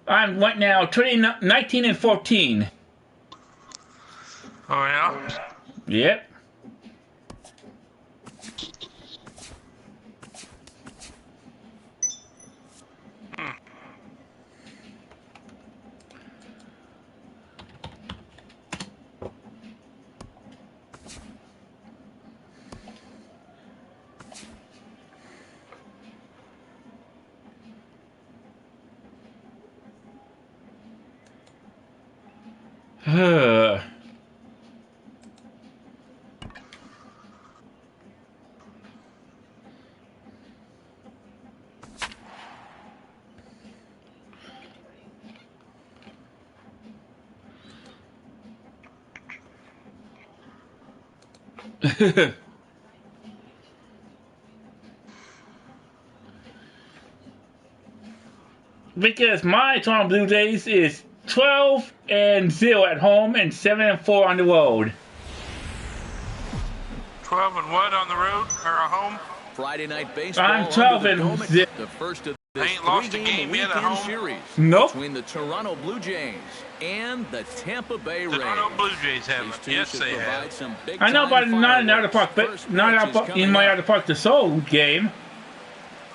I'm right now 19 and 14. Oh, yeah? Yep. Because my Toronto Blue Jays is 12 and 0 at home and 7 and 4 on the road. 12 and what on the road or at home? Friday night baseball. I'm 12 and 0. The first of this Ain't lost a three-game game yet at weekend home? series Nope. between the Toronto Blue Jays and the Tampa Bay Rays. The Toronto Blue Jays These haven't. two Yes, should they provide have. some I know about big-time not in the outer fireworks. park, but First not pitch out is in coming my up. outer park, the Soul game.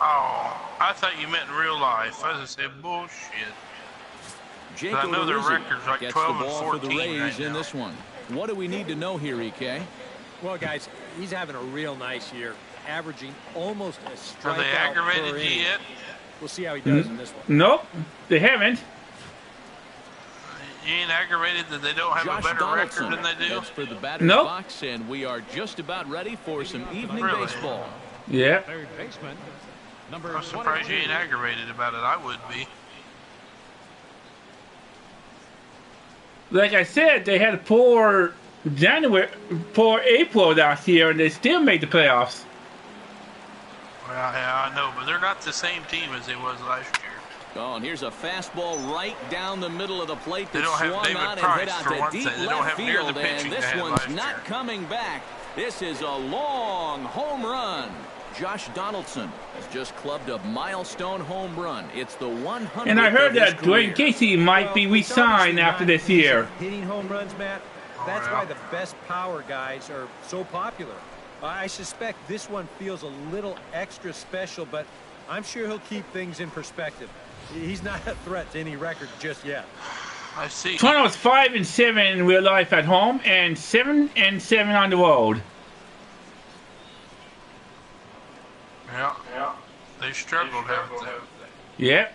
Oh, I thought you meant in real life. I was going to say, bullshit. Jake I know their Odorizzi record's like gets 12 the and ball 14 for the Rays right in now. this one. What do we need to know here, EK? Well, guys, he's having a real nice year, averaging almost a Have they strikeout aggravated per you inning. yet? We'll see how he does in this one. Nope, they haven't. You ain't aggravated that they don't have Josh a better Donaldson record than they do? gets for the batter's Nope. box, and we are just about ready for some evening Really? baseball. Yeah. Third baseman, number I'm surprised you 23. ain't aggravated about it. I would be. Like I said, they had a poor April last year, and they still made the playoffs. Well, yeah, I know, but they're not the same team as they was last year. Oh, and here's a fastball right down the middle of the plate They that don't have swung David on and Price, hit out for to one deep thing. They don't left have near the field, pitching and they this had one's last not year. coming back. This is a long home run. Josh Donaldson has just clubbed a milestone home run. It's the 100th And I heard of his that career. Dwayne Casey might be re-signed after this year. Hitting home runs, Matt. That's yeah. why the best power guys are so popular. I suspect this one feels a little extra special, but I'm sure he'll keep things in perspective. He's not a threat to any record just yet. I see. Toronto's 5 and 7 in real life at home and 7 and 7 on the road. Yeah. They struggled, haven't they? Yep.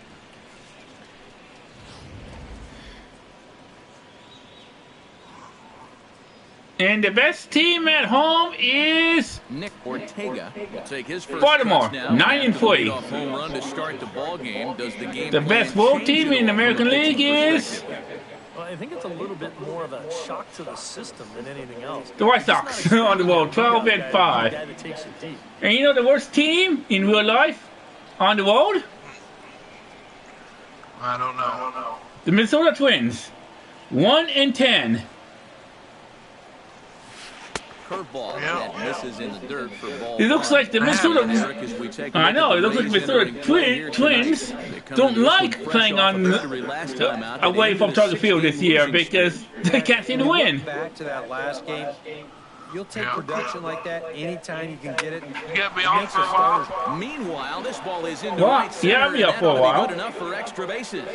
And the best team at home is Nick Ortega will take his first Baltimore, cuts now. 9 and After the 40. leadoff home run to start the ball game. Does the game The plan best road change team at in the all from American a pitching League is perspective? Well, I think it's a little bit more of a shock to the system than anything else. the White Sox on the road, 12 and 5. Guy that takes it deep. And you know the worst team in real life on the road? I don't know. The Minnesota Twins, 1 and 10. Curveball Yeah. that misses in the dirt for ball. It looks like the Minnesota. Eric, as we take a I look know at it looks like Rays Minnesota entering play here Twins tonight. They come don't into this one like fresh playing off a on victory last time out. They away ended from a Target Field this 6-game year losing because streak. they can't seem to When you win. look back to that last game, you'll take Yeah. production like that anytime you can get it. You got to be It on makes for a the starters while. Meanwhile, this ball is in Well, right center, yeah, I'll be and up for a that'll while. Good enough for extra bases.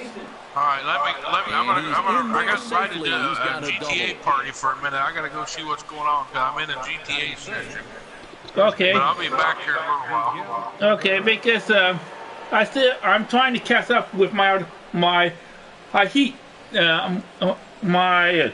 All right, let me. I got invited safely. to He's got a a GTA double. party for a minute. I got to go see what's going on because I'm in a GTA session. Okay, But I'll be back here in a little while. okay, because I'm trying to catch up with my Heat my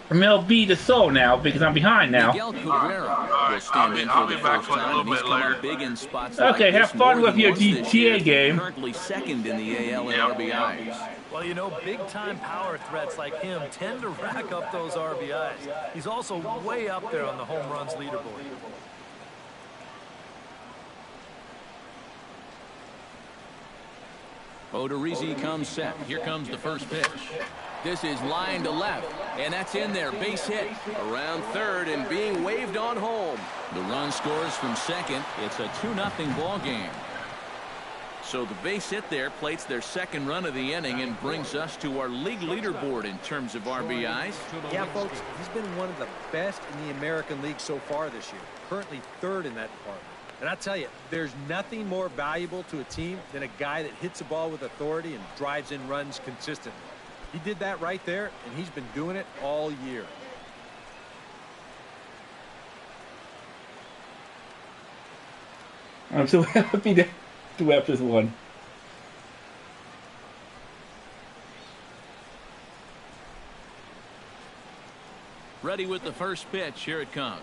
MLB The Soul now because I'm behind now. Miguel Cabrera will stand in I'll for be the back first like a time, little and he's bit come later. up big in spots Okay, like have this fun more with than your once this GTA year. game. Currently second in the AL in Yep. RBIs. Well, you know, big-time power threats like him tend to rack up those RBIs. He's also way up there on the home runs leaderboard. Odorizzi comes set. Here comes the first pitch. This is line to left, and that's in there. Base hit around third and being waved on home. The run scores from second. It's a 2-0 ball game. So the base hit there plates their second run of the inning and brings us to our league leaderboard in terms of RBIs. Yeah, folks, he's been one of the best in the American League so far this year. Currently third in that department. And I tell you, there's nothing more valuable to a team than a guy that hits the ball with authority and drives in runs consistently. He did that right there, and he's been doing it all year. I'm so happy to have this one. Ready with the first pitch. Here it comes.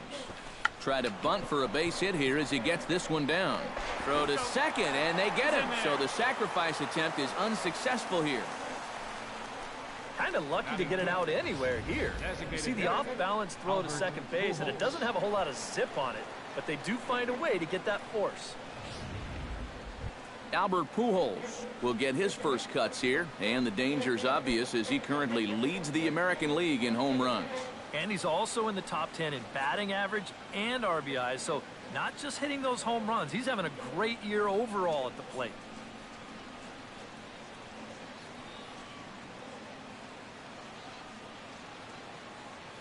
Try to bunt for a base hit here as he gets this one down. Throw to second, and they get him. So the sacrifice attempt is unsuccessful here. Kind of lucky to get it out anywhere here. You see the off-balance throw to second base, and it doesn't have a whole lot of zip on it, but they do find a way to get that force. Albert Pujols will get his first cuts here, and the danger's obvious as he currently leads the American League in home runs. And he's also in the top 10 in batting average and RBIs, so not just hitting those home runs. He's having a great year overall at the plate.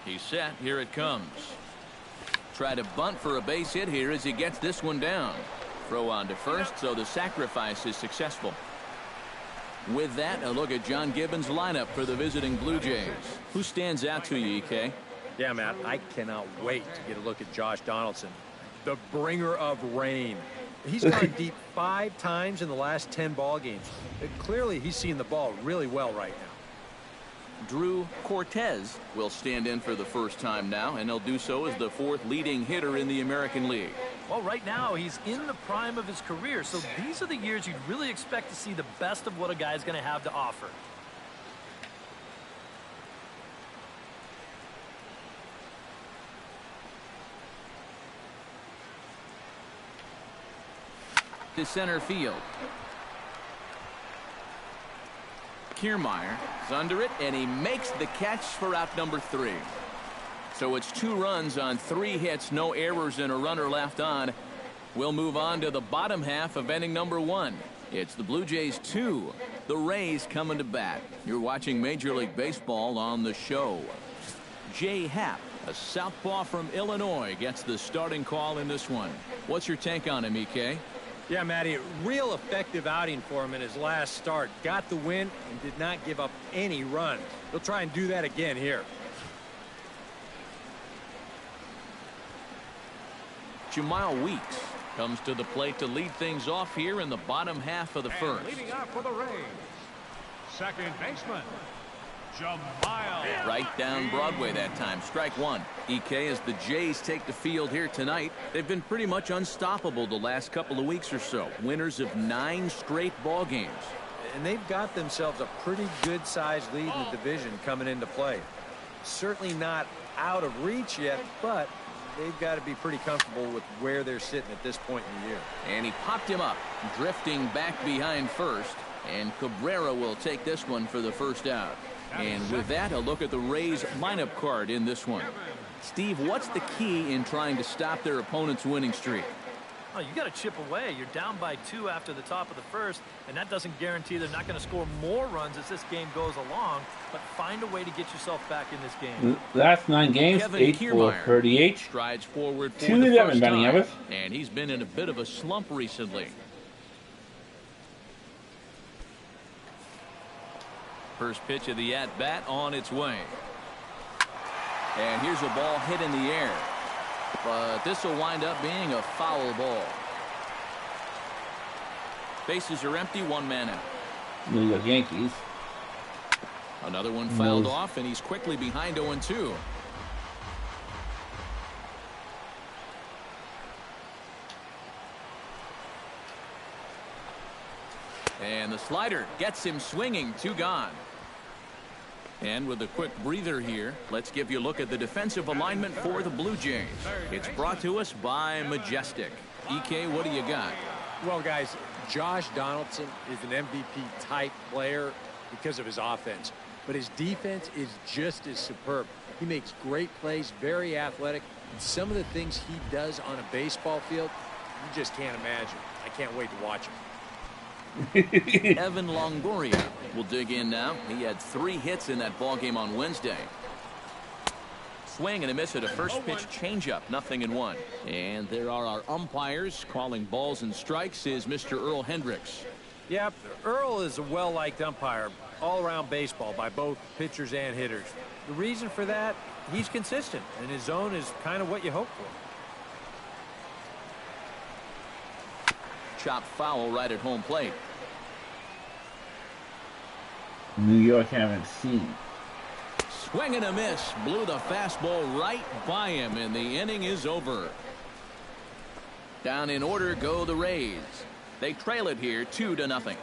He's set. Here it comes. Try to bunt for a base hit here as he gets this one down. Throw on to first, so the sacrifice is successful. With that, a look at John Gibbons' lineup for the visiting Blue Jays. Who stands out to you, EK? Yeah, Matt, I cannot wait to get a look at Josh Donaldson, the bringer of rain. He's gone deep 5 times in the last 10 ball games. Clearly, he's seeing the ball really well right now. Drew Cortez will stand in for the first time now, and he'll do so as the 4th leading hitter in the American League. Well, right now, he's in the prime of his career, so these are the years you'd really expect to see the best of what a guy's going to have to offer. To center field. Kiermaier is under it, and he makes the catch for out number 3. So it's 2 runs on 3 hits, no errors, and a runner left on. We'll move on to the bottom half of inning number 1. It's the Blue Jays 2. The Rays coming to bat. You're watching Major League Baseball on the show. Jay Happ, a southpaw from Illinois, gets the starting call in this one. What's your take on him, EK? Yeah, Matty, real effective outing for him in his last start. Got the win and did not give up any runs. He'll try and do that again here. Jemile Weeks comes to the plate to lead things off here in the bottom half of the first. Leading off for the Rays, second baseman, Jemile. Right down Broadway that time. Strike 1. EK, as the Jays take the field here tonight, they've been pretty much unstoppable the last couple of weeks or so. Winners of 9 straight ball games. And they've got themselves a pretty good-sized lead in the division coming into play. Certainly not out of reach yet, but they've got to be pretty comfortable with where they're sitting at this point in the year. And he popped him up, drifting back behind first. And Cabrera will take this one for the first out. And with that, a look at the Rays lineup card in this one. Steve, what's the key in trying to stop their opponent's winning streak? Oh, you got to chip away. You're down by 2 after the top of the first, and that doesn't guarantee they're not going to score more runs as this game goes along, but find a way to get yourself back in this game. Last 9 games, Kevin 8 for 38. Strides forward for 2 the to 11 first batting time, average. and he's been in a bit of a slump recently. First pitch of the at-bat on its way. And here's a ball hit in the air. But this will wind up being a foul ball. Bases are empty, 1 man out. New York Yankees. Another one fouled off, and he's quickly behind 0-2. And the slider gets him swinging. 2 gone. And with a quick breather here, let's give you a look at the defensive alignment for the Blue Jays. It's brought to us by Majestic. EK, what do you got? Well, guys, Josh Donaldson is an MVP-type player because of his offense. But his defense is just as superb. He makes great plays, very athletic. And some of the things he does on a baseball field, you just can't imagine. I can't wait to watch him. Evan Longoria will dig in now. He had 3 hits in that ball game on Wednesday. Swing and a miss at a first pitch changeup, 0-1. And there are our umpires calling balls and strikes is Mr. Earl Hendricks. Yep, Earl is a well-liked umpire all around baseball by both pitchers and hitters. The reason for that, he's consistent, and his zone is kind of what you hope for. Chop foul right at home plate. New York haven't seen. Swing and a miss. Blew the fastball right by him, and the inning is over. Down in order go the Rays. They trail it here 2-0.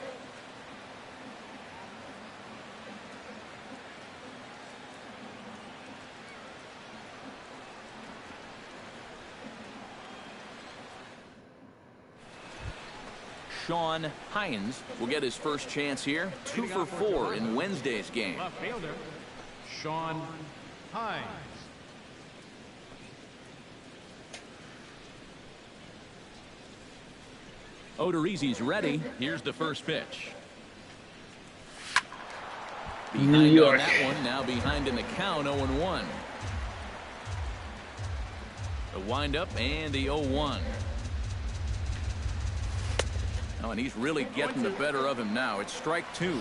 Sean Hines will get his first chance here. 2 for 4 in Wednesday's game. Left fielder, Sean Hines. Odorizzi's ready. Here's the first pitch. New Behind York. on that one. Now behind in the count, 0-1. The windup and the 0-1. Oh, and he's really getting the better of him now. It's strike 2.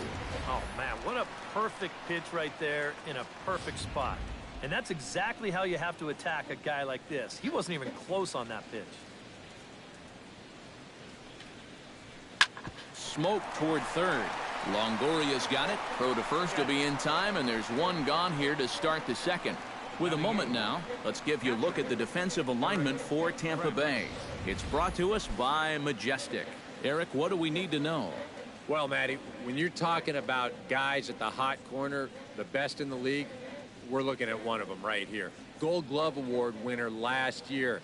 Oh, man, what a perfect pitch right there in a perfect spot. And that's exactly how you have to attack a guy like this. He wasn't even close on that pitch. Smoke toward third. Longoria's got it. Throw to first will be in time, and there's one gone here to start the second. With a moment now, let's give you a look at the defensive alignment for Tampa Bay. It's brought to us by Majestic. Eric, what do we need to know? Well, Matty, when you're talking about guys at the hot corner, the best in the league, we're looking at one of them right here. Gold Glove Award winner last year.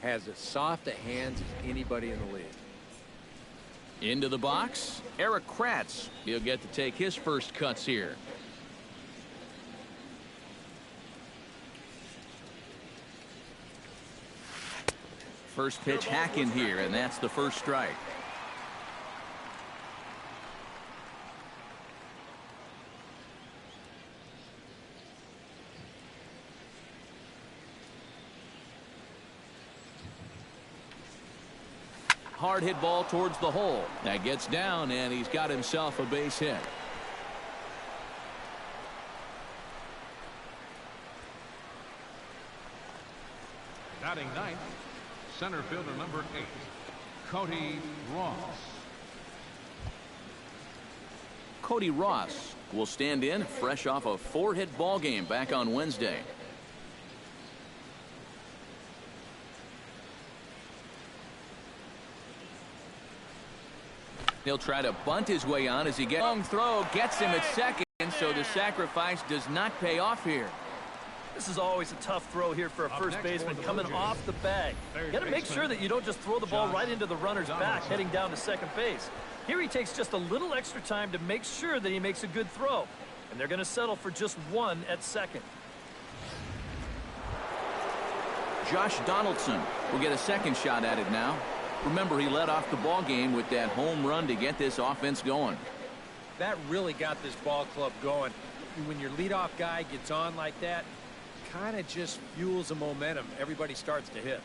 Has as soft a hands as anybody in the league. Into the box, Eric Kratz. He'll get to take his first cuts here. First pitch hack in here, and that's the first strike. Hard hit ball towards the hole. That gets down, and he's got himself a base hit. Batting ninth, center fielder number 8, Cody Ross. Cody Ross will stand in fresh off a 4-hit ball game back on Wednesday. He'll try to bunt his way on as he gets long throw, gets him at second, so the sacrifice does not pay off here. This is always a tough throw here for a first baseman coming off the bag. You got to make sure that you don't just throw the ball right into the runner's back heading down to second base. Here he takes just a little extra time to make sure that he makes a good throw. And they're going to settle for just one at second. Josh Donaldson will get a second shot at it now. Remember, he led off the ball game with that home run to get this offense going. That really got this ball club going. When your leadoff guy gets on like that, kind of just fuels the momentum. Everybody starts to hit.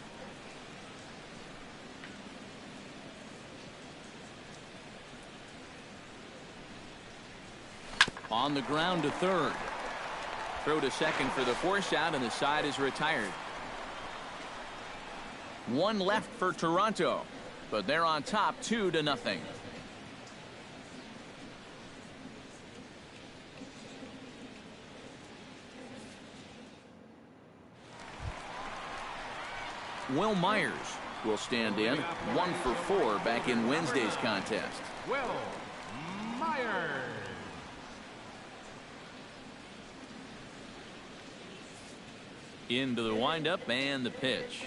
On the ground to third. Throw to second for the force out, and the side is retired. One left for Toronto, but they're on top 2-0. Will Myers will stand in, 1 for 4 back in Wednesday's contest. Will Myers. Into the windup and the pitch.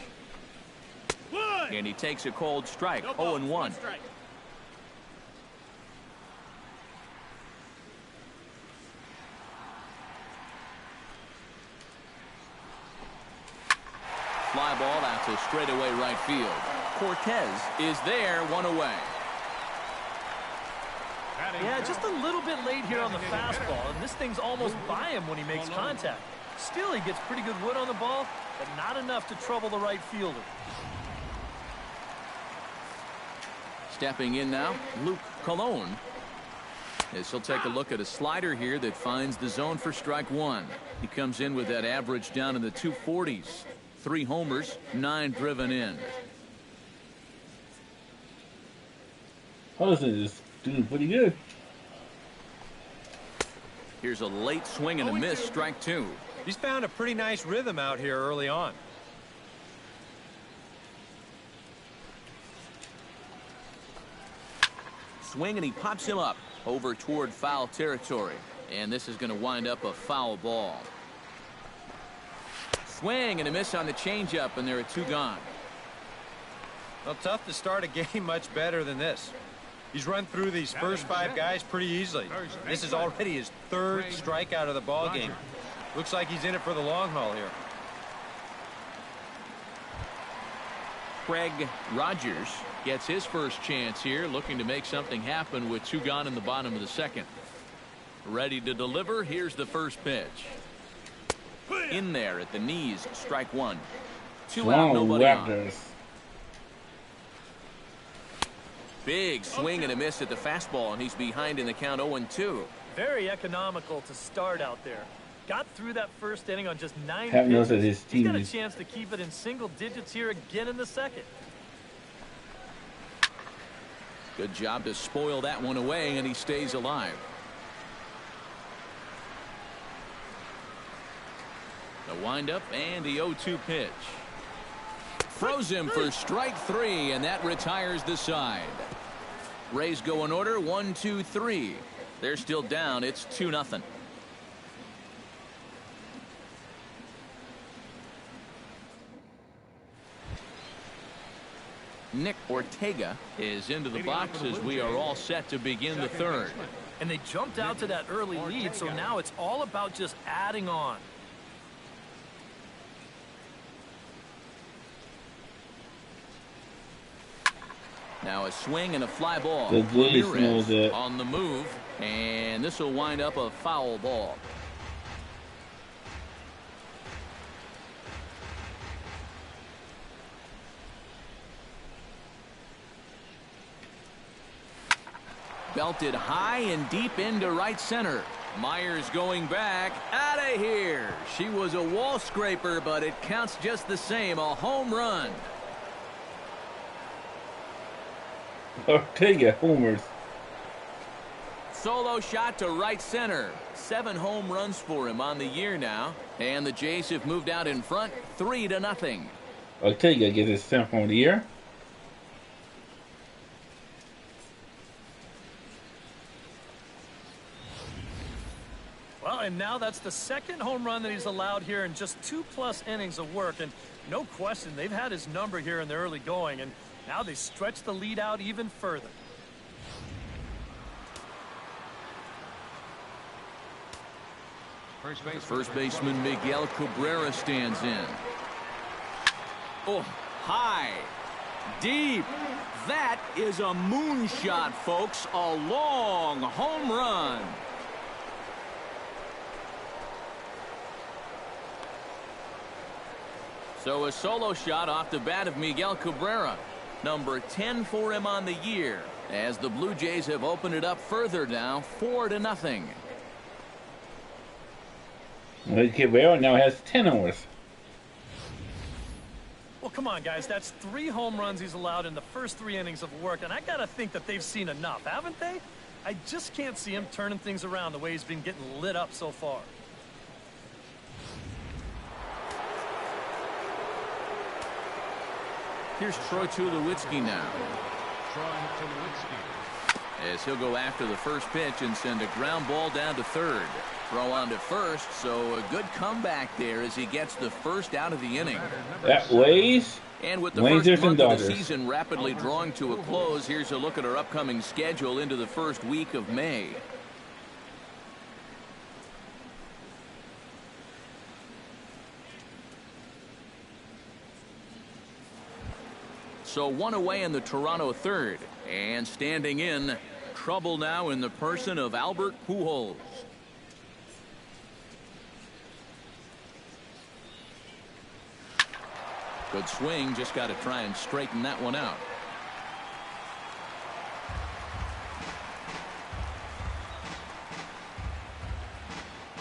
And he takes a cold strike, 0-1. Fly ball out to straightaway right field. Cortez is there, 1 away. Yeah, just a little bit late here on the fastball, and this thing's almost by him when he makes contact. Still, he gets pretty good wood on the ball, but not enough to trouble the right fielder. Stepping in now, Luke Colon. As he'll take a look at a slider here that finds the zone for strike one. He comes in with that average down in the 240s. 3 homers, 9 driven in. Hudson is doing pretty good. Here's a late swing and a miss, strike 2. He's found a pretty nice rhythm out here early on. Swing and he pops him up over toward foul territory. And this is going to wind up a foul ball. Swing and a miss on the changeup, and there are 2 gone. Well, tough to start a game much better than this. He's run through these first 5 guys pretty easily. This is already his 3rd strikeout of the ball game. Looks like he's in it for the long haul here. Craig Rogers gets his first chance here, looking to make something happen with 2 gone in the bottom of the 2nd. Ready to deliver. Here's the first pitch. In there at the knees, strike 1. 2 out, nobody on. Big swing and a miss at the fastball, and he's behind in the count 0-2. Very economical to start out there. Got through that first inning on just 9 Have noticed that pitches. his He's team got a is chance to keep it in single digits here again in the 2nd. Good job to spoil that one away, and he stays alive. The windup and the 0-2 pitch. Throws him for strike 3, and that retires the side. Rays go in order, 1, 2, 3. They're still down. It's 2-0. Nick Ortega is into the box as we are all set to begin the 3rd. And they jumped out to that early lead, so now it's all about just adding on. Now a swing and a fly ball. The Rays knows it. On the move, and this will wind up a foul ball. Belted high and deep into right center. Myers going back. Out of here. She was a wall scraper, but it counts just the same. A home run. Ortega homers. Solo shot to right center. 7 home runs for him on the year now. And the Jays have moved out in front 3-0. Ortega gets his 7th home of the year. Well, and now that's the 2nd home run that he's allowed here in just 2+ innings of work. And no question, they've had his number here in the early going. And now they stretch the lead out even further. First baseman Miguel Cabrera stands in. Oh, high. Deep. That is a moonshot, folks. A long home run. So a solo shot off the bat of Miguel Cabrera. Number 10 for him on the year. As the Blue Jays have opened it up further now, 4-0. Cabrera now has 10 homers. Well, come on, guys. That's 3 home runs he's allowed in the first 3 innings of work. And I got to think that they've seen enough, haven't they? I just can't see him turning things around the way he's been getting lit up so far. Here's Troy Tulowitzki now. As he'll go after the first pitch and send a ground ball down to 3rd. Throw on to 1st, so a good comeback there as he gets the first out of the inning. That Rays. And with the first month of the season rapidly drawing to a close, here's a look at our upcoming schedule into the first week of May. So 1 away in the Toronto 3rd. And standing in, trouble now in the person of Albert Pujols. Good swing, just got to try and straighten that one out.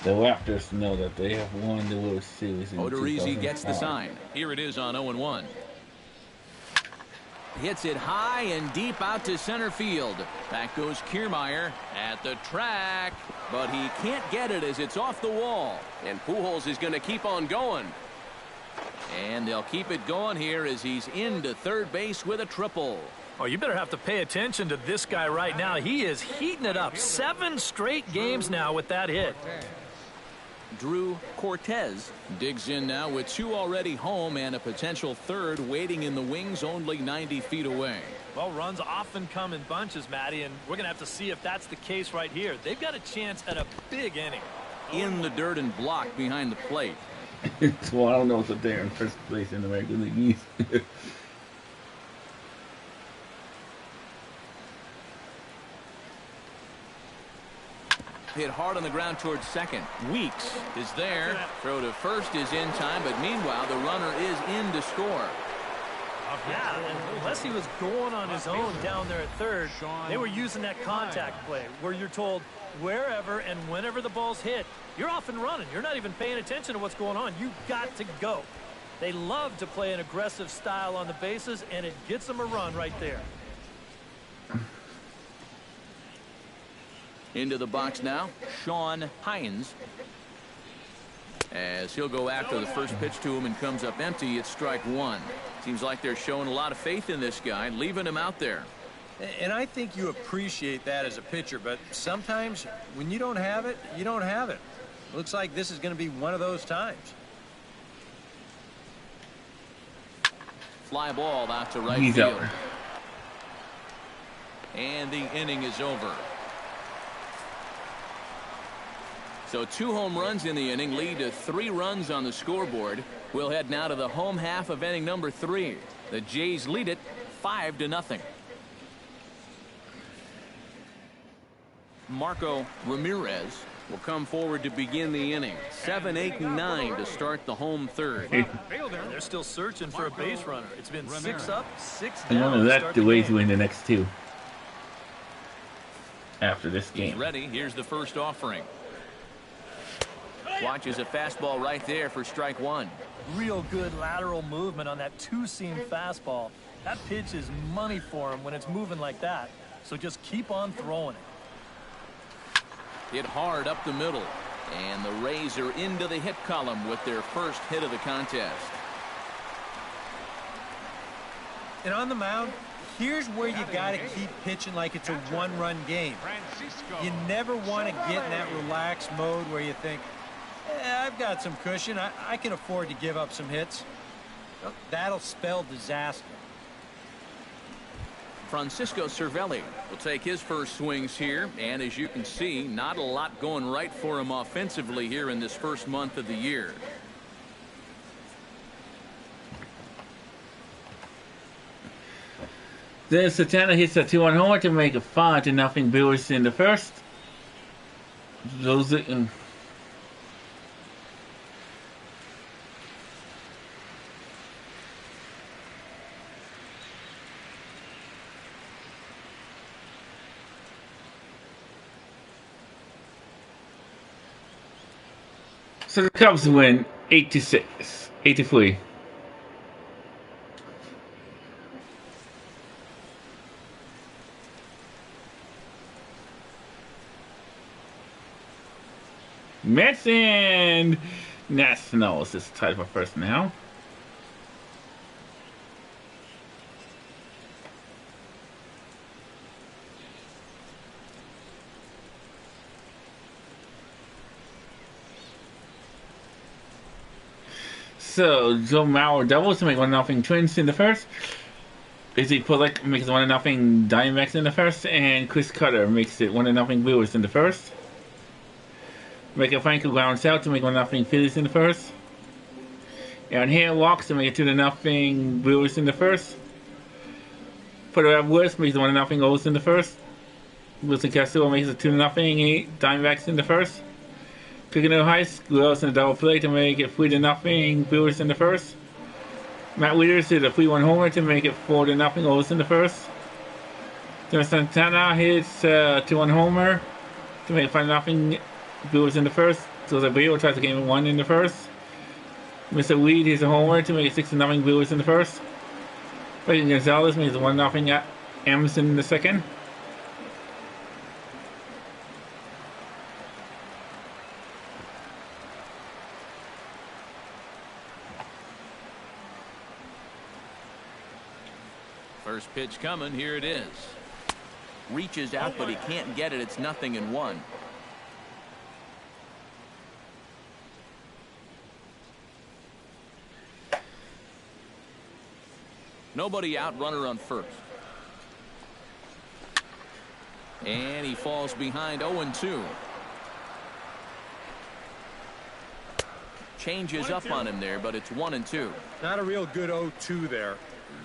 The Raptors know that they have won the World Series in Odorizzi gets the 2005. sign. Here it is on 0-1. Hits it high and deep out to center field. Back goes Kiermaier at the track, but he can't get it as it's off the wall. And Pujols is going to keep on going. And they'll keep it going here as he's into third base with a triple. Oh, you better have to pay attention to this guy right now. He is heating it up. 7 straight games now with that hit. Drew Cortez digs in now with 2 already home and a potential third waiting in the wings only 90 feet away. Well, runs often come in bunches, Matty, and we're going to have to see if that's the case right here. They've got a chance at a big inning. In the dirt and blocked behind the plate. So I don't know what's there in first place in the American League East. Hit hard on the ground towards second. Weeks is there. Throw to first is in time, but meanwhile the runner is in to score. Yeah, and unless he was going on his own down there at third, they were using that contact play where you're told wherever and whenever the ball's hit, you're off and running. You're not even paying attention to what's going on. You've got to go. They love to play an aggressive style on the bases, and it gets them a run right there. Into the box now, Sean Hines. As he'll go after the first pitch to him and comes up empty, it's strike 1. Seems like they're showing a lot of faith in this guy, leaving him out there. And I think you appreciate that as a pitcher, but sometimes when you don't have it, you don't have it. Looks like this is going to be one of those times. Fly ball out to right He's field. out. And the inning is over. So 2 home runs in the inning lead to 3 runs on the scoreboard. We'll head now to the home half of inning number 3. The Jays lead it 5-0. Marco Ramirez will come forward to begin the inning. 7, 8, and 9 to start the home third. They're still searching for a base runner. It's been 6 up, 6 And down. one of to that start the the way game. to win the next 2 after this game. Ready. Here's the first offering. Watches a fastball right there for strike 1. Real good lateral movement on that 2-seam fastball. That pitch is money for him when it's moving like that. So just keep on throwing it. Hit hard up the middle. And the Rays are into the hit column with their first hit of the contest. And on the mound, here's where you got to keep pitching like it's a one-run game. You never want to get in that relaxed mode where you think, I've got some cushion. I can afford to give up some hits. Well, that'll spell disaster. Francisco Cervelli will take his first swings here. And as you can see, not a lot going right for him offensively here in this first month of the year. Then Santana hits a 2-1 homer to make it 5-0 Brewers in the first. Those So the Cubs win 8-6, 8-3. Mets and Nationals is tied for first now. So Joe Mauer doubles to make 1-0 Twins in the first. Izzy Pulick makes 1-0 Diamondbacks in the first, and Chris Cutter makes it 1-0 Brewers in the first. Michael Franco grounds out to make 1-0 Phillies in the first. Aaron Hale walks to make it 2-0 Brewers in the first. Porter Woods makes 1-0 O's in the first. Wilson Castillo makes it 2-0. Diamondbacks in the first. Coconut Heights goes in a double play to make it 3-0. Brewers in the first. Matt Wieters hit a 3-1 homer to make it 4-0. O's in the first. Then Santana hits a 2-1 homer to make it 5-0. Brewers in the first. So Zabrio tries to game 1 in the first. Mr. Weed hits a homer to make it 6-0. Brewers in the first. Frankie Gonzalez makes it 1-0 at Emerson in the second. First pitch coming. Here it is. Reaches out, but he can't get it. It's 0-1. Nobody out, runner on first. And he falls behind 0-2. Changes up on him there, but it's 1-2. Not a real good 0-2 there.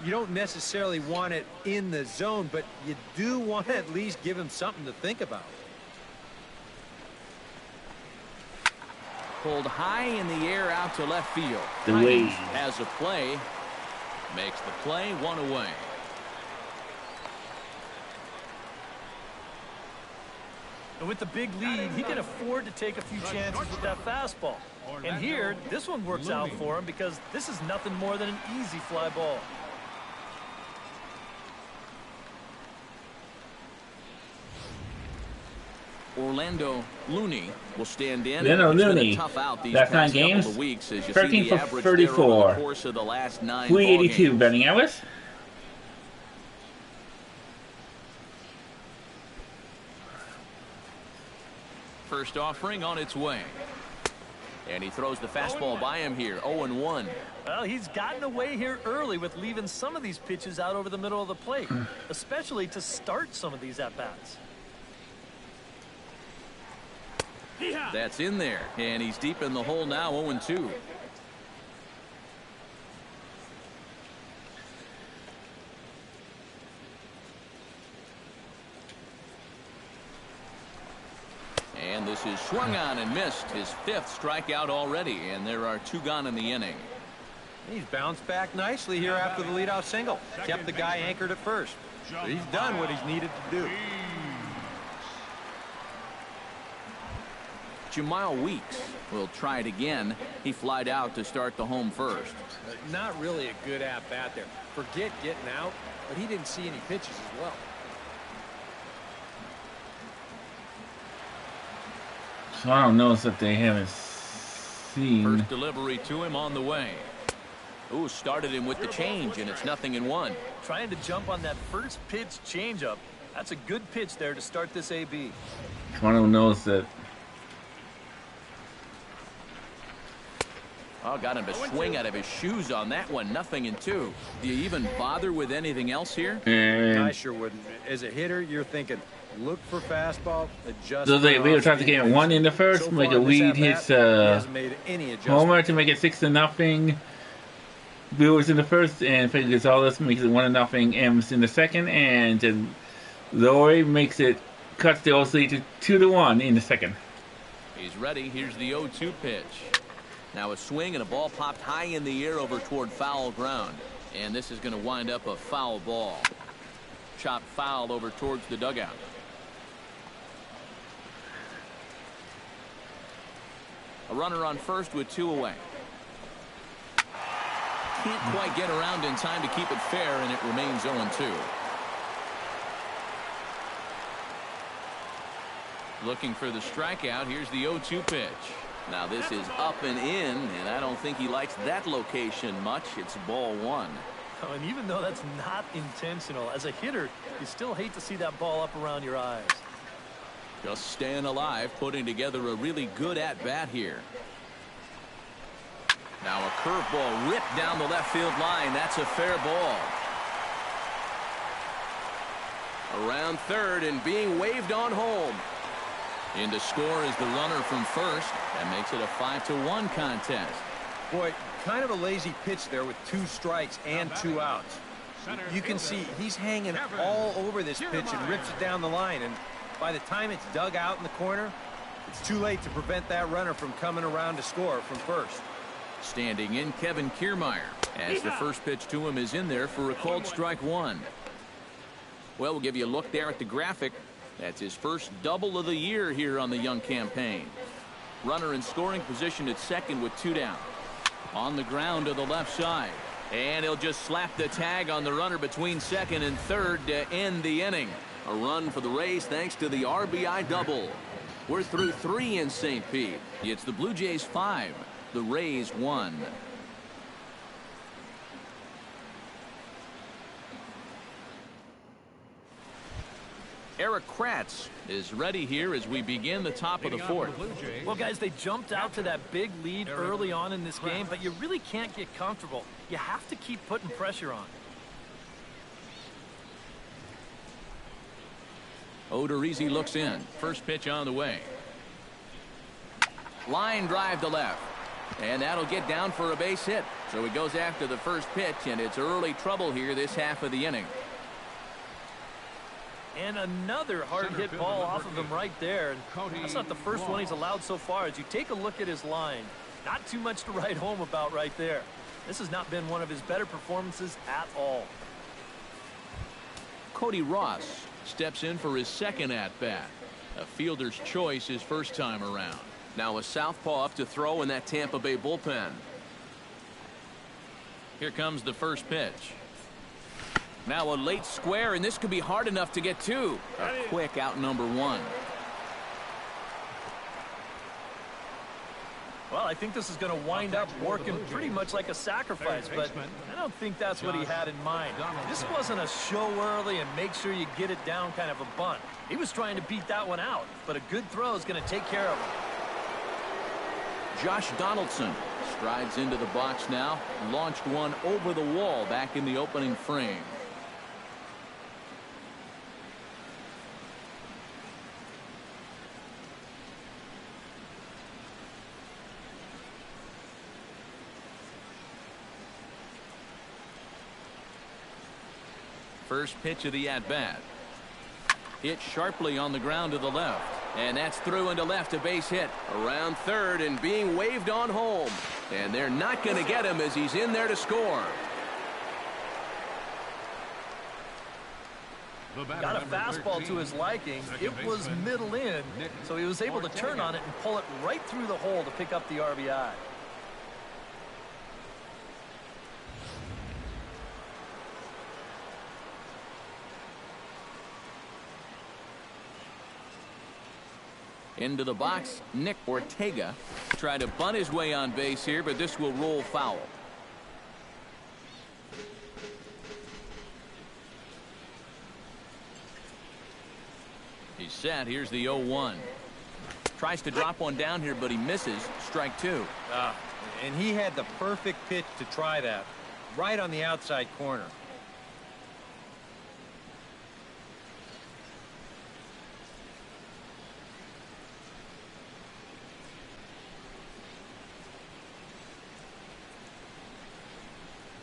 You don't necessarily want it in the zone, but you do want to at least give him something to think about. Pulled high in the air out to left field. The way Has a play. Makes the play, 1 away. And with the big lead, he can afford to take a few chances with that fastball. And here, this one works out for him because this is nothing more than an easy fly ball. Orlando Looney will stand in. Orlando Looney. Last 9 games, 13 for 34. 382 batting average. First offering on its way. And he throws the fastball by him here. 0-1. Well, he's gotten away here early with leaving some of these pitches out over the middle of the plate, especially to start some of these at-bats. That's in there, and he's deep in the hole now. 0-2. And this is swung on and missed. His 5th strikeout already, and there are 2 gone in the inning. He's bounced back nicely here after the leadoff single. Kept the guy anchored at first. But he's done what he's needed to do. Jamal Weeks will try it again. He flied out to start the home first. Not really a good at-bat there. Forget getting out, but he didn't see any pitches as well. So I don't know if they haven't seen. First delivery to him on the way. Ooh, started him with the change, and it's 0-1. Trying to jump on that first pitch changeup. That's a good pitch there to start this AB. Toronto knows that. Oh, got him to swing out of his shoes on that one. 0-2. Do you even bother with anything else here? And I sure wouldn't. As a hitter, you're thinking, look for fastball, adjust. so they will try to get 1 in the first. So make far, a lead hits made any homer to make it 6-0. Brewers in the first, and Frankie Gonzalez makes it 1-0. M's in the second, and Lowry makes it cuts the O's lead to 2-1 in the second. He's ready. Here's the 0-2 pitch. Now a swing and a ball popped high in the air over toward foul ground. And this is going to wind up a foul ball. Chopped foul over towards the dugout. A runner on first with 2 away. Can't quite get around in time to keep it fair, and it remains 0-2. Looking for the strikeout. Here's the 0-2 pitch. Now this is up and in, and I don't think he likes that location much. It's ball 1. Oh, and even though that's not intentional, as a hitter, you still hate to see that ball up around your eyes. Just staying alive, putting together a really good at-bat here. Now a curveball ripped down the left field line. That's a fair ball. Around third and being waved on home. In to score is the runner from first. That makes it a 5-1 contest. Boy, kind of a lazy pitch there with 2 strikes and 2 outs. You can see he's hanging all over this pitch and rips it down the line, and by the time it's dug out in the corner, it's too late to prevent that runner from coming around to score from first. Standing in, Kevin Kiermaier, as the first pitch to him is in there for a called strike one. Well, we'll give you a look there at the graphic. That's his first double of the year here on the young campaign. Runner in scoring position at second with 2 down. On the ground to the left side. And he'll just slap the tag on the runner between second and third to end the inning. A run for the Rays thanks to the RBI double. We're through 3 in St. Pete. It's the Blue Jays 5, the Rays 1. Eric Kratz is ready here as we begin the top of the fourth. Well, guys, they jumped out to that big lead early on in this game, but you really can't get comfortable. You have to keep putting pressure on. Odorizzi looks in. First pitch on the way. Line drive to left. And that'll get down for a base hit. So he goes after the first pitch, and it's early trouble here this half of the inning. And another hard-hit ball off of him right there. And that's not the first one he's allowed so far. As you take a look at his line, not too much to write home about right there. This has not been one of his better performances at all. Cody Ross steps in for his second at-bat. A fielder's choice his first time around. Now a southpaw up to throw in that Tampa Bay bullpen. Here comes the first pitch. Now a late square, and this could be hard enough to get to. A quick out number 1. Well, I think this is going to wind up working pretty much like a sacrifice, but I don't think that's what he had in mind. This wasn't a show early and make sure you get it down kind of a bunt. He was trying to beat that one out, but a good throw is going to take care of him. Josh Donaldson strides into the box now. Launched one over the wall back in the opening frame. First pitch of the at-bat. Hit sharply on the ground to the left. And that's through into left, a base hit. Around third and being waved on home. And they're not going to get him as he's in there to score. Got a fastball to his liking. It was middle in, so he was able to turn on it and pull it right through the hole to pick up the RBI. Into the box, Nick Ortega tried to bunt his way on base here, but this will roll foul. He's set. Here's the 0-1. Tries to drop one down here, but he misses. Strike 2. And he had the perfect pitch to try that. Right on the outside corner.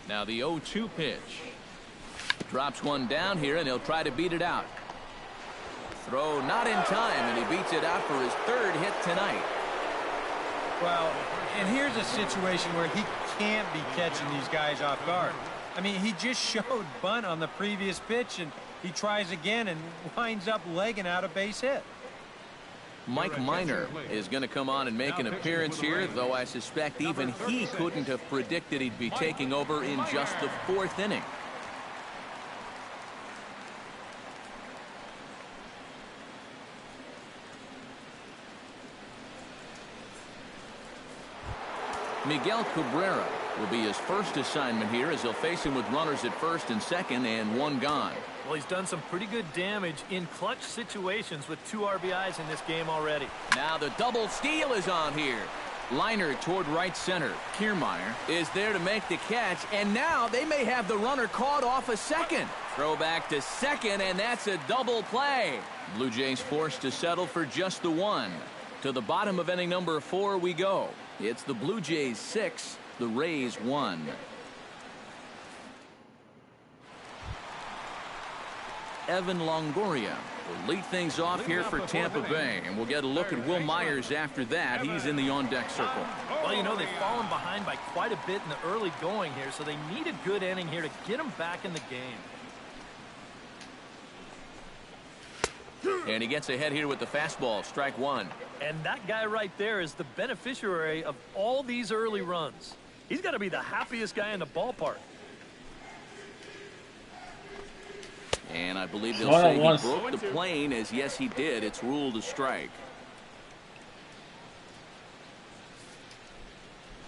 Now the 0-2 pitch. Drops one down here, and he'll try to beat it out. Throw not in time, and he beats it out for his third hit tonight. Well, and here's a situation where he can't be catching these guys off guard. I mean, he just showed bunt on the previous pitch, and he tries again and winds up legging out a base hit. Mike Minor is going to come on and make an appearance here, though I suspect even he couldn't have predicted he'd be taking over in just the 4th inning. Miguel Cabrera will be his first assignment here as he'll face him with runners at first and second and one gone. Well, he's done some pretty good damage in clutch situations with 2 RBIs in this game already. Now the double steal is on here. Liner toward right center. Kiermaier is there to make the catch, and now they may have the runner caught off a second. Throw back to second, and that's a double play. Blue Jays forced to settle for just the 1. To the bottom of inning number 4 we go. It's the Blue Jays 6, the Rays 1. Evan Longoria will lead things off here for Tampa Bay, and we'll get a look at Will Myers after that. He's in the on-deck circle. Well, you know, they've fallen behind by quite a bit in the early going here, so they need a good inning here to get them back in the game. And he gets ahead here with the fastball, strike one. And that guy right there is the beneficiary of all these early runs. He's got to be the happiest guy in the ballpark. And I believe they'll say he broke the plane, as yes, he did. It's ruled a strike.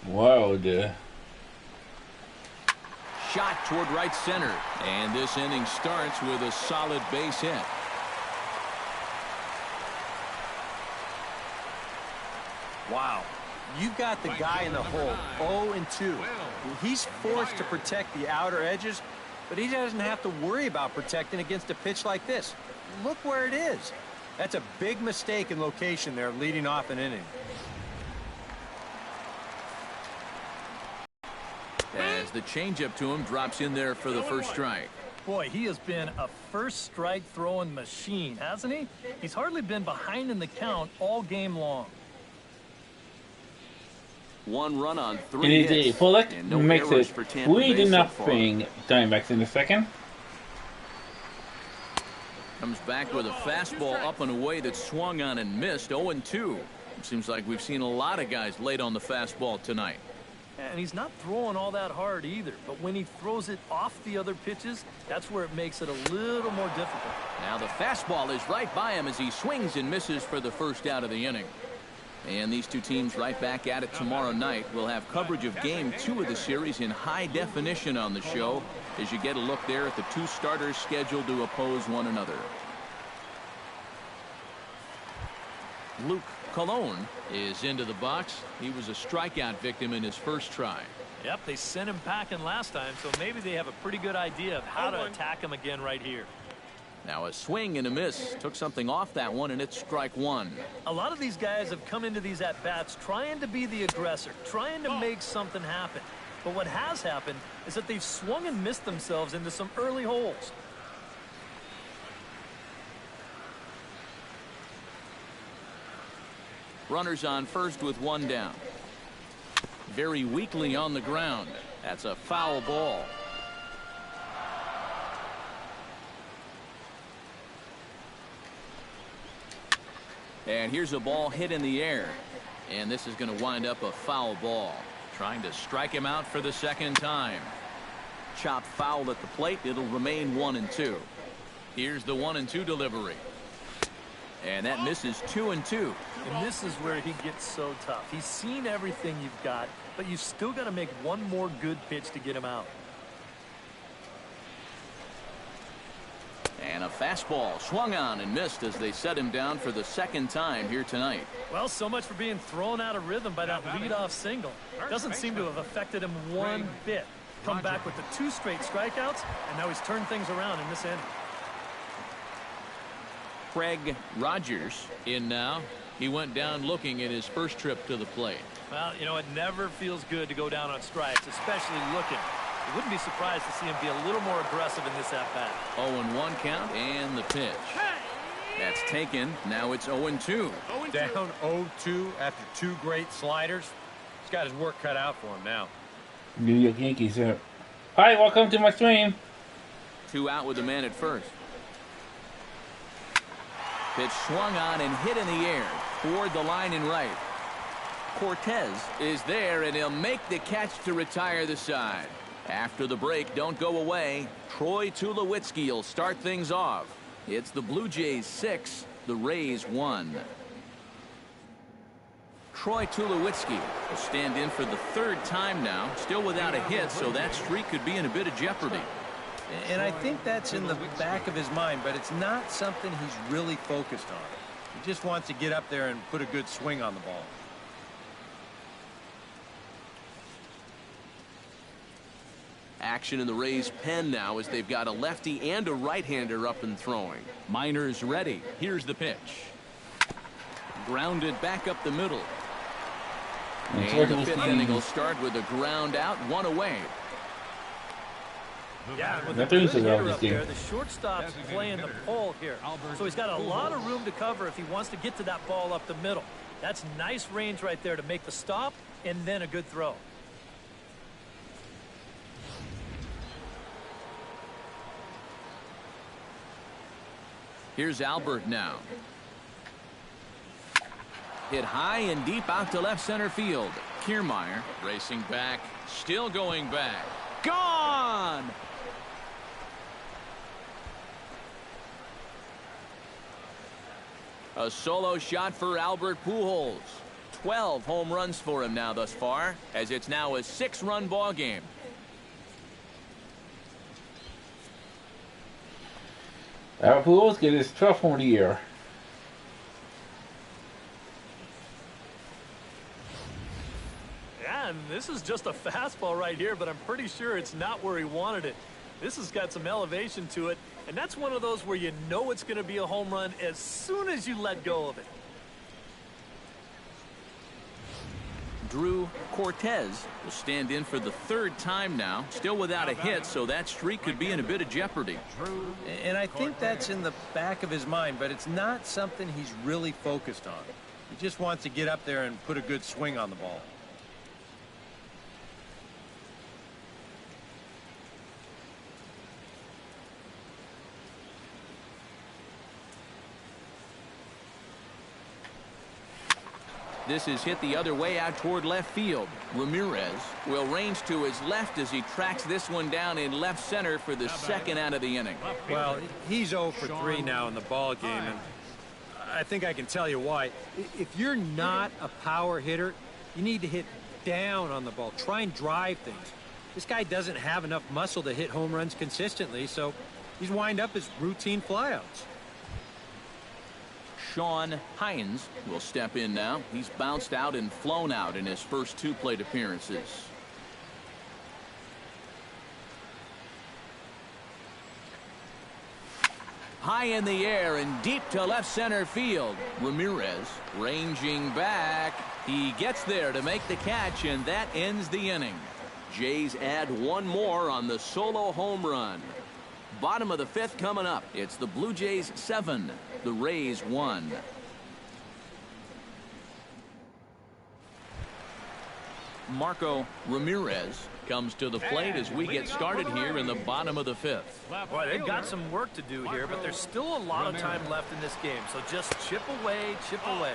Wow, dude. Shot toward right center. And this inning starts with a solid base hit. Wow. You've got the guy in the hole, 0-2. He's forced to protect the outer edges, but he doesn't have to worry about protecting against a pitch like this. Look where it is. That's a big mistake in location there, leading off an inning. As the changeup to him drops in there for the first strike. Boy, he has been a first strike throwing machine, hasn't he? He's hardly been behind in the count all game long. One run on 3 hits. Pollock no makes it for Tampa Bay 3-0 Diamondbacks in the second. Comes back with a fastball up and away that swung on and missed. 0-2. Seems like we've seen a lot of guys late on the fastball tonight. And he's not throwing all that hard either. But when he throws it off the other pitches, that's where it makes it a little more difficult. Now the fastball is right by him as he swings and misses for the first out of the inning. And these two teams right back at it tomorrow night. We'll have coverage of Game 2 of the series in high definition on the show as you get a look there at the two starters scheduled to oppose one another. Luke Colon is into the box. He was a strikeout victim in his first try. Yep, they sent him packing last time, so maybe they have a pretty good idea of how to attack him again right here. Now a swing and a miss. Took something off that one, and it's strike one. A lot of these guys have come into these at-bats trying to be the aggressor, trying to make something happen. But what has happened is that they've swung and missed themselves into some early holes. Runners on first with one down. Very weakly on the ground. That's a foul ball. And here's a ball hit in the air. And this is going to wind up a foul ball. Trying to strike him out for the second time. Chop foul at the plate. It'll remain 1-2. Here's the 1-2 delivery. And that misses 2-2. And this is where he gets so tough. He's seen everything you've got, but you've still got to make one more good pitch to get him out. And a fastball swung on and missed as they set him down for the second time here tonight. Well, so much for being thrown out of rhythm by that leadoff single. Doesn't seem to have affected him one bit. Come back with the 2 straight strikeouts, and now he's turned things around in this inning. Craig Rogers in now. He went down looking at his first trip to the plate. Well, you know, it never feels good to go down on strikes, especially looking. I wouldn't be surprised to see him be a little more aggressive in this at-bat. 0-1 count and the pitch. That's taken. Now it's 0-2. Down 0-2 after 2 great sliders. He's got his work cut out for him now. New York Yankees here. Hi, welcome to my stream. 2 out with the man at first. Pitch swung on and hit in the air toward the line and right. Cortez is there, and he'll make the catch to retire the side. After the break, don't go away. Troy Tulowitzki will start things off. It's the Blue Jays 6, the Rays 1. Troy Tulowitzki will stand in for the 3rd time now, still without a hit, so that streak could be in a bit of jeopardy. And I think that's in the back of his mind, but it's not something he's really focused on. He just wants to get up there and put a good swing on the ball. Action in the Rays' pen now as they've got a lefty and a right-hander up and throwing. Minor's ready. Here's the pitch. Grounded back up the middle. And the 5th inning will start with a ground out, 1 away. Yeah, with That a good is a hitter lovely up game. there, the shortstop's playing the pole here. So he's got a lot of room to cover if he wants to get to that ball up the middle. That's nice range right there to make the stop and then a good throw. Here's Albert now. Hit high and deep out to left center field. Kiermaier racing back, still going back. Gone! A solo shot for Albert Pujols. 12 home runs for him now thus far, as it's now a 6-run ball game. Pujols get his 12th home of the year. Yeah, and this is just a fastball right here, but I'm pretty sure it's not where he wanted it. This has got some elevation to it, and that's one of those where you know it's going to be a home run as soon as you let go of it. Drew Cortez will stand in for the 3rd time now, still without a hit, so that streak could be in a bit of jeopardy. And I think that's in the back of his mind, but it's not something he's really focused on. He just wants to get up there and put a good swing on the ball. This is hit the other way out toward left field. Ramirez will range to his left as he tracks this one down in left center for the 2nd out of the inning. Well, he's 0 for 3 now in the ball game, and I think I can tell you why. If you're not a power hitter, you need to hit down on the ball. Try and drive things. This guy doesn't have enough muscle to hit home runs consistently, so he's wind up as routine flyouts. Sean Hines will step in now. He's bounced out and flown out in his first 2 plate appearances. High in the air and deep to left center field. Ramirez ranging back. He gets there to make the catch, and that ends the inning. Jays add 1 more on the solo home run. Bottom of the 5th coming up. It's the Blue Jays 7, the Rays 1. Marco Ramirez comes to the plate as we get started here in the bottom of the 5th. Boy, they've got some work to do here, but there's still a lot of time left in this game, so just chip away, chip away.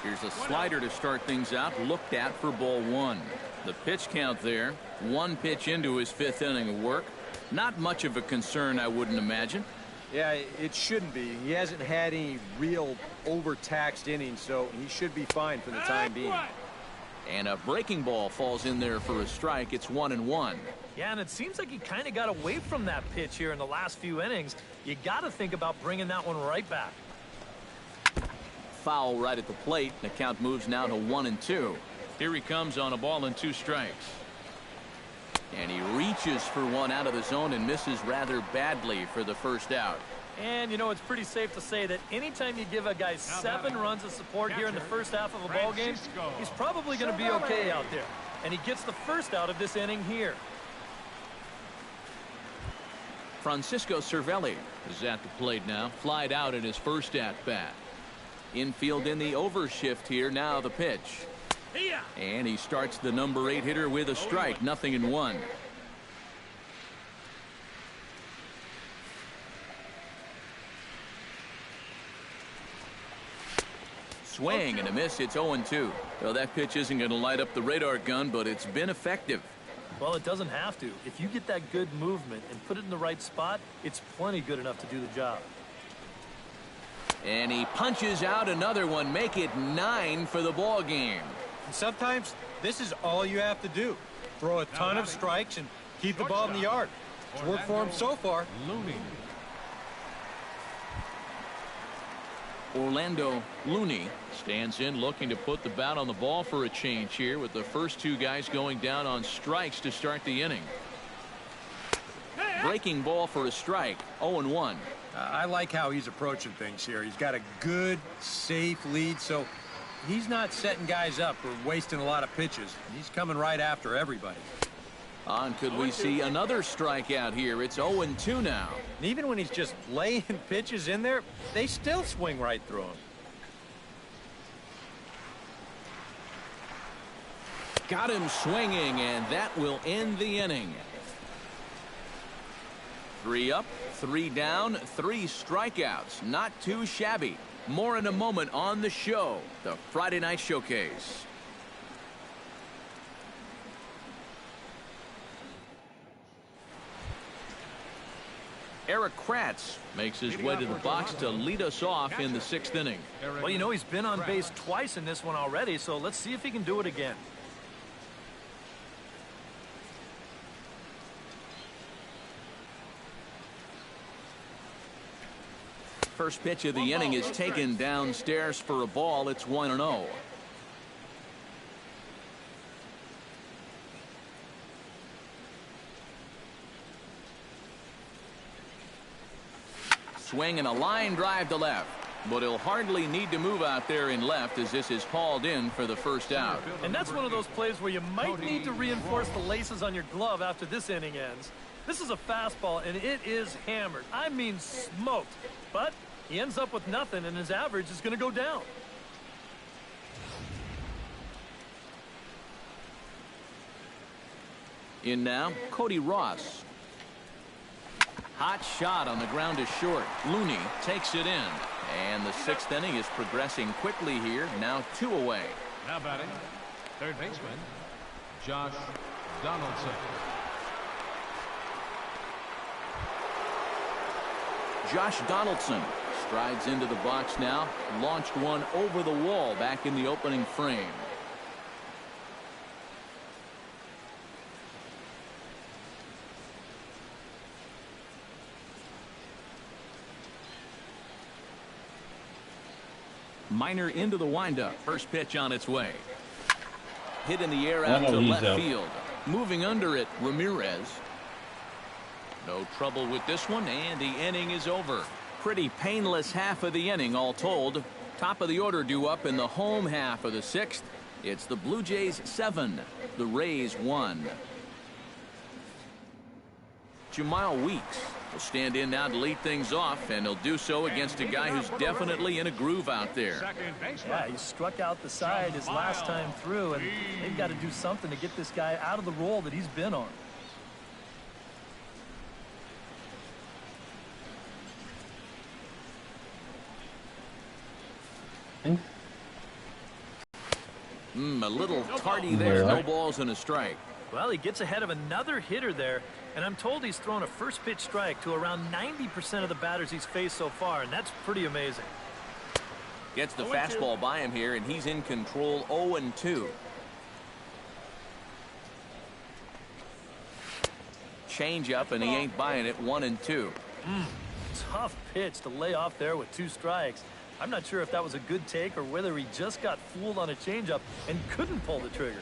Here's a slider to start things out, looked at for ball 1. The pitch count there, 1 pitch into his 5th inning of work. Not much of a concern, I wouldn't imagine. Yeah, it shouldn't be. He hasn't had any real overtaxed innings, so he should be fine for the time being. And a breaking ball falls in there for a strike. It's 1-1. Yeah, and it seems like he kind of got away from that pitch here in the last few innings. You got to think about bringing that one right back. Foul right at the plate. The count moves now to 1-2. Here he comes on a ball and 2 strikes. And he reaches for one out of the zone and misses rather badly for the 1st out. And, you know, it's pretty safe to say that anytime you give a guy 7 runs of support here in the 1st half of a ball game, he's probably going to be okay out there. And he gets the 1st out of this inning here. Francisco Cervelli is at the plate now. Flied out in his 1st at-bat. Infield in the overshift here. Now the pitch. And he starts the number 8 hitter with a strike. 0-1. Swing and a miss. It's 0-2. Well, that pitch isn't going to light up the radar gun, but it's been effective. Well, it doesn't have to. If you get that good movement and put it in the right spot, it's plenty good enough to do the job. And he punches out another one. Make it 9 for the ball game. And sometimes this is all you have to do. Throw a ton of strikes and keep the ball in the yard. It's worked for him so far. Orlando Looney stands in looking to put the bat on the ball for a change here with the first 2 guys going down on strikes to start the inning. Breaking ball for a strike. 0-1. I like how he's approaching things here. He's got a good, safe lead, so he's not setting guys up or wasting a lot of pitches. He's coming right after everybody. And could we see another strikeout here? It's 0-2 now. And even when he's just laying pitches in there, they still swing right through him. Got him swinging, and that will end the inning. 3 up, 3 down, 3 strikeouts. Not too shabby. More in a moment on the show, the Friday Night Showcase. Eric Kratz makes his way to the box to lead us off in the 6th inning. Well, you know, he's been on base twice in this one already, so let's see if he can do it again. First pitch of the inning is taken downstairs for a ball. It's 1-0. Swing and a line drive to left, but he'll hardly need to move out there in left as this is hauled in for the first out. And that's one of those plays where you might need to reinforce the laces on your glove after this inning ends. This is a fastball, and it is hammered. I mean smoked. But he ends up with nothing, and his average is going to go down. In now, Cody Ross. Hot shot on the ground is short. Looney takes it in. And the 6th inning is progressing quickly here. Now 2 away. Now batting, third baseman, Josh Donaldson. Josh Donaldson strides into the box now. Launched one over the wall back in the opening frame. Minor into the windup. First pitch on its way. Hit in the air out to left field. Moving under it, Ramirez. No trouble with this one, and the inning is over. Pretty painless half of the inning all told. Top of the order due up in the home half of the 6th. It's the Blue Jays 7, the Rays 1. Jemile Weeks will stand in now to lead things off, and he'll do so against a guy who's definitely in a groove out there. Yeah, he struck out the side his last time through, and they've got to do something to get this guy out of the role that he's been on. A little tardy there. No balls and a strike. Well, he gets ahead of another hitter there, and I'm told he's thrown a first pitch strike to around 90% of the batters he's faced so far, and that's pretty amazing. Gets the fastball by him here, and he's in control. 0-2. Change up, and he ain't buying it. 1-2. Tough pitch to lay off there with 2 strikes. I'm not sure if that was a good take or whether he just got fooled on a changeup and couldn't pull the trigger.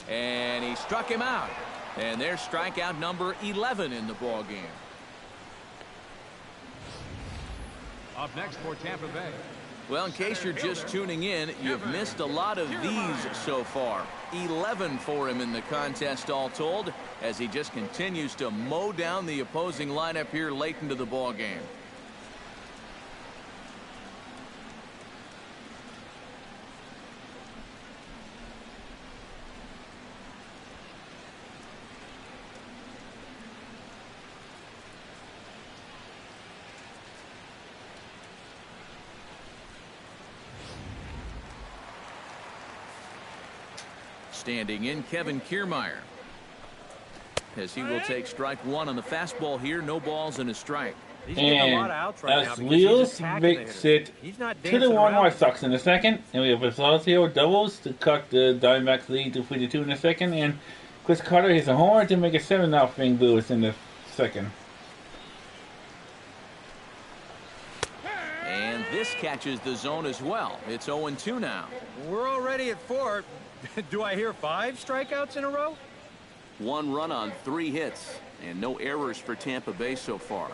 And he struck him out. And there's strikeout number 11 in the ball game. Up next for Tampa Bay. Well, in case you're just tuning in, you've missed a lot of these so far. 11 for him in the contest all told, as he just continues to mow down the opposing lineup here late into the ball game. Standing in, Kevin Kiermaier, as he will take strike 1 on the fastball here. No balls and a strike. He's getting a lot of outs right now as because he's Leos attacking the makes hitters. it He's not 2-1 dancing White Sox in the 2nd, and we have Vazquez doubles to cut the Diamondbacks lead to 3-2 in the 2nd, and Chris Carter hits a homer to make it 7-0 Blues in the 2nd. And this catches the zone as well. It's 0-2 now. We're already at 4. Do I hear 5 strikeouts in a row? 1 run on 3 hits, and no errors for Tampa Bay so far.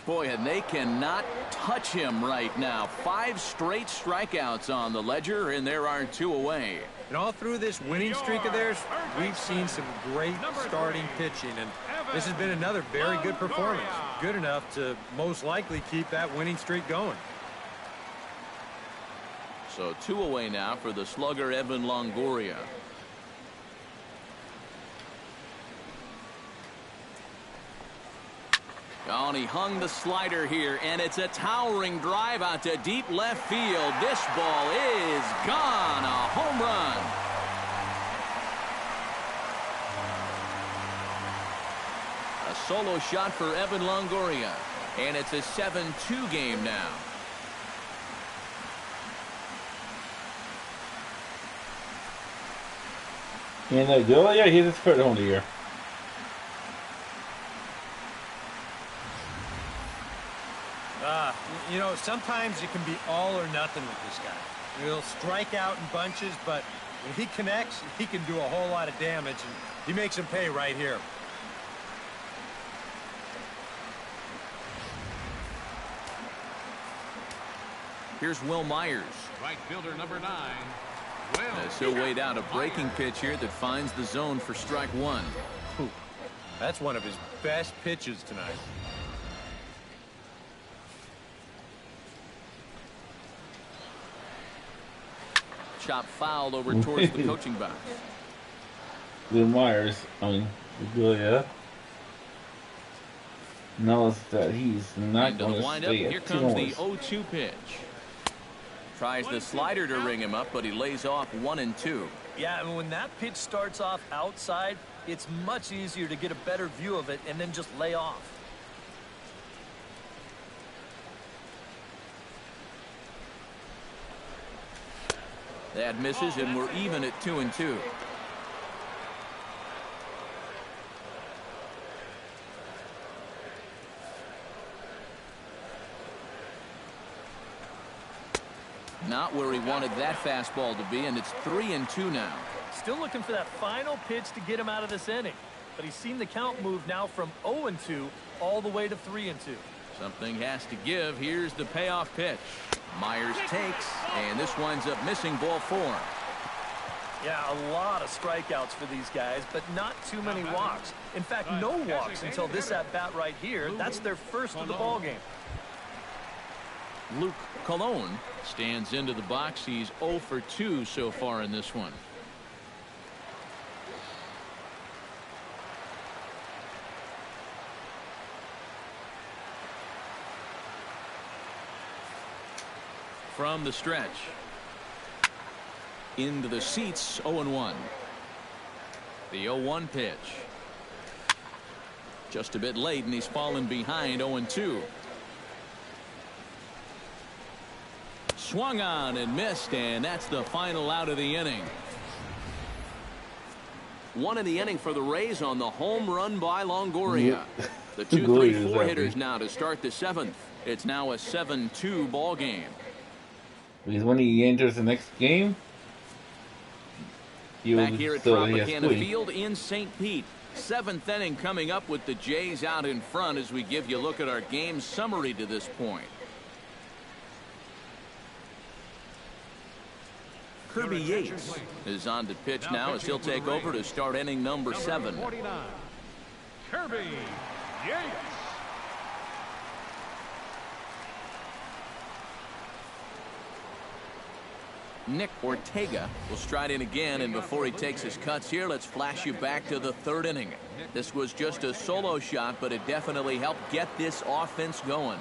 Boy, and they cannot touch him right now. 5 straight strikeouts on the ledger, and there are 2 away. And all through this winning streak of theirs, we've seen some great starting pitching, and this has been another very good performance. Good enough to most likely keep that winning streak going. So 2 away now for the slugger Evan Longoria. Oh, and he hung the slider here, and it's a towering drive out to deep left field. This ball is gone. A home run. A solo shot for Evan Longoria, and it's a 7-2 game now. And yeah, he's his third home of the year. You know, sometimes it can be all or nothing with this guy. He'll strike out in bunches, but when he connects, he can do a whole lot of damage, and he makes him pay right here. Here's Will Myers. Right fielder number 9. As he'll wait out a breaking pitch here that finds the zone for strike 1. Ooh, that's one of his best pitches tonight. Chop fouled over towards the coaching box. Will Myers, yeah, knows that he's not going to stay at Here comes the 0-2 pitch. Tries the slider to ring him up, but he lays off 1-2. Yeah, and when that pitch starts off outside, it's much easier to get a better view of it and then just lay off. That misses, and we're even at 2-2. Not where he wanted that fastball to be, and it's 3-2 now. Still looking for that final pitch to get him out of this inning. But he's seen the count move now from 0-2 all the way to 3-2. Something has to give. Here's the payoff pitch. Myers takes, and this winds up missing ball 4. Yeah, a lot of strikeouts for these guys, but not too many walks. In fact, no walks until this at-bat right here. That's their first of the ball game. Luke Colon stands into the box. He's 0 for 2 so far in this one. From the stretch. Into the seats, 0-1. The 0-1 pitch. Just a bit late, and he's fallen behind 0-2. Swung on and missed, and that's the final out of the inning. 1 in the inning for the Rays on the home run by Longoria. The 2-3-4 hitters now to start the 7th. It's now a 7-2 ball game. Because when he enters the next game, back here at Tropicana Field in St. Pete. 7th inning coming up with the Jays out in front as we give you a look at our game summary to this point. Kirby Yates is on to pitch now as he'll take over to start inning number 7. Kirby Yates. Nick Ortega will stride in again, and before he takes his cuts here, let's flash you back to the 3rd inning. This was just a solo shot, but it definitely helped get this offense going.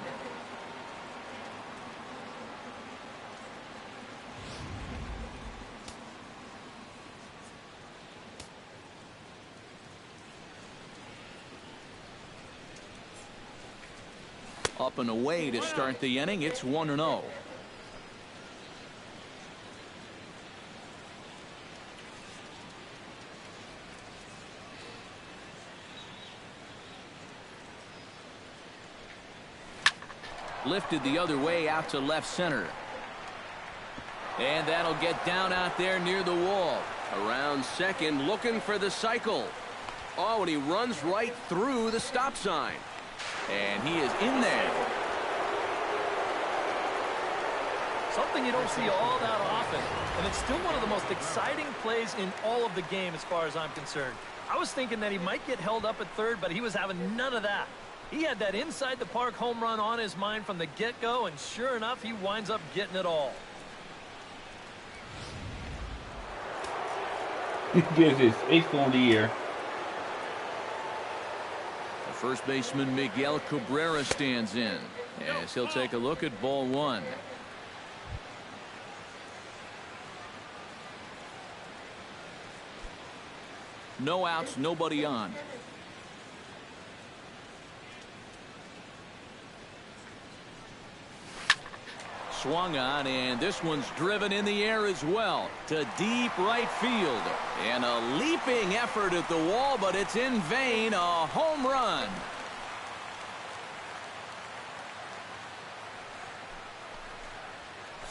Up and away to start the inning. It's 1-0. Lifted the other way out to left center. And that'll get down out there near the wall. Around second, looking for the cycle. Oh, and he runs right through the stop sign. And he is in there. Something you don't see all that often, and it's still one of the most exciting plays in all of the game as far as I'm concerned. I was thinking that he might get held up at third, but he was having none of that. He had that inside the park home run on his mind from the get-go, and sure enough, he winds up getting it all. He gets his 8th goal of the year. The first baseman Miguel Cabrera stands in as he'll take a look at ball one. No outs, nobody on. Swung on, and this one's driven in the air as well to deep right field. And a leaping effort at the wall, but it's in vain. A home run.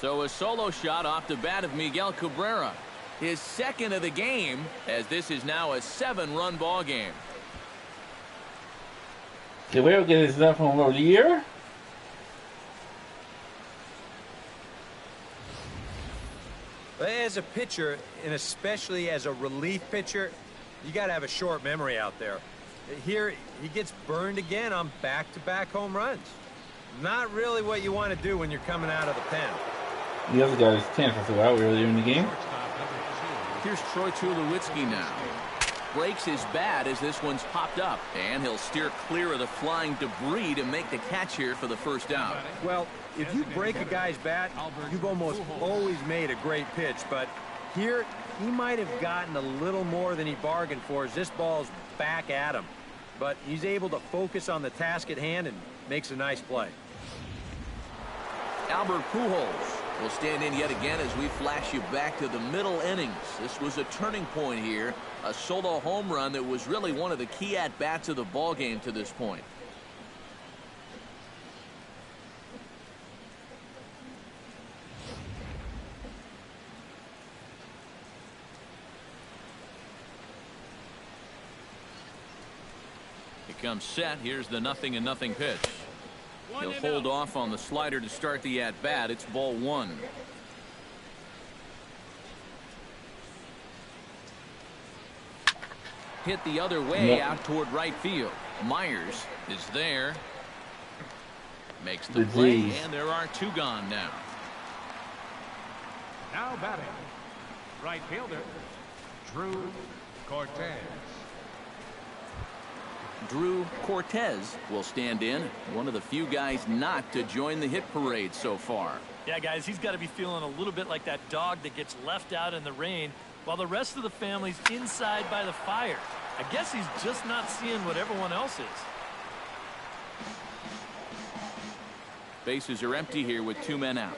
So a solo shot off the bat of Miguel Cabrera. His second of the game, as this is now a 7-run ball game. Did we ever get his 9th home run of the year? As a pitcher, and especially as a relief pitcher, you got to have a short memory out there. Here, he gets burned again on back-to-back home runs. Not really what you want to do when you're coming out of the pen. The other guy's 10 for two out earlier in the game. Here's Troy Tulowitzki now. Breaks his bat as this one's popped up, and he'll steer clear of the flying debris to make the catch here for the first out. Well, if you break a guy's bat, you've almost always made a great pitch, but here he might have gotten a little more than he bargained for as this ball's back at him. But he's able to focus on the task at hand and makes a nice play. Albert Pujols will stand in yet again as we flash you back to the middle innings. This was a turning point here, a solo home run that was really one of the key at-bats of the ball game to this point. He comes set. Here's the 0-0 pitch. He'll hold off on the slider to start the at-bat. It's ball one. Hit the other way out toward right field. Myers is there. Makes the play, and there are two gone now. Now batting, right fielder, Drew Cortez. Drew Cortez will stand in, one of the few guys not to join the hit parade so far. Yeah, guys, he's got to be feeling a little bit like that dog that gets left out in the rain while the rest of the family's inside by the fire. I guess he's just not seeing what everyone else is. Bases are empty here with 2 men out.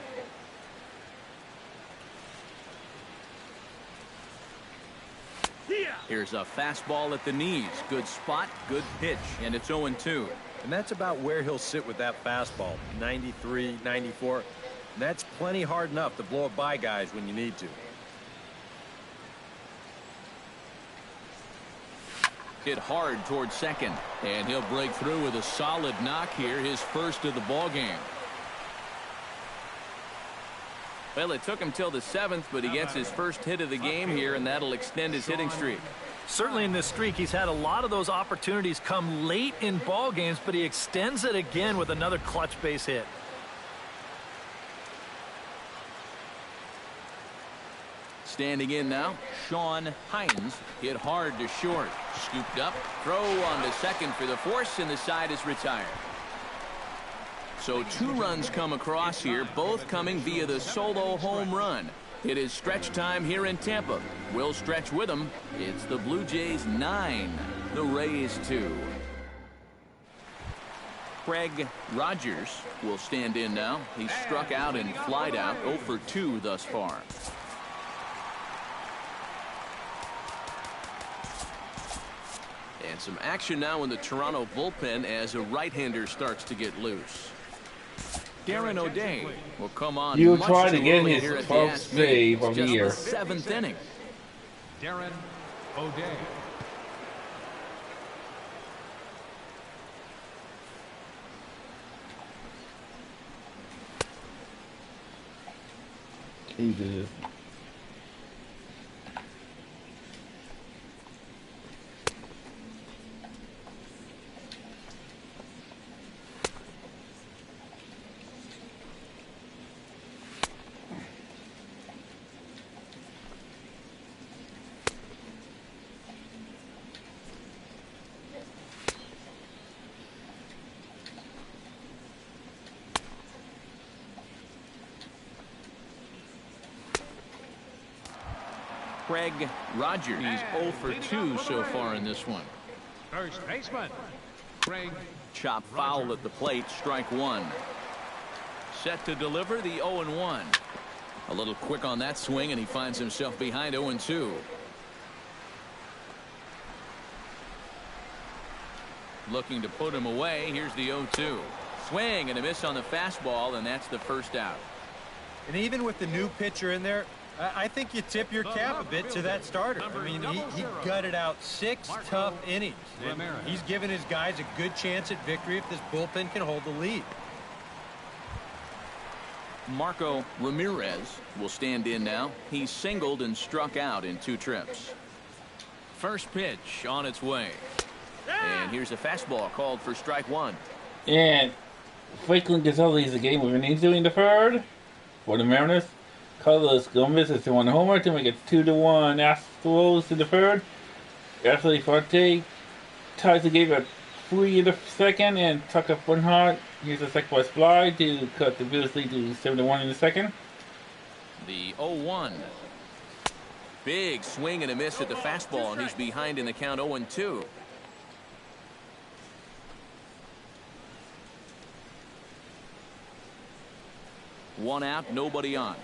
Here's a fastball at the knees. Good spot, good pitch, and it's 0-2. And that's about where he'll sit with that fastball, 93, 94. And that's plenty hard enough to blow it by guys when you need to. Hit hard towards second, and he'll break through with a solid knock here, his first of the ball game. Well, it took him till the 7th, but he gets his first hit of the game here, and that'll extend his hitting streak. Certainly in this streak, he's had a lot of those opportunities come late in ball games, but he extends it again with another clutch base hit. Standing in now, Sean Hines hit hard to short. Scooped up, throw on to second for the force, and the side is retired. So 2 runs come across here, both coming via the solo home run. It is stretch time here in Tampa. We'll stretch with them. It's the Blue Jays 9, the Rays 2. Craig Rogers will stand in now. He's struck out and flied out, 0 for 2 thus far. And some action now in the Toronto bullpen as a right-hander starts to get loose. Darren O'Day will come on. You try to get his 12th save of the year. Just the 7th inning. Darren O'Day. He did. Craig Rogers. He's 0 for 2 so far in this one. First baseman, Craig. Chop foul at the plate, strike one. Set to deliver the 0-1. A little quick on that swing, and he finds himself behind 0-2. Looking to put him away. Here's the 0-2. Swing and a miss on the fastball, and that's the first out. And even with the new pitcher in there, I think you tip your cap a bit to that starter. I mean, he gutted out 6 tough innings. And he's given his guys a good chance at victory if this bullpen can hold the lead. Marco Ramirez will stand in now. He's singled and struck out in 2 trips. First pitch on its way. And here's a fastball called for strike one. And Franklin Gonzalez leads the game with an inning in the third for the Mariners. Carlos Gomez is the one homer to make it 2-1. Astros in the third. Ashley Forte ties the game at 3 in the second, and Tucker Bernhardt here's a second base fly to cut the Bills lead to 7-1 in the second. The 0-1. Big swing and a miss at the fastball, and he's behind in the count 0-2. One out, nobody on.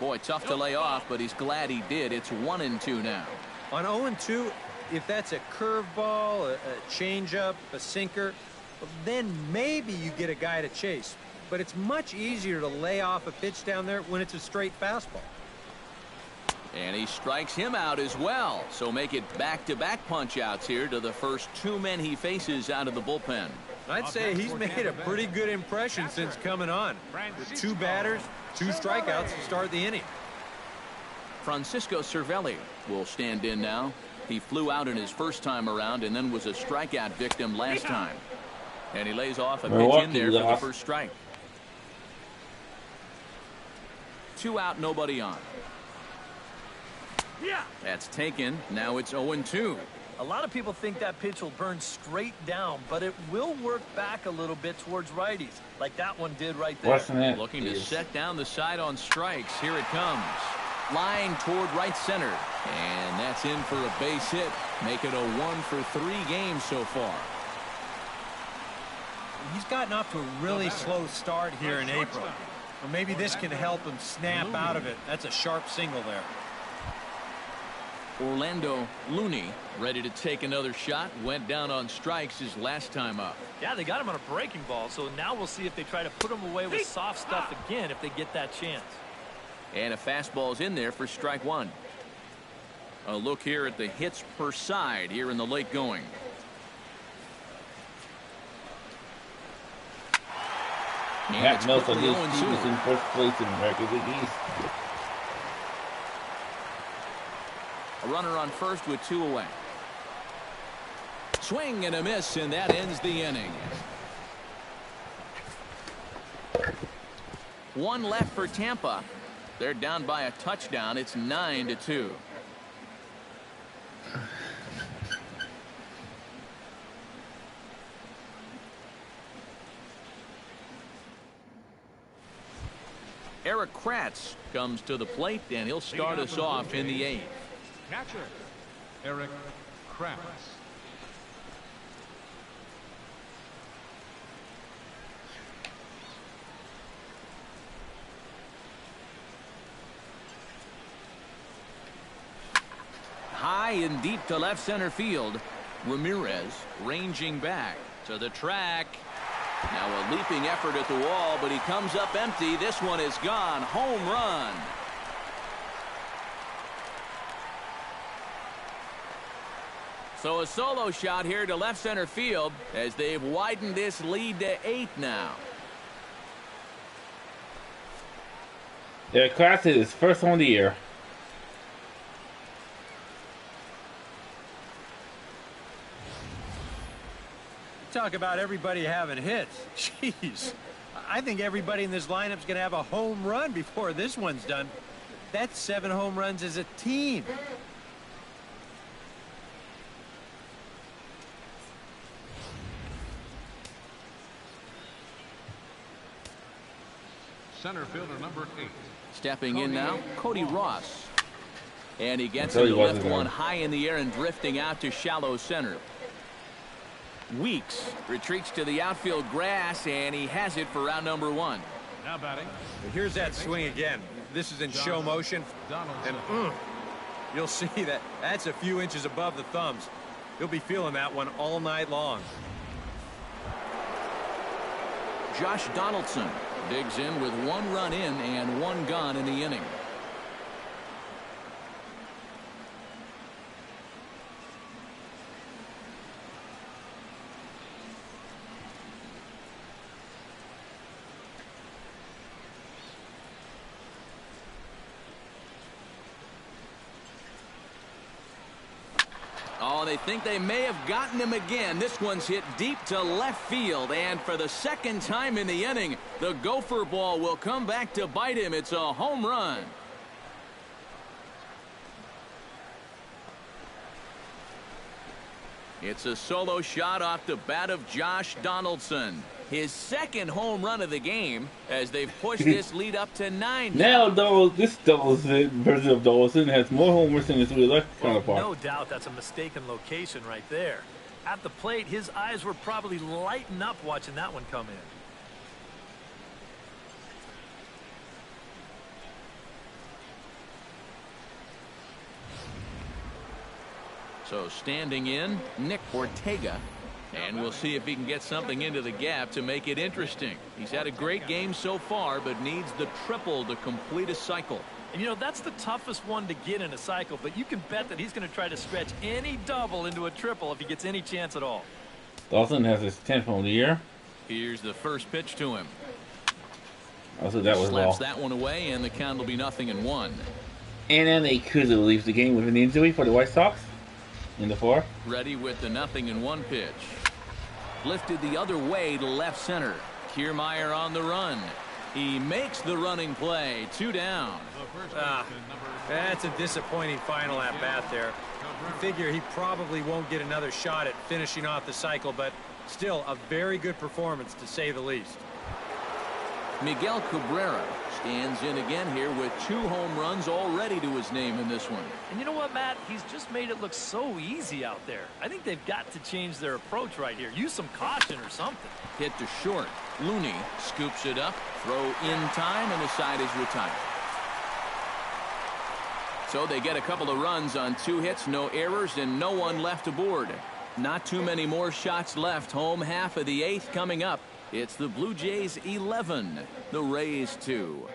Boy, tough to lay off, but he's glad he did. It's 1-2 now. On 0-2, if that's a curveball, a changeup, a sinker, then maybe you get a guy to chase. But it's much easier to lay off a pitch down there when it's a straight fastball. And he strikes him out as well. So make it back-to-back punch-outs here to the first 2 men he faces out of the bullpen. I'd say he's made a pretty good impression since coming on. With 2 batters, 2 strikeouts to start the inning. Francisco Cervelli will stand in now. He flew out in his first time around and then was a strikeout victim last time. And he lays off a pitch in there for the first strike. 2 out, nobody on. That's taken. Now it's 0-2. A lot of people think that pitch will burn straight down, but it will work back a little bit towards righties, like that one did right there. Looking to set down the side on strikes. Here it comes. Flying toward right center. And that's in for a base hit. Make it a 1 for 3 games so far. He's gotten off to a really slow start here in April. Or maybe this can help him snap out of it. That's a sharp single there. Orlando Looney ready to take another shot. Went down on strikes his last time up. Yeah, they got him on a breaking ball, so now we'll see if they try to put him away with soft stuff again if they get that chance. And a fastball's in there for strike one. A look here at the hits per side here in the late going. Matt Nelson is in first place in the American League East. A runner on first with 2 away. Swing and a miss, and that ends the inning. 1 left for Tampa. They're down by a touchdown. It's 9-2. Eric Kratz comes to the plate, and he'll start us off in the 8th. Catcher, Eric Kratz. High and deep to left center field. Ramirez ranging back to the track. Now a leaping effort at the wall, but he comes up empty. This one is gone. Home run. So a solo shot here to left center field as they've widened this lead to 8 now. Yeah, Class is his first home of the year. Talk about everybody having hits. Jeez. I think everybody in this lineup's going to have a home run before this one's done. That's 7 home runs as a team. Center fielder number 8. Stepping in now, Cody Ross. And he gets the left one high in the air and drifting out to shallow center. Weeks retreats to the outfield grass, and he has it for round number 1. Now batting. Here's that swing again. This is in show motion. And you'll see that that's a few inches above the thumbs. You'll be feeling that one all night long. Josh Donaldson digs in with 1 run in and 1 gone in the inning. Oh, they think they may have gotten him again. This one's hit deep to left field, and for the second time in the inning, the gopher ball will come back to bite him. It's a home run. It's a solo shot off the bat of Josh Donaldson. His second home run of the game as they've pushed this lead up to 9. Now, this Donaldson version of Donaldson has more homers than his real-life counterpart. No doubt that's a mistaken location right there. At the plate, his eyes were probably lighting up watching that one come in. So standing in, Nick Ortega. And we'll see if he can get something into the gap to make it interesting. He's had a great game so far, but needs the triple to complete a cycle. And you know, that's the toughest one to get in a cycle, but you can bet that he's going to try to stretch any double into a triple if he gets any chance at all. Dawson has his 10th home of the year. Here's the first pitch to him. Also, that was slaps that one away, and the count will be 0-1. And then they could leave the game with an injury for the White Sox in the 4th. Ready with the 0-1 pitch. Lifted the other way to left center. Kiermaier on the run. He makes the running play. 2 down. That's a disappointing final at bat there. I figure he probably won't get another shot at finishing off the cycle, but still a very good performance to say the least. Miguel Cabrera stands in again here with 2 home runs already to his name in this one. And you know what, Matt? He's just made it look so easy out there. I think they've got to change their approach right here. Use some caution or something. Hit to short. Looney scoops it up. Throw in time, and the side is retired. So they get a couple of runs on 2 hits, no errors, and no one left aboard. Not too many more shots left. Home half of the 8th coming up. It's the Blue Jays 11, the Rays 2.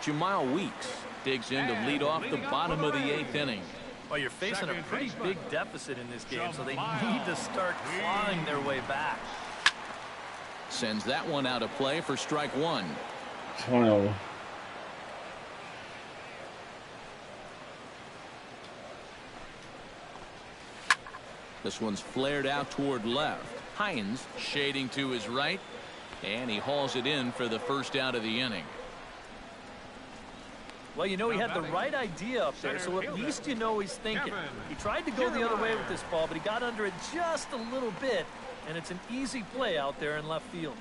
Jamal Weeks digs in to lead off the bottom of the 8th inning. Well, you're facing a pretty big deficit in this game, so they need to start clawing their way back. Sends that one out of play for strike 1. Wow. This one's flared out toward left. Hines shading to his right, and he hauls it in for the first out of the inning. Well, you know, he had the right idea up there, so at least you know he's thinking. He tried to go the other way with this ball, but he got under it just a little bit, and it's an easy play out there in left field.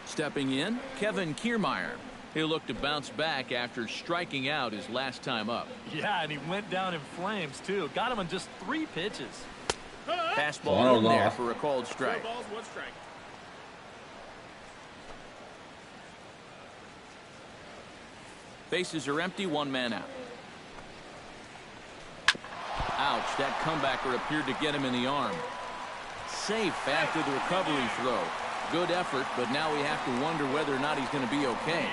Stepping in, Kevin Kiermaier. He'll look to bounce back after striking out his last time up. Yeah, and he went down in flames, too. Got him on just 3 pitches. Fastball in there for a called strike. 2 balls, 1 strike. Bases are empty, 1 man out. Ouch, that comebacker appeared to get him in the arm. Safe after the recovery throw. Good effort, but now we have to wonder whether or not he's going to be okay.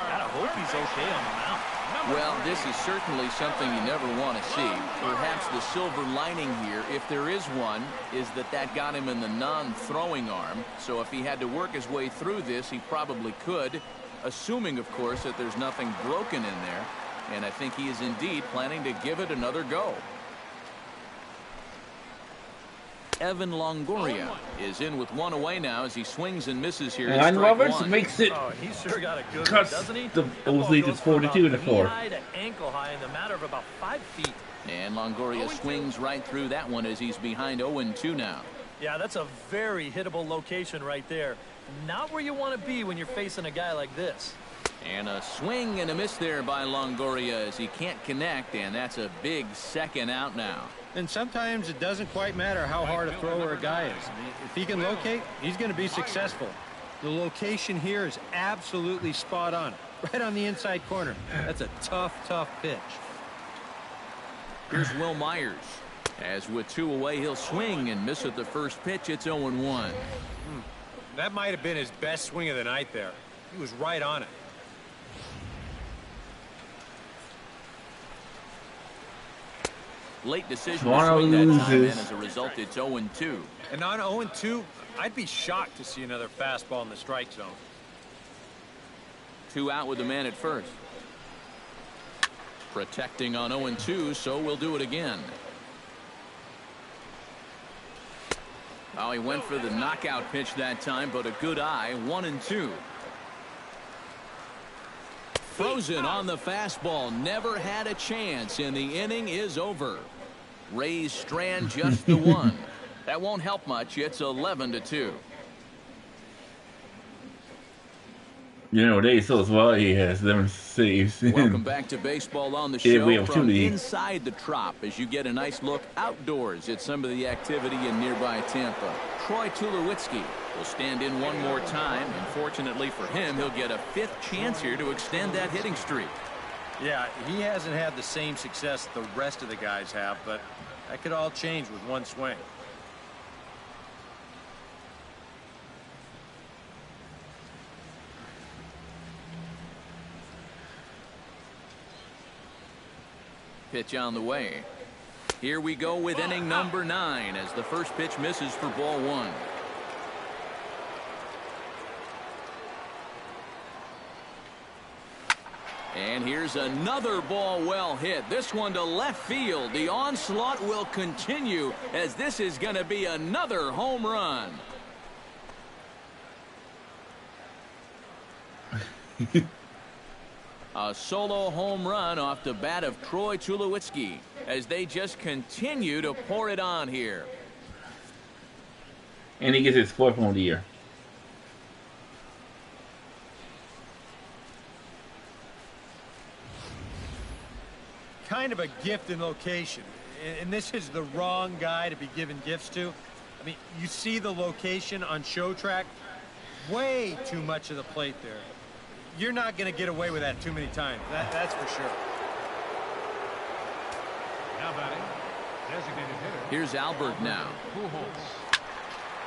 Gotta hope he's okay on the mound. Well, this is certainly something you never want to see. Perhaps the silver lining here, if there is one, is that got him in the non-throwing arm. So if he had to work his way through this, he probably could, assuming, of course, that there's nothing broken in there. And I think he is indeed planning to give it another go. Evan Longoria is in with one away now as he swings and misses here. And Roberts makes it. Oh, he sure got a good Cuts one, doesn't he? the Bulls lead to 42-4. High to ankle high in the matter of about 5 feet. And Longoria swings right through that one as he's behind 0-2 now. Yeah, that's a very hittable location right there. Not where you want to be when you're facing a guy like this. And a swing and a miss there by Longoria as he can't connect, and that's a big second out now. And sometimes it doesn't quite matter how hard a thrower a guy is. If he can locate, he's going to be successful. The location here is absolutely spot on. Right on the inside corner. That's a tough pitch. Here's Will Myers. As with 2 away, he'll swing and miss at the first pitch. It's 0-1. That might have been his best swing of the night there. He was right on it. Late decision to swing that time, and as a result, it's 0-2. And on 0-2, I'd be shocked to see another fastball in the strike zone. 2 out with the man at first. Protecting on 0-2, so we'll do it again. Oh, he went for the knockout pitch that time, but a good eye. 1-2. Frozen on the fastball. Never had a chance, and the inning is over. Rays strand just the one. That won't help much. It's 11-2. You know, they so as well. He has 7 saves. Welcome back to baseball on the show from inside the Trop as you get a nice look outdoors at some of the activity in nearby Tampa. Troy Tulowitzki will stand in one more time, and fortunately for him, he'll get a 5th chance here to extend that hitting streak. Yeah, he hasn't had the same success the rest of the guys have, but that could all change with one swing. Pitch on the way. Here we go with inning number 9 as the first pitch misses for ball 1. And here's another ball well hit. This one to left field. The onslaught will continue as this is going to be another home run. A solo home run off the bat of Troy Tulowitzki as they just continue to pour it on here. And he gets his 4th home of the year. Kind of a gift in location, and this is the wrong guy to be giving gifts to. I mean, you see the location on Show Track, way too much of the plate there. You're not going to get away with that too many times. That's for sure. Now batting, designated hitter. Here's Albert now.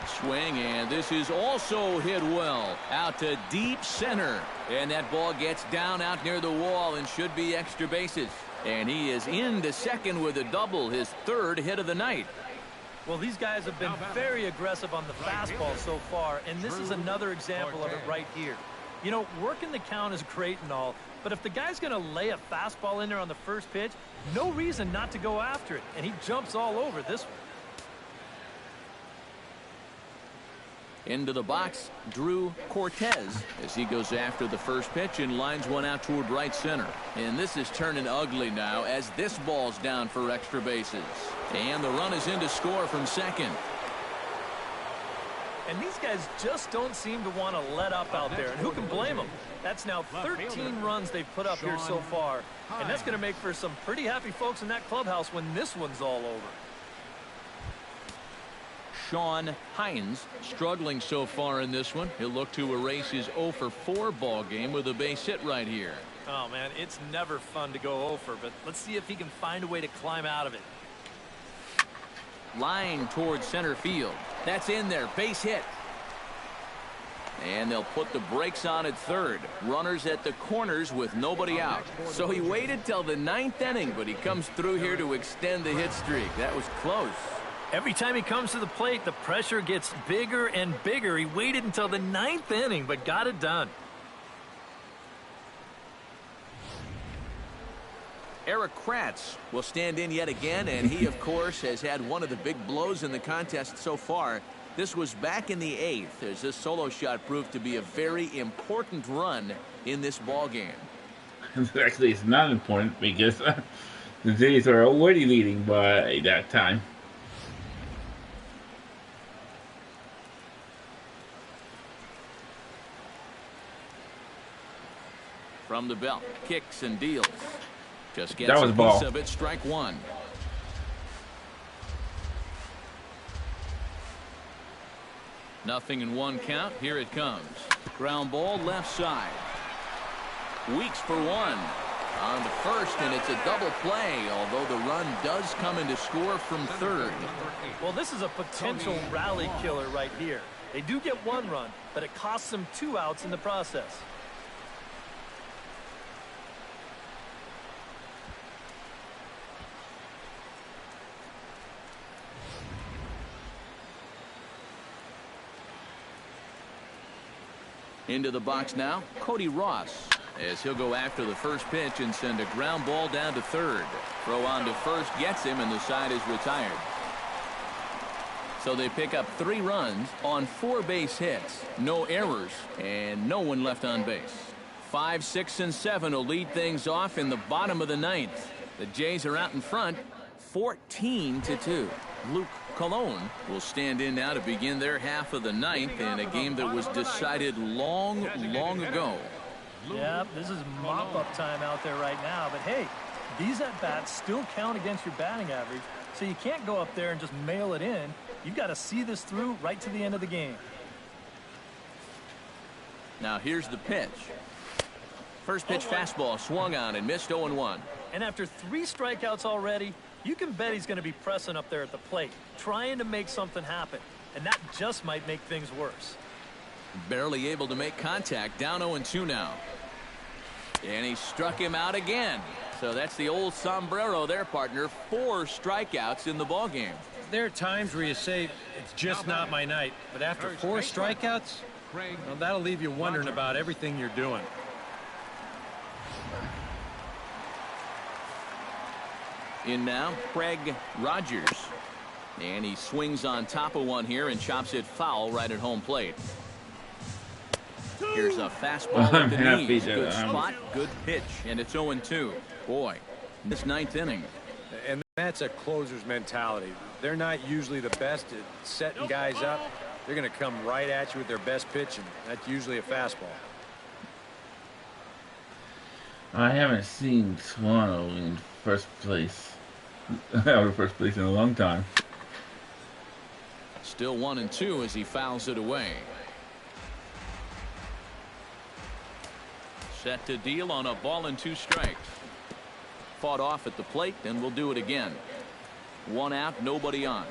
Swing, and this is also hit well out to deep center, and that ball gets down out near the wall and should be extra bases. And he is into second with a double, his 3rd hit of the night. Well, these guys have been very aggressive on the fastball so far, and this is another example of it right here. You know, working the count is great and all, but if the guy's going to lay a fastball in there on the first pitch, no reason not to go after it, and he jumps all over this one. Into the box, Drew Cortez as he goes after the first pitch and lines one out toward right center. And this is turning ugly now as this ball's down for extra bases. And the run is in to score from second. And these guys just don't seem to want to let up out there. And who can blame them? That's now 13 runs they've put up here so far. And that's going to make for some pretty happy folks in that clubhouse when this one's all over. Sean Hines struggling so far in this one. He'll look to erase his 0-for-4 ball game with a base hit right here. Oh, man, it's never fun to go 0-for, but let's see if he can find a way to climb out of it. Line towards center field. That's in there. Base hit. And they'll put the brakes on at third. Runners at the corners with nobody out. So he waited till the 9th inning, but he comes through here to extend the hit streak. That was close. Every time he comes to the plate, the pressure gets bigger and bigger. He waited until the 9th inning, but got it done. Erik Kratz will stand in yet again, and he, of course, has had one of the big blows in the contest so far. This was back in the 8th, as this solo shot proved to be a very important run in this ball game. Actually, it's not important because the Jays are already leading by that time. From the belt, kicks and deals. Just gets that was a ball. Piece of it, strike one. Nothing in one count. Here it comes. Ground ball left side. Weeks for one. On to first, and it's a double play, although the run does come in to score from third. Well, this is a potential rally killer right here. They do get one run, but it costs them 2 outs in the process. Into the box now, Cody Ross, as he'll go after the first pitch and send a ground ball down to third. Throw on to first gets him, and the side is retired. So they pick up 3 runs on 4 base hits, no errors, and no one left on base. 5, 6, and 7 will lead things off in the bottom of the 9th. The Jays are out in front, 14-2. Luke Colon will stand in now to begin their half of the 9th in a game that was decided long ago. Yeah, this is mop-up time out there right now. But hey, these at-bats still count against your batting average, so you can't go up there and just mail it in. You've got to see this through right to the end of the game. Now here's the pitch. First pitch fastball swung on and missed 0-1. And after 3 strikeouts already, you can bet he's going to be pressing up there at the plate, trying to make something happen. And that just might make things worse. Barely able to make contact, down 0-2 now. And he struck him out again. So that's the old sombrero there, partner. 4 strikeouts in the ballgame. There are times where you say, it's just not my night. But after 4 strikeouts, well, that'll leave you wondering about everything you're doing. In now, Craig Rogers. And he swings on top of one here and chops it foul right at home plate. Here's a fastball at the knees. Good spot, good pitch, and it's 0-2. Boy, this 9th inning. And that's a closer's mentality. They're not usually the best at setting guys up. They're going to come right at you with their best pitch, and that's usually a fastball. I haven't seen Toronto in first place. Out of first place in a long time. Still 1-2 as he fouls it away. Set to deal on a ball and 2 strikes. Fought off at the plate, and we'll do it again. 1 out, nobody on.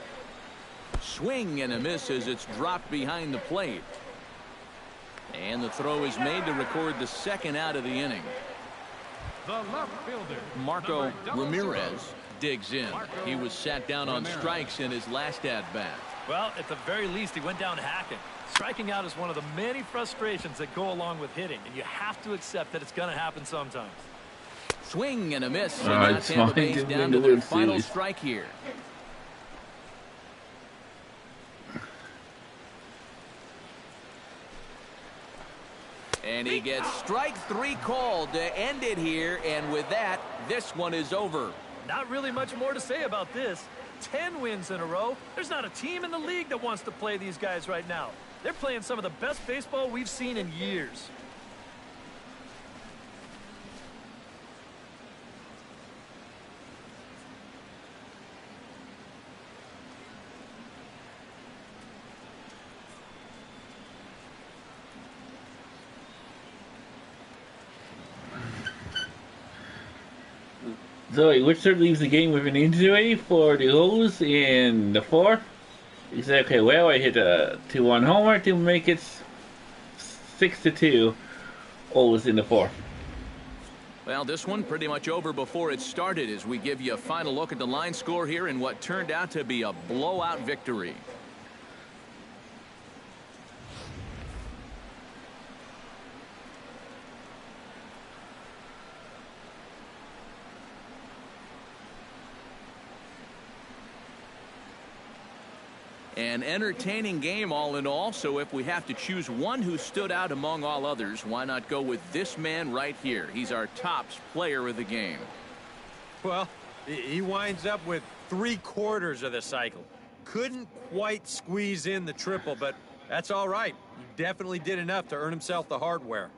Swing and a miss as it's dropped behind the plate. And the throw is made to record the 2nd out of the inning. The left fielder, Marco Ramirez digs in. He was sat down on strikes in his last at-bat. Well, at the very least, he went down hacking. Striking out is one of the many frustrations that go along with hitting, and you have to accept that it's going to happen sometimes. Swing and a miss. And now Tampa Bay's down to their final strike here. And he gets strike 3 called to end it here, and with that, this one is over. Not really much more to say about this. 10 wins in a row. There's not a team in the league that wants to play these guys right now. They're playing some of the best baseball we've seen in years. So Richard leaves the game with an injury for the O's in the 4th. He said, okay, well, I hit a 2-1 homer to make it 6-2. O's in the fourth. Well, this one pretty much over before it started as we give you a final look at the line score here in what turned out to be a blowout victory. An entertaining game all in all, so if we have to choose one who stood out among all others, why not go with this man right here? He's our top player of the game. Well, he winds up with 3/4 of the cycle. Couldn't quite squeeze in the triple, but that's all right. He definitely did enough to earn himself the hardware.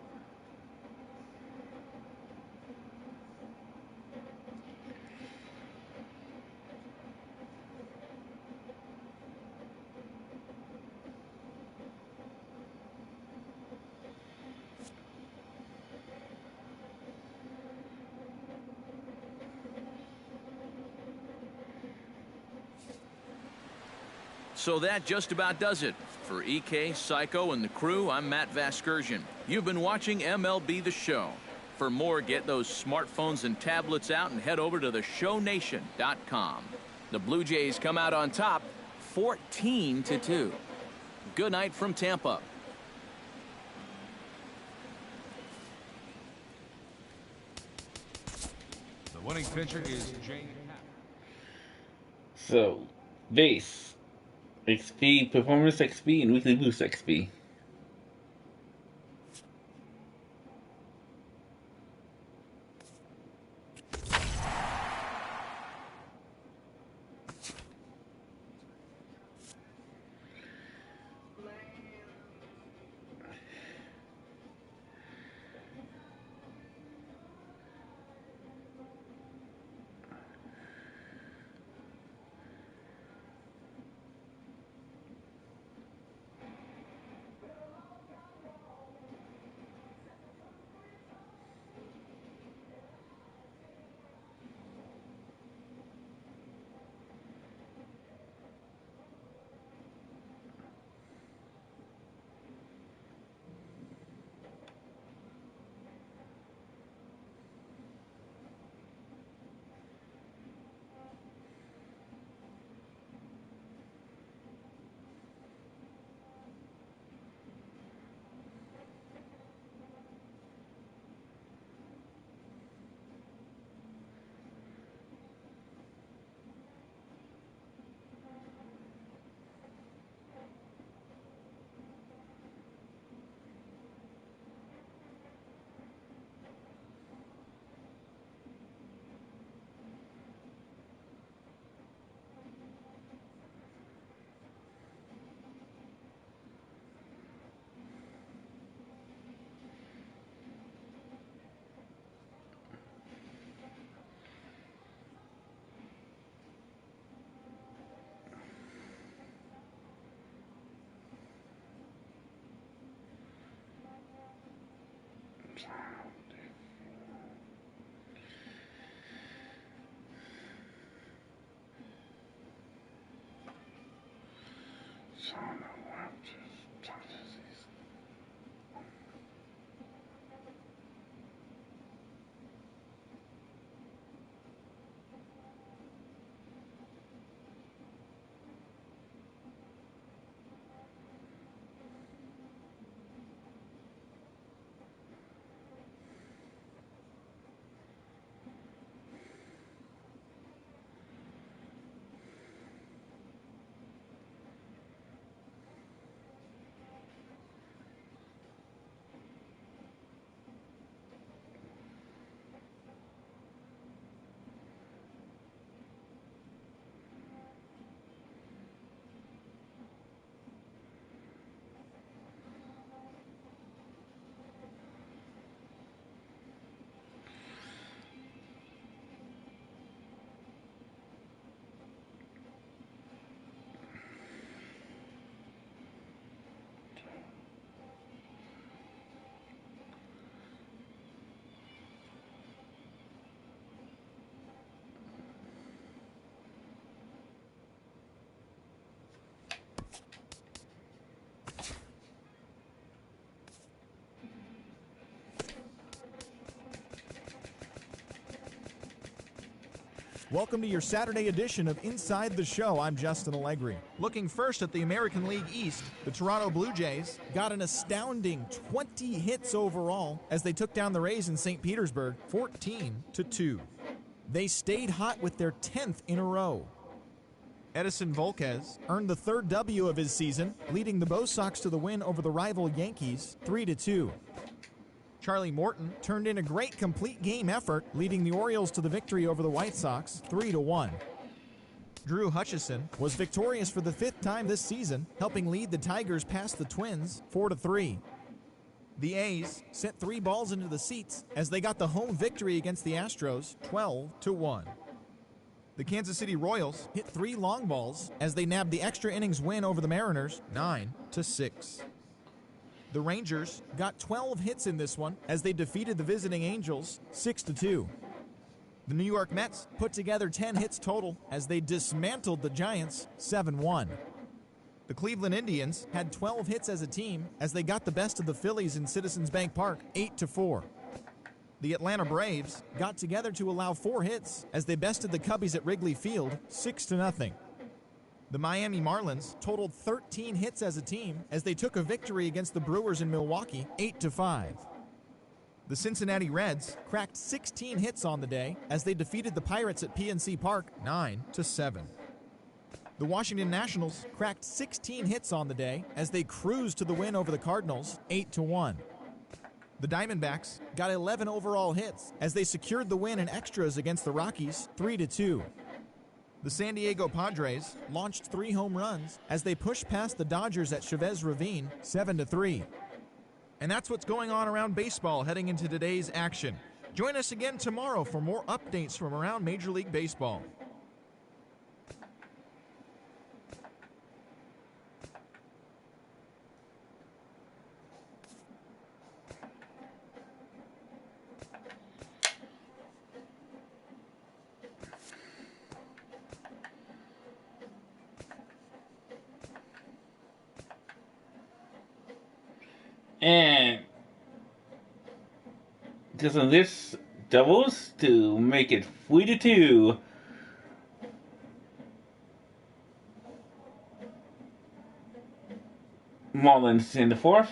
So that just about does it. For EK, Psycho, and the crew, I'm Matt Vasgersian. You've been watching MLB The Show. For more, get those smartphones and tablets out and head over to theshownation.com. The Blue Jays come out on top 14-2. Good night from Tampa. The winning pitcher is Jay Happ. So, base, XP, performance XP, and weekly boost XP. Welcome to your Saturday edition of Inside the Show. I'm Justin Allegri. Looking first at the American League East, the Toronto Blue Jays got an astounding 20 hits overall as they took down the Rays in St. Petersburg 14-2. They stayed hot with their 10th in a row. Edison Volquez earned the third W of his season, leading the Bo Sox to the win over the rival Yankees 3-2. Charlie Morton turned in a great complete game effort, leading the Orioles to the victory over the White Sox 3-1. Drew Hutchison was victorious for the 5th time this season, helping lead the Tigers past the Twins 4-3. The A's sent 3 balls into the seats as they got the home victory against the Astros 12-1. The Kansas City Royals hit 3 long balls as they nabbed the extra innings win over the Mariners 9-6. The Rangers got 12 hits in this one as they defeated the visiting Angels 6-2. The New York Mets put together 10 hits total as they dismantled the Giants 7-1. The Cleveland Indians had 12 hits as a team as they got the best of the Phillies in Citizens Bank Park 8-4. The Atlanta Braves got together to allow 4 hits as they bested the Cubbies at Wrigley Field 6-0. The Miami Marlins totaled 13 hits as a team as they took a victory against the Brewers in Milwaukee 8-5. The Cincinnati Reds cracked 16 hits on the day as they defeated the Pirates at PNC Park 9-7. The Washington Nationals cracked 16 hits on the day as they cruised to the win over the Cardinals 8-1. The Diamondbacks got 11 overall hits as they secured the win in extras against the Rockies 3-2. The San Diego Padres launched 3 home runs as they pushed past the Dodgers at Chavez Ravine 7-3. And that's what's going on around baseball heading into today's action. Join us again tomorrow for more updates from around Major League Baseball. And because of this doubles to make it 3-2. Marlins in the 4th.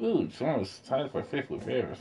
Ooh, Toronto's tied for 5th with Bears.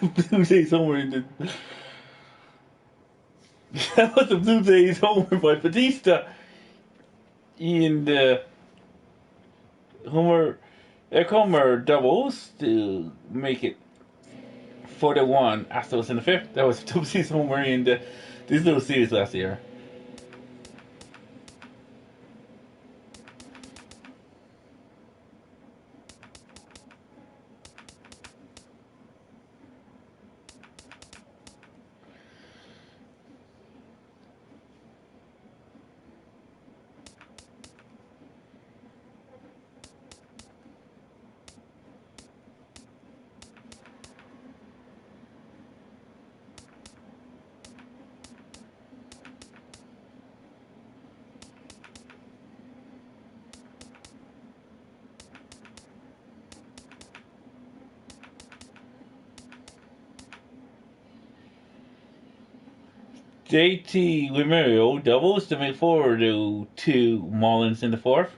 Blue Jays homer in the. That was the Blue Jays homer by Batista in the homer doubles to make it 4-1. Astros in the fifth. That was Blue Jays homer in this little series last year. JT Lemurio doubles to make 4-2 Mullins in the fourth.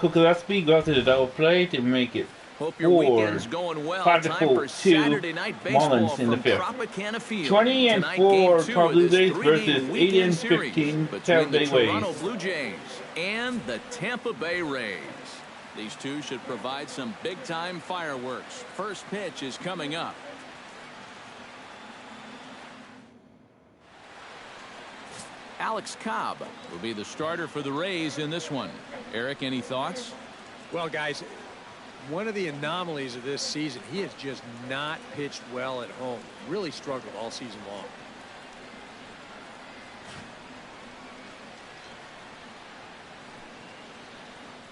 Gillespie goes to the double play to make it Hope your weekend's going well. 5-4 for Saturday night baseball Mullins in the fifth. Tropicana Field. 20-4 Toronto Blue Jays versus 8-15 Tampa Bay Toronto Rays. Blue Jays and the Tampa Bay Rays. These two should provide some big-time fireworks. First pitch is coming up. Alex Cobb will be the starter for the Rays in this one. Eric, any thoughts? Well, guys, one of the anomalies of this season, he has just not pitched well at home. Really struggled all season long.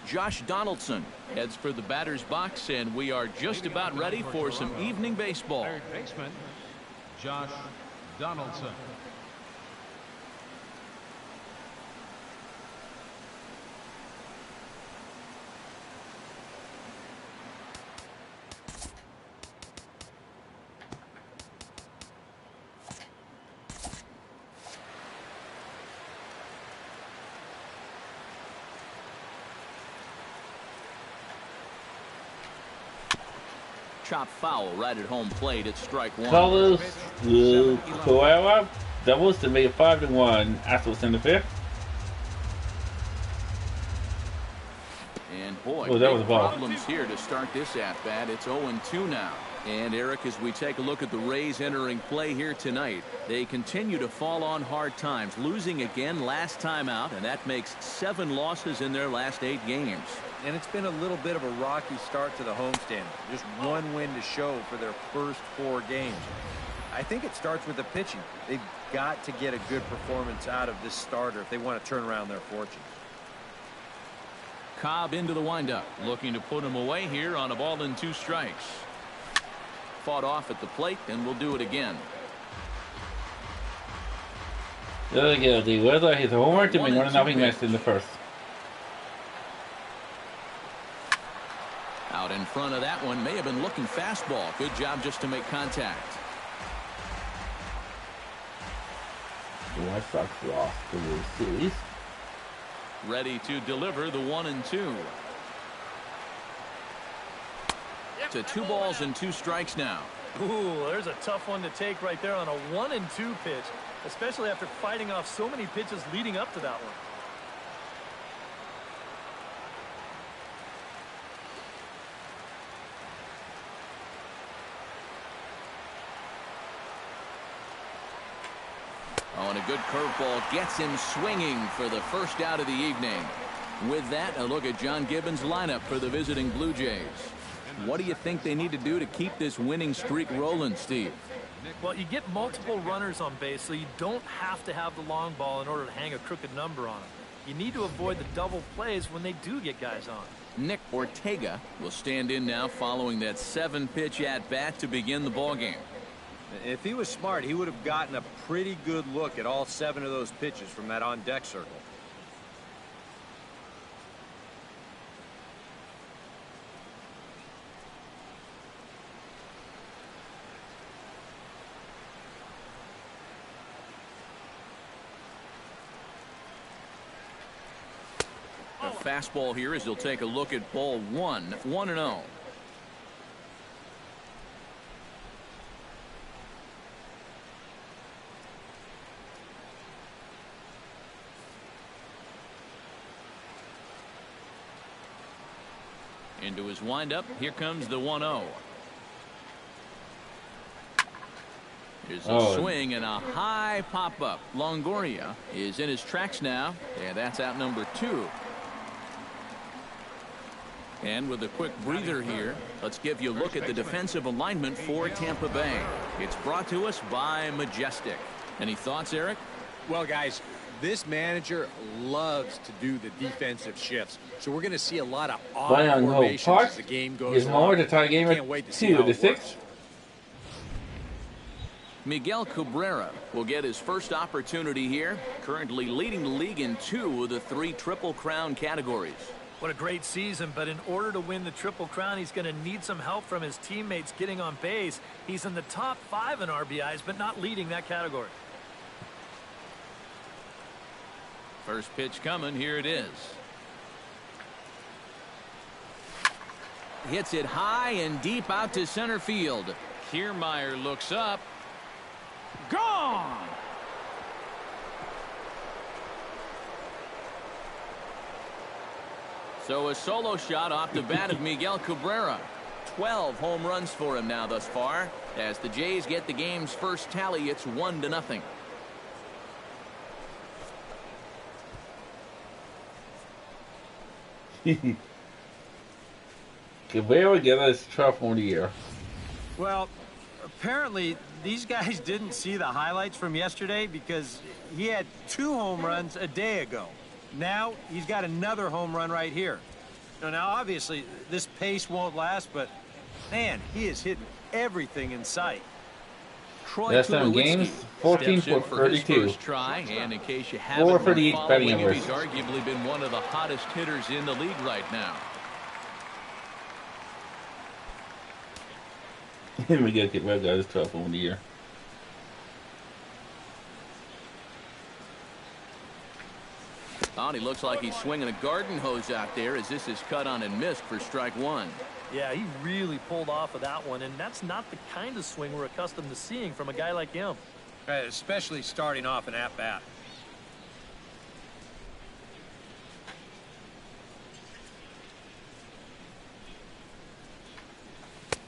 Josh Donaldson heads for the batter's box, and we are just about ready for some evening baseball. Third baseman, Josh Donaldson. Chop foul right at home plate at strike one. Carlos Correa doubles to make it 5-1. Astros in the fifth. And boy, that was a ball. problems here to start this at bat. It's 0-2 now. And Eric, as we take a look at the Rays entering play here tonight, they continue to fall on hard times, losing again last time out, and that makes 7 losses in their last 8 games. And it's been a little bit of a rocky start to the homestand. Just one win to show for their first 4 games. I think it starts with the pitching. They've got to get a good performance out of this starter if they want to turn around their fortunes. Cobb into the windup, looking to put him away here on a ball and 2 strikes. Fought off at the plate, and we'll do it again. There you go. The weather his homework to make 1-0 match in the first. Out in front of that one, may have been looking fastball. Good job just to make contact. The White Sox lost the World Series. Ready to deliver the 1-2. To 2 balls and 2 strikes now. Ooh, there's a tough one to take right there on a 1-2 pitch, especially after fighting off so many pitches leading up to that one. Oh, and a good curveball gets him swinging for the first out of the evening. With that, a look at John Gibbons' lineup for the visiting Blue Jays. What do you think they need to do to keep this winning streak rolling, Steve? Well, you get multiple runners on base, so you don't have to have the long ball in order to hang a crooked number on them. You need to avoid the double plays when they do get guys on. Nick Ortega will stand in now following that 7-pitch at-bat to begin the ballgame. If he was smart, he would have gotten a pretty good look at all 7 of those pitches from that on-deck circle. A fastball here as he'll take a look at ball 1, 1-0. Into his windup. Here comes the 1-0. Here's a swing and a high pop-up. Longoria is in his tracks now, and that's out number 2. And with a quick breather here, let's give you a look at the defensive alignment for Tampa Bay. It's brought to us by Majestic. Any thoughts, Eric? Well, guys, this manager loves to do the defensive shifts, so we're going to see a lot of odd formations as the game goes on. Can't wait to see how it works. Miguel Cabrera will get his first opportunity here, currently leading the league in 2 of the 3 Triple Crown categories. What a great season, but in order to win the Triple Crown, he's going to need some help from his teammates getting on base. He's in the top 5 in RBIs, but not leading that category. First pitch coming. Here it is. Hits it high and deep out to center field. Kiermaier looks up. Gone! So a solo shot off the bat of Miguel Cabrera. 12 home runs for him now thus far. As the Jays get the game's first tally, it's 1-0. Cabrera get us 12th one of the year. Well, apparently these guys didn't see the highlights from yesterday because he had 2 home runs a day ago. Now he's got another home run right here. Now obviously this pace won't last, but man, he is hitting everything in sight. Last 7 games, 14 for 32. Try, and in case you haven't 4 for the batting average. He's arguably been one of the hottest hitters in the league right now. We gotta get rid of his 12th one of the year. Oh, he looks like he's swinging a garden hose out there as this is cut on and missed for strike 1. Yeah, he really pulled off of that one, and that's not the kind of swing we're accustomed to seeing from a guy like him. Especially starting off an at-bat.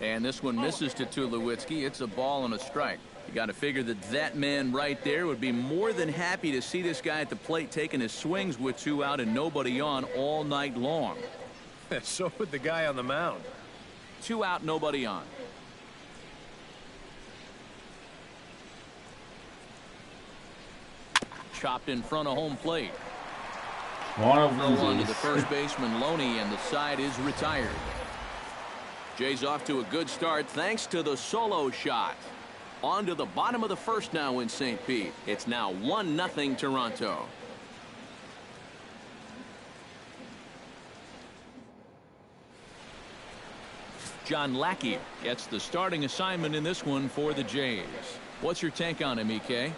And this one misses to Tulowitzki. It's a ball and a strike. You got to figure that man right there would be more than happy to see this guy at the plate taking his swings with 2 out and nobody on all night long. So would the guy on the mound. 2 out, nobody on. Chopped in front of home plate. One of Throw on to these. the first baseman Loney, and the side is retired. Jay's off to a good start thanks to the solo shot. On to the bottom of the first now in St. Pete. It's now 1-0 Toronto. John Lackey gets the starting assignment in this one for the Jays. What's your take on him, EK?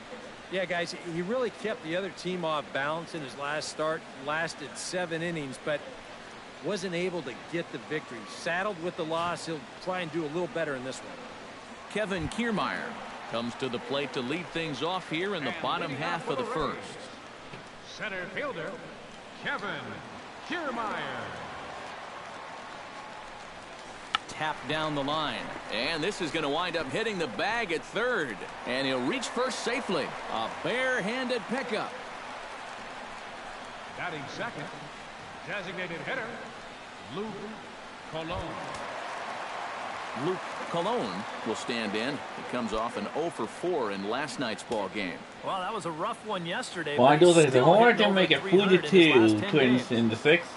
Yeah, guys, he really kept the other team off balance in his last start. Lasted 7 innings, but wasn't able to get the victory. Saddled with the loss, he'll try and do a little better in this one. Kevin Kiermaier comes to the plate to lead things off here in the bottom half of the first. Center fielder, Kevin Kiermaier. Tap down the line, and this is going to wind up hitting the bag at third, and he'll reach first safely. A bare-handed pickup. Batting second, designated hitter, Luke Colon. Luke Colon will stand in. He comes off an 0 for 4 in last night's ball game. Well, that was a rough one yesterday. Why but do he's they still hard hitting to make over it 300 in his 42 last 10 Twins games. in the sixth?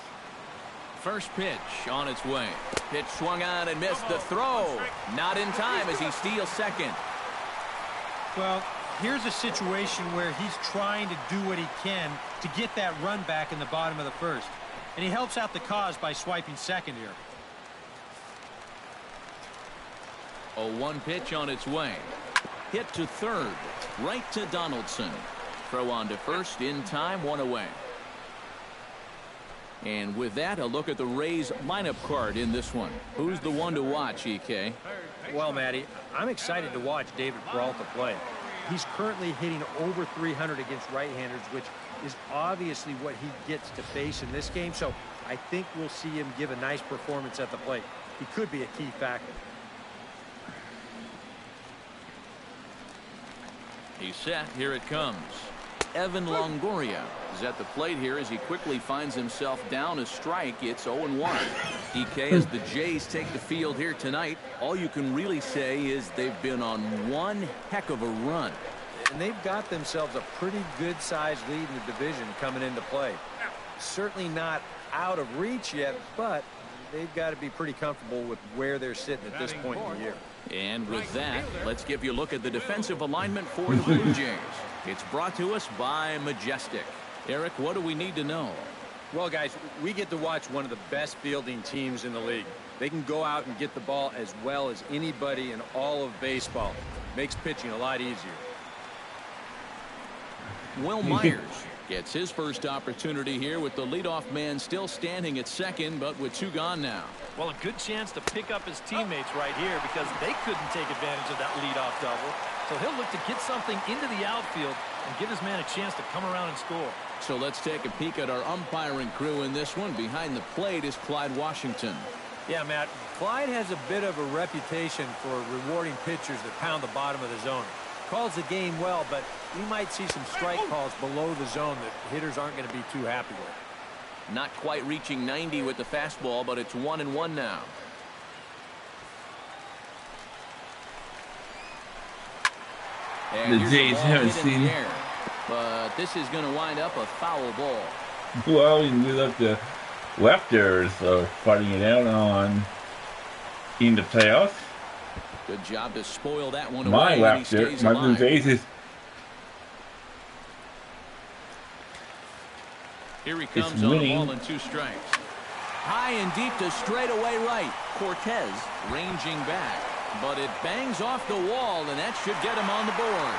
First pitch on its way. Pitch swung on and missed the throw. Not in time as he steals second. Well, here's a situation where he's trying to do what he can to get that run back in the bottom of the first. And he helps out the cause by swiping second here. A 1 pitch on its way. Hit to third. Right to Donaldson. Throw on to first in time, 1 away. And with that, a look at the Rays lineup card in this one. Who's the one to watch, EK? Well, Matty, I'm excited to watch David Peralta play. He's currently hitting over 300 against right-handers, which is obviously what he gets to face in this game. So I think we'll see him give a nice performance at the plate. He could be a key factor. He's set. Here it comes. Evan Longoria is at the plate here as he quickly finds himself down a strike. It's 0-1. EK, as the Jays take the field here tonight, all you can really say is they've been on one heck of a run. And they've got themselves a pretty good-sized lead in the division coming into play. Certainly not out of reach yet, but they've got to be pretty comfortable with where they're sitting at this point in the year. And with that, let's give you a look at the defensive alignment for the Blue Jays. It's brought to us by Majestic. Eric, what do we need to know? Well, guys, we get to watch one of the best fielding teams in the league. They can go out and get the ball as well as anybody in all of baseball. Makes pitching a lot easier. Will Myers gets his first opportunity here with the leadoff man still standing at second, but with 2 gone now. Well, a good chance to pick up his teammates right here because they couldn't take advantage of that leadoff double. So he'll look to get something into the outfield and give his man a chance to come around and score. So let's take a peek at our umpiring crew in this one. Behind the plate is Clyde Washington. Yeah, Matt, Clyde has a bit of a reputation for rewarding pitchers that pound the bottom of the zone. Calls the game well, but we might see some strike calls below the zone that hitters aren't going to be too happy with. Not quite reaching 90 with the fastball, but it's 1-1 now. And The here's Jays ball haven't hit in seen- the air. But this is going to wind up a foul ball. Well, we look the lefters are fighting it out on in the playoffs. Good job to spoil that one My away. And he lefter, stays my Blue alive. Jays is Here he comes on the winning. ball and 2 strikes. High and deep to straightaway right. Cortez ranging back. But it bangs off the wall, and that should get him on the board.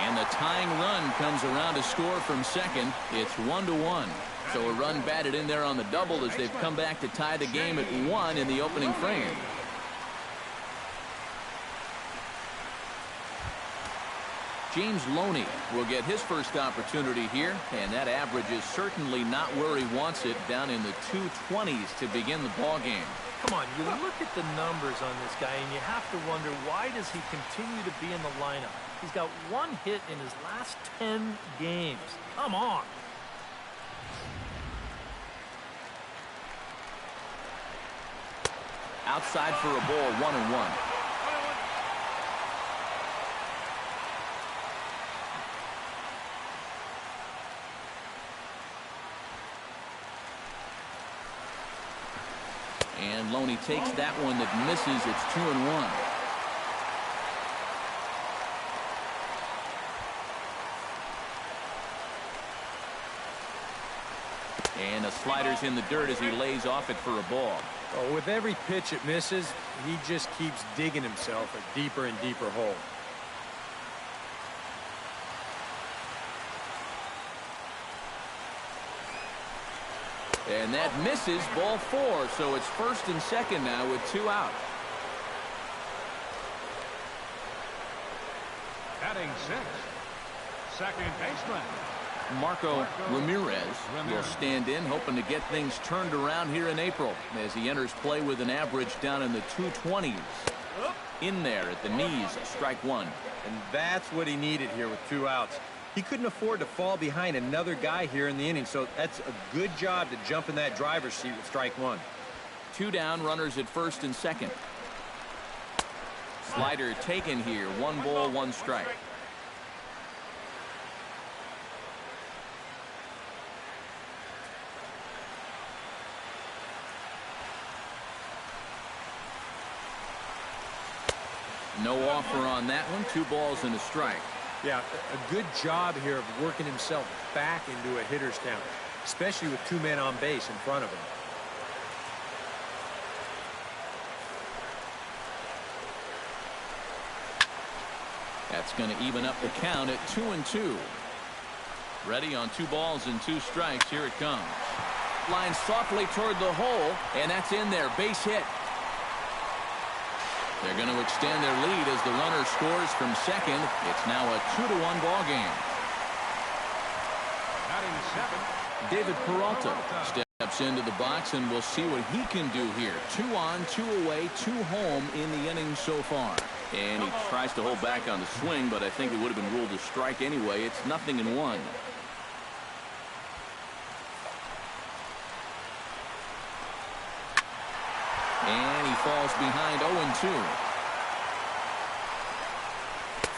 And the tying run comes around to score from second. It's 1-1. So a run batted in there on the double as they've come back to tie the game at 1 in the opening frame. James Loney will get his first opportunity here, and that average is certainly not where he wants it, down in the 220s to begin the ball game. Come on, you look at the numbers on this guy, and you have to wonder, why does he continue to be in the lineup? He's got 1 hit in his last 10 games. Come on. Outside for a ball, 1-1. And Loney takes that one that misses. It's 2-1. And the slider's in the dirt as he lays off it for a ball. Oh, with every pitch it misses, he just keeps digging himself a deeper and deeper hole. And that misses, ball 4, so it's first and second now with 2 out. Batting 6th, second baseman. Marco Ramirez will stand in, hoping to get things turned around here in April as he enters play with an average down in the 220s. In there at the knees, strike 1. And that's what he needed here with 2 outs. He couldn't afford to fall behind another guy here in the inning, so that's a good job to jump in that driver's seat with strike 1. 2 down, runners at first and second. Slider taken here, 1 ball, 1 strike. No offer on that one, 2 balls and a strike. Yeah, a good job here of working himself back into a hitter's count, especially with 2 men on base in front of him. That's going to even up the count at 2-2. Ready on 2 balls and 2 strikes. Here it comes. Line softly toward the hole, and that's in there. Base hit. They're going to extend their lead as the runner scores from second. It's now a 2-1 ball game. David Peralta steps into the box, and we'll see what he can do here. 2 on, 2 away, 2 home in the inning so far. And he tries to hold back on the swing, but I think it would have been ruled a strike anyway. It's 0-1. And he falls behind 0-2.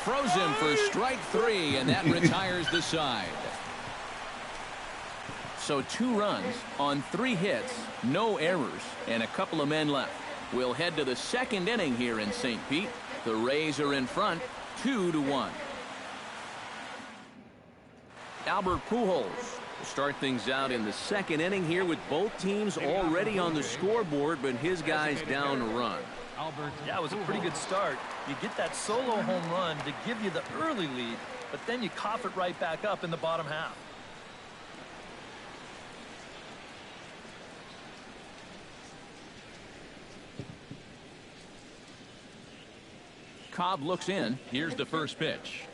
Throws him for strike 3, and that retires the side. So 2 runs on 3 hits, no errors, and a couple of men left. We'll head to the second inning here in St. Pete. The Rays are in front, 2-1. Albert Pujols will start things out in the second inning here with both teams already on the scoreboard, but his guy's down a run. Yeah, it was a pretty good start. You get that solo home run to give you the early lead, but then you cough it right back up in the bottom half. Cobb looks in. Here's the first pitch.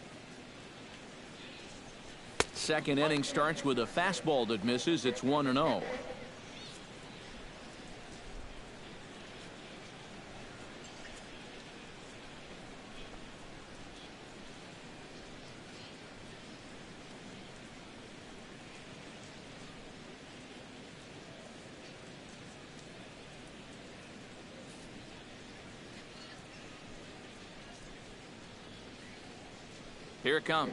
Second inning starts with a fastball that misses. It's 1-0. Here it comes.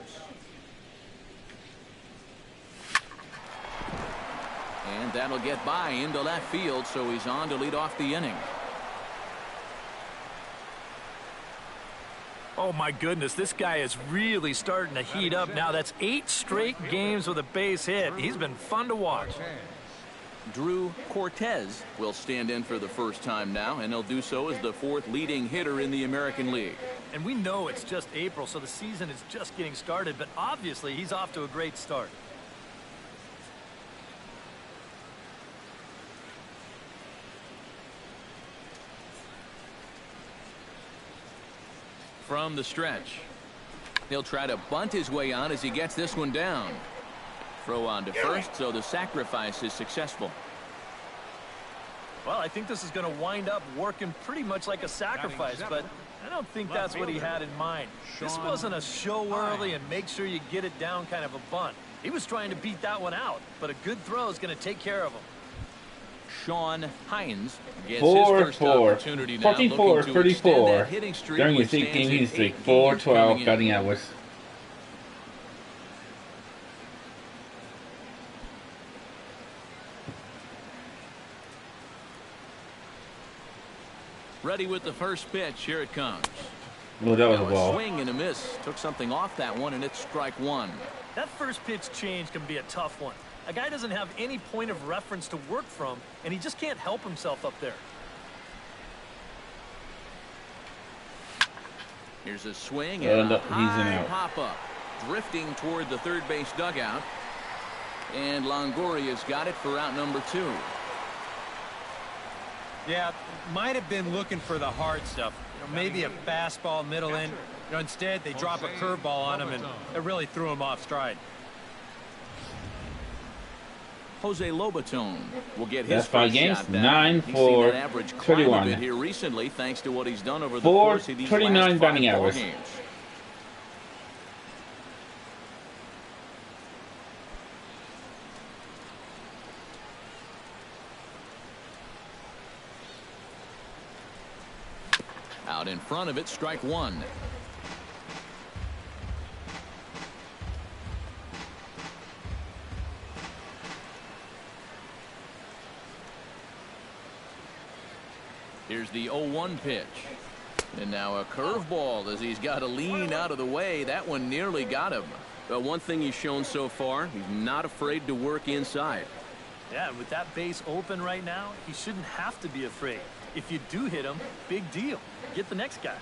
And that'll get by into left field, so he's on to lead off the inning. Oh my goodness, this guy is really starting to heat up now. That's 8 straight games with a base hit. He's been fun to watch. Drew Cortez will stand in for the first time now, and he'll do so as the 4th leading hitter in the American League. And we know it's just April, so the season is just getting started, but obviously he's off to a great start. From the stretch, he'll try to bunt his way on as he gets this one down. Throw on to first, so the sacrifice is successful. Well, I think this is going to wind up working pretty much like a sacrifice, but I don't think that's what he had in mind. This wasn't a show early and make sure you get it down kind of a bunt. He was trying to beat that one out, but a good throw is going to take care of him. Sean Hines gets his 4-4. first opportunity now, 44, looking to extend 34. that hitting streak, During which his 8 game stands hitting at streak. 8 games 4-12 coming in. batting average. Ready with the first pitch. Here it comes. Well, that was a Now ball. swing and a miss. Took something off that one, and it's strike one. That first pitch change can be a tough one. A guy doesn't have any point of reference to work from, and he just can't help himself up there. Here's a swing and a he's an high out. pop-up. Drifting toward the third base dugout. And Longoria's got it for out number 2. Yeah, might have been looking for the hard stuff. Maybe a fastball middle in. Instead, they drop a curveball on him, and it really threw him off stride. Jose Lobaton will get his That's 5 first games. shot back. 9 He's for seen that average climb a 31. bit here recently, thanks to what he's done over the course of these 4.29 last 5 batting ball average. games. Out in front of it, strike one. Here's the 0-1 pitch. And now a curveball as he's got to lean out of the way. That one nearly got him. But one thing he's shown so far, he's not afraid to work inside. Yeah, with that base open right now, he shouldn't have to be afraid. If you do hit him, big deal. Get the next guy.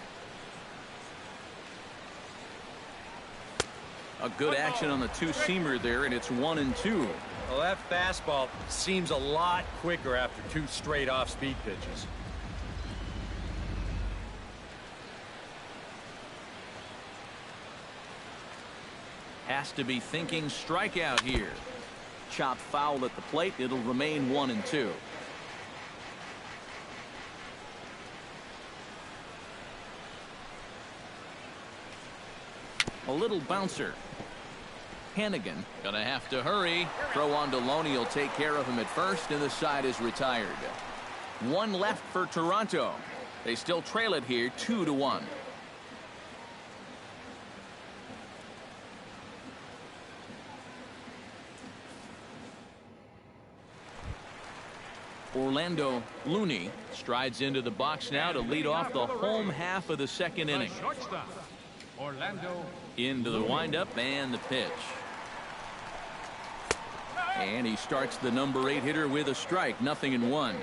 A good action on the two-seamer there, and it's 1-2. Well, that fastball seems a lot quicker after 2 straight off-speed pitches. Has to be thinking strikeout here. Chop foul at the plate. It'll remain 1-2. A little bouncer. Hannigan gonna have to hurry. Throw on to Loney will take care of him at first, and the side is retired. 1 left for Toronto. They still trail it here 2-1. Orlando Looney strides into the box now to lead off the home half of the second inning. Shortstop, Orlando. Into the windup and the pitch. And he starts the number 8 hitter with a strike. 0-1.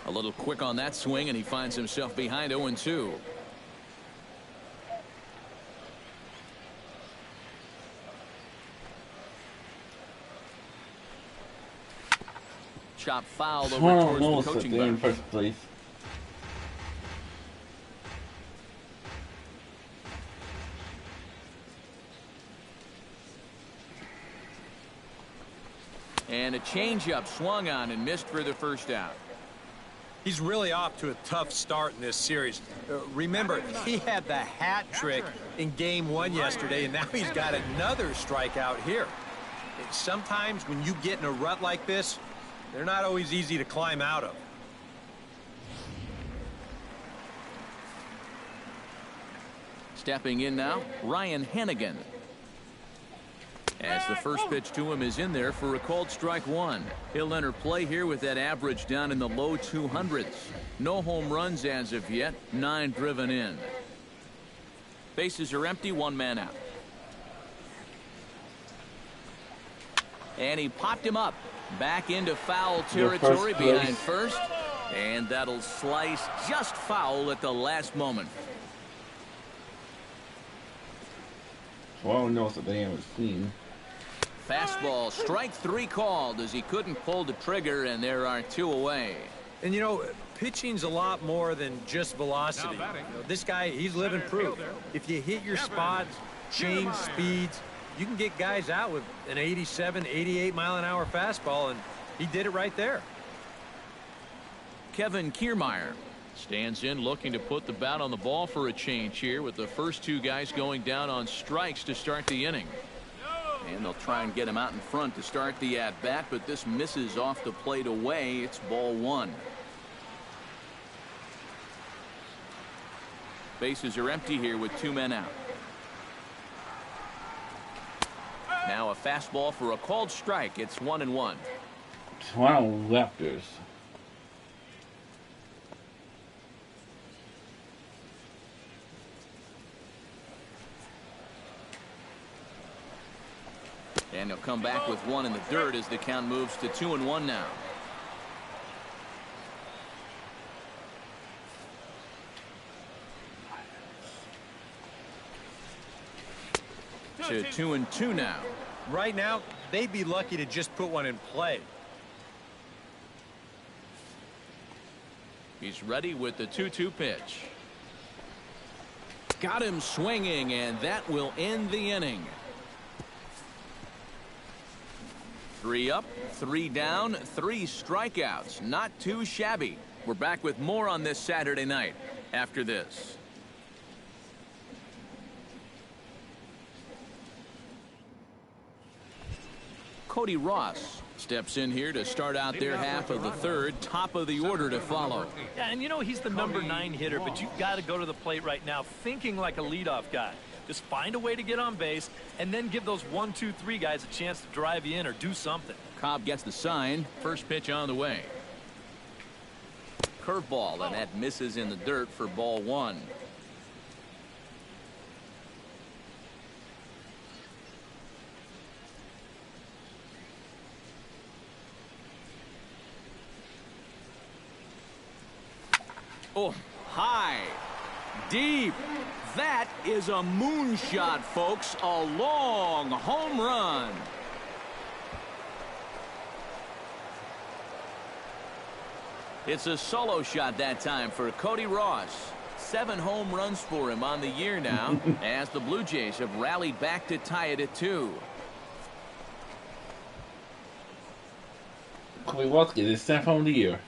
A little quick on that swing, and he finds himself behind 0-2. Chop foul over towards the coaching in bench. first place. And a changeup swung on and missed for the first out. He's really off to a tough start in this series. Remember, he had the hat trick in Game 1 yesterday, and now he's got another strikeout here. Sometimes when you get in a rut like this, they're not always easy to climb out of. Stepping in now, Ryan Hannigan. As the first pitch to him is in there for a called strike one. He'll enter play here with that average down in the low 200s. No home runs as of yet, 9 driven in. Bases are empty, 1 man out. And he popped him up. Back into foul territory behind first. And that'll slice just foul at the last moment. Well, knows that the aim was clean. Fastball, strike 3 called as he couldn't pull the trigger, and there are 2 away. And you know, pitching's a lot more than just velocity. This guy, he's living proof. If you hit your spots, change speeds, you can get guys out with an 87, 88 mile an hour fastball, and he did it right there. Kevin Kiermaier Stands in, looking to put the bat on the ball for a change here, with the first two guys going down on strikes to start the inning. And they'll try and get him out in front to start the at-bat, but this misses off the plate away. It's ball one. Bases are empty here with two men out. Now a fastball for a called strike. It's 1-1. Toronto Raptors. And he'll come back with one in the dirt as the count moves to 2-1 now. To 2-2 now. Right now, they'd be lucky to just put one in play. He's ready with the 2-2 pitch. Got him swinging, and that will end the inning. 3 up, 3 down, 3 strikeouts. Not too shabby. We're back with more on this Saturday night after this. Cody Ross steps in here to start out their half of the third. Top of the order to follow. Yeah, and you know he's the number 9 hitter, but you've got to go to the plate right now thinking like a leadoff guy. Just find a way to get on base and then give those 1, 2, 3 guys a chance to drive you in or do something. Cobb gets the sign. First pitch on the way. Curveball, and that misses in the dirt for ball one. Oh, high, deep. That is a moonshot, folks. A long home run. It's a solo shot that time for Cody Ross. 7 home runs for him on the year now as the Blue Jays have rallied back to tie it at 2. Cody Ross gets his 7th home of the year.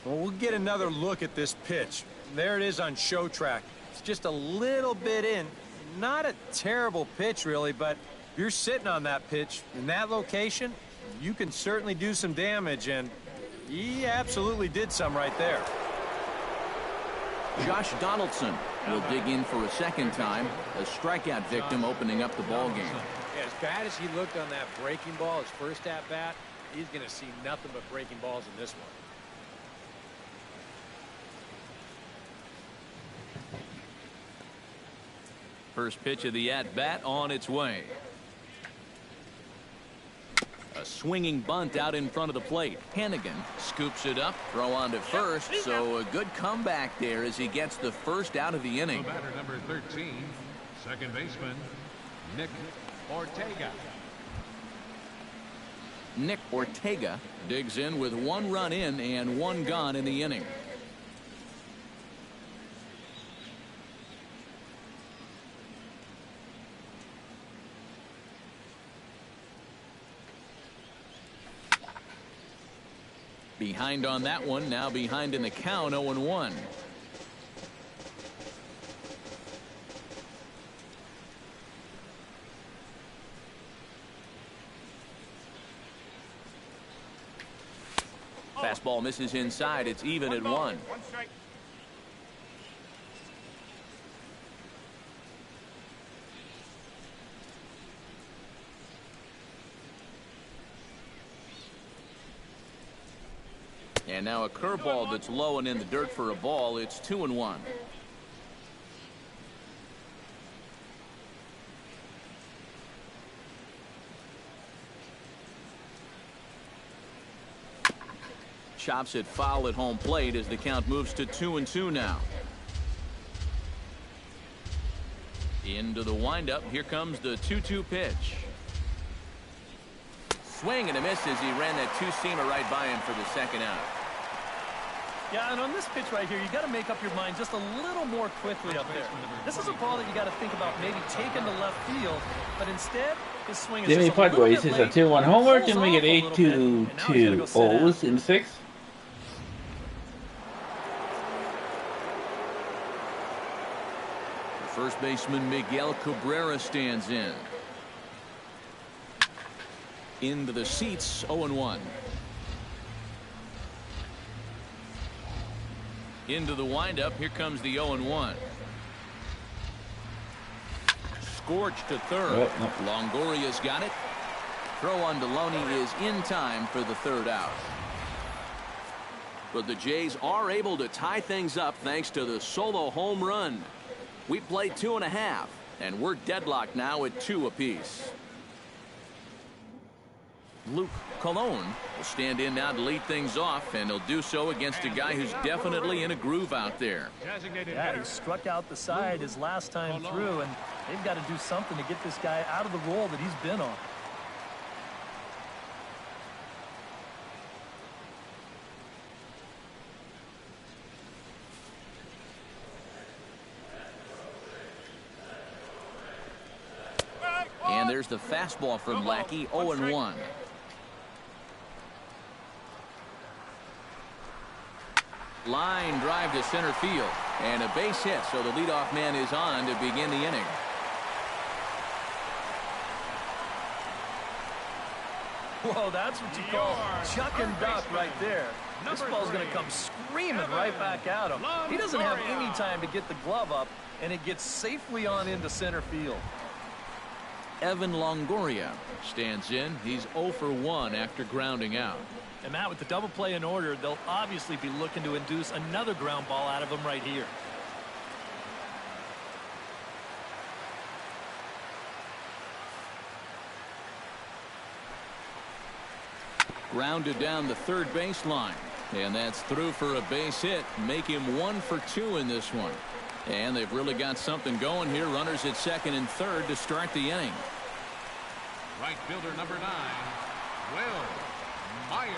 Well, we'll get another look at this pitch. There it is on show track. It's just a little bit in. Not a terrible pitch, really, but if you're sitting on that pitch in that location, you can certainly do some damage, and he absolutely did some right there. Josh Donaldson will dig in for a second time. A strikeout victim opening up the ball game. Yeah, as bad as he looked on that breaking ball, his first at-bat, he's going to see nothing but breaking balls in this one. First pitch of the at-bat on its way. A swinging bunt out in front of the plate. Hannigan scoops it up, throw on to first, so a good comeback there as he gets the first out of the inning. The batter number 13, second baseman, Nick Ortega. Nick Ortega digs in with 1 run in and 1 gone in the inning. Behind on that one, now behind in the count, 0-1. Fastball misses inside. It's even at 1. And now a curveball that's low and in the dirt for a ball. It's 2-1. Chops it foul at home plate as the count moves to 2-2 now. Into the windup. Here comes the 2-2 pitch. Swing and a miss as he ran that two-seamer right by him for the second out. Yeah, and on this pitch right here, you got to make up your mind just a little more quickly up there. This is a ball that you got to think about maybe taking to left field, but instead, his swing is Jimmy just a little Padres bit is a late. 2-1 homer Pulls to make it off a little bit, and now he's gonna 8-2 go sit down. O's in 6th. First baseman Miguel Cabrera stands in. Into the seats, 0-1. Into the windup, here comes the 0-1. Scorched to third. Longoria's got it. Throw on Deloney is in time for the third out. But the Jays are able to tie things up thanks to the solo home run. We played 2.5, and we're deadlocked now at 2 apiece. Luke Colon will stand in now to lead things off, and he'll do so against a guy who's definitely in a groove out there. Yeah, he struck out the side his last time through, and they've got to do something to get this guy out of the role that he's been on. And there's the fastball from Lackey, 0-1. Line drive to center field, and a base hit, so the leadoff man is on to begin the inning. Whoa, that's what you call chuck and duck right there. This ball's going to come screaming right back at him. He doesn't have any time to get the glove up, and it gets safely on into center field. Evan Longoria stands in. He's 0 for 1 after grounding out. And Matt, with the double play in order, they'll obviously be looking to induce another ground ball out of him right here. Grounded down the third baseline, and that's through for a base hit. Make him 1 for 2 in this one. And they've really got something going here. Runners at second and third to start the inning. Right fielder number 9, Will Myers.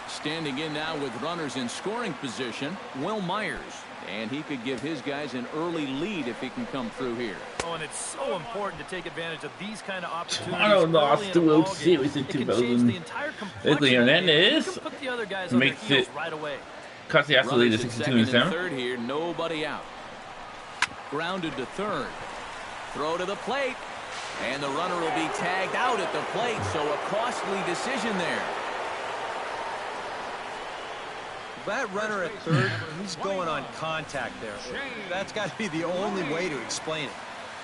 Standing in now with runners in scoring position, Will Myers. And he could give his guys an early lead if he can come through here. Oh, and it's so important to take advantage of these kind of opportunities. Toronto lost the World Series in 2000. Hernandez makes it. Cassiasso lead to 62 and 7. Third here, nobody out. Grounded to third. Throw to the plate, and the runner will be tagged out at the plate, so a costly decision there. That runner at third, he's going on contact there. That's got to be the only way to explain it.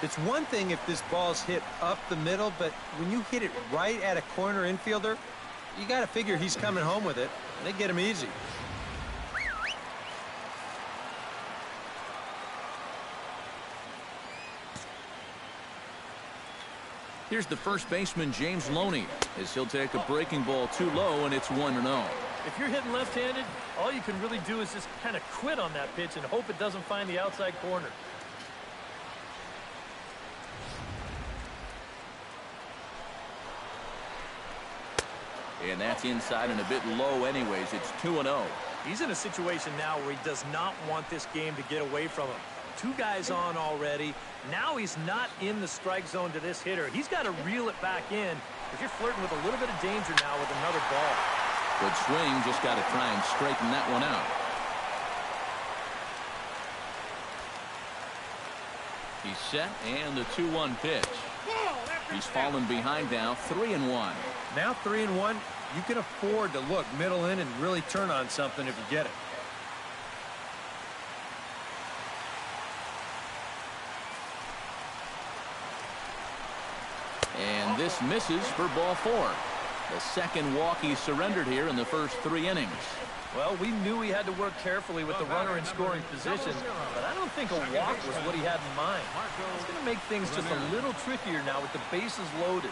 It's one thing if this ball's hit up the middle, but when you hit it right at a corner infielder, you got to figure he's coming home with it. They get him easy. Here's the first baseman, James Loney, as he'll take a breaking ball too low, and it's 1-0. If you're hitting left-handed, all you can really do is just kind of quit on that pitch and hope it doesn't find the outside corner. And that's inside and a bit low anyways. It's 2-0. He's in a situation now where he does not want this game to get away from him. 2 guys on already. Now he's not in the strike zone to this hitter. He's got to reel it back in if you're flirting with a little bit of danger now with another ball. Good swing, just got to try and straighten that one out. He's set, and the 2-1 pitch. He's fallen behind now, 3-1. Now 3-1, you can afford to look middle in and really turn on something if you get it. And this misses for ball 4. The second walk he surrendered here in the first 3 innings. Well, we knew he had to work carefully with the runner in scoring position, but I don't think a walk was what he had in mind. It's going to make things just a little trickier now with the bases loaded.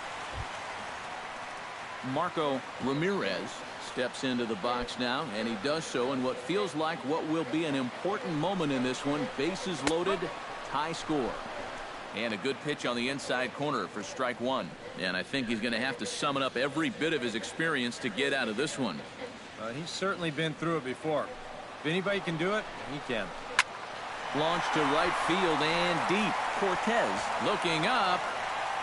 Marco Ramirez steps into the box now, and he does so in what feels like what will be an important moment in this one. Bases loaded, tie score. And a good pitch on the inside corner for strike 1. And I think he's going to have to summon up every bit of his experience to get out of this one. He's certainly been through it before. If anybody can do it, he can. Launched to right field and deep. Cortez looking up.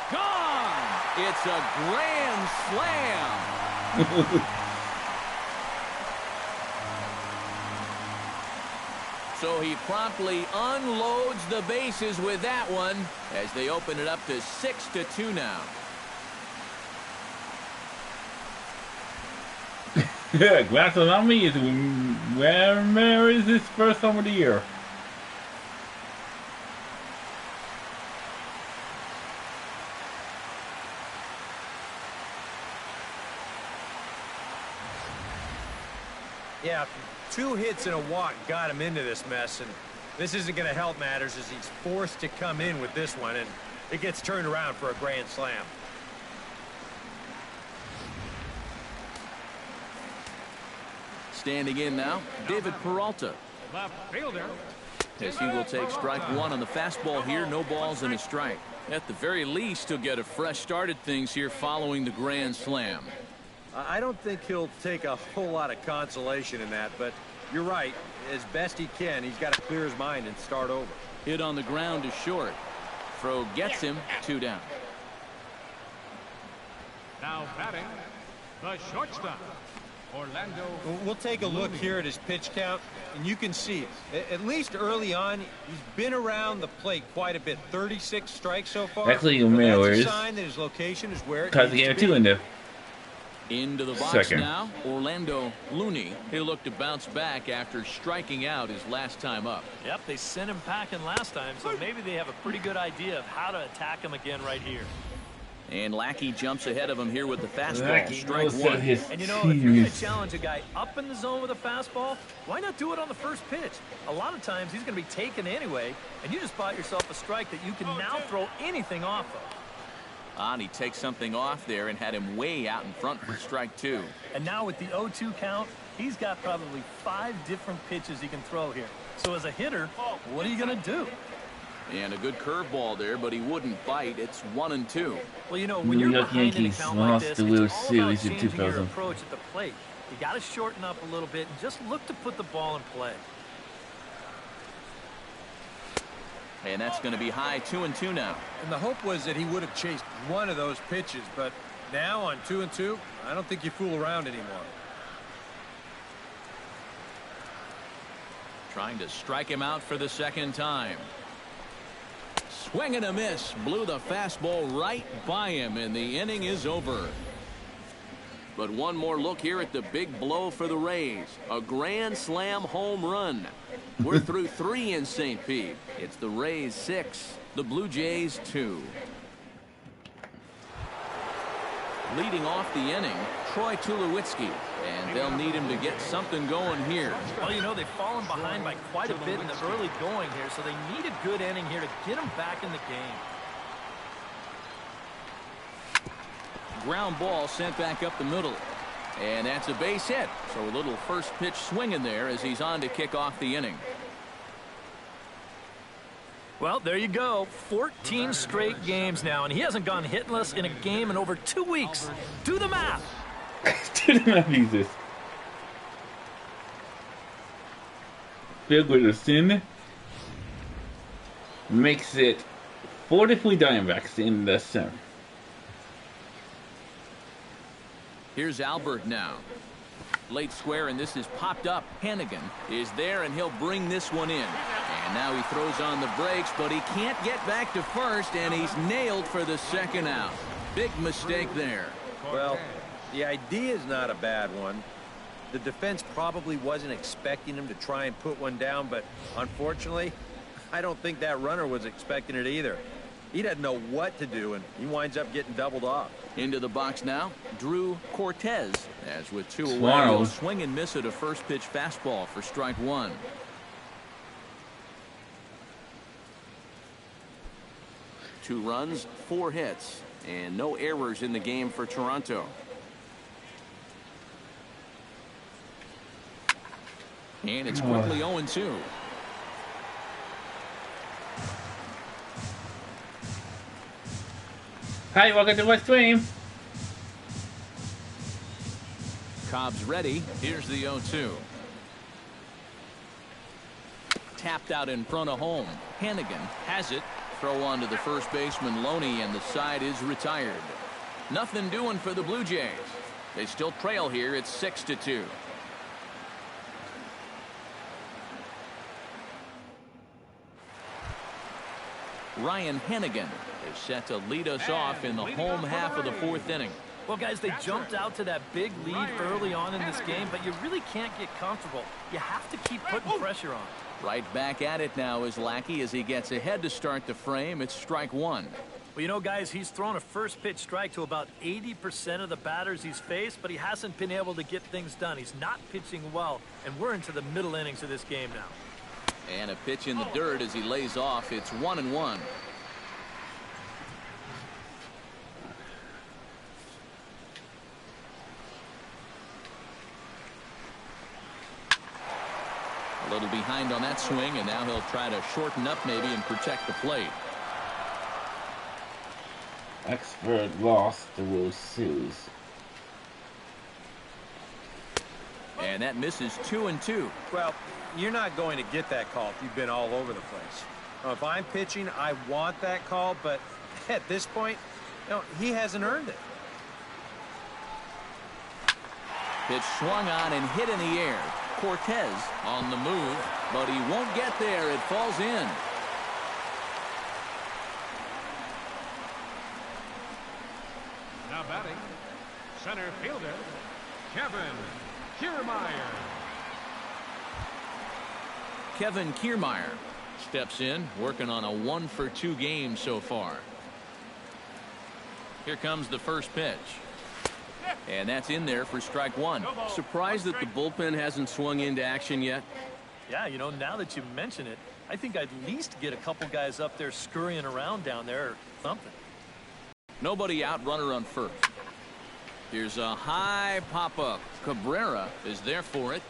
Gone! It's a grand slam. So he promptly unloads the bases with that one as they open it up to 6-2 now. Bartolome is where is his first home of the year? Yeah, 2 hits and a walk got him into this mess, and this isn't going to help matters as he's forced to come in with this one, and it gets turned around for a grand slam. Standing in now, David Peralta. Left fielder. As he will take strike 1 on the fastball here, no balls and a strike. At the very least, he'll get a fresh start at things here following the grand slam. I don't think he'll take a whole lot of consolation in that, but you're right. As best he can, he's got to clear his mind and start over. Hit on the ground is short. Throw gets him 2 down. Now batting, the shortstop, Orlando. We'll take a look here at his pitch count, and you can see, at least early on, he's been around the plate quite a bit. 36 strikes so far. Actually, that's a sign that his location is where it because he needs had to be. 2 in there. Into the box Second. now, Orlando Looney. He'll look to bounce back after striking out his last time up. Yep, they sent him packing last time, so maybe they have a pretty good idea of how to attack him again right here. And Lackey jumps ahead of him here with the fastball. Lackey Strike knows 1. his And you know, if you're going team. to challenge a guy up in the zone with a fastball, why not do it on the first pitch? A lot of times he's going to be taken anyway, and you just bought yourself a strike that you can now throw anything off of. And he takes something off there and had him way out in front for strike 2. And now with the 0-2 count, he's got probably 5 different pitches he can throw here. So as a hitter, what are you going to do? And a good curveball there, but he wouldn't bite. It's 1-2. Well, you know, when New you're York behind in a Yankees count lost like this, the World it's all about Series in changing your 2000. approach at the plate. You got to shorten up a little bit and just look to put the ball in play. And that's going to be high 2-2 now. And the hope was that he would have chased one of those pitches, but now on 2-2, I don't think you fool around anymore. Trying to strike him out for the second time. Swing and a miss. Blew the fastball right by him, and the inning is over. But one more look here at the big blow for the Rays. A grand slam home run. We're through 3 in St. Pete. It's the Rays 6, the Blue Jays 2. Leading off the inning, Troy Tulowitzki. And they'll need him to get something going here. Well, you know, they've fallen behind by quite a bit in the early going here, so they need a good inning here to get them back in the game. Ground ball sent back up the middle. And that's a base hit. So a little first pitch swinging there as he's on to kick off the inning. Well, there you go. 14 straight games now, and he hasn't gone hitless in a game in over 2 weeks. Do the math. Do the math, Jesus. Bill Goodison makes it 43 Diamondbacks in the center. Here's Albert now. Late square, and this is popped up. Hannigan is there, and he'll bring this one in. And now he throws on the brakes, but he can't get back to first, and he's nailed for the second out. Big mistake there. Well, the idea is not a bad one. The defense probably wasn't expecting him to try and put one down, but unfortunately, I don't think that runner was expecting it either. He doesn't know what to do, and he winds up getting doubled off. Into the box now, Drew Cortez. As with 2 away, Wow. he'll swing and miss at a first pitch fastball for strike 1. Two runs, 4 hits, and no errors in the game for Toronto. And it's quickly 0-2. Hi, welcome to my stream. Cobb's ready. Here's the 0-2. Tapped out in front of home. Hannigan has it. Throw on to the first baseman Loney, and the side is retired. Nothing doing for the Blue Jays. They still trail here. It's 6-2. Ryan Hennigan is set to lead us off in the home half of the fourth inning. Well, guys, they jumped out to that big lead early on in this game, but you really can't get comfortable. You have to keep putting pressure on. Right back at it now is Lackey as he gets ahead to start the frame. It's strike one. Well, you know, guys, he's thrown a first pitch strike to about 80% of the batters he's faced, but he hasn't been able to get things done. He's not pitching well, and we're into the middle innings of this game now. And a pitch in the dirt as he lays off. It's 1-1. A little behind on that swing, and now he'll try to shorten up maybe and protect the plate. Expert lost the World Series. And that misses 2-2. Well, you're not going to get that call if you've been all over the place. Now, if I'm pitching, I want that call, but at this point, he hasn't earned it. Pitch swung on and hit in the air. Cortez on the move, but he won't get there. It falls in. Now batting, center fielder, Kevin Kiermaier. Kevin Kiermaier steps in, working on a 1-for-2 game so far. Here comes the first pitch. And that's in there for strike one. Surprised that the bullpen hasn't swung into action yet? Yeah, you know, now that you mention it, I think I'd at least get a couple guys up there scurrying around down there or something. Nobody out, runner on first. Here's a high pop-up. Cabrera is there for it.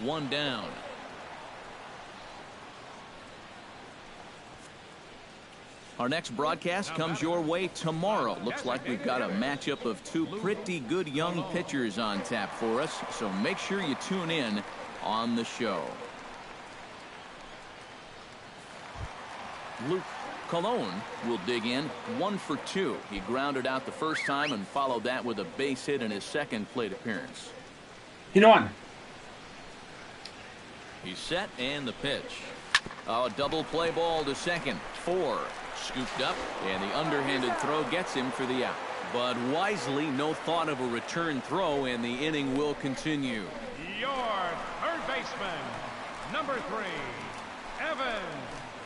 One down. Our next broadcast comes your way tomorrow. Looks like we've got a matchup of two pretty good young pitchers on tap for us, so make sure you tune in on the show. Luke Colon will dig in 1-for-2. He grounded out the first time and followed that with a base hit in his second plate appearance. Hit on. He's set and the pitch. A double play ball to second. 4. Scooped up, and the underhanded throw gets him for the out. But wisely, no thought of a return throw, and the inning will continue. Your third baseman, number 3, Evan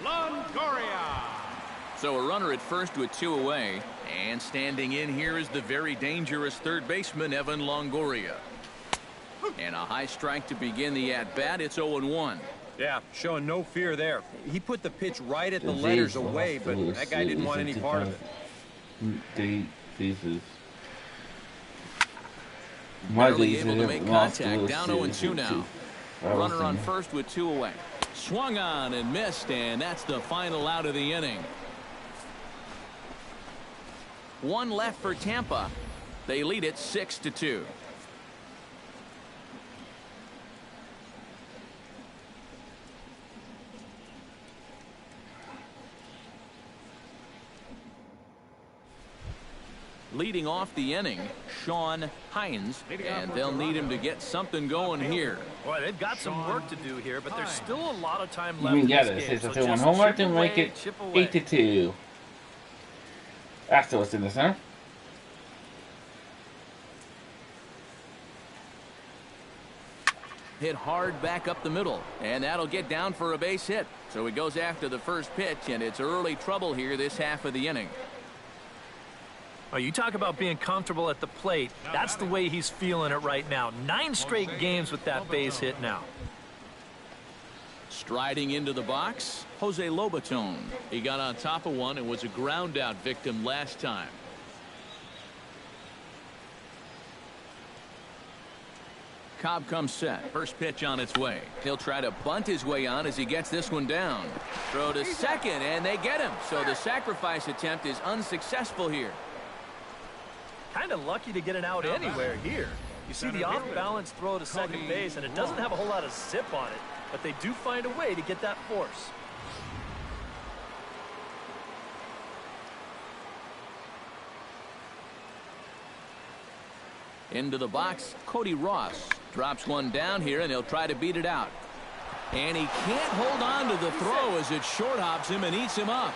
Longoria. So a runner at first with 2 away, and standing in here is the very dangerous third baseman, Evan Longoria. And a high strike to begin the at-bat. It's 0-1. Yeah, showing no fear there. He put the pitch right at the letters away, but that guy didn't want any part of it. Barely able to make contact. Down 0-2 now. Runner on first with 2 away. Swung on and missed, and that's the final out of the inning. 1 left for Tampa. They lead it 6-2. Leading off the inning, Sean Hines, and they'll need him to get something going here. Boy, they've got some work to do here, but there's still a lot of time left We in got this it. game. It's So a 2-1 just homer chip to make away, it chip away. 8-2. Astros in the center. Hit hard back up the middle, and that'll get down for a base hit. So he goes after the first pitch, and it's early trouble here this half of the inning. Oh, you talk about being comfortable at the plate. That's the way he's feeling it right now. 9 straight games with that base hit now. Striding into the box, Jose Lobaton. He got on top of one and was a ground out victim last time. Cobb comes set. First pitch on its way. He'll try to bunt his way on as he gets this one down. Throw to second, and they get him. So the sacrifice attempt is unsuccessful here. Kind of lucky to get an out anywhere here. You see the off-balance throw to second base, and it doesn't have a whole lot of zip on it, but they do find a way to get that force. Into the box, Cody Ross drops one down here, and he'll try to beat it out. And he can't hold on to the throw as it short hops him and eats him up.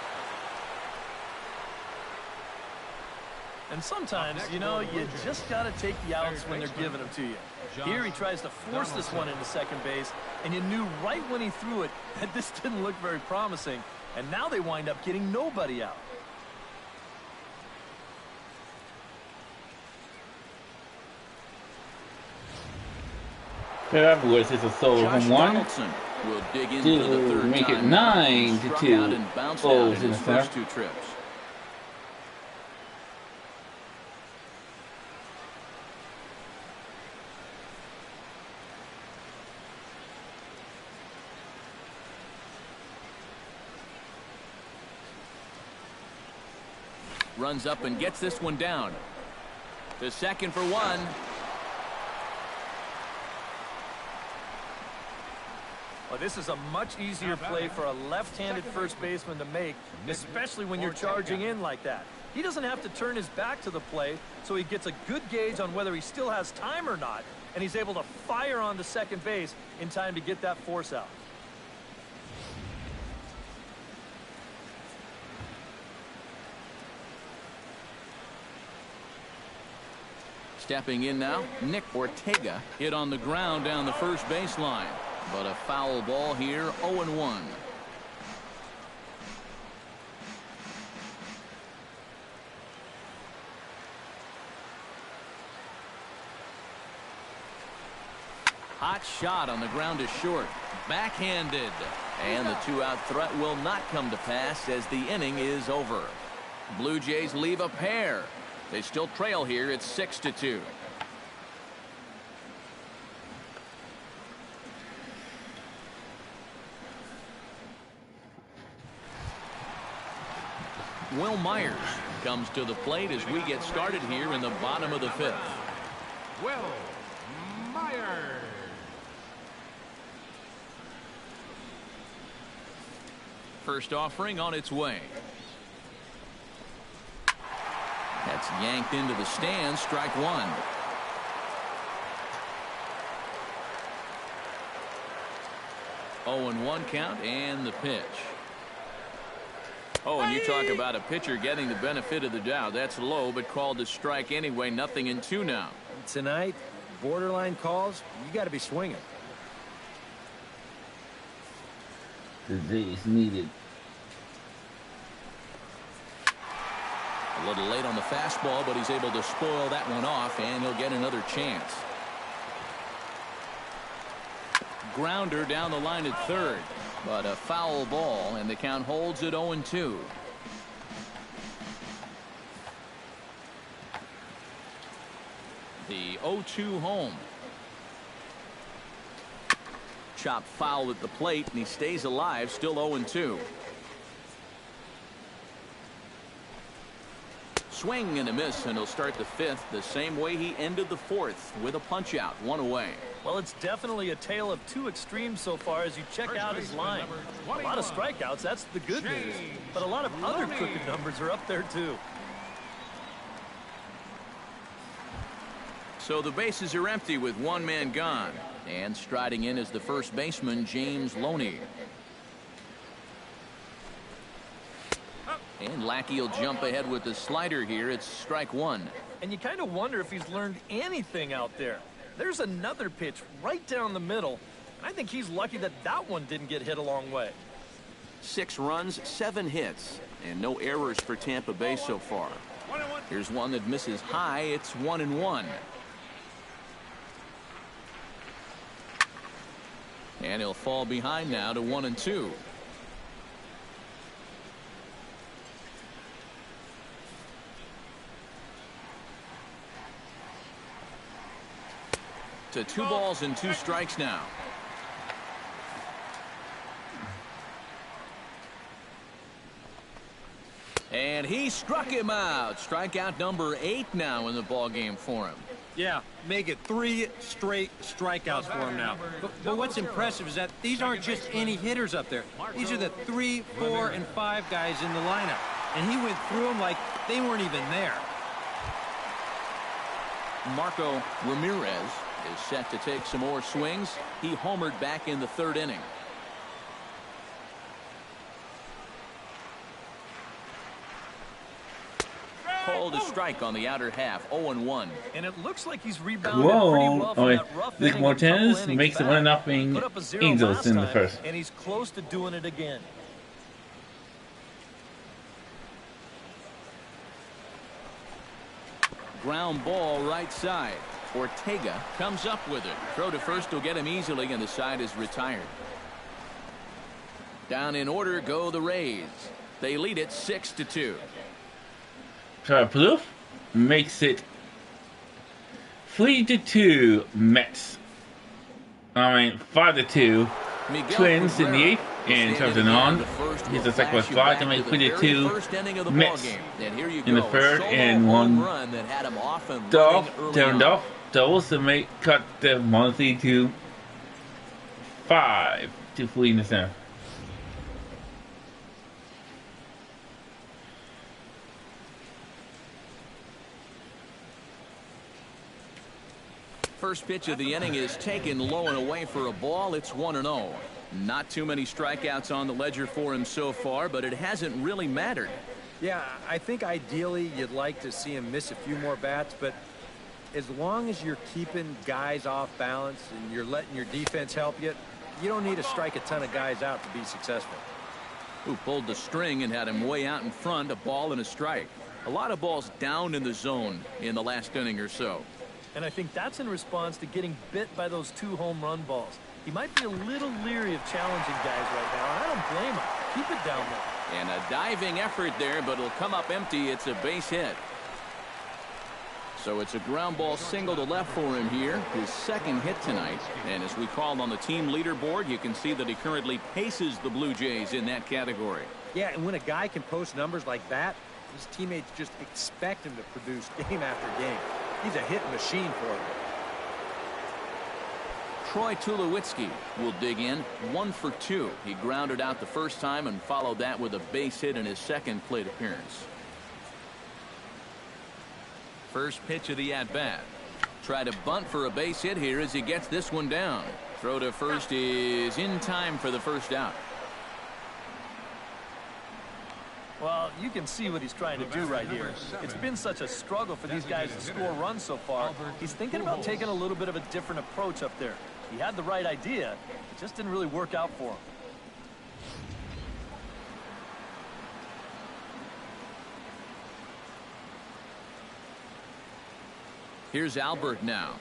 And sometimes, you know, you just got to take the outs when they're giving them to you. Here he tries to force this one into second base, and you knew right when he threw it that this didn't look very promising. And now they wind up getting nobody out. That was just a solo home run. Will dig into the third make it time. 9-2. And bounced Oh, out in his center. first 2 trips. Runs up and gets this one down. To second for 1. Well, this is a much easier play for a left-handed first baseman to make, especially when you're charging in like that. He doesn't have to turn his back to the play, so he gets a good gauge on whether he still has time or not, and he's able to fire on to second base in time to get that force out. Stepping in now, Nick Ortega hit on the ground down the first baseline. But a foul ball here, 0-1. Hot shot on the ground is short. Backhanded. And the 2-out threat will not come to pass as the inning is over. Blue Jays leave a pair. They still trail here. It's 6-2. Will Myers comes to the plate as we get started here in the bottom of the 5th. Will Myers. First offering on its way. That's yanked into the stands. Strike 1. Oh, and 1 count and the pitch. Oh, and you talk about a pitcher getting the benefit of the doubt. That's low, but called a strike anyway. 0-2 now. Tonight, borderline calls, you got to be swinging. Disease needed. A little late on the fastball, but he's able to spoil that one off, and he'll get another chance. Grounder down the line at third, but a foul ball, and the count holds at 0-2. The 0-2 home. Chop foul at the plate, and he stays alive, still 0-2. Swing and a miss, and he'll start the 5th the same way he ended the 4th with a punch out, 1 away. Well, it's definitely a tale of 2 extremes so far as you check out his line. A lot of strikeouts, that's the good news. But a lot of other crooked numbers are up there too. So the bases are empty with 1 man gone. And striding in is the first baseman, James Loney. And Lackey will jump ahead with the slider here. It's strike 1. And you kind of wonder if he's learned anything out there. There's another pitch right down the middle. And I think he's lucky that that one didn't get hit a long way. 6 runs, 7 hits, and no errors for Tampa Bay so far. Here's one that misses high. It's 1-1. And he'll fall behind now to 1-2. To 2 balls and 2 strikes now. And he struck him out. Strikeout number 8 now in the ball game for him. Yeah, make it 3 straight strikeouts for him now. But what's impressive is that these aren't just any hitters up there. These are the 3, 4, and 5 guys in the lineup. And he went through them like they weren't even there. Marco Ramirez is set to take some more swings. He homered back in the 3rd inning. called a strike on the outer half, 0-1. And it looks like he's rebounded pretty well from that rough Nick inning a couple Martinez innings makes it back. 1-0 Put up a 0 Angels last in the time, first. and he's close to doing it again. Ground ball right side. Ortega comes up with it. Throw to first will get him easily, and the side is retired. Down in order go the Rays. They lead it 6-2. Trevor Plouffe makes it 3-2 Mets. 5-2 Twins in the 8th, and Trevor on. He's the second with 5 to make 3-2 Mets in the 3rd, and 1 turned off doubles to make cut the monthly to 5 to 3 in the 7th. First pitch of the inning is taken low and away for a ball. It's 1-0. Not too many strikeouts on the ledger for him so far, but it hasn't really mattered. Yeah, I think ideally you'd like to see him miss a few more bats, but as long as you're keeping guys off balance and you're letting your defense help you, you don't need to strike a ton of guys out to be successful. Who pulled the string and had him way out in front, a ball and a strike. A lot of balls down in the zone in the last inning or so. And I think that's in response to getting bit by those 2 home run balls. He might be a little leery of challenging guys right now, and I don't blame him. Keep it down there. And a diving effort there, but it'll come up empty. It's a base hit. So it's a ground ball single to left for him here, his 2nd hit tonight. And as we called on the team leaderboard, you can see that he currently paces the Blue Jays in that category. Yeah, and when a guy can post numbers like that, his teammates just expect him to produce game after game. He's a hit machine for them. Troy Tulowitzki will dig in 1 for 2. He grounded out the first time and followed that with a base hit in his 2nd plate appearance. First pitch of the at-bat. Try to bunt for a base hit here as he gets this one down. Throw to first is in time for the first out. Well, you can see what he's trying to do right here. It's been such a struggle for these guys to score runs so far. He's thinking about taking a little bit of a different approach up there. He had the right idea. It just didn't really work out for him. Here's Albert now.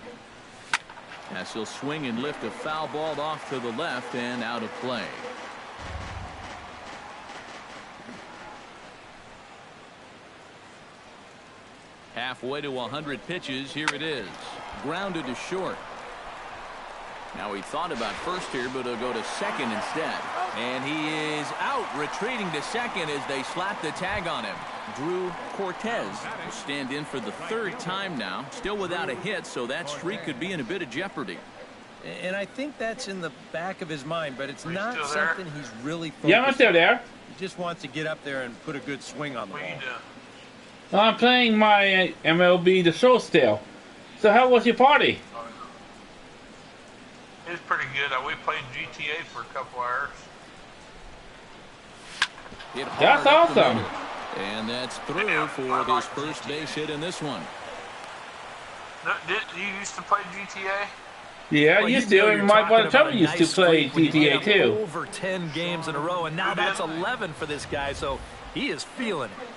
As he'll swing and lift a foul ball off to the left and out of play. Halfway to 100 pitches. Here it is. Grounded to short. Now he thought about first here, but he'll go to second instead. And he is out, retreating to second as they slap the tag on him. Drew Cortez will stand in for the 3rd time now. Still without a hit, so that streak could be in a bit of jeopardy. And I think that's in the back of his mind, but it's not something he's really focused on. Yeah, I'm still there. He just wants to get up there and put a good swing on the ball. I'm playing my MLB The Show still. So how was your party? It was pretty good. We played GTA for a couple hours. That's awesome. And that's through for his first base hit in this one. You used to play GTA? Yeah, I used to. And my brother Trevor used to play GTA too. Over 10 games in a row, and now that's 11 for this guy, so he is feeling it.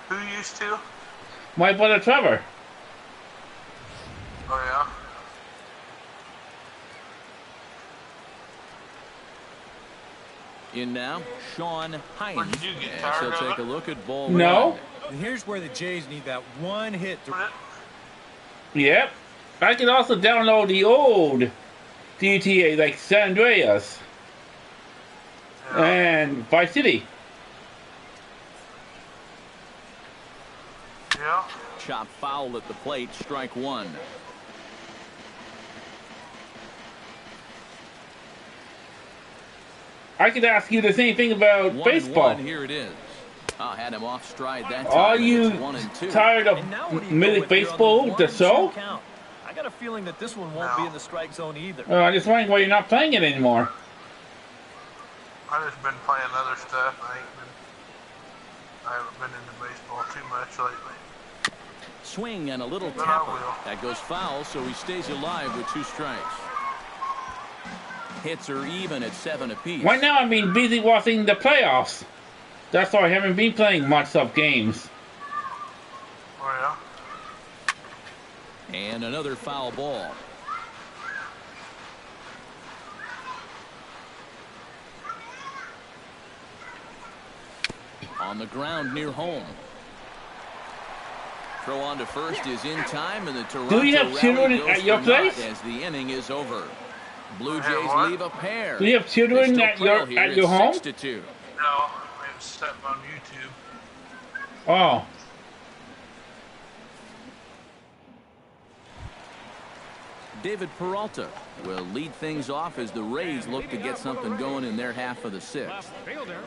Who used to? My brother Trevor. Oh, yeah? In now, Sean Hines. Did you get As tired he'll of take it? a look at ball No. 1. And here's where the Jays need that one hit to... Yep. I can also download the old GTA like San Andreas and Vice City. Yeah. Chop foul at the plate, strike 1. I could ask you the same thing about 1-1, baseball. here it is. Had him off stride that time. Are you It's 1-2. tired of And now what do you go Major League with here on Baseball, the the 1-2 show? count? I got a feeling that this one won't be in the strike zone either. I'm just wondering why you're not playing it anymore. I just been playing other stuff. I ain't been. I haven't been into baseball too much lately. Swing and a little But I tapper. will. That goes foul, so he stays alive with 2 strikes. Hits are even at 7 apiece. Right now, I've been busy watching the playoffs. That's why I haven't been playing much of games. Oh, yeah? And another foul ball. On the ground near home. Throw on to first is in time, and the Toronto Do you have children rally goes at your for naught place? as the inning is over. Blue Hey, Jays what? leave a pair. Do you have children They at still your trail here. at your It's home? 6-2. No, we have something on YouTube. Oh, David Peralta will lead things off as the Rays look to get something going in their half of the 6th. Left fielder,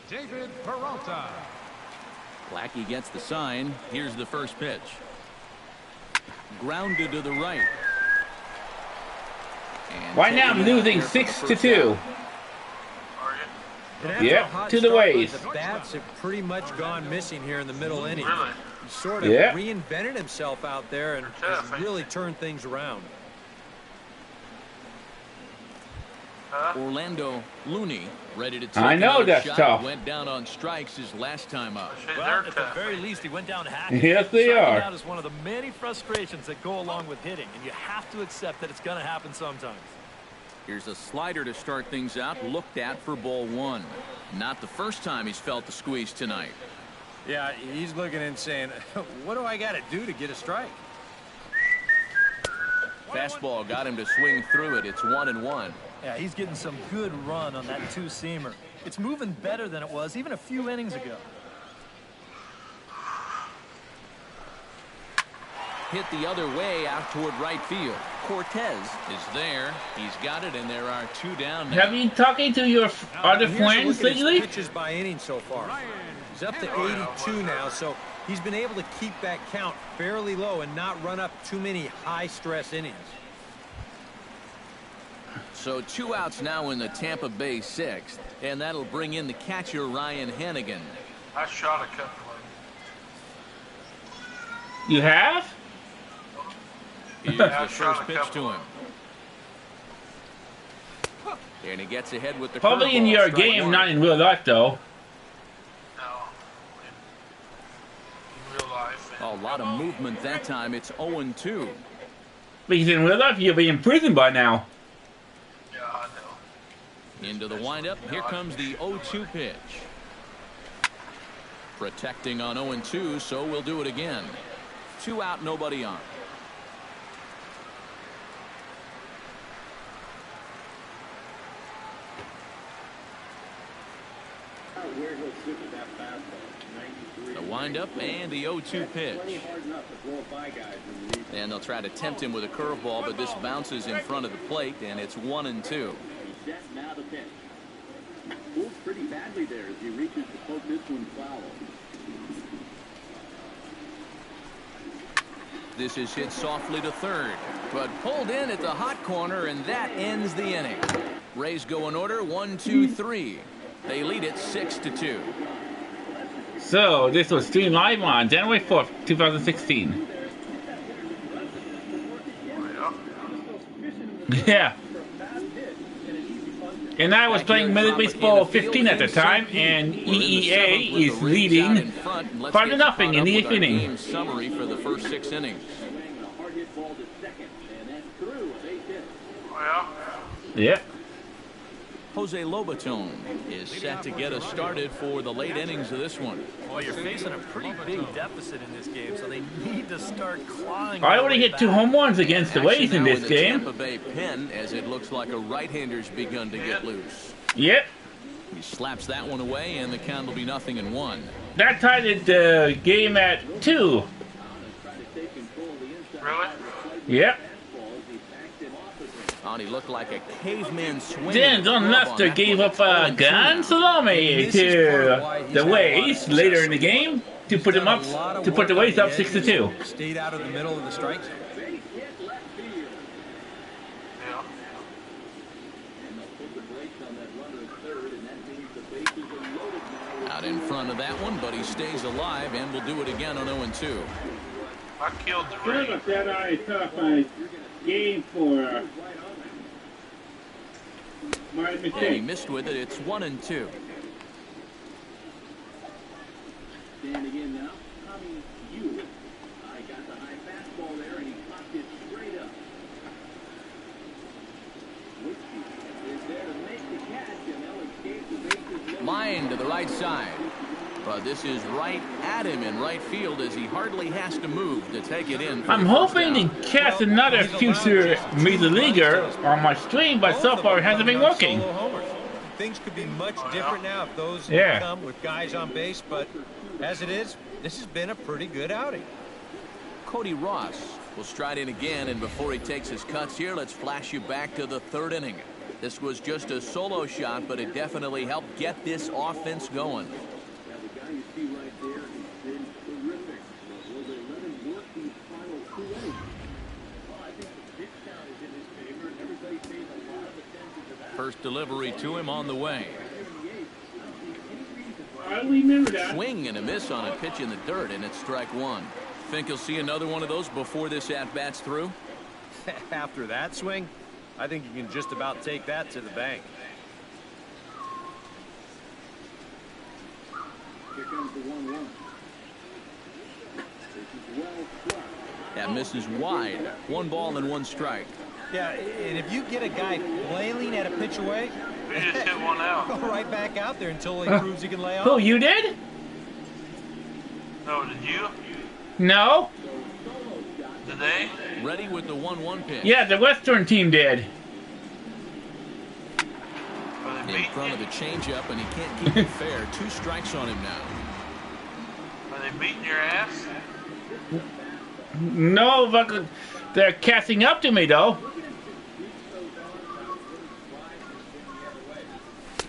David Peralta. Blackie gets the sign. Here's the first pitch. Grounded to the right. And right now I'm taking it out losing there for the 6-2. first out. Are you? And after Yep, a hot to the start, Ways. The bats have pretty much gone missing here in the middle innings. Really? He sort of Yeah. reinvented himself out there and They're tough, has eh? really turned things around. Orlando Looney ready to take I know another that's shot. tough. Went down on strikes his last time up. Shit, Well, they're at the tough. very least, he went down hacking. Yes, they Striking are. out is one of the many frustrations that go along with hitting, and you have to accept that it's going to happen sometimes. Here's a slider to start things out, looked at for ball 1. Not the first time he's felt the squeeze tonight. Yeah, he's looking and saying, what do I got to do to get a strike? Fastball got him to swing through it. It's 1-1. Yeah, he's getting some good run on that 2-seamer. It's moving better than it was even a few innings ago. Hit the other way out toward right field. Cortez is there. He's got it, and there are 2 down now. Have you been talking to your other Here's a friends look at his lately? pitches by inning so far. He's up to 82 now, so he's been able to keep that count fairly low and not run up too many high-stress innings. So 2 outs now in the Tampa Bay 6th, and that'll bring in the catcher Ryan Hannigan. I shot a couple of them. You have? Here's I the shot first a pitch couple to of him. And he gets ahead with the Probably in curveball, your strike game, 1. not in real life, though. No. In real life. A lot of movement that time. It's 0-2. Because in real life, you'll be in prison by now. Yeah, I know. Into the windup. Here comes the 0-2 pitch. Protecting on 0-2, so we'll do it again. 2 out, nobody on. The windup and the 0-2 pitch. And they'll try to tempt him with a curveball, but this bounces in front of the plate, and it's 1-2. Now the pitch. Pulled pretty badly there as he reaches to poke this one foul. This is hit softly to third, but pulled in at the hot corner, and that ends the inning. Rays go in order 1-2-3. They lead it 6-2. So, this was streamed live on January 4th, 2016. Yeah. And I was playing Major League Baseball 15 at the time, and EEA is leading 5-0 in the 8th inning. Game summary for the first 6 innings. Well, Yep. Jose Lobaton is set to get us started for the late innings of this one. Well, you're facing a pretty big deficit in this game, so they need to start clawing. I their already way hit 2 back. home runs against the Rays in Action now this the game. Tampa Bay pen, as it looks like a right-hander's begun to get loose. Yep. He slaps that one away, and the count will be 0-1. That tied the game at 2. really? Yep. He looked like a caveman swing. Then Don Lester gave up a Gan Salome to the Rays later in the game to put them up, to put the Rays up 6-2. Stayed out of the middle of the strike zone. Yeah. Got in front of that one, but he stays alive and will do it again on 0-2. I killed the Kind ring. of a dead-eye tough game for my And he mistake. missed with it. It's 1-2. Standing in now, Tommy Hughes. I got the high fastball there, and he popped it straight up. Whiskey is there to make the catch, and they'll escape the bases. Line to the right side. But this is right at him in right field as he hardly has to move to take it in. I'm hoping to catch another future Major Leaguer on my stream, but so far it hasn't been working. Things could be much different now if those come with guys on base, but as it is, this has been a pretty good outing. Cody Ross will stride in again, and before he takes his cuts here, let's flash you back to the third inning. This was just a solo shot, but it definitely helped get this offense going. First delivery to him on the way. I remember that. Swing and a miss on a pitch in the dirt, and it's strike one. Think you'll see another one of those before this at-bat's through? After that swing, I think you can just about take that to the bank. Here comes the 1-1. That misses wide. 1 ball and 1 strike. Yeah, and if you get a guy flailing at a pitch away, You just hit one out. go right back out there until he proves he can lay off. Who, you did? No, did you? No. Did they? Ready with the 1-1 pitch. Yeah, the Western team did. Are they In beating front you? of the changeup, and he can't keep it fair. 2 strikes on him now. Are they beating your ass? No, but they're catching up to me, though.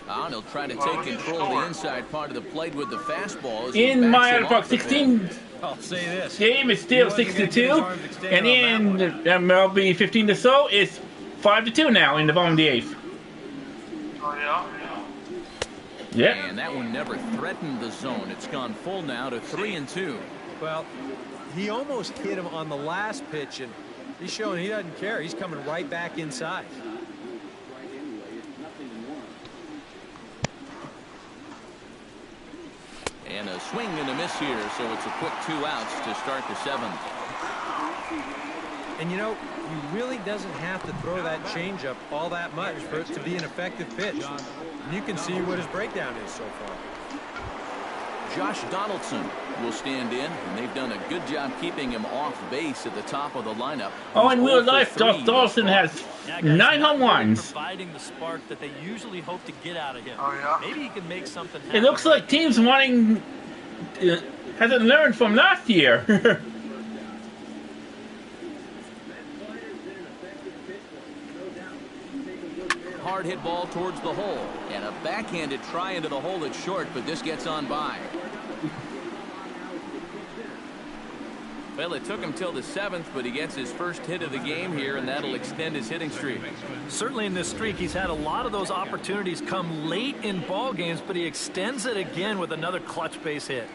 And he'll try to take control of the inside part of the plate with the fastball. as he In backs my him Park off the 16 pitch. I'll say this. game, it's still 6-2, and in MLB 15 to so, it's 5-2 now in the bottom of the 8th. Oh, yeah? Yep. And that one never threatened the zone. It's gone full now to 3-2. Well, he almost hit him on the last pitch, and he's showing he doesn't care. He's coming right back inside. And a swing and a miss here, so it's a quick 2 outs to start the 7th. And you know, he really doesn't have to throw that changeup all that much for it to be an effective pitch. And you can see what his breakdown is so far. Josh Donaldson will stand in, and they've done a good job keeping him off base at the top of the lineup. Oh, in He's real 0 for life, 3 Josh Dawson thus has Yeah, guys, 9 not home really runs. providing the spark that they usually hope to get out of him. Oh, yeah? Maybe he can make something happen. It looks like teams wanting hasn't learned from last year. Hard hit ball towards the hole, and a backhanded try into the hole. It's short, but this gets on by. Well, it took him till the 7th, but he gets his first hit of the game here, and that'll extend his hitting streak. Certainly in this streak, he's had a lot of those opportunities come late in ball games, but he extends it again with another clutch base hit.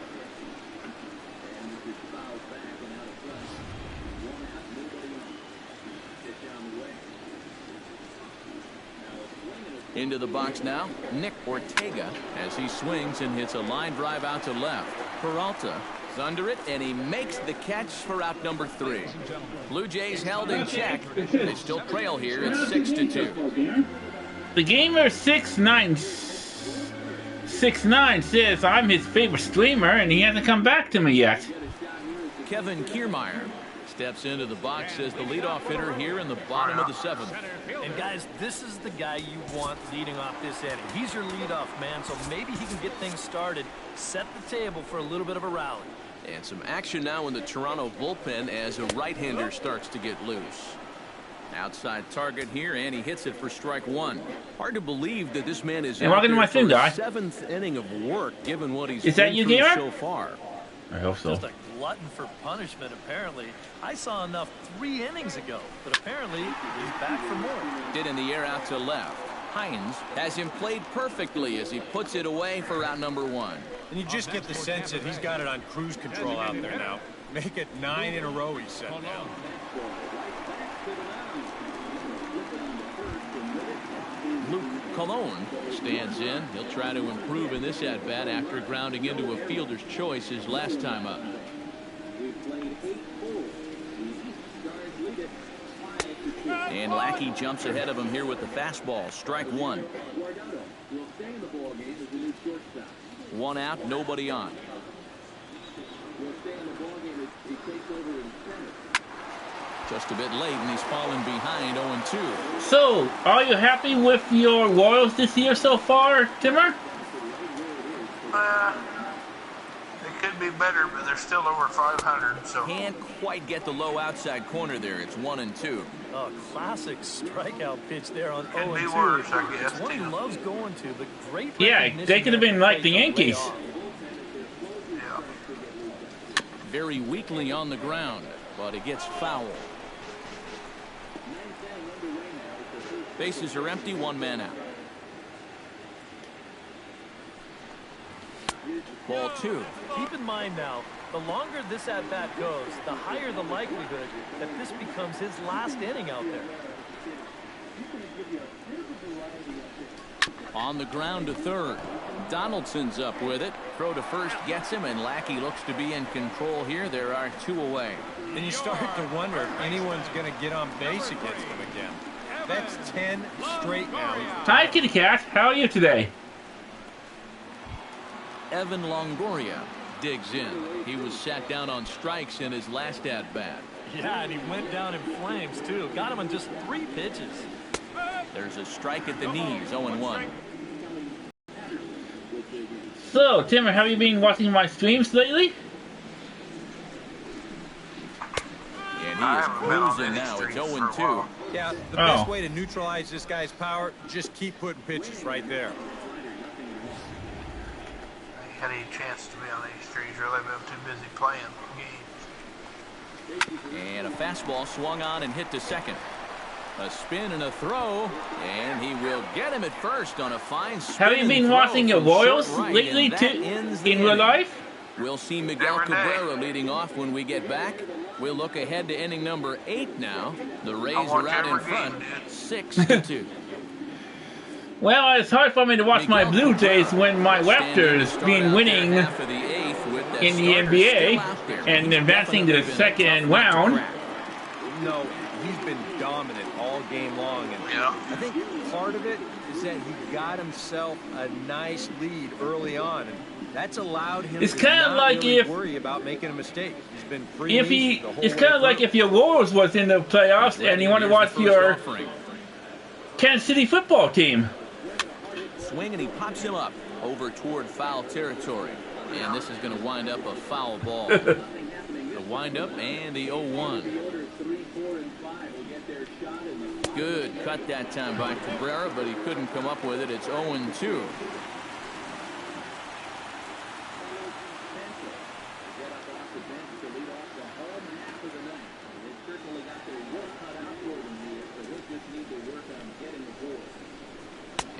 Into the box now, Nick Ortega, as he swings and hits a line drive out to left. Peralta is under it, and he makes the catch for out number 3. Blue Jays held in check. They still trail here. It's 6-2. The gamer 6969 says I'm his favorite streamer, and he hasn't come back to me yet. Kevin Kiermaier steps into the box as the leadoff hitter here in the bottom of the 7th. And guys, this is the guy you want leading off this inning. He's your leadoff man, so maybe he can get things started, set the table for a little bit of a rally. And some action now in the Toronto bullpen as a right-hander starts to get loose. Outside target here, and he hits it for strike 1. Hard to believe that this man is Hey, out welcome to there my for stream, the guy. 7th inning of work, given what he's Is that been you, through Gamer? so far. I hope so. Just a glutton for punishment, apparently. I saw enough 3 innings ago, but apparently he's back for more. Did in the air out to left. Hines has him played perfectly as he puts it away for out number 1. And you just get the sense that he's got it on cruise control out there now. Make it 9 in a row, he's set now. Luke Colon stands in. He'll try to improve in this at-bat after grounding into a fielder's choice his last time up. And Lackey jumps ahead of him here with the fastball. Strike 1. 1 out, nobody on. Just a bit late, and he's fallen behind 0-2. So, are you happy with your Royals this year so far, Timmer? It could be better, but they're still over 500. So Can't quite get the low outside corner there. It's 1-2. Oh, classic strikeout pitch there on 0-2. Could be worse, I guess, It's one he too. loves going to, but great Yeah, recognition they could have there been to like the play Yankees. off. yeah. Very weakly on the ground, but it gets foul. Bases are empty, 1 man out. Ball 2. Keep in mind now, the longer this at-bat goes, the higher the likelihood that this becomes his last inning out there. On the ground to third. Donaldson's up with it. Throw to first gets him, and Lackey looks to be in control here. There are 2 away. And you start to wonder if anyone's going to get on base against him again. That's 10 straight now. Hi, Kitty Cat. How are you today? Evan Longoria digs in. He was sat down on strikes in his last at-bat. Yeah, and he went down in flames, too. Got him on just 3 pitches. There's a strike at the knees, 0-1. So, Timmer, have you been watching my streams lately? And he is cruising now. It's 0-2. Yeah, the best way to neutralize this guy's power, just keep putting pitches right there. Had any chance to be on these streets, really, but I'm too busy playing games. And a fastball swung on and hit to second. A spin and a throw, and he will get him at first on a fine spin. Have you been watching your Royals lately in real life? We'll see Miguel Cabrera leading off when we get back. We'll look ahead to inning number 8 now. The Rays are out in front, 6-2. Well, it's hard for me to watch my Blue Jays when my Raptors been winning in the NBA and advancing to the second round. No, he's been dominant all game long. And I think part of it is that he got himself a nice lead early on. And that's allowed him to not really worry about making a mistake. He's been free. It's kind of like if your Royals was in the playoffs and you want to watch your Kansas City football team. Swing, and he pops him up over toward foul territory. And this is going to wind up a foul ball. The wind up and the 0-1. Good cut that time by Cabrera, but he couldn't come up with it. It's 0-2.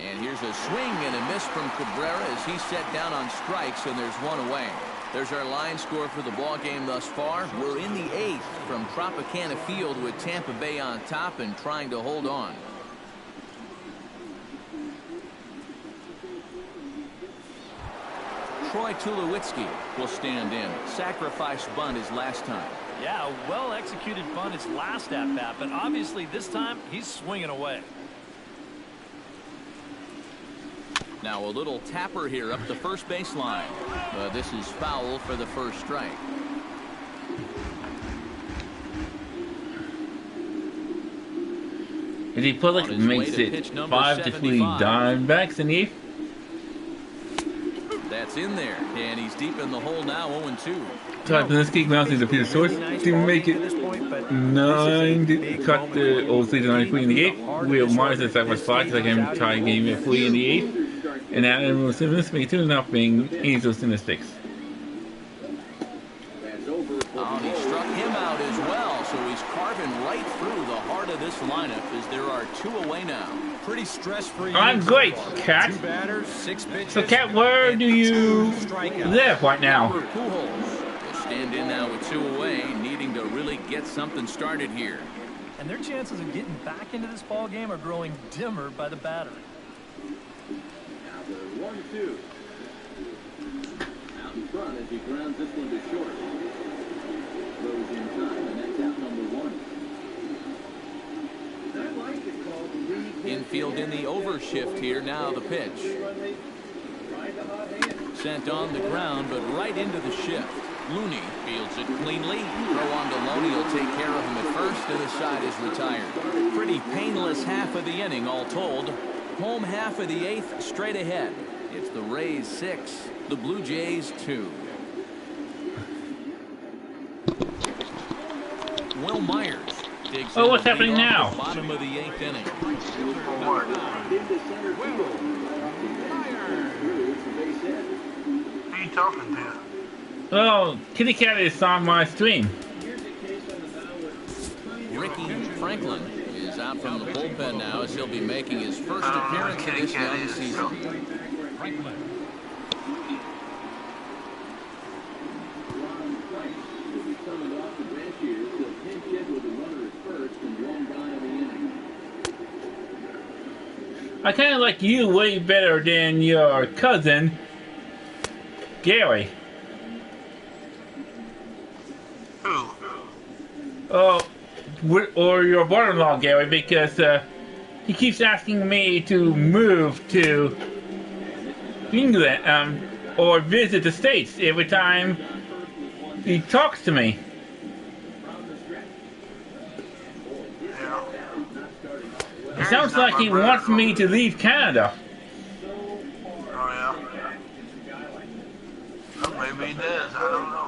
And here's a swing and a miss from Cabrera as he's set down on strikes, and there's 1 away. There's our line score for the ball game thus far. We're in the 8th from Tropicana Field with Tampa Bay on top and trying to hold on. Troy Tulowitzki will stand in. Sacrifice bunt his last time. Yeah, a well-executed bunt his last at-bat, but obviously this time he's swinging away. Now a little tapper here up the first baseline. This is foul for the first strike. And he put like makes it 5-3 Diamondbacks in the 8th. That's in there, and he's deep in the hole now, 0-2. Trapinski bouncing the field source to make it 9 to cut the 0-3 to 93 in the 8th. We'll minus the sacrifice 5 because I can try and game it 3 in the 8th. And Adam will make it 2-0 being Angels in the 6th. He struck him out as well, so he's carving right through the heart of this lineup as there are 2 away now. pretty stress-free. I'm great, Cat. 2 batters, 6 pitches. So, Cat, where do you live right now? Pujols will stand in now with 2 away, needing to really get something started here. And their chances of getting back into this ball game are growing dimmer by the batter. Now the 1-2. Out in front as he grounds this one to short. Throws in time, and that's out number 1. I like the call to lead. Infield in the overshift here. Now the pitch. Sent on the ground, but right into the shift. Looney fields it cleanly. Throw on to Loney. He'll take care of him at first, and the side is retired. Pretty painless half of the inning, all told. Home half of the 8th, straight ahead. It's the Rays 6, the Blue Jays 2. Will Myers digs. Oh, what's happening now? Bottom of the 8th inning. Who are you talking to? Oh, Kitty Cat is on my stream. Ricky Franklin is out from the bullpen now as he'll be making his first appearance of this young season. Franklin. I kind of like you way better than your cousin, Gary. Who? Or your brother-in-law, Gary, because he keeps asking me to move to England or visit the States every time he talks to me. Yeah. It sounds like he wants me to leave Canada. Oh, yeah. Well, maybe he does. I don't know.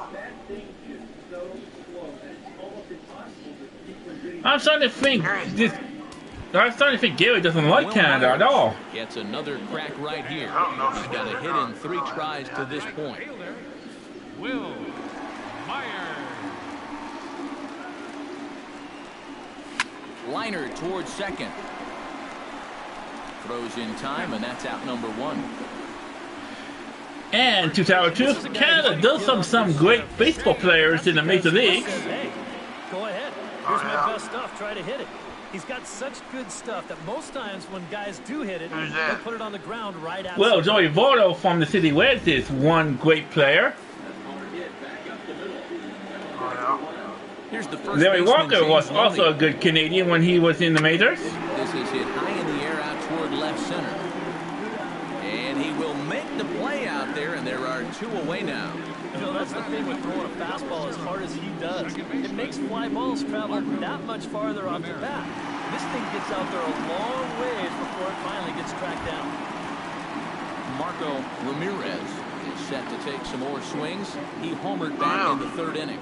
I'm starting to think Gary doesn't like Canada at all. Gets another crack right here. I don't know if He's he got a does or hit not. in 3 tries to this point. Will Myers. Liner towards second. Throws in time, and that's out number 1. And to tell the truth, Canada does have some great baseball players in the major leagues. Hey, go ahead. Here's my best stuff. Try to hit it. He's got such good stuff that most times when guys do hit it, Who's they'll that? put it on the ground right outside. Well, Joey Votto from the City Reds is one great player. Here's the first Larry baseman, Walker was James also a Loney. good Canadian when he was in the majors. This is hit high in the air out toward left center. And he will make the play out there, and there are 2 away now. You know, that's the thing with throwing a fastball as hard as he does. It makes fly balls travel that much farther off the bat. This thing gets out there a long ways before it finally gets tracked down. Marco Ramirez is set to take some more swings. He homered back in the 3rd inning.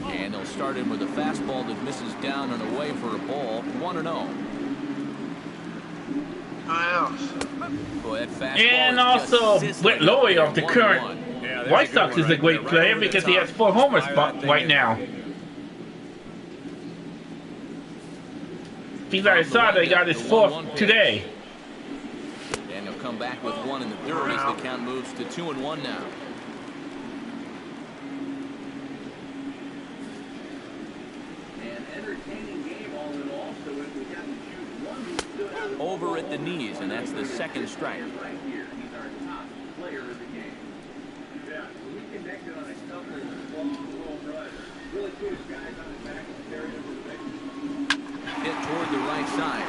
And they'll start him with a fastball that misses down and away for a ball. 1-0. Who else? Boy, that fastball And is also, just Brett sizzling Lowey out of the there, current 1-1. White Sox is a great player because he has 4 homers right now. If you guys saw, they got his 4th today. And he'll come back with 1 in the 3rd as the count moves to 2-1 now. Over at the knees, and that's the 2nd strike. Hit toward the right side.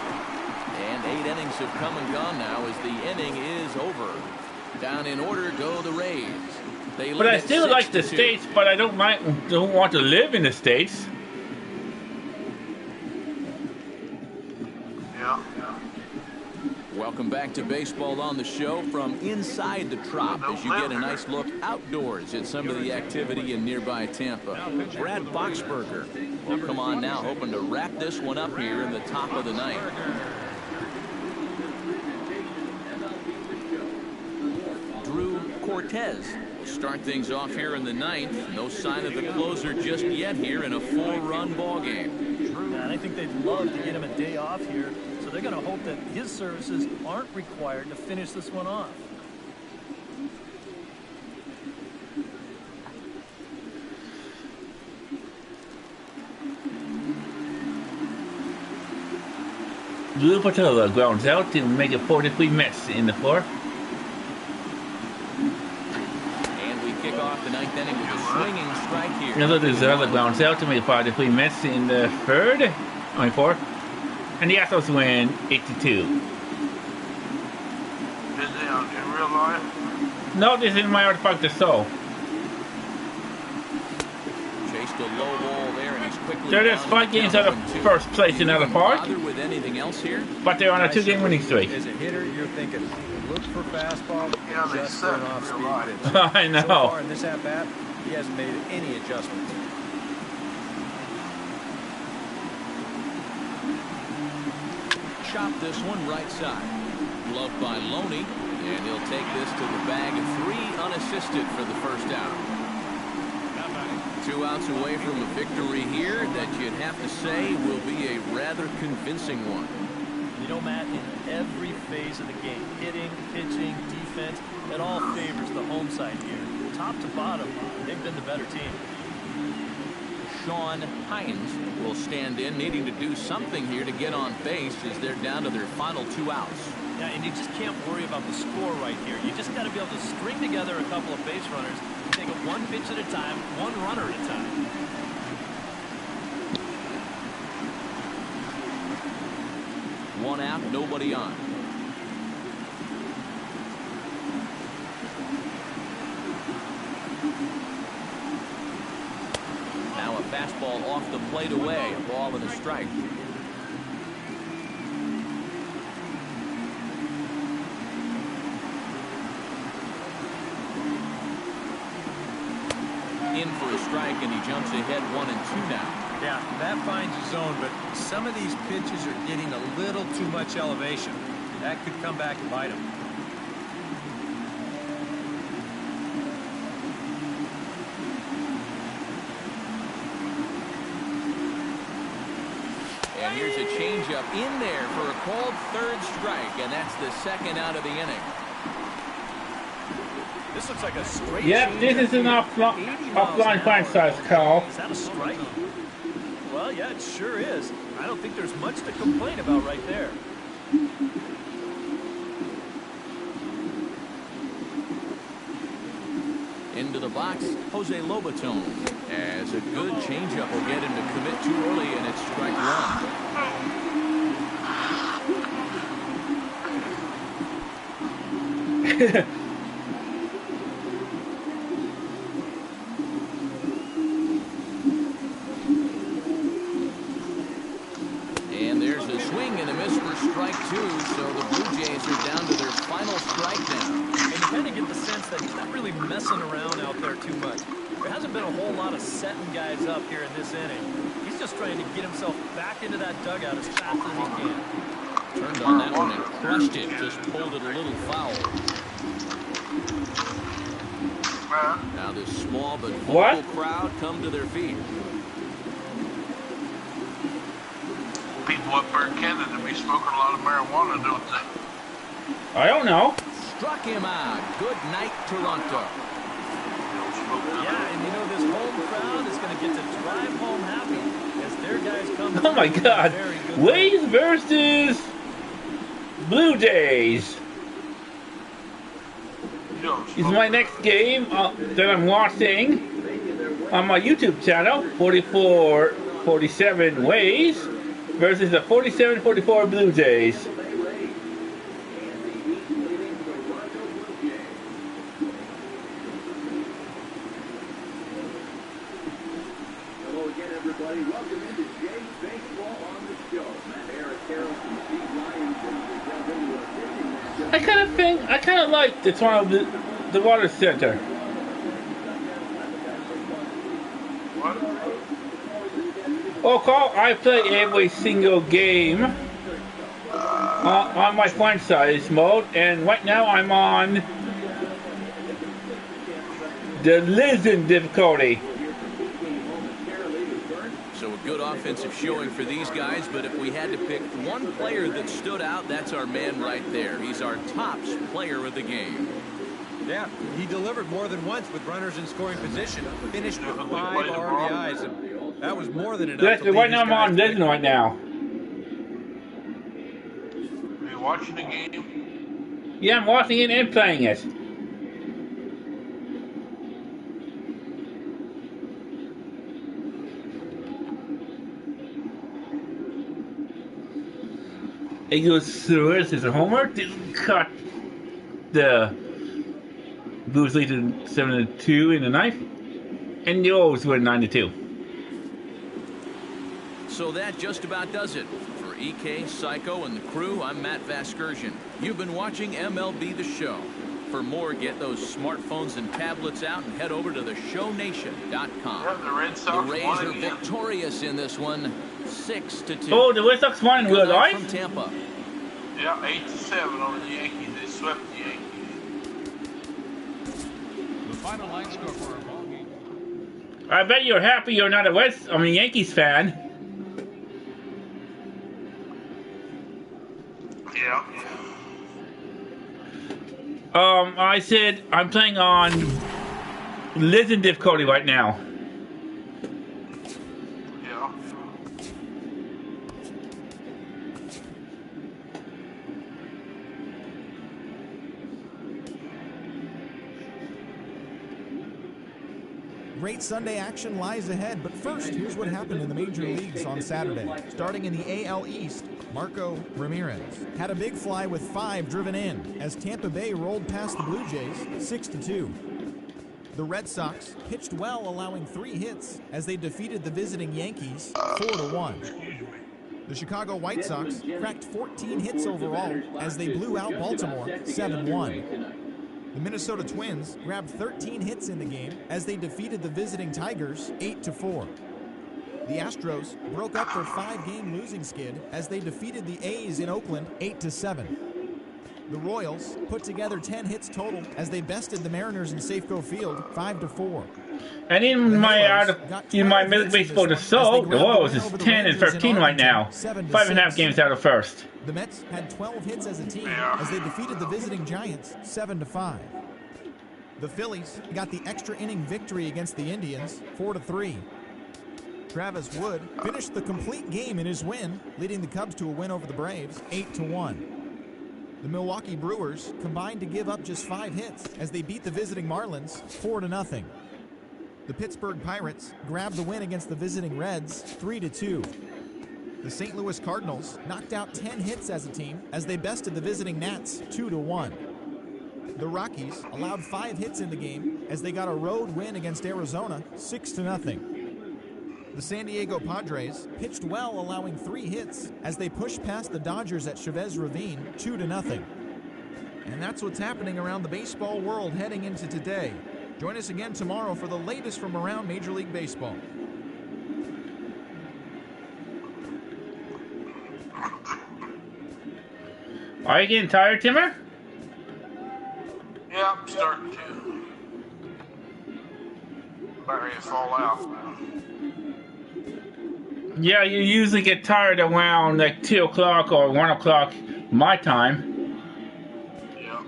And 8 innings have come and gone now as the inning is over. Down in order go the Rays. They But lead I at still like the 6-2. States, but I don't want to live in the States. Yeah. Welcome back to Baseball on the Show from inside the Trop as you get a nice look outdoors at some of the activity in nearby Tampa. Brad Boxberger will come on now, hoping to wrap this one up here in the top of the 9th. Drew Cortez will start things off here in the 9th. No sign of the closer just yet here in a 4-run ball game. I I think they'd love to get him a day off here, so they're going to hope that his services aren't required to finish this one off. Blue Patella grounds out to make it 4-3 Mets in the fourth. And we kick off the ninth inning with a swinging strike here. Another Zerla grounds out to make it 5-3 Mets in the fourth. And the Astros win 8-2. Is it in real life? No, this is my artifact the soul. Chased a low ball there, and he's quickly. They're just 5 games out of first place in Ellis Park. Bother with anything else here? But they're on a 2-game winning streak. As a hitter, you're thinking, look for fastball, Yeah, they just said an off in real life. speed pitch. I know. So far in this at-bat, he hasn't made any adjustments. Chop this one right side. Gloved by Loney, and he'll take this to the bag. 3 unassisted for the first out. 2 outs away from a victory here that you'd have to say will be a rather convincing one. You know, Matt, in every phase of the game, hitting, pitching, defense, it all favors the home side here. Top to bottom, they've been the better team. Sean Hines will stand in, needing to do something here to get on base as they're down to their final 2 outs. Yeah, and you just can't worry about the score right here. You just got to be able to string together a couple of base runners, take it 1 pitch at a time, 1 runner at a time. One out, nobody on. Now a fastball off the plate away, a ball and a strike. In for a strike, and he jumps ahead 1-2 now. Yeah, that finds his zone, but some of these pitches are getting a little too much elevation. That could come back and bite him. And here's a changeup in there for a called 3rd strike, and that's the 2nd out of the inning. This looks like a straight. Yep, this is an offline franchise call. Is that a strike? Well, yeah, it sure is. I don't think there's much to complain about right there. Into the box, Jose Lobaton. As a good changeup will get him to commit too early, and it's strike 1. And there's a swing and a miss for strike 2, so the Blue Jays are down to their final strike now. And you kind of get the sense that he's not really messing around out there too much. There hasn't been a whole lot of setting guys up here in this inning. He's just trying to get himself back into that dugout as fast as he can. Turned on that one and crushed it. Just pulled it a little foul. Now this small but vocal crowd come to their feet. People up there in Canada be smoking a lot of marijuana, don't they? I don't know. Struck him out. Good night, Toronto. Yeah, and you know this home crowd is going to get to drive home happy as their guys come. Oh my God! Waves versus Blue Jays. Is my next game that I'm watching on my YouTube channel, 44-47 Waves versus the 47-44 Blue Jays. I kind of like the Toronto, the Water Center. Oh, Carl, I play every single game on my franchise mode, and right now I'm on the Legend difficulty. So a Good offensive showing for these guys, but if we had to pick one player that stood out, that's our man right there. He's our tops player of the game. Yeah, he delivered more than once with runners in scoring position. Finished with 5 RBIs, and that was more than enough. Yes, right now I'm on Disney right now. Are you watching the game? Yeah, I'm watching it and playing it. Eagles Suarez is a homer. Didn't cut the Blues lead to 7-2 in the ninth, and the O's were 9-2. So that just about does it. For EK, Psycho, and the crew, I'm Matt Vasgersian. You've been watching MLB The Show. For more, get those smartphones and tablets out and head over to theshownation.com. Yeah, the Red Sox The Rays won are again. victorious in this one, 6-2. Oh, the Red Sox won in real Good night life? from Tampa. Yeah, 8-7 over the Yankees. They swept the Yankees. The final line score for our ball game. I bet you're happy you're not a Yankees fan. Yeah. I said I'm playing on Listen difficulty right now. Yeah. Great Sunday action lies ahead, but first, here's what happened in the major leagues on Saturday. Starting in the AL East, Marco Ramirez had a big fly with 5 driven in as Tampa Bay rolled past the Blue Jays 6-2. The Red Sox pitched well, allowing 3 hits as they defeated the visiting Yankees 4-1. The Chicago White Sox cracked 14 hits overall as they blew out Baltimore 7-1. The Minnesota Twins grabbed 13 hits in the game as they defeated the visiting Tigers 8-4. The Astros broke up their 5-game losing skid as they defeated the A's in Oakland 8-7. The Royals put together 10 hits total as they bested the Mariners in Safeco Field 5-4. And in my Major Baseball to Soul, the Royals is 10-13 right now, 5.5 games out of first. The Mets had 12 hits as a team as they defeated the visiting Giants 7-5. The Phillies got the extra inning victory against the Indians 4-3. Travis Wood finished the complete game in his win, leading the Cubs to a win over the Braves 8-1. The Milwaukee Brewers combined to give up just 5 hits as they beat the visiting Marlins 4-0. The Pittsburgh Pirates grabbed the win against the visiting Reds 3-2. The St. Louis Cardinals knocked out 10 hits as a team as they bested the visiting Nats 2-1. The Rockies allowed 5 hits in the game as they got a road win against Arizona 6-0. The San Diego Padres pitched well, allowing 3 hits as they pushed past the Dodgers at Chavez Ravine 2-0. And that's what's happening around the baseball world heading into today. Join us again tomorrow for the latest from around Major League Baseball. Are you getting tired, Timmer? Yeah, I'm starting to. About ready to fall out. Yeah, you usually get tired around like 2 o'clock or 1 o'clock my time. Yeah.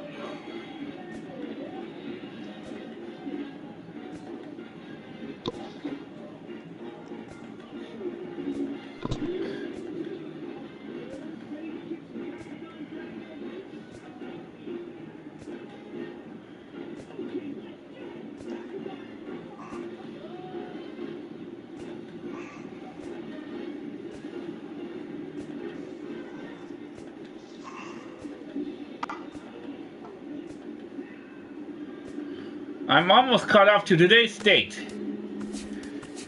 I'm almost caught up to today's state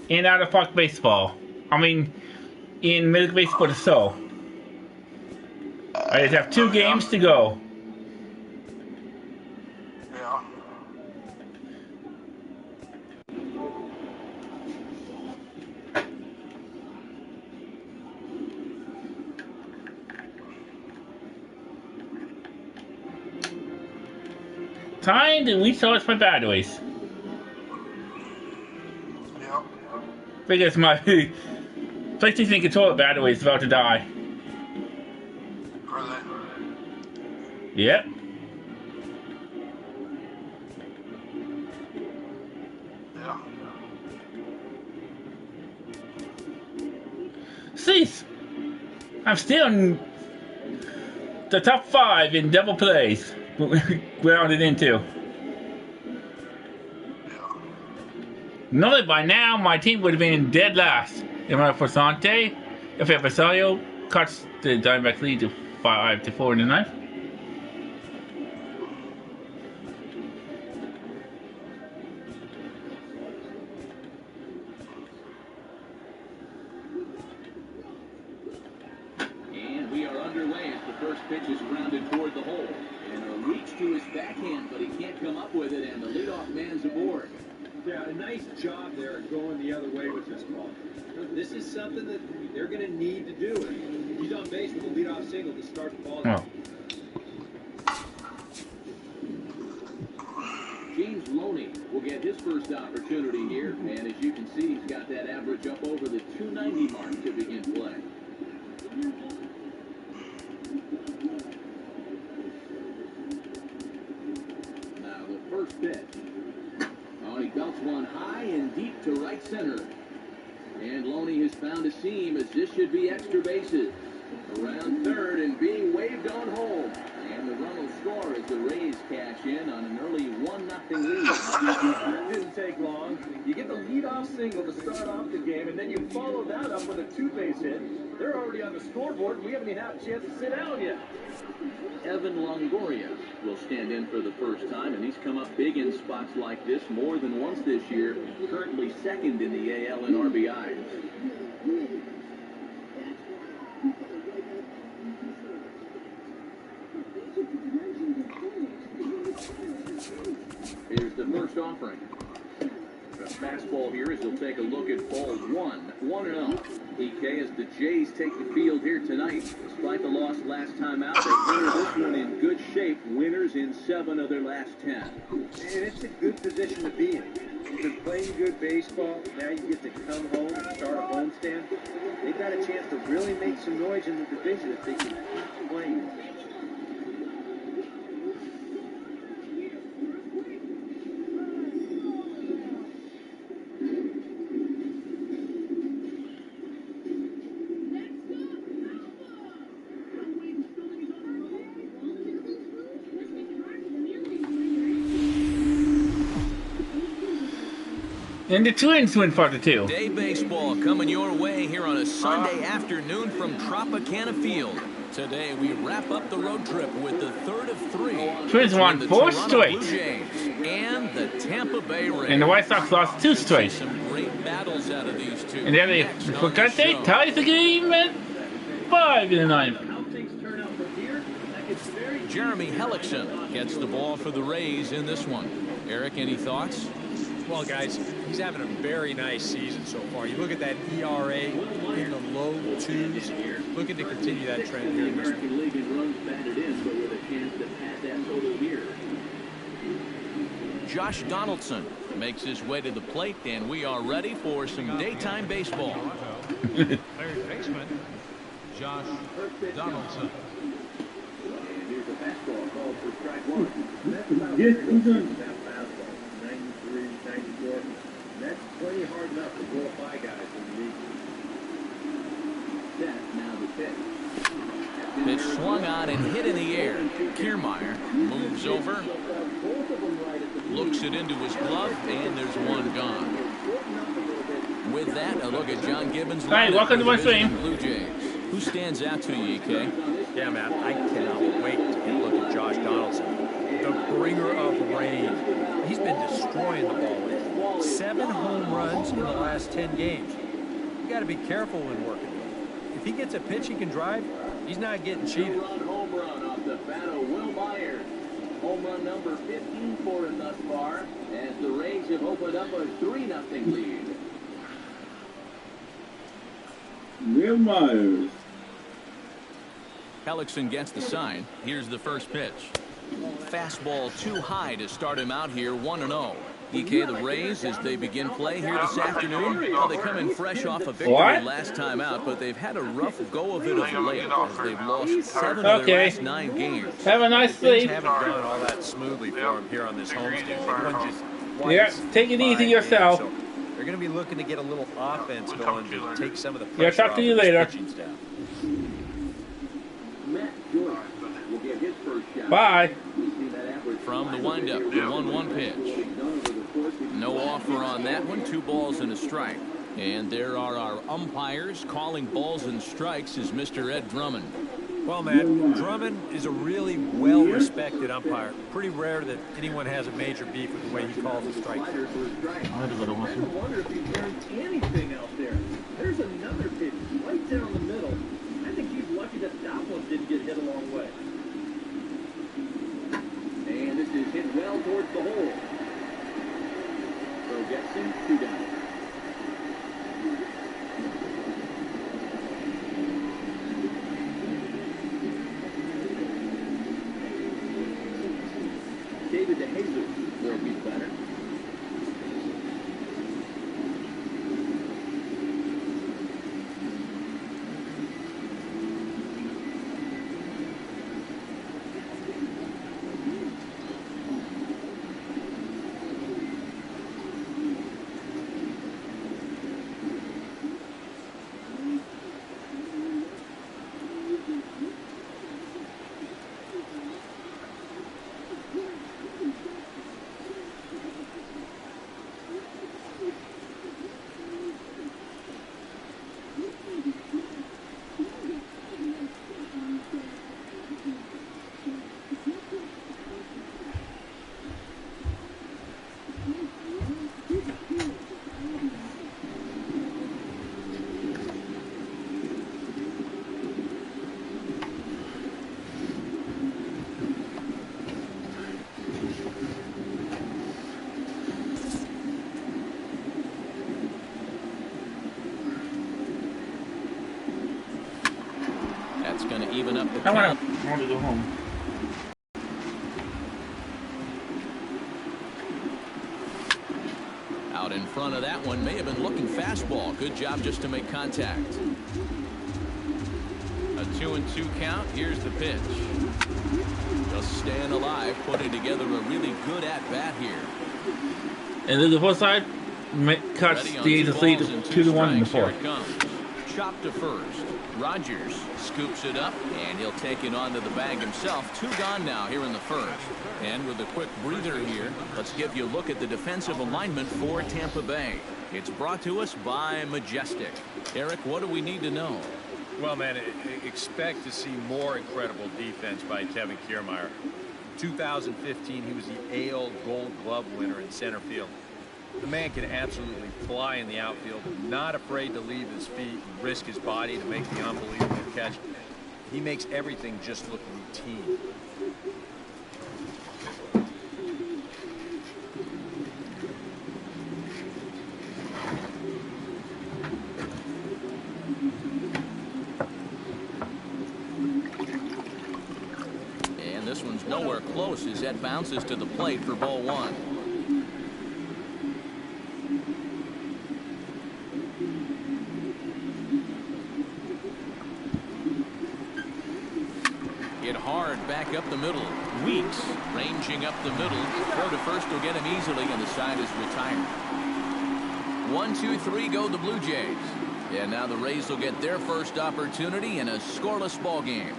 in out-of-park baseball. In Major League Baseball to Soul. I just have 2 games to go. Yeah. Time to resource my batteries. Yeah. Because my PlayStation controller battery is about to die. Are they? Yep. Yeah. Cease. I'm still in the top 5 in double plays. Grounded into. Normally by now my team would have been dead last. If Forsante, if Rosario cuts the Diamondbacks lead to 5-4 in the ninth. And we are underway as the first pitch is grounded toward the hole. And a reach to his backhand, but he can't come up with it, and the leadoff man's aboard. Yeah, a nice job there going the other way with this ball. This is something that they're going to need to do. He's on base with a leadoff single to start the ball. Oh. James Loney will get his first opportunity here, and as you can see, he's got that average up over the 290 mark to begin play. Now the first pitch. Oh, he belts one high and deep to right center. And Loney has found a seam as this should be extra bases. Around third and being waved on home. And the run will score as the Rays cash in on an early 1-0 lead. It didn't take long. You get the leadoff single to start off the game, and then you follow that up with a two-base hit. They're already on the scoreboard, and we haven't even had a chance to sit down yet. Evan Longoria will stand in for the first time, and he's come up big in spots like this more than once this year. Currently second in the AL in RBIs. Here's the first offering. A fastball here as he'll take a look at ball 1-0. EK as the Jays take the field here tonight. Despite the loss last time out, they enter this one in good shape. Winners in 7 of their last 10. And it's a good position to be in. You've been playing good baseball. Now you get to come home and start a homestand. They've got a chance to really make some noise in the division if they can keep playing. And the Twins win 5-2. Day baseball coming your way here on a Sunday afternoon from Tropicana Field. Today we wrap up the road trip with the third of 3. Twins won 4 straight. Blue Jays and the Tampa Bay Rays. And the White Sox lost 2 straight. Some great battles out of these two. And then they forgot they ties the game at 5 in the ninth. Jeremy Hellickson gets the ball for the Rays in this one. Eric, any thoughts? Well, guys, he's having a very nice season so far. You look at that ERA in the low 2s. Looking to continue that trend here in this American League in runs batted in, but with a chance to pass that total here. Josh Donaldson makes his way to the plate, and we are ready for some daytime baseball. Third baseman, Josh Donaldson. And here's a fastball called for strike 1. That's about that fastball. 93, 94. That's plenty hard enough to blow by guys in the league. That's now the pitch. Pitch swung on and hit in the air. Kiermaier moves over, looks it into his glove, and there's one gone. With that, a look at John Gibbons. Hey, welcome to my stream. Blue Jays. Who stands out to you, EK? Yeah, man, I cannot wait to get a look at Josh Donaldson, the bringer of rain. He's been destroying the ball lately. 7 home runs in the last 10 games. You got to be careful when working with him. If he gets a pitch he can drive, he's not getting cheated. Home run off the bat of Will Myers. Home run number 15 for him thus far, as the Rays have opened up a 3-0 lead. Will Myers. Hellickson gets the sign. Here's the first pitch. Fastball too high to start him out here 1-0. EK, the Rays, as they begin play here this afternoon, well, they come in fresh off a victory last time out, but they've had a rough go of it of late as they've lost 7 of their last 9 games. Have a nice sleep. Things haven't gone all that smoothly for him here on this homestand. They won just twice, Yeah, take it easy yourself. So they're going to be looking to get a little offense going to take some of the Yeah, pressure talk off to you of this later. pitching staff. Matt Joyce will get his first shot. Bye. From the windup, the 1-1 pitch. No offer on that one. 2 balls and a strike. And there are our umpires calling balls and strikes is Mr. Ed Drummond. Well, Matt, Drummond is a really well-respected umpire. Pretty rare that anyone has a major beef with the way he calls the strikes. I wonder if he's learned anything out there. There's another pitch right down the middle. I think he's lucky that one didn't get hit a long way. And this is hit well towards the hole. So gets him 2 down. David DeJesus will be the batter. That's going to even up the I count. want to go home. Out in front of that one, may have been looking fastball. Good job just to make contact. A 2-2 count. Here's the pitch. Just staying alive, putting together a really good at-bat here. And then the fourth side cuts the Angels lead 2-1 in the fourth. Chop to first. Rogers scoops it up, and he'll take it onto the bag himself. 2 gone now here in the first. And with a quick breather here, let's give you a look at the defensive alignment for Tampa Bay. It's brought to us by Majestic. Eric, what do we need to know? Well, man, expect to see more incredible defense by Kevin Kiermaier. 2015, he was the AL Gold Glove winner in center field. The man can absolutely fly in the outfield, not afraid to leave his feet and risk his body to make the unbelievable catch. He makes everything just look routine. And this one's nowhere close as that bounces to the plate for ball 1. Back up the middle. Weeks ranging up the middle. Throw to first will get him easily, and the side is retired. 1-2-3 go the Blue Jays. And now the Rays will get their first opportunity in a scoreless ball game.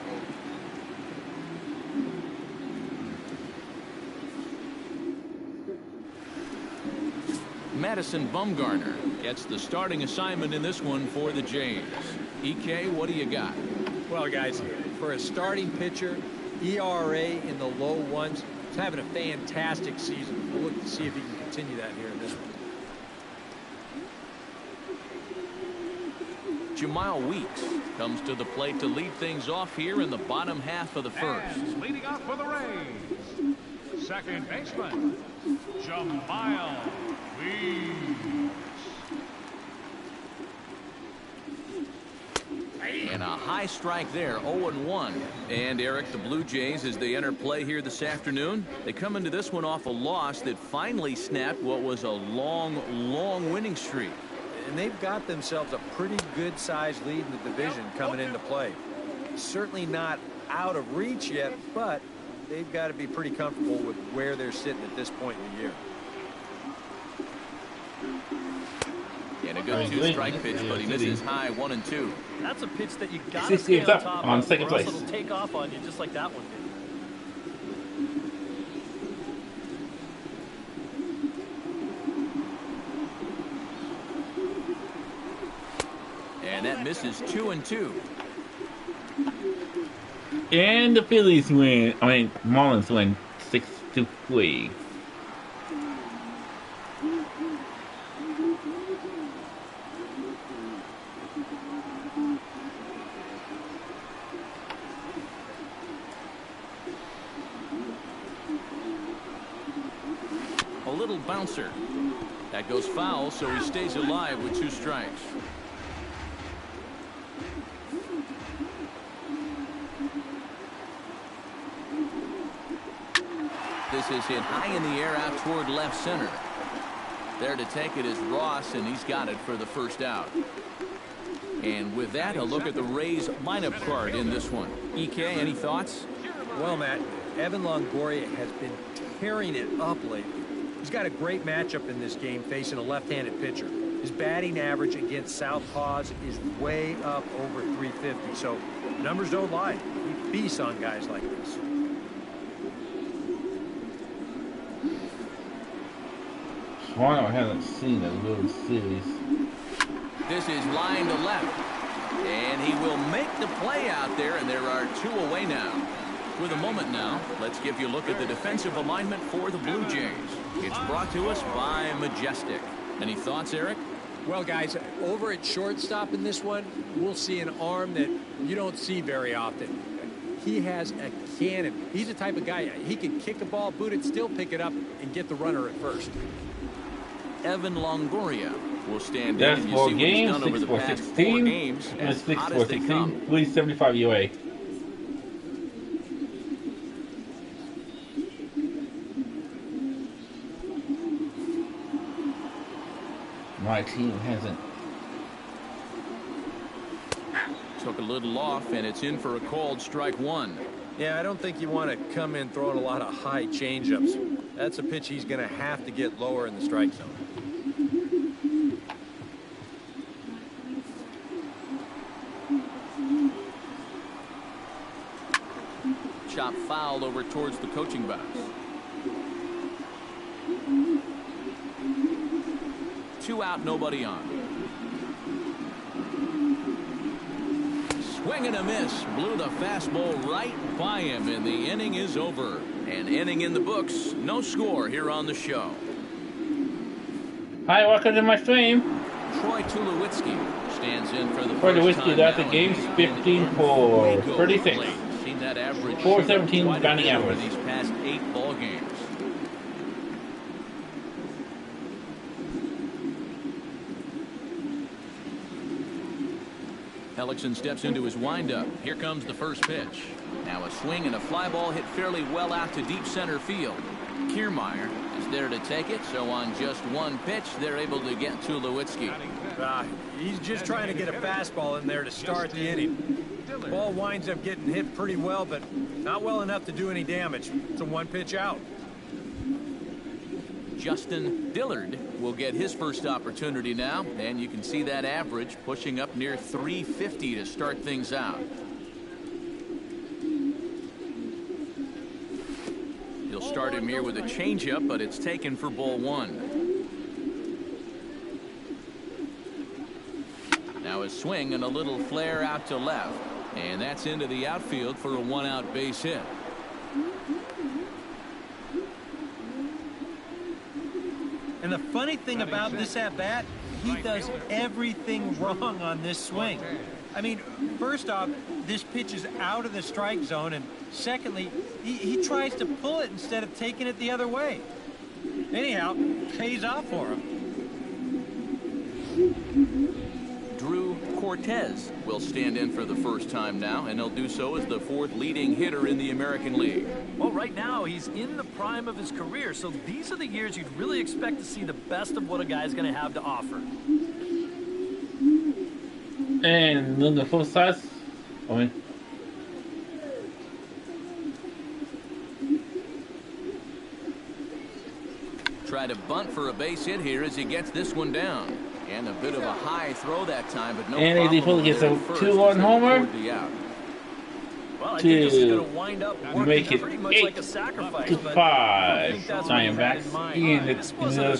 Madison Bumgarner gets the starting assignment in this one for the Jays. EK, what do you got? Well, guys, for a starting pitcher, ERA in the low ones. He's having a fantastic season. We'll look to see if he can continue that here in this one. Jamal Weeks comes to the plate to lead things off here in the bottom half of the first. And leading off for the Rays, second baseman, Jamal Weeks. And a high strike there, 0-1. And Eric, the Blue Jays, as they enter play here this afternoon, they come into this one off a loss that finally snapped what was a long winning streak. And they've got themselves a pretty good-sized lead in the division coming into play. Certainly not out of reach yet, but they've got to be pretty comfortable with where they're sitting at this point in the year. And a good two-strike pitch, but he misses high 1-2. That's a pitch that you got to stay on top on of, second or else place. it'll take off on you just like that one did. And that misses 2-2. And the Phillies win. I mean, Marlins win 6-3. A little bouncer. That goes foul, so he stays alive with 2 strikes. This is hit high in the air out toward left center. There to take it is Ross, and he's got it for the first out. And with that, a look at the Rays lineup card in this one. EK, any thoughts? Well, Matt, Evan Longoria has been tearing it up lately. He's got a great matchup in this game facing a left-handed pitcher. His batting average against southpaws is way up over 350, so numbers don't lie. He feasts on guys like this. Toronto hasn't seen a World Series. This is line to left. And he will make the play out there, and there are 2 away now. With a moment now, let's give you a look at the defensive alignment for the Blue Jays. It's brought to us by Majestic. Any thoughts, Eric? Well, guys, over at shortstop in this one, we'll see an arm that you don't see very often. He has a cannon. He's the type of guy, he can kick a ball, boot it, still pick it up, and get the runner at first. Evan Longoria will stand That's in. You 4 see games, what he's 6 done over for the past 16. 4 games, And as 6 hot for as they 16. come. 375 UA. My team hasn't. Took a little off, and it's in for a called strike 1. Yeah, I don't think you want to come in throwing a lot of high changeups. That's a pitch he's going to have to get lower in the strike zone. Chop foul over towards the coaching box. 2 out, nobody on. Swing and a miss. Blew the fastball right by him, and the inning is over. An inning in the books. No score here on the show. Hi, welcome to my stream. Troy Tulowitzki stands in for the Troy first Tulowitzki, time that's now a game in 15 for 36. Seen that average 417 quite a batting bit over average. these past 8 ball games. Hellickson steps into his windup. Here comes the first pitch. Now a swing and a fly ball hit fairly well out to deep center field. Kiermaier is there to take it, so on just 1 pitch, they're able to get to Tulowitzki. He's just trying to get a fastball in there to start the inning. The ball winds up getting hit pretty well, but not well enough to do any damage. It's a 1-pitch out. Justin Dillard will get his first opportunity now, and you can see that average pushing up near 350 to start things out. He'll start him here with a changeup, but it's taken for ball 1. Now a swing and a little flare out to left, and that's into the outfield for a 1-out base hit. And the funny thing about this at-bat, he does everything wrong on this swing. I mean, first off, this pitch is out of the strike zone, and secondly, he tries to pull it instead of taking it the other way. Anyhow, pays off for him. Drew Cortez will stand in for the first time now, and he'll do so as the 4th leading hitter in the American League. Well, right now, he's in the prime of his career, so these are the years you'd really expect to see the best of what a guy's going to have to offer. And looking full size. Try to bunt for a base hit here as he gets this one down. And a bit of a high throw that time, but no and problem. And he fully gets a 2-1 homer. Well, I think this is going to wind up make it pretty much 8 like a sacrifice, to but 5. Diamondbacks. Ian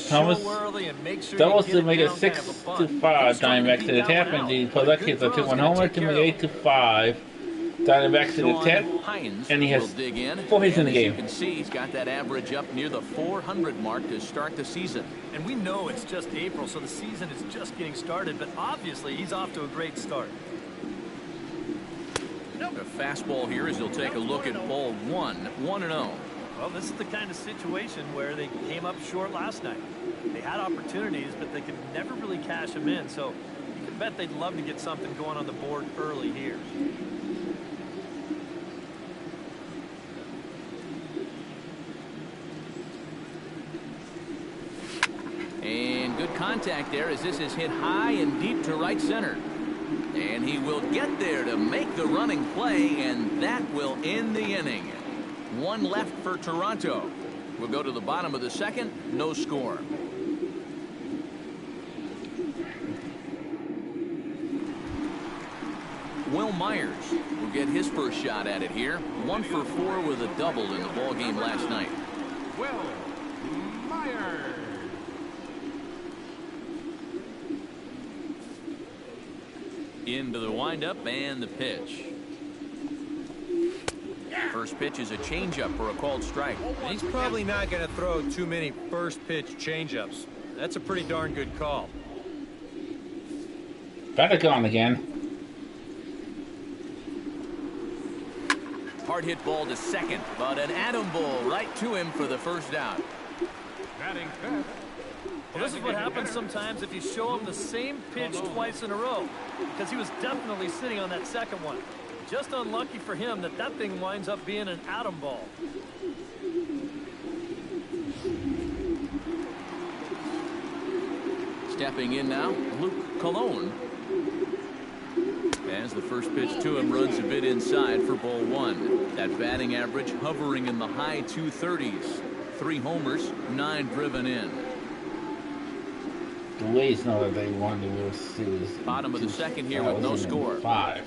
Thomas doubles to make it 6 to 5. Diamondbacks to the tap, and the Pollock hits a 2-1 homer to make it 8 to 5. Diamondbacks to the tap, and he has 4 hits in the game. You can see he's got that average up near the 400 mark to start the season. And we know it's just April, so the season is just getting started, but obviously he's off to a great start. A fastball here as he'll take a look at ball 1, 1-0. Well, this is the kind of situation where they came up short last night. They had opportunities, but they could never really cash them in, so you can bet they'd love to get something going on the board early here. And good contact there as this is hit high and deep to right center. And he will get there to make the running play, and that will end the inning. 1 left for Toronto. We'll go to the bottom of the 2nd, no score. Will Myers will get his first shot at it here. 1 for 4 with a double in the ball game last night. Will Myers. Into the windup and the pitch. First pitch is a changeup for a called strike. He's probably not going to throw too many first pitch changeups. That's a pretty darn good call. Better gone again. Hard hit ball to second, but an atom ball right to him for the first out. Batting 5th. Well, this is what happens sometimes if you show him the same pitch twice in a row, because he was definitely sitting on that second one. Just unlucky for him that that thing winds up being an atom ball. Stepping in now, Luke Colon. As the first pitch to him runs a bit inside for ball 1. That batting average hovering in the high 230s. 3 homers, 9 driven in. The Rays know that they won the World Series. Bottom of the 2nd here with no score. 5.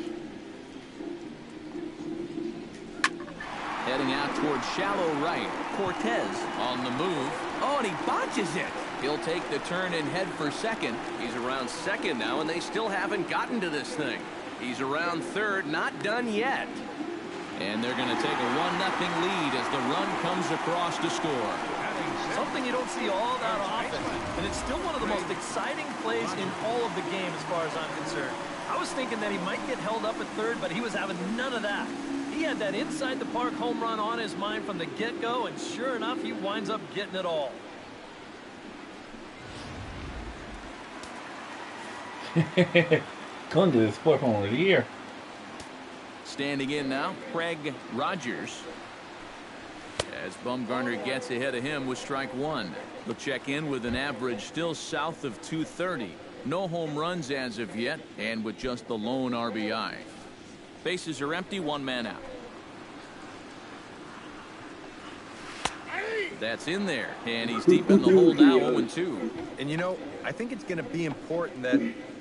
Heading out towards shallow right. Cortez on the move. Oh, and he botches it. He'll take the turn and head for second. He's around second now, and they still haven't gotten to this thing. He's around third, not done yet. And they're going to take a 1-0 lead as the run comes across to score. Something you don't see all that often, and it's still one of the most exciting plays in all of the game as far as I'm concerned. I was thinking that he might get held up at third, but he was having none of that. He had that inside the park home run on his mind from the get-go, and sure enough, he winds up getting it all. Going to the fourth home of the year. Standing in now, Craig Rogers. As Bumgarner gets ahead of him with strike 1. He'll check in with an average still south of 230. No home runs as of yet, and with just the lone RBI. Bases are empty, 1 man out. That's in there, and he's deep in the hole now, 0-2. And you know, I think it's going to be important that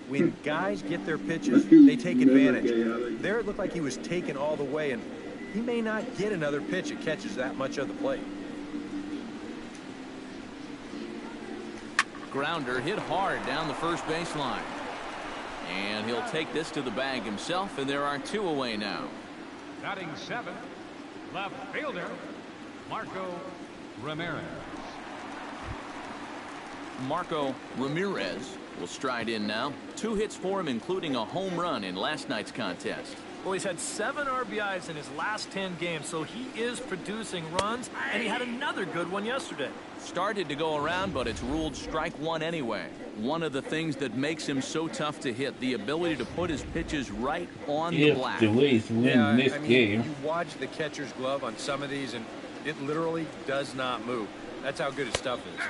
when guys get their pitches, they take advantage. There it looked like he was taken all the way, and he may not get another pitch that catches that much of the plate. Grounder hit hard down the first baseline. And he'll take this to the bag himself, and there are 2 away now. Batting 7th, left fielder, Marco Ramirez. Marco Ramirez will stride in now. 2 hits for him, including a home run in last night's contest. Well, he's had 7 RBIs in his last 10 games, so he is producing runs, and he had another good one yesterday. Started to go around, but it's ruled strike one anyway. One of the things that makes him so tough to hit, the ability to put his pitches right on the black. If the Rays win this game. You watch the catcher's glove on some of these, and it literally does not move. That's how good his stuff is.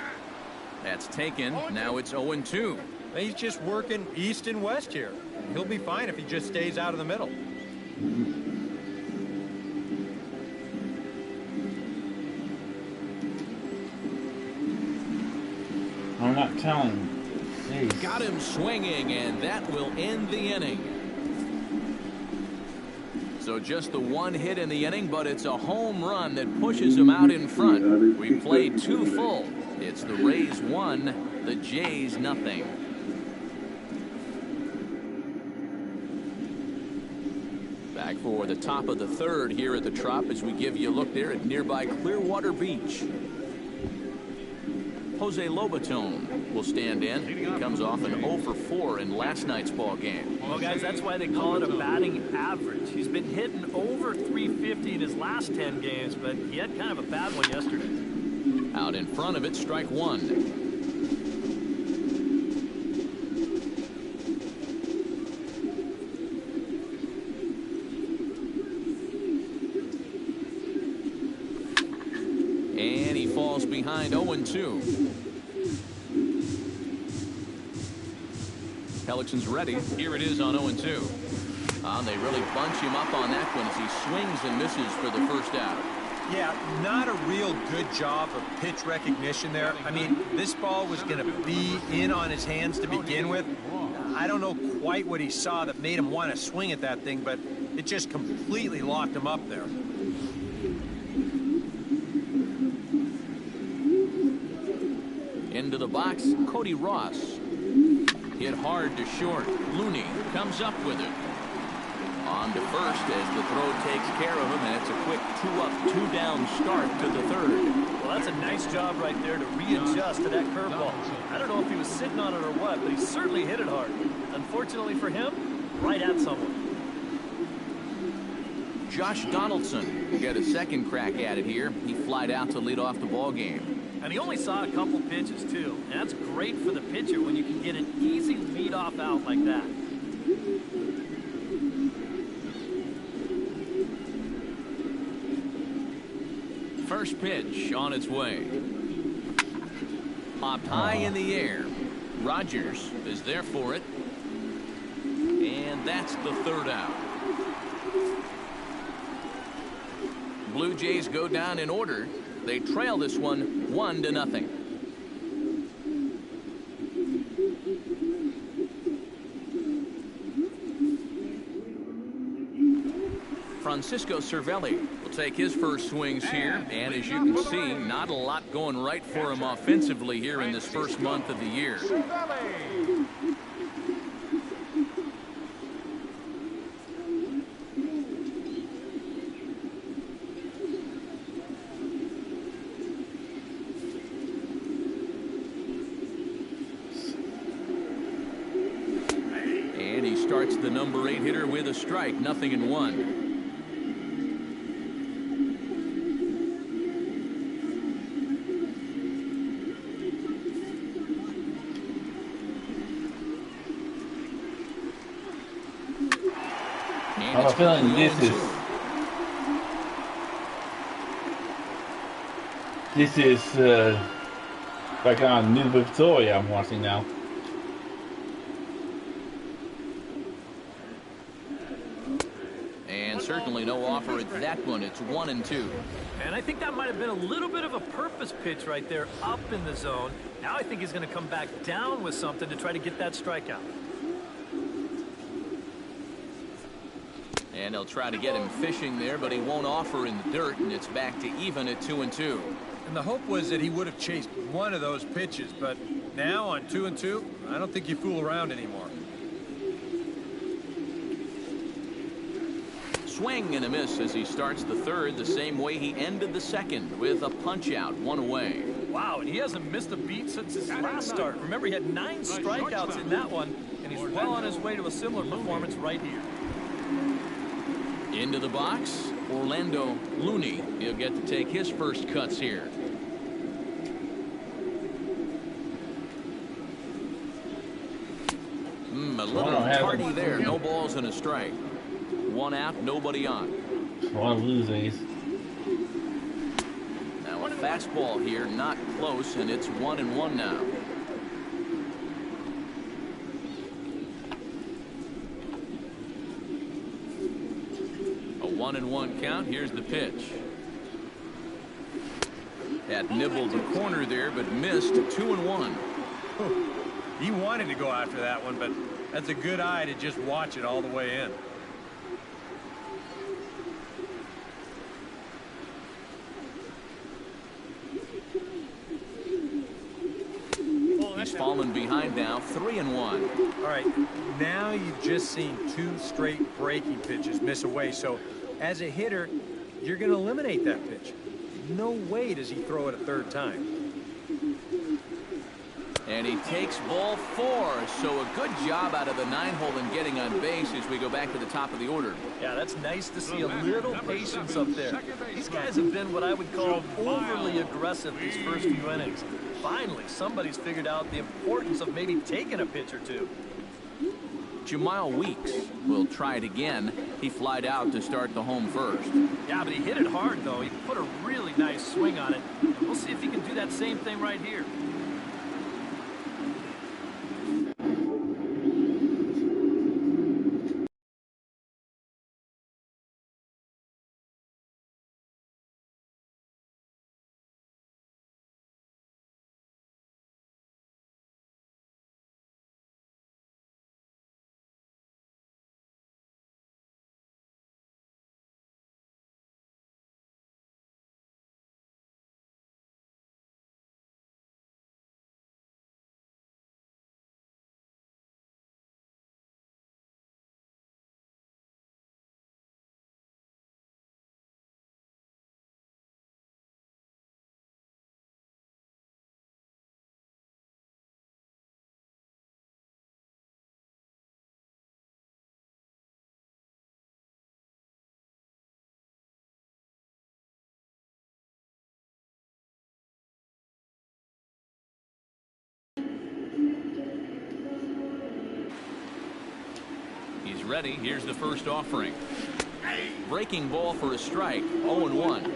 That's taken. Now it's 0-2. He's just working east and west here. He'll be fine if he just stays out of the middle. I'm not telling. Hey. Got him swinging, and that will end the inning. So just the one hit in the inning, but it's a home run that pushes him out in front. We played 2 full. It's the Rays 1, the Jays nothing. Back for the top of the 3rd here at the Trop as we give you a look there at nearby Clearwater Beach. Jose Lobaton will stand in. He comes off an 0 for 4 in last night's ball game. Well, guys, that's why they call it a batting average. He's been hitting over 350 in his last 10 games, but he had kind of a bad one yesterday. Out in front of it, strike 1. And he falls behind 0-2. Pelicans ready. Here it is on 0-2. They really bunch him up on that one as he swings and misses for the first out. Yeah, not a real good job of pitch recognition there. I mean, this ball was going to be in on his hands to begin with. I don't know quite what he saw that made him want to swing at that thing, but it just completely locked him up there. Into the box, Cody Ross. Hit hard to short. Looney comes up with it. On to first as the throw takes care of him, and it's a quick 2-up, 2-down start to the 3rd. Well, that's a nice job right there to readjust to that curveball. I don't know if he was sitting on it or what, but he certainly hit it hard. Unfortunately for him, right at someone. Josh Donaldson get a second crack at it here. He flied out to lead off the ball game. And he only saw a couple pitches, too. And that's great for the pitcher when you can get an easy leadoff out like that. First pitch on its way. Popped high in the air. Rogers is there for it. And that's the 3rd out. Blue Jays go down in order. They trail this one 1-0. Francisco Cervelli will take his first swings here, and as you can see, not a lot going right for him offensively here in this first month of the year. And he starts the number 8 hitter with a strike, 0-1. I have a feeling this is like on New Victoria I'm watching now. And certainly no offer at that one. It's 1-2. And I think that might have been a little bit of a purpose pitch right there up in the zone. Now I think he's going to come back down with something to try to get that strikeout. And they'll try to get him fishing there, but he won't offer in the dirt, and it's back to even at 2-2. And the hope was that he would have chased one of those pitches, but now on 2-2, I don't think you fool around anymore. Swing and a miss as he starts the 3rd the same way he ended the 2nd with a punch out, 1 away. Wow, and he hasn't missed a beat since his last start. Remember, he had 9 strikeouts in that one, and he's well on his way to a similar performance right here. Into the box, Orlando Looney. He'll get to take his first cuts here. A little tardy there. No balls and a strike. One out, nobody on. One Blue Jays. Now a fastball here, not close, and it's 1-1 now. A 1-1 count. Here's the pitch. That nibbled the corner there, but missed. 2-1. He wanted to go after that one, but that's a good eye to just watch it all the way in. He's fallen behind now, 3-1. All right, now you've just seen 2 straight breaking pitches miss away. So as a hitter, you're going to eliminate that pitch. No way does he throw it a third time. And he takes ball 4. So a good job out of the 9-hole in getting on base as we go back to the top of the order. Yeah, that's nice to see a little patience up there. These guys have been what I would call overly aggressive these first few innings. Finally, somebody's figured out the importance of maybe taking a pitch or two. Jemile Weeks will try it again. He flied out to start the home first. Yeah, but he hit it hard, though. He put a really nice swing on it. And we'll see if he can do that same thing right here. He's ready. Here's the first offering. Breaking ball for a strike. 0-1.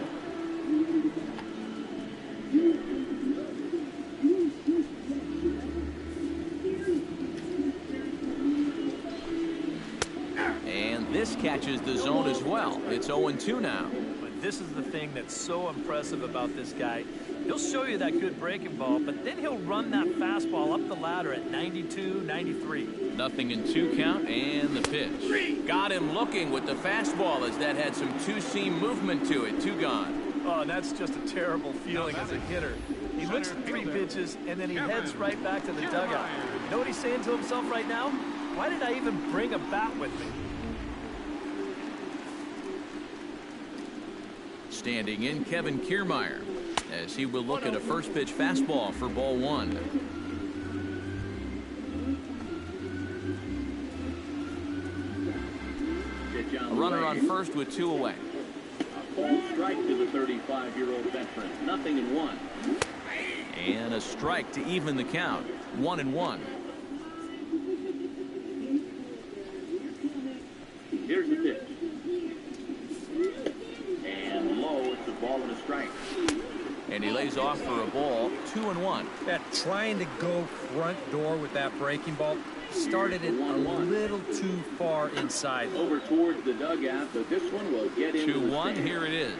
And this catches the zone as well. It's 0-2 now. But this is the thing that's so impressive about this guy. He'll show you that good breaking ball, but then he'll run that fastball up the ladder at 92, 93. 0-2 count, and the pitch. Got him looking with the fastball as that had some two-seam movement to it. 2 gone. Oh, that's just a terrible feeling as a hitter. He looks at 3 pitches, and then he heads right back to the dugout. You know what he's saying to himself right now? Why did I even bring a bat with me? Standing in, Kevin Kiermaier, as he will look at a first pitch fastball for ball 1. A runner on first with 2 away. A full strike to the 35-year-old veteran. 0-1. And a strike to even the count. 1-1. Here's the pitch. And low, it's a ball and a strike. And he lays off for a ball. 2-1. That trying to go front door with that breaking ball started it a little too far inside. Over towards the dugout, but this one will get into 2-1. Here it is.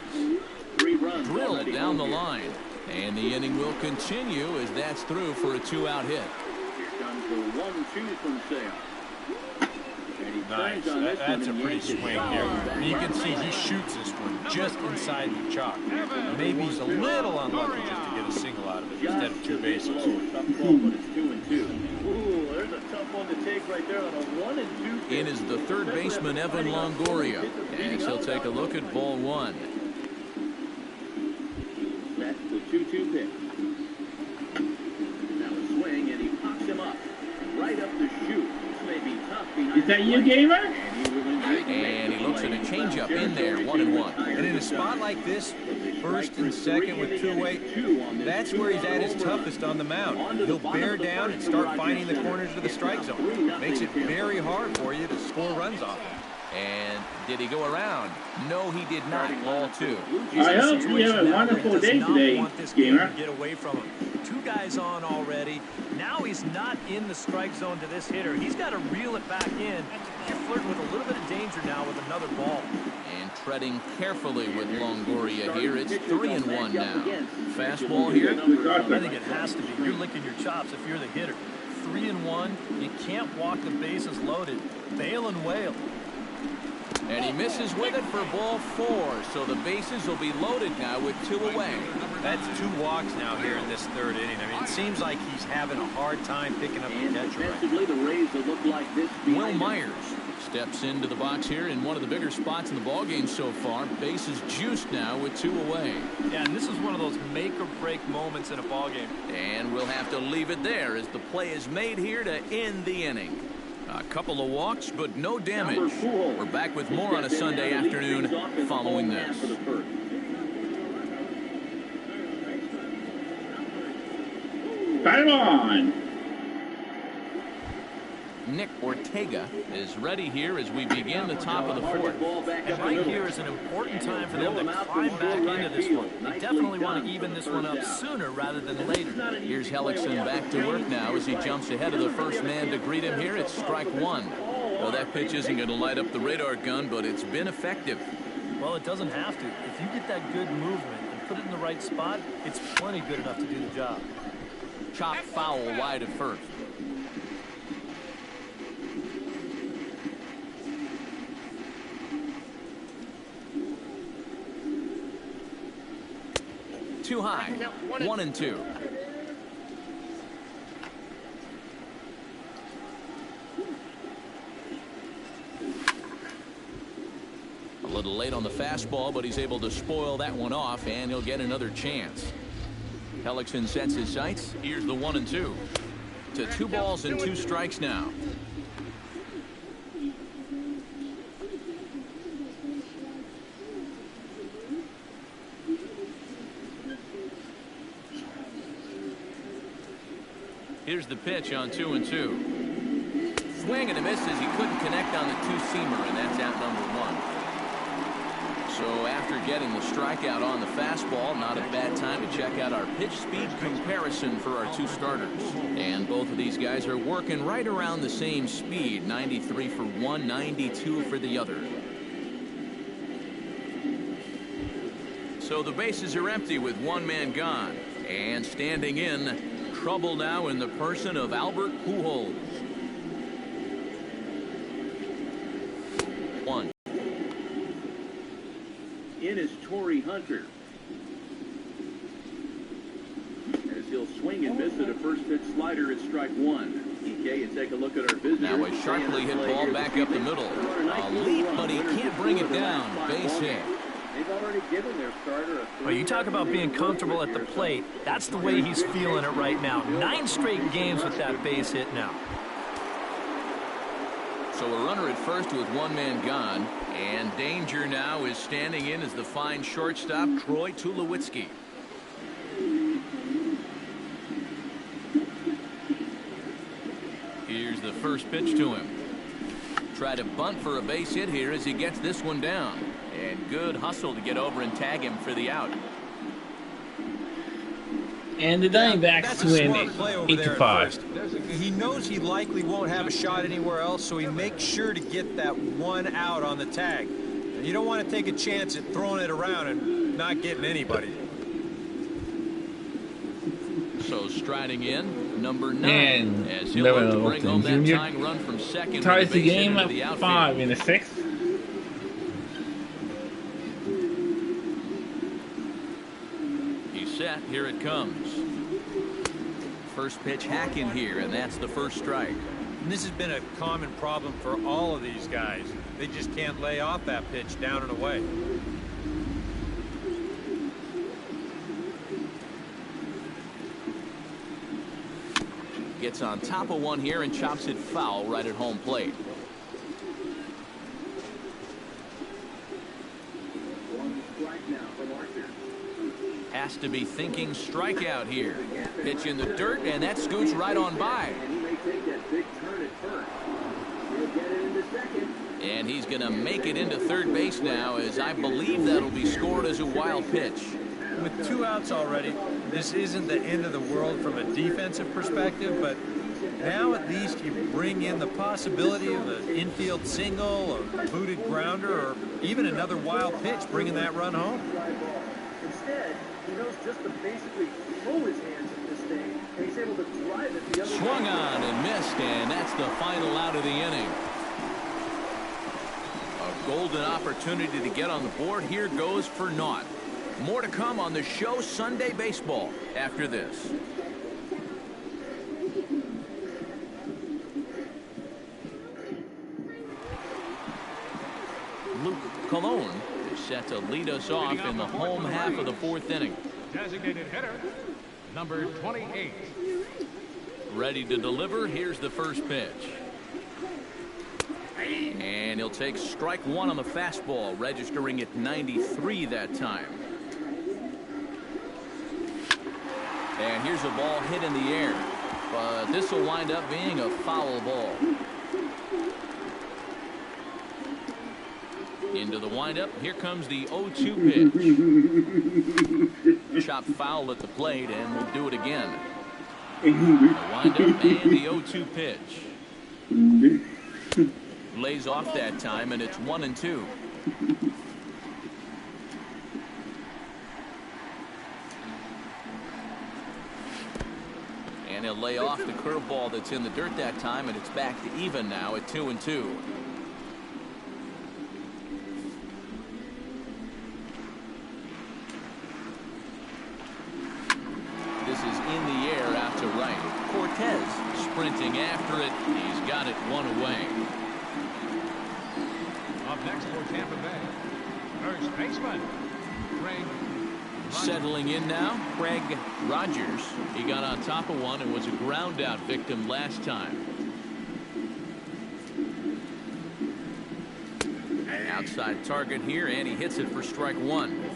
3 runs drilled down the line. And the inning will continue as that's through for a 2-out hit. Here comes the 1-2 from Sale. Nice. That's a pretty swing here. You can see he shoots this one just inside the chalk. Maybe he's a little unlucky just to get a single out of it instead of 2 bases. Tough ball, but it's 2-2. Ooh, there's a tough one to take right there on a 1-2. In is the third baseman, Evan Longoria, as he'll take a look at ball 1. That's the 2-2 pitch. Now a swing, and he pops him up right up the chute. This may be tough behind. Is that you, gamer? And he looks at a changeup in there, 1-1. And in a spot like this, first and second with two away, that's where he's at his toughest on the mound. He'll bear down and start finding the corners of the strike zone. Makes it very hard for you to score runs off. And did he go around? No, he did not. Ball 2. I hope you have a wonderful day today, gamer. Get away from him. 2 guys on already. Now he's not in the strike zone to this hitter. He's got to reel it back in. You're flirting with a little bit of danger now with another ball. And treading carefully with Longoria here. It's 3-1 now. Fastball here. I think it has to be. You're licking your chops if you're the hitter. 3-1. You can't walk the bases loaded. Bail and wail. And he misses with it for ball 4. So the bases will be loaded now with 2 away. That's 2 walks now here in this 3rd inning. I mean, it seems like he's having a hard time picking up the catcher right. Will Myers steps into the box here in one of the bigger spots in the ballgame so far. Bases juiced now with 2 away. Yeah, and this is one of those make or break moments in a ballgame. And we'll have to leave it there as the play is made here to end the inning. A couple of walks, but no damage. We're back with more on a Sunday afternoon following this. Bat on! Nick Ortega is ready here as we begin the top of the 4th. And right here is an important time for them to climb back into this one. They definitely want to even this one up sooner rather than later. Here's Hellickson back to work now as he jumps ahead of the first man to greet him here. It's strike 1. Well, that pitch isn't going to light up the radar gun, but it's been effective. Well, it doesn't have to. If you get that good movement and put it in the right spot, it's plenty good enough to do the job. Chop foul wide at first. Too high. 1-2. A little late on the fastball, but he's able to spoil that one off, and he'll get another chance. Hellickson sets his sights. Here's the 1-2. To 2 balls and 2 strikes now. Here's the pitch on 2-2. Swing and a miss as he couldn't connect on the 2-seamer, and that's out number 1. So after getting the strikeout on the fastball, not a bad time to check out our pitch speed comparison for our 2 starters. And both of these guys are working right around the same speed, 93 for one, 92 for the other. So the bases are empty with 1 man gone. And standing in, trouble now in the person of Albert Pujols. 1. In is Torrey Hunter. As he'll swing and miss at a first pitch slider at strike 1. EK, and take a look at our visitor. Now a sharply hit ball back up the middle. A leap, but he can't bring it down. Base hit. They've already given their starter a well, you talk about being comfortable at the plate. That's the way he's feeling it right now. 9 straight games with that base hit now. So a runner at first with 1 man gone. And danger now is standing in as the fine shortstop, Troy Tulowitzki. Here's the first pitch to him. Try to bunt for a base hit here as he gets this one down. And good hustle to get over and tag him for the out. And the Diamondbacks win 8-5. He knows he likely won't have a shot anywhere else, so he makes sure to get that 1 out on the tag. And you don't want to take a chance at throwing it around and not getting anybody. So striding in, number 9. And as he'll look to bring home that tying run from second. Ties the game at 5 in the 6th. Set. Here it comes. First pitch hack in here, and that's the first strike. And this has been a common problem for all of these guys. They just can't lay off that pitch down and away. Gets on top of one here and chops it foul right at home plate. has to be thinking strikeout here. Pitch in the dirt, and that scoots right on by. And he may take that big turn at first. He'll get it into second. And he's going to make it into third base now, as I believe that'll be scored as a wild pitch. With 2 outs already, this isn't the end of the world from a defensive perspective, but now at least you bring in the possibility of an infield single, or booted grounder, or even another wild pitch, bringing that run home. Instead, he knows just to basically throw his hands at this thing, and he's able to drive it the other way. Swung on and missed, and that's the final out of the inning. A golden opportunity to get on the board here goes for naught. More to come on the show Sunday Baseball after this. Luke Colon is set to lead us off in the home half of the 4th inning. Designated hitter, number 28. Ready to deliver. Here's the first pitch. And he'll take strike 1 on the fastball, registering at 93 that time. And here's a ball hit in the air, but this will wind up being a foul ball. Into the windup. Here comes the 0-2 pitch. Chopped foul at the plate, and we'll do it again. The windup and the 0-2 pitch. Lays off that time, and it's 1-2. And he'll lay off the curveball that's in the dirt that time, and it's back to even now at 2-2. This is in the air out to right. Cortez sprinting after it. He's got it 1 away. Up next for Tampa Bay, first baseman, Craig. Settling in now, Craig Rogers. He got on top of one and was a ground out victim last time. Outside target here, and he hits it for strike 1.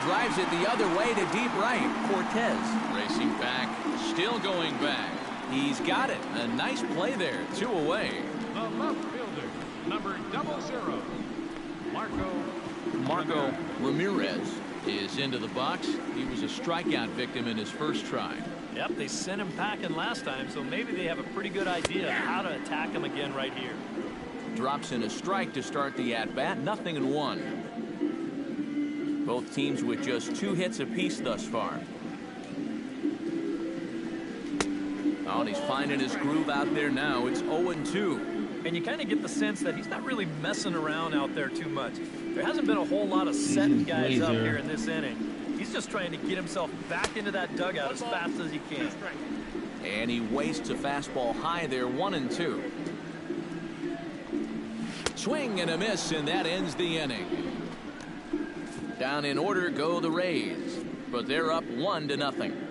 Drives it the other way to deep right. Cortez racing back, still going back. He's got it. A nice play there. 2 away. The left fielder, number 00, Marco Ramirez is into the box. He was a strikeout victim in his first try. Yep, they sent him packing last time, so maybe they have a pretty good idea of how to attack him again right here. Drops in a strike to start the at-bat. 0-1. Both teams with just 2 hits apiece thus far. Oh, and he's finding his groove out there now. It's 0-2. And you kind of get the sense that he's not really messing around out there too much. There hasn't been a whole lot of setting guys up here in this inning. He's just trying to get himself back into that dugout as fast as he can. And he wastes a fastball high there. 1-2. Swing and a miss, and that ends the inning. Down in order go the Rays, but they're up 1-0.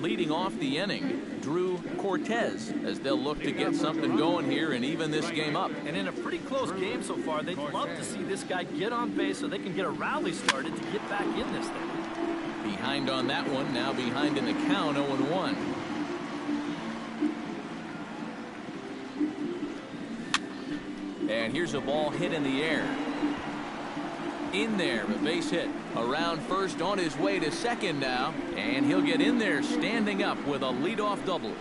Leading off the inning, Drew Cortez, as they'll look to get something going here and even this game up. And in a pretty close game so far, they'd love to see this guy get on base so they can get a rally started to get back in this thing. Behind on that one, now behind in the count, 0-1. And here's a ball hit in the air. In there, a base hit. Around first, on his way to second now. And he'll get in there standing up with a leadoff double.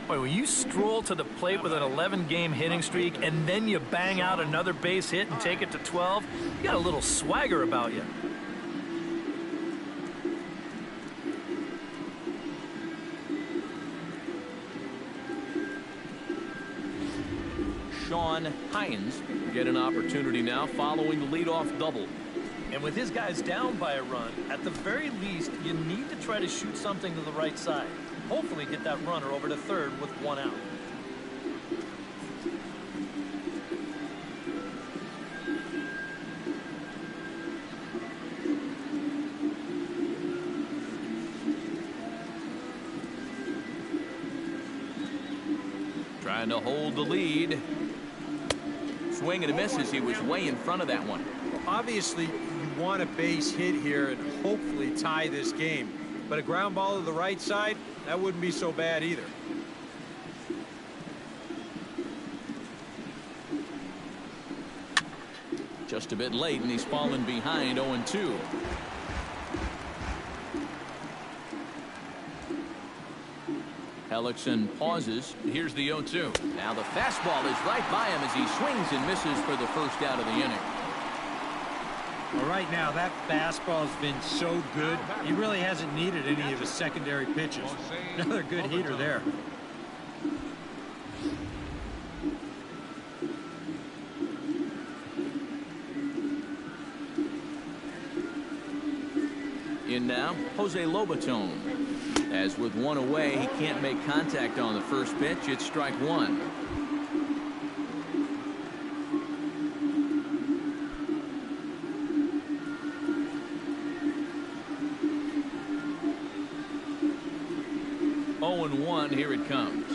Boy, when you stroll to the plate with an 11-game hitting streak and then you bang out another base hit and take it to 12, you got a little swagger about you. Sean Hines get an opportunity now following the leadoff double. And with his guys down by a run, at the very least, you need to try to shoot something to the right side. Hopefully get that runner over to third with 1 out. Trying to hold the lead. Swing and a miss as he was way in front of that one. Well, obviously, you want a base hit here and hopefully tie this game. But a ground ball to the right side, that wouldn't be so bad either. Just a bit late, and he's fallen behind 0-2. Hellickson pauses. Here's the 0-2. Now the fastball is right by him as he swings and misses for the first out of the inning. Well, right now, that fastball has been so good, he really hasn't needed any of his secondary pitches. Another good heater there. In now, Jose Lobaton. As with one away, he can't make contact on the first pitch. It's strike one. Here it comes.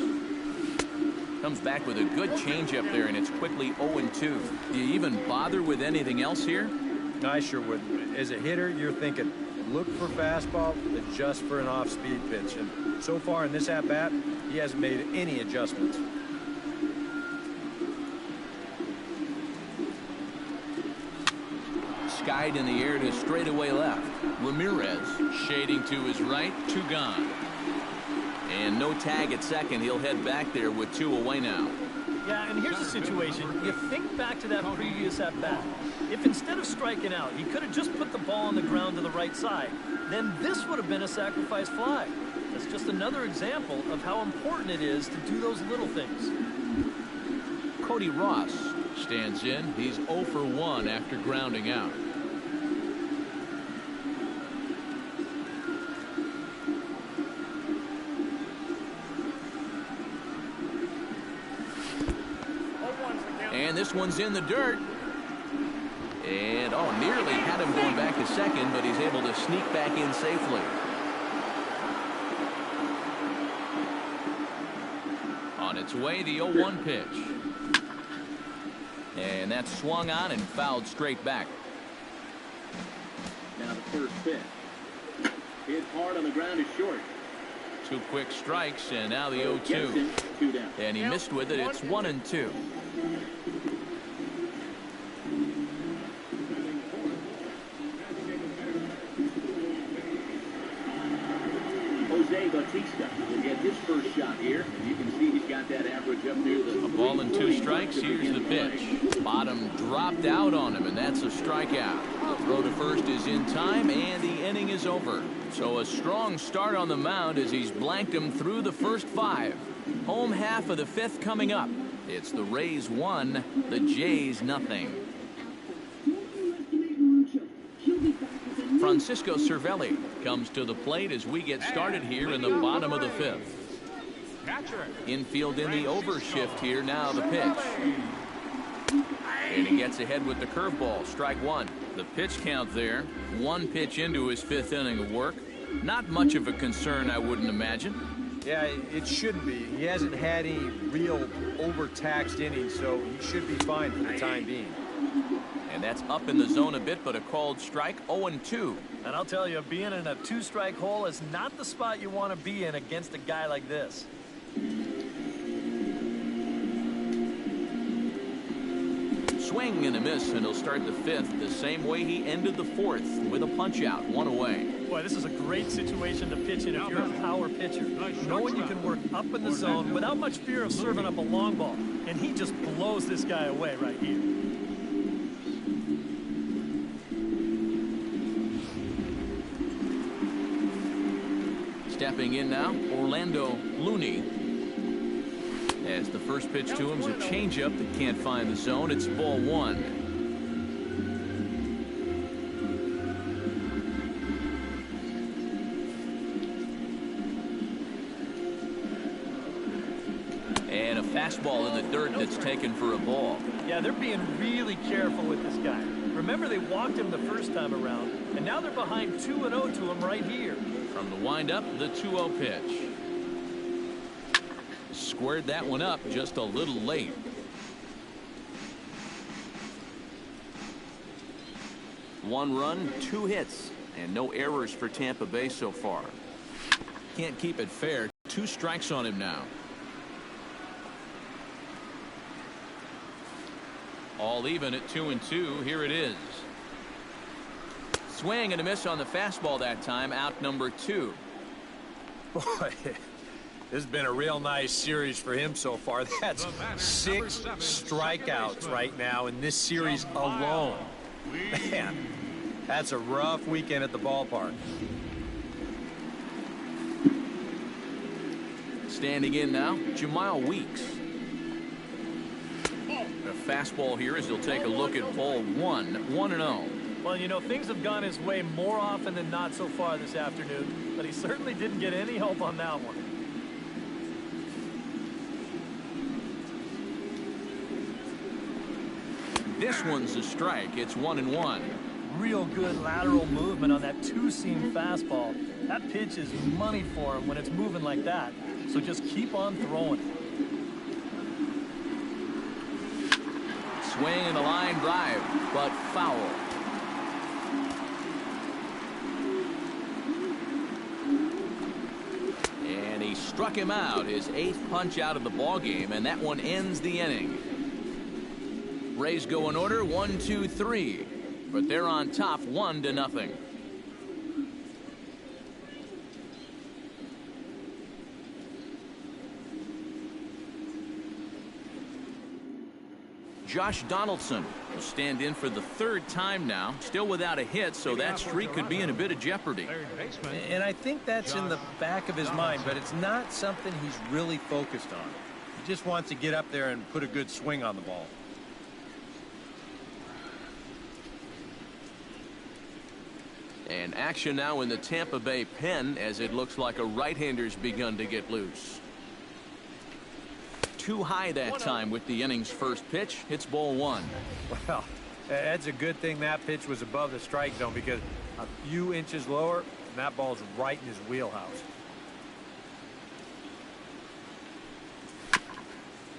Comes back with a good changeup there, and it's quickly 0-2. Do you even bother with anything else here? I sure wouldn't. As a hitter, you're thinking, look for fastball, adjust for an off-speed pitch. And so far in this at-bat, he hasn't made any adjustments. Skied in the air to straightaway left. Ramirez shading to his right, 2 gone. And no tag at second. He'll head back there with 2 away now. Yeah, and here's the situation. You think back to that previous at-bat. If instead of striking out, he could have just put the ball on the ground to the right side, then this would have been a sacrifice fly. That's just another example of how important it is to do those little things. Cody Ross stands in. He's 0 for 1 after grounding out. And this one's in the dirt. And, nearly had him going back to second, but he's able to sneak back in safely. On its way, the 0-1 pitch. And that's swung on and fouled straight back. Now the first pitch. Hit hard on the ground is short. 2 quick strikes, and now the 0-2. 2 down. And he missed with it. It's 1-2. Jose Bautista will get his first shot here. And you can see he's got that average up near the... A ball and 2 strikes. Here's the pitch. Bottom dropped out on him, and that's a strikeout. Throw to first is in time, and the inning is over. So a strong start on the mound as he's blanked him through the first 5. Home half of the 5th coming up. It's the Rays 1, the Jays nothing. Francisco Cervelli comes to the plate as we get started here in the bottom of the 5th. Infield in the overshift here. Now the pitch. And he gets ahead with the curveball. Strike 1. The pitch count there. 1 pitch into his 5th inning of work. Not much of a concern, I wouldn't imagine. Yeah, it shouldn't be. He hasn't had any real overtaxed innings, so he should be fine for the time being. And that's up in the zone a bit, but a called strike. 0-2. And I'll tell you, being in a 2-strike hole is not the spot you want to be in against a guy like this. Swing and a miss, and he'll start the 5th the same way he ended the 4th with a punch-out, 1 away. Boy, this is a great situation to pitch in if you're a power pitcher. Knowing you can work up in the zone without much fear of serving up a long ball. And he just blows this guy away right here. Stepping in now, Orlando Looney. As the first pitch to him is a changeup that can't find the zone. It's ball 1. And a fastball in the dirt that's taken for a ball. Yeah, they're being really careful with this guy. Remember, they walked him the first time around, and now they're behind 2-0 to him right here. From the windup, the 2-0 pitch. Squared that one up just a little late. One run, 2 hits, and no errors for Tampa Bay so far. Can't keep it fair. 2 strikes on him now. All even at 2-2. Here it is. Swing and a miss on the fastball that time. Out number 2. Boy, this has been a real nice series for him so far. That's 6 strikeouts right now in this series alone. Man, that's a rough weekend at the ballpark. Standing in now, Jemile Weeks. The fastball here as he'll take a look at ball 1, 1-0. Well, you know, things have gone his way more often than not so far this afternoon, but he certainly didn't get any help on that one. This one's a strike. It's 1-1. Real good lateral movement on that 2-seam fastball. That pitch is money for him when it's moving like that. So just keep on throwing it. Swing and a line drive, but foul. And he struck him out, his 8th punch out of the ball game, and that one ends the inning. Rays go in order 1, 2, 3, but they're on top 1-0. Josh Donaldson will stand in for the 3rd time now, still without a hit, so that streak could be in a bit of jeopardy. And I think that's in the back of his mind, but it's not something he's really focused on. He just wants to get up there and put a good swing on the ball. And action now in the Tampa Bay pen as it looks like a right-hander's begun to get loose. Too high that time with the inning's first pitch. Hits ball 1. Well, that's a good thing that pitch was above the strike zone, because a few inches lower and that ball's right in his wheelhouse.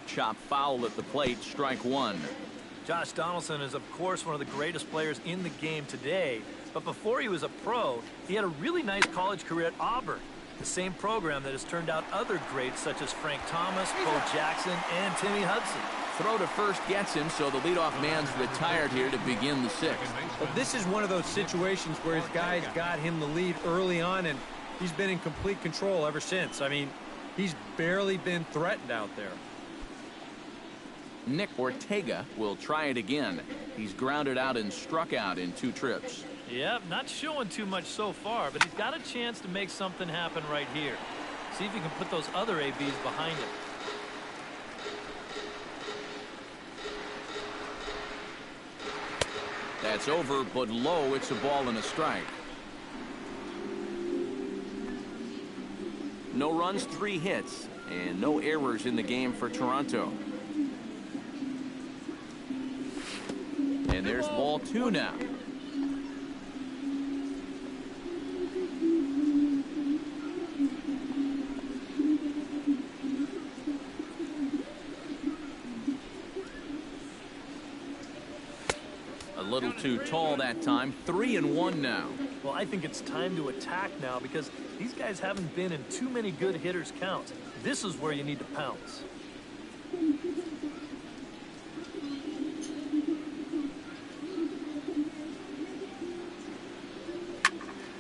Chop foul at the plate. Strike 1. Josh Donaldson is, of course, one of the greatest players in the game today. But before he was a pro, he had a really nice college career at Auburn, the same program that has turned out other greats such as Frank Thomas, Bo Jackson, and Timmy Hudson. Throw to first gets him, so the leadoff man's retired here to begin the 6th. Well, this is one of those situations where his guys got him the lead early on, and he's been in complete control ever since. I mean, he's barely been threatened out there. Nick Ortega will try it again. He's grounded out and struck out in 2 trips. Yep, not showing too much so far, but he's got a chance to make something happen right here. See if he can put those other ABs behind him. That's over, but low. It's a ball and a strike. No runs, 3 hits, and no errors in the game for Toronto. And there's ball 2 now. A little too tall that time. 3-1 now. Well, I think it's time to attack now because these guys haven't been in too many good hitters' counts. This is where you need to pounce.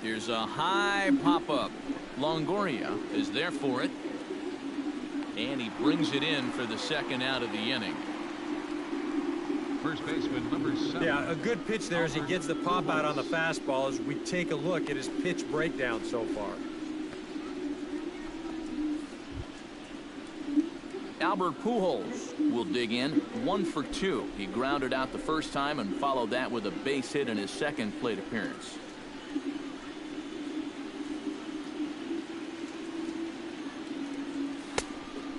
Here's a high pop-up. Longoria is there for it. And he brings it in for the 2nd out of the inning. First baseman number 7. Yeah, a good pitch there as he gets the pop out on the fastball as we take a look at his pitch breakdown so far. Albert Pujols will dig in. 1 for 2. He grounded out the first time and followed that with a base hit in his 2nd plate appearance.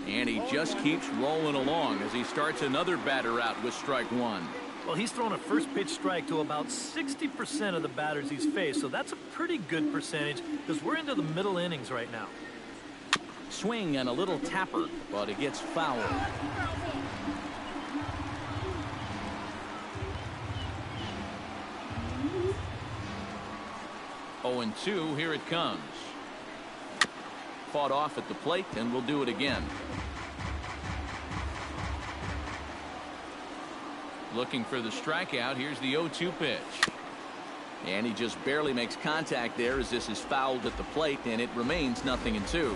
And he just keeps rolling along as he starts another batter out with strike 1. Well, he's thrown a first pitch strike to about 60% of the batters he's faced, so that's a pretty good percentage because we're into the middle innings right now. Swing and a little tapper, but it gets fouled. 0-2, here it comes. Fought off at the plate, and will do it again. Looking for the strikeout. Here's the 0-2 pitch. And he just barely makes contact there as this is fouled at the plate, and it remains 0-2.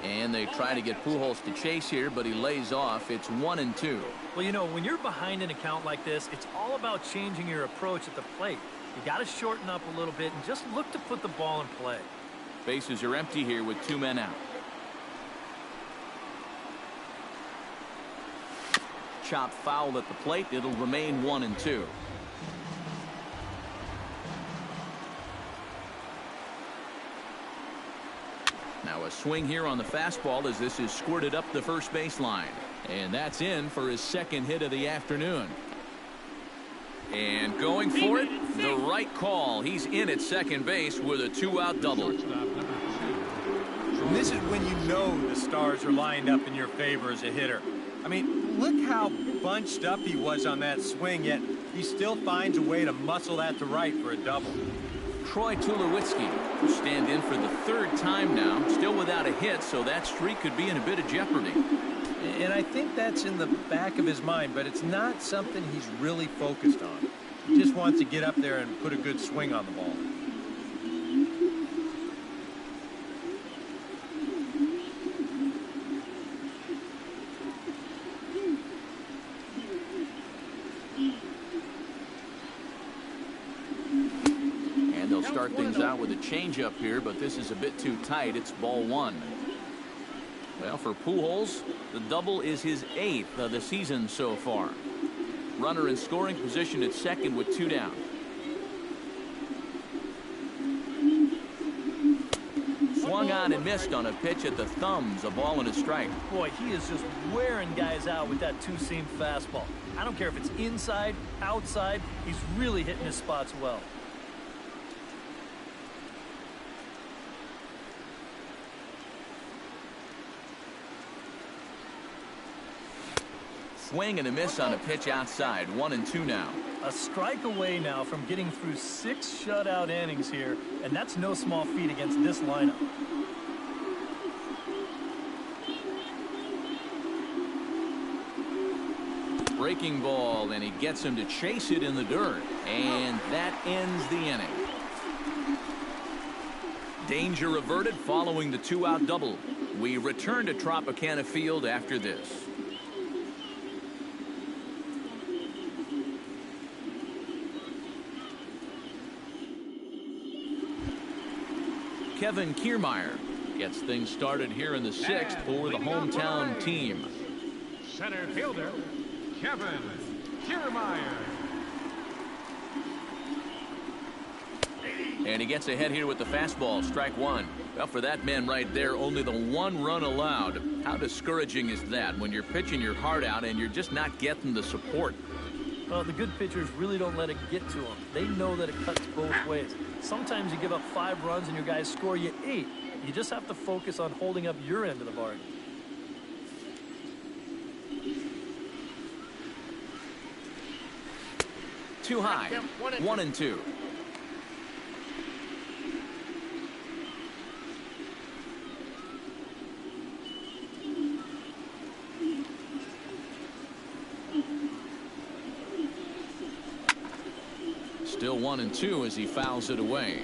And they try to get Pujols to chase here, but he lays off. It's 1-2. Well, you know, when you're behind an account like this, it's all about changing your approach at the plate. You got to shorten up a little bit and just look to put the ball in play. Bases are empty here with 2 men out. Chop foul at the plate. It'll remain 1-2. Now a swing here on the fastball as this is squirted up the first baseline. And that's in for his second hit of the afternoon. And going for it, the right call. He's in at second base with a 2-out double. And this is when you know the stars are lined up in your favor as a hitter. I mean, look how bunched up he was on that swing, yet he still finds a way to muscle that to right for a double. Troy Tulowitzki will stand in for the 3rd time now, still without a hit, so that streak could be in a bit of jeopardy. And I think that's in the back of his mind, but it's not something he's really focused on. He just wants to get up there and put a good swing on the ball. Start things out with a changeup here, but this is a bit too tight. It's ball 1. Well, for Pujols, the double is his 8th of the season so far. Runner in scoring position at second with 2 down. Swung on and missed on a pitch at the thumbs. A ball and a strike. Boy, he is just wearing guys out with that 2-seam fastball. I don't care if it's inside, outside. He's really hitting his spots well. Swing and a miss on a pitch outside. 1-2 now. A strike away now from getting through 6 shutout innings here, and that's no small feat against this lineup. Breaking ball, and he gets him to chase it in the dirt, and that ends the inning. Danger averted following the 2-out double. We return to Tropicana Field after this. Kevin Kiermaier gets things started here in the 6th for the hometown team. Center fielder, Kevin Kiermaier. And he gets ahead here with the fastball. Strike 1. Well, for that man right there, only the 1 run allowed. How discouraging is that when you're pitching your heart out and you're just not getting the support? Well, the good pitchers really don't let it get to them. They know that it cuts both ways. Sometimes you give up 5 runs and your guys score you 8. You just have to focus on holding up your end of the bargain. Too high. 1-2. Still 1-2 as he fouls it away.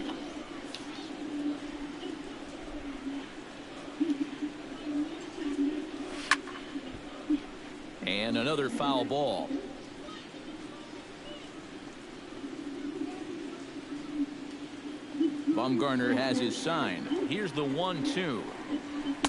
And another foul ball. Bumgarner has his sign. Here's the 1-2.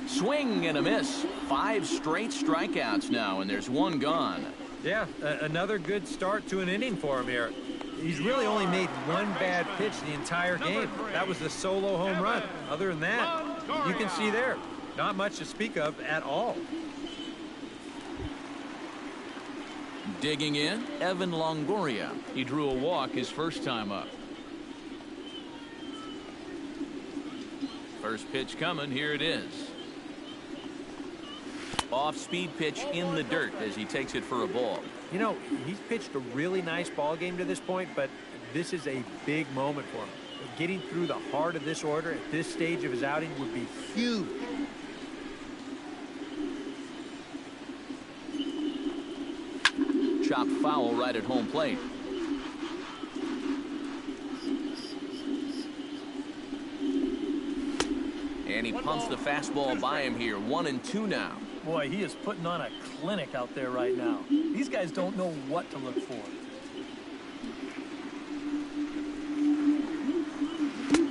Swing and a miss. 5 straight strikeouts now, and there's 1 gone. Yeah, another good start to an inning for him here. He's really only made 1 bad pitch the entire game. That was the solo home run. Other than that, you can see there, not much to speak of at all. Digging in, Evan Longoria. He drew a walk his first time up. First pitch coming. Here it is. Off-speed pitch in the dirt as he takes it for a ball. You know, he's pitched a really nice ball game to this point, but this is a big moment for him. Getting through the heart of this order at this stage of his outing would be huge. Chopped foul right at home plate. And he pumps the fastball by him here. 1-2 now. Boy, he is putting on a clinic out there right now. These guys don't know what to look for.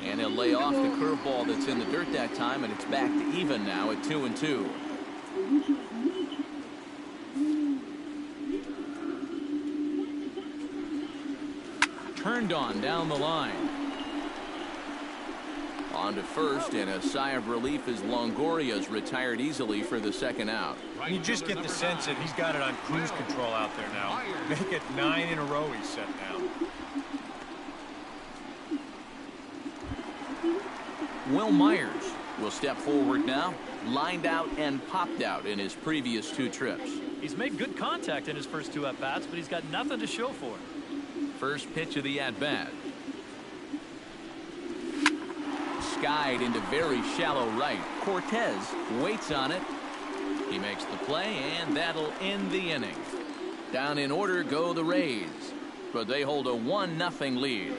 And he'll lay off the curveball that's in the dirt that time, and it's back to even now at 2-2. Turned on down the line. On to first, and a sigh of relief as Longoria's retired easily for the second out. You just get the sense that he's got it on cruise control out there now. Make it 9 in a row he's set now. Will Myers will step forward now. Lined out and popped out in his previous 2 trips. He's made good contact in his first 2 at-bats, but he's got nothing to show for it. First pitch of the at-bat. Skied into very shallow right. Cortez waits on it. He makes the play, and that'll end the inning. Down in order go the Rays, but they hold a 1-0 lead.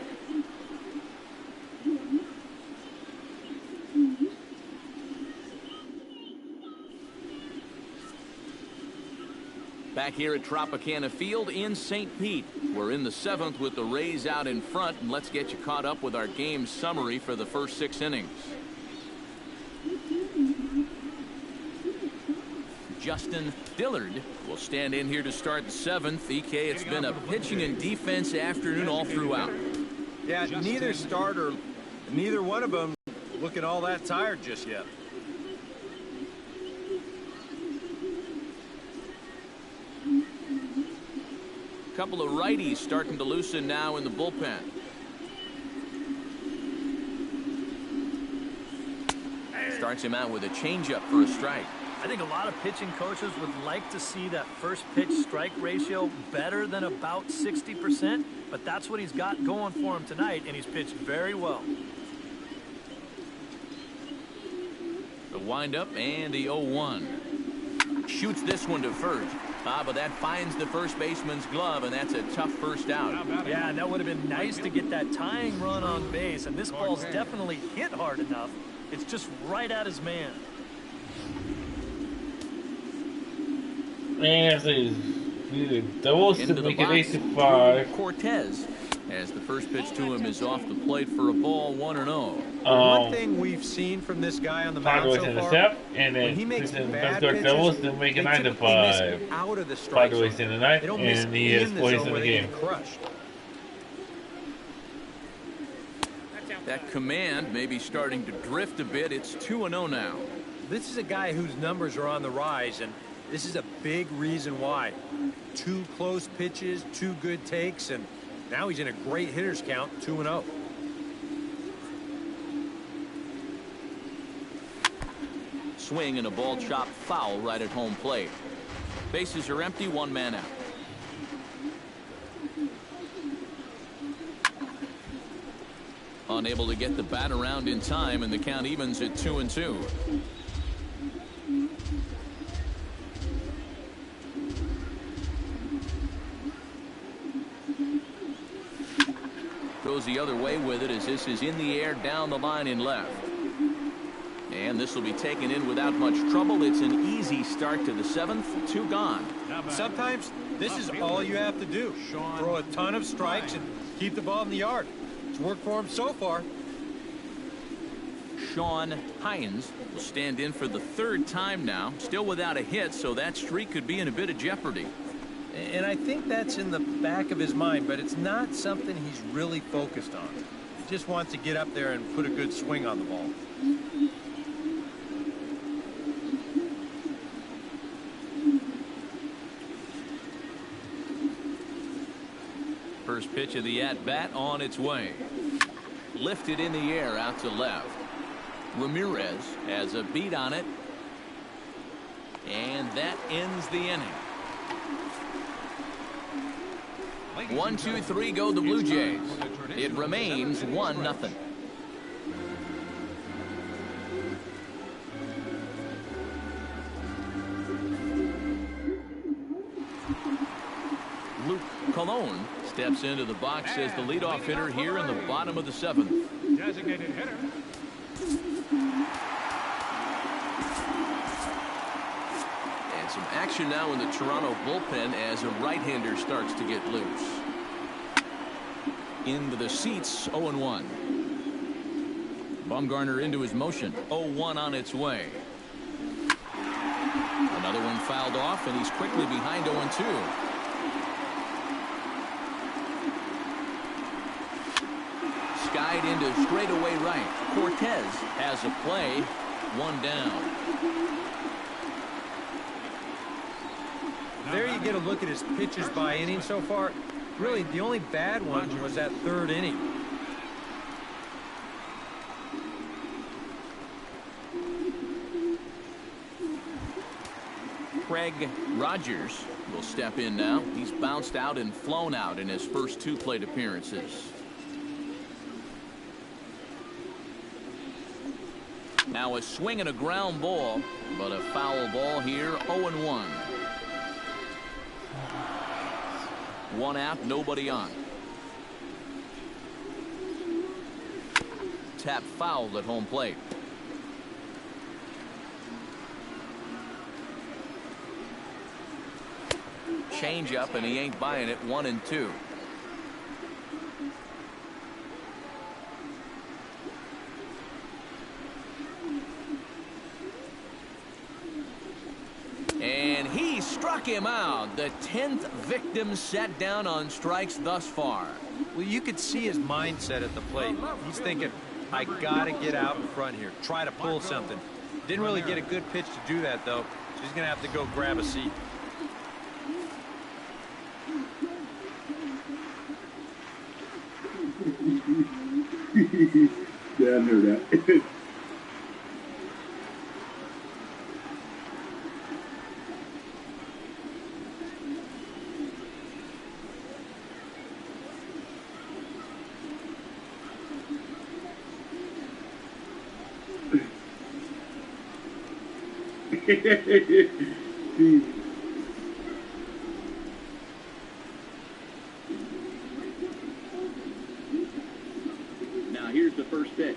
Back here at Tropicana Field in St. Pete. We're in the 7th with the Rays out in front, and let's get you caught up with our game summary for the first 6 innings. Justin Dillard will stand in here to start the 7th. EK, it's been a pitching and defense afternoon all throughout. Yeah, neither starter, neither one of them looking all that tired just yet. Couple of righties starting to loosen now in the bullpen. Starts him out with a changeup for a strike. I think a lot of pitching coaches would like to see that first pitch strike ratio better than about 60%, but that's what he's got going for him tonight, and he's pitched very well. The windup and the 0-1. Shoots this one to first. But that finds the first baseman's glove, and that's a tough first out. Yeah, and that would have been nice to get that tying run on base, and this ball's definitely hit hard enough. It's just right at his man. Man, doubles to make it 8-5. Cortez, as the first pitch to him is off the plate for a ball, 1-0. One thing we've seen from this guy on the mound so far, and then when he makes bad pitches, doubles to make it 9-5. Out of the strike zone. In the ninth, and he has points in the game. That command may be starting to drift a bit. It's 2-0 now. This is a guy whose numbers are on the rise, and this is a big reason why. 2 close pitches, 2 good takes, and now he's in a great hitter's count, 2-0. Swing and a ball chopped foul right at home plate. Bases are empty, 1 man out. Unable to get the bat around in time, and the count evens at 2-2. Goes the other way with it as this is in the air down the line in left. And this will be taken in without much trouble. It's an easy start to the 7th. 2 gone. Sometimes this is all you have to do. Throw a ton of strikes and keep the ball in the yard. It's worked for him so far. Sean Hines will stand in for the 3rd time now. Still without a hit, so that streak could be in a bit of jeopardy. And I think that's in the back of his mind, but it's not something he's really focused on. He just wants to get up there and put a good swing on the ball. First pitch of the at-bat on its way. Lifted in the air out to left. Ramirez has a beat on it. And that ends the inning. 1, 2, 3 go the Blue Jays. It remains 1-0. Luke Colon steps into the box as the leadoff hitter here in the bottom of the 7th. Designated hitter. And some action now in the Toronto bullpen as a right-hander starts to get loose. Into the seats, 0-1. Bumgarner into his motion, 0-1 on its way. Another one fouled off, and he's quickly behind 0-2. Skied into straightaway right. Cortez has a play. 1 down. There you get a look at his pitches by inning so far. Really, the only bad one was that 3rd inning. Craig Rogers will step in now. He's bounced out and flown out in his first 2 plate appearances. Now a swing and a ground ball, but a foul ball here, 0-1. 1 out, nobody on. Tap fouled at home plate. Change up, and he ain't buying it. 1-2. And he struck him out. The 10th victim set down on strikes thus far. Well, you could see his mindset at the plate. He's thinking, I gotta get out in front here, try to pull something. Didn't really get a good pitch to do that, though, so he's gonna have to go grab a seat. Yeah, I knew that. Now here's the first pitch.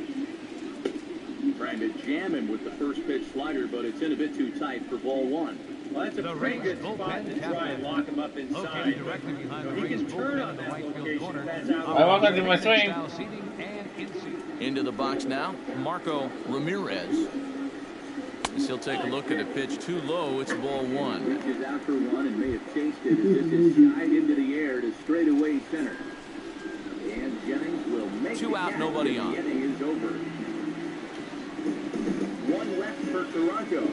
Trying to jam him with the first pitch slider, but it's in a bit too tight for ball 1. Well, that's a pretty good spot to try and lock him up inside. He can turn on that location. I walk onto my swing. Into the box now, Marco Ramirez. As he'll take a look at a pitch too low. It's ball 1. Is out for 1 and may have chased it as this is skied into the air to straightaway center. And Jennings will make 2 out, nobody on. The inning is over. 1 left for Toronto.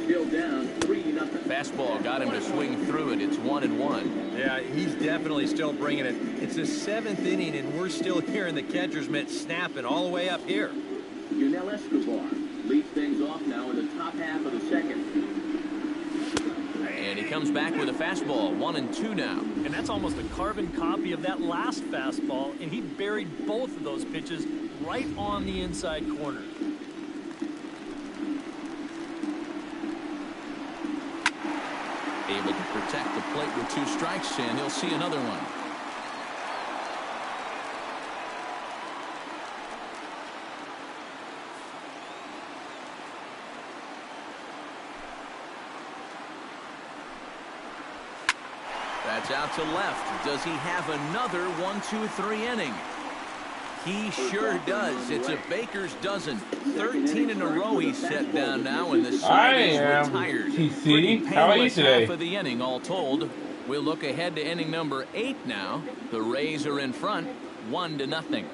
Still down 3-0. Fastball got him to swing through it. It's 1-1. Yeah, he's definitely still bringing it. It's the 7th inning, and we're still hearing the catcher's mitt snapping all the way up here. Yunel Escobar leads things off now in the top half of the 2nd. And he comes back with a fastball. 1-2 now. And that's almost a carbon copy of that last fastball, and he buried both of those pitches right on the inside corner. Able to protect the plate with 2 strikes, and he'll see another one. That's out to left. Does he have another 1-2-3 inning? He sure does. It's a baker's dozen. 13 in a row he's set down now, and the side is retired. TC, how are you today? Half of the inning, all told. We'll look ahead to inning number 8 now. The Rays are in front, 1-0.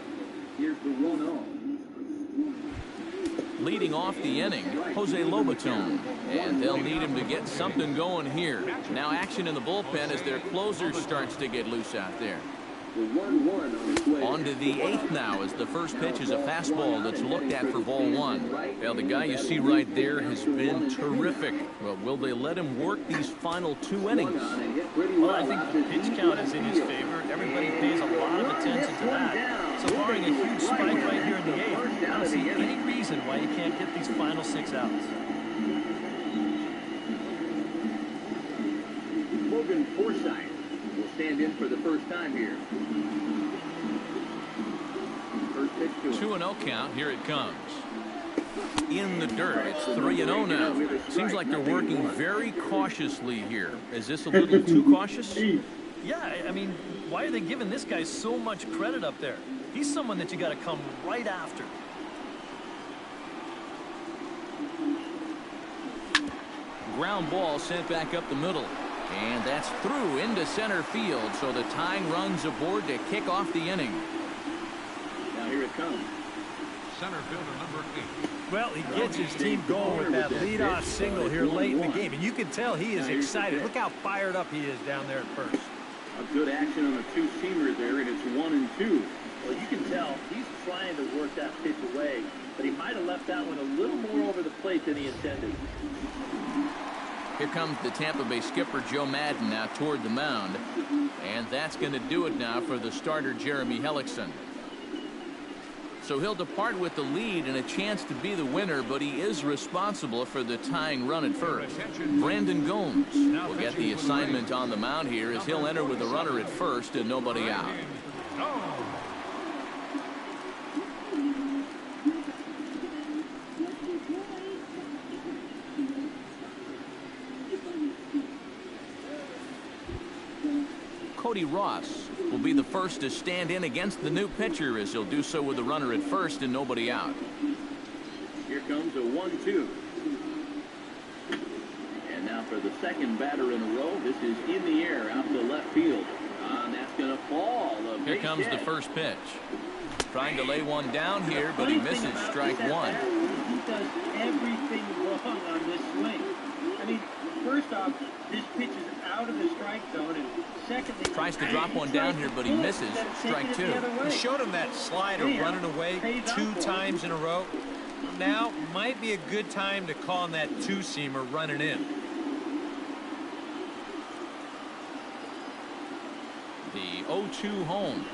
Here's the 1-0. Leading off the inning, Jose Lobaton. And they'll need him to get something going here. Now action in the bullpen as their closer starts to get loose out there. The 1-1 on its way. On to the eighth now as the first pitch is a fastball that's looked at for ball one. Well, the guy you see right there has been terrific. Well, will they let him work these final 2 innings? Well, I think the pitch count is in his favor. Everybody pays a lot of attention to that. So barring a huge spike right here in the eighth, I don't see any reason why you can't get these final 6 outs. Logan Forsythe will stand in for the first time here. First pitch to him. 2-0 count. Here it comes. In the dirt. It's 3-0 now. Seems like they're working very cautiously here. Is this a little too cautious? Yeah, I mean, why are they giving this guy so much credit up there? He's someone that you got to come right after. Ground ball sent back up the middle. And that's through into center field. So the tying runs aboard to kick off the inning. Now here it comes. Center fielder number 8. Well, he gets his team going with that leadoff single here late in the game. And you can tell he is excited. Look how fired up he is down there at first. A good action on the two-seamer there, and it's 1-2. Well, you can tell he's trying to work that pitch away, but he might have left that one a little more over the plate than he intended. Here comes the Tampa Bay skipper Joe Madden now toward the mound. And that's going to do it now for the starter Jeremy Hellickson. So he'll depart with the lead and a chance to be the winner, but he is responsible for the tying run at first. Brandon Gomes will get the assignment on the mound here as he'll enter with a runner at first and nobody out. Cody Ross will be the first to stand in against the new pitcher as he'll do so with a runner at first and nobody out. Here comes a 1-2. And now for the second batter in a row, this is in the air out to left field. And that's going to fall. Here comes the first pitch. Trying to lay one down here, but he misses strike one. He does everything wrong on this swing. I mean, first off, this pitch is out of the strike zone, and secondly, tries to drop one down here, but he misses strike two. He showed him that slider running away 2 times in a row. Now might be a good time to call on that two-seamer running in. The 0-2 home.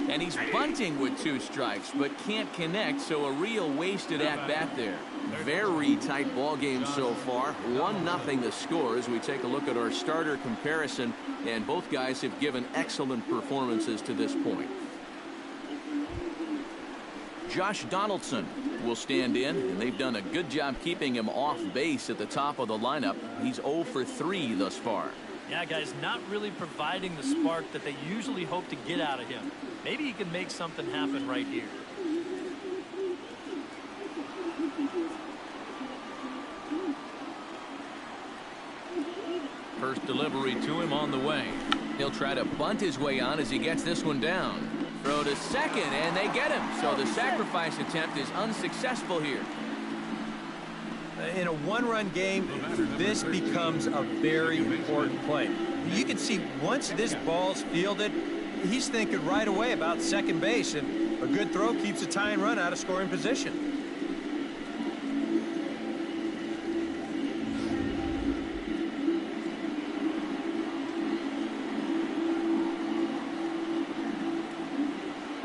And he's bunting with 2 strikes, but can't connect, so a real wasted at-bat there. Very tight ball game so far. 1-0 the score as we take a look at our starter comparison, and both guys have given excellent performances to this point. Josh Donaldson will stand in, and they've done a good job keeping him off base at the top of the lineup. He's 0 for 3 thus far. Yeah, guys, not really providing the spark that they usually hope to get out of him. Maybe he can make something happen right here. First delivery to him on the way. He'll try to bunt his way on as he gets this one down. Throw to second, and they get him. So the sacrifice attempt is unsuccessful here. In a 1-run game, this becomes a very important play. You can see once this ball's fielded, he's thinking right away about second base, and a good throw keeps a tying run out of scoring position.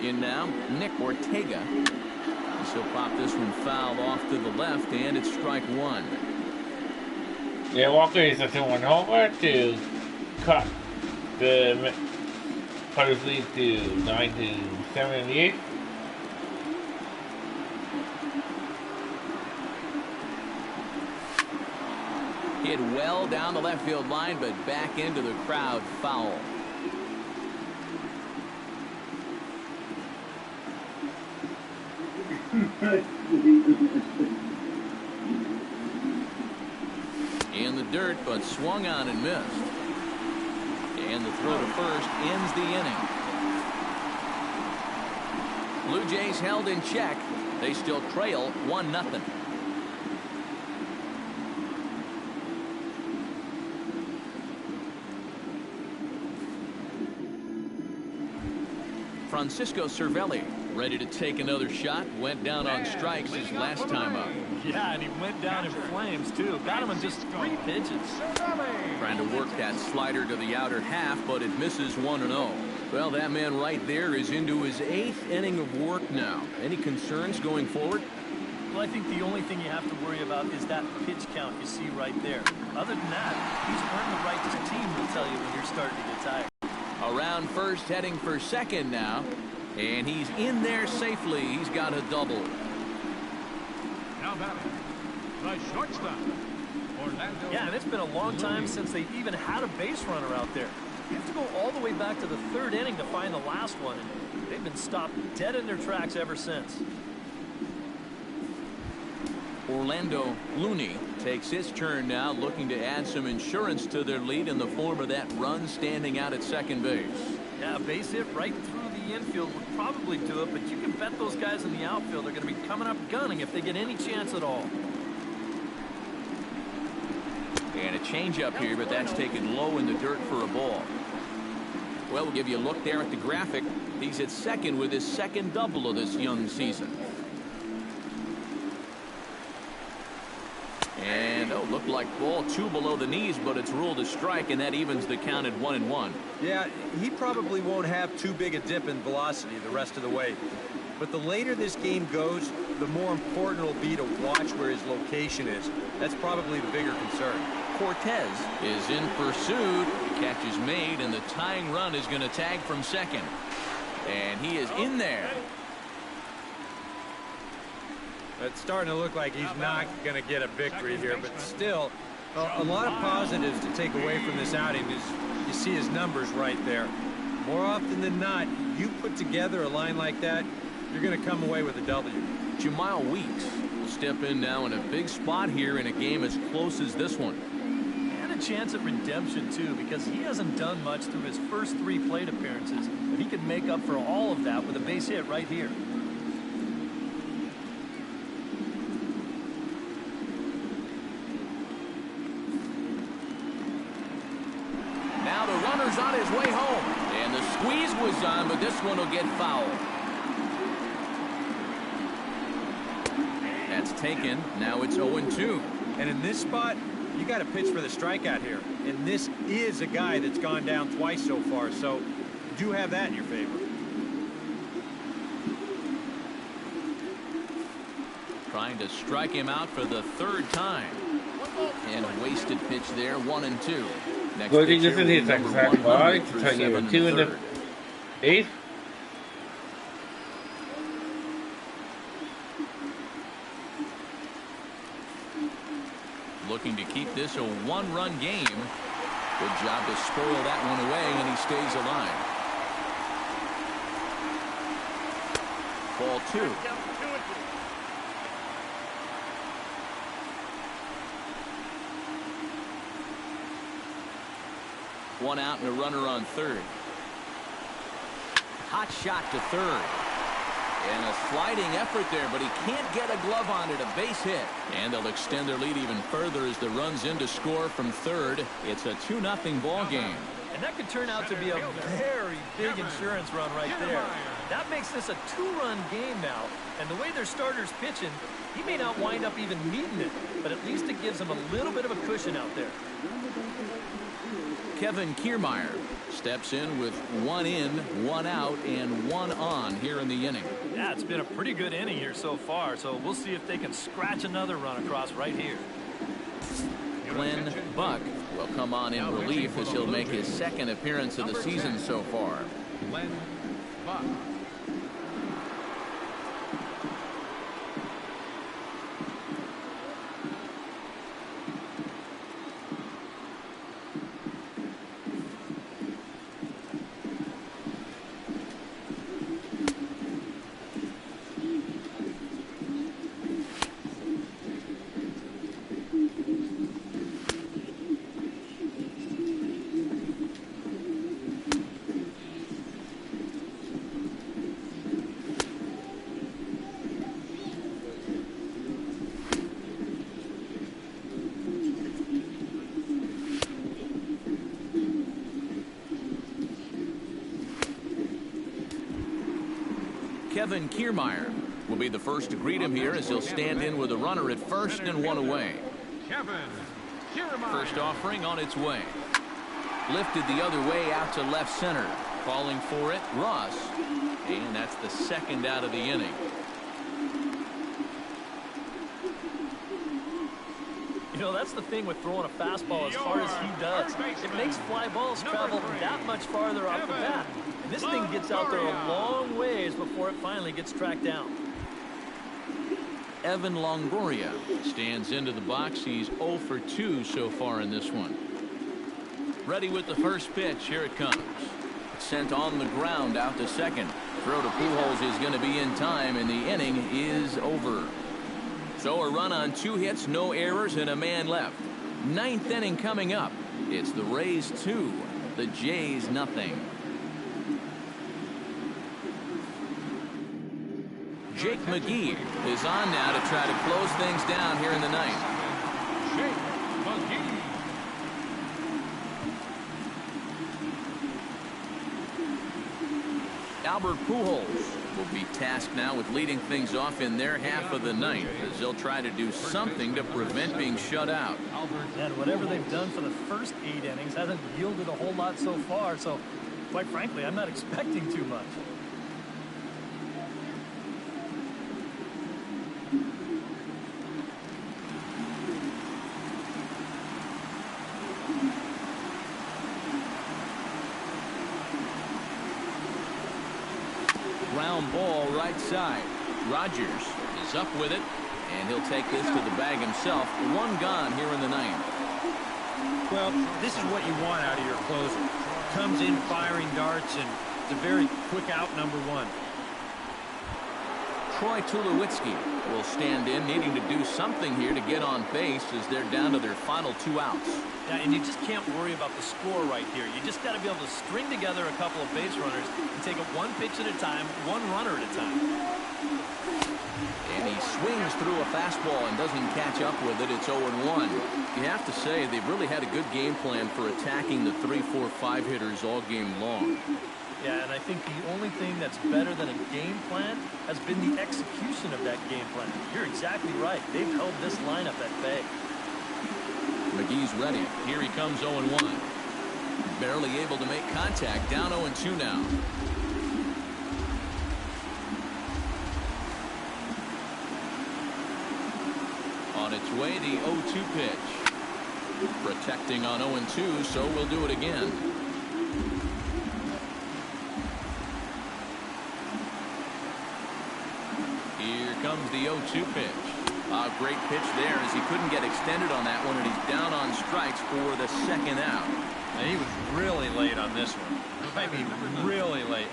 In now, Nick Ortega. He'll pop this one fouled off to the left, and it's strike one. Yeah, Walker is a 2-1 homer to cut the Cardinals lead to 9-7 in the 8th. Hit well down the left field line, but back into the crowd, foul. In the dirt, but swung on and missed. And the throw to first ends the inning. Blue Jays held in check. They still trail 1-0. Francisco Cervelli, ready to take another shot. Went down on strikes his last time up. Yeah, and he went down in flames, too. Got him in just 3 pitches. Trying to work that slider to the outer half, but it misses 1-0. Well, that man right there is into his 8th inning of work now. Any concerns going forward? Well, I think the only thing you have to worry about is that pitch count you see right there. Other than that, he's earned the right to team will tell you when you're starting to get tired. Around first, heading for second now. And he's in there safely. He's got a double. Now batting, the shortstop, Orlando. Yeah, and it's been a long time since they even had a base runner out there. You have to go all the way back to the 3rd inning to find the last one, and they've been stopped dead in their tracks ever since. Orlando Looney takes his turn now, looking to add some insurance to their lead in the form of that run standing out at second base. Yeah, a base hit right through the infield would probably do it, but you can bet those guys in the outfield are going to be coming up gunning if they get any chance at all. And a changeup here, but that's taken low in the dirt for a ball. Well, we'll give you a look there at the graphic. He's at second with his 2nd double of this young season. And, looked like ball 2 below the knees, but it's ruled a strike, and that evens the count at 1-1. Yeah, he probably won't have too big a dip in velocity the rest of the way. But the later this game goes, the more important it'll be to watch where his location is. That's probably the bigger concern. Cortez is in pursuit. The catch is made, and the tying run is going to tag from second. And he is in there. It's starting to look like he's not going to get a victory here, but still, a lot of positives to take away from this outing is you see his numbers right there. More often than not, you put together a line like that, you're going to come away with a W. Jamal Weeks will step in now in a big spot here in a game as close as this one. And a chance at redemption, too, because he hasn't done much through his first 3 plate appearances, but he could make up for all of that with a base hit right here. Now the runner's on his way home, and the squeeze was on, but this one will get fouled. That's taken. Now it's 0-2. And in this spot, you got to pitch for the strikeout here. And this is a guy that's gone down twice so far, so you do have that in your favor. Trying to strike him out for the 3rd time. And a wasted pitch there, 1-2. Next Well, he pitcher doesn't hit that exact ball. To tell you, 2 in the 8th. Looking to keep this a 1-run game. Good job to spoil that one away, and he stays alive. Ball 2. One out and a runner on third. Hot shot to third. And a sliding effort there, but he can't get a glove on it. A base hit. And they'll extend their lead even further as the run's in to score from third. It's a 2-0 ball game. And that could turn out to be a very big insurance run right there. That makes this a 2-run game now. And the way their starter's pitching, he may not wind up even needing it. But at least it gives him a little bit of a cushion out there. Kevin Kiermaier steps in with 1 in, 1 out, and 1 on here in the inning. Yeah, it's been a pretty good inning here so far, so we'll see if they can scratch another run across right here. Glenn Buck will come on in relief as he'll make his 2nd appearance of the season so far. Glenn Buck. Kevin Kiermaier will be the first to greet him here as he'll stand in with a runner at first and one away. Kevin Kiermaier. First offering on its way. Lifted the other way out to left center. Calling for it, Ross. And that's the second out of the inning. You know, that's the thing with throwing a fastball as hard as he does. It makes fly balls travel that much farther off the bat. And this thing gets out there a long ways before it finally gets tracked down. Evan Longoria stands into the box. He's 0 for 2 so far in this one. Ready with the first pitch. Here it comes. Sent on the ground out to second. Throw to Pujols is going to be in time, and the inning is over. So a run on 2 hits, no errors, and a man left. 9th inning coming up. It's the Rays 2, the Jays nothing. Jake McGee is on now to try to close things down here in the 9th. Jake McGee. Albert Pujols will be tasked now with leading things off in their half of the 9th as they'll try to do something to prevent being shut out. And whatever they've done for the first 8 innings hasn't yielded a whole lot so far, so quite frankly, I'm not expecting too much. Ground ball right side. Rogers is up with it, and he'll take this to the bag himself. 1 gone here in the 9th. Well, this is what you want out of your closer. Comes in firing darts, and it's a very quick out number 1. Troy Tulowitzki will stand in, needing to do something here to get on base as they're down to their final 2 outs. Yeah, and you just can't worry about the score right here. You just got to be able to string together a couple of base runners and take it 1 pitch at a time, 1 runner at a time. And he swings through a fastball and doesn't catch up with it. It's 0-1. You have to say they've really had a good game plan for attacking the 3, 4, 5 hitters all game long. Yeah, and I think the only thing that's better than a game plan has been the execution of that game plan. You're exactly right. They've held this lineup at bay. McGee's ready. Here he comes 0-1. Barely able to make contact. Down 0-2 now. On its way, the 0-2 pitch. Protecting on 0-2, so we'll do it again. Here comes the 0-2 pitch. A great pitch there as he couldn't get extended on that one, and he's down on strikes for the 2nd out. And he was really late on this one. I mean, really late.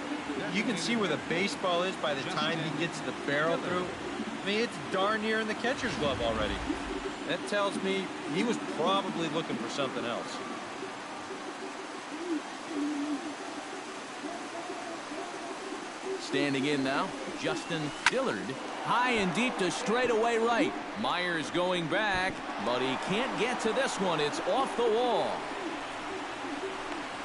You can see where the baseball is by the time he gets the barrel through. I mean, it's darn near in the catcher's glove already. That tells me he was probably looking for something else. Standing in now, Justin Dillard. High and deep to straightaway right. Myers going back, but he can't get to this one. It's off the wall.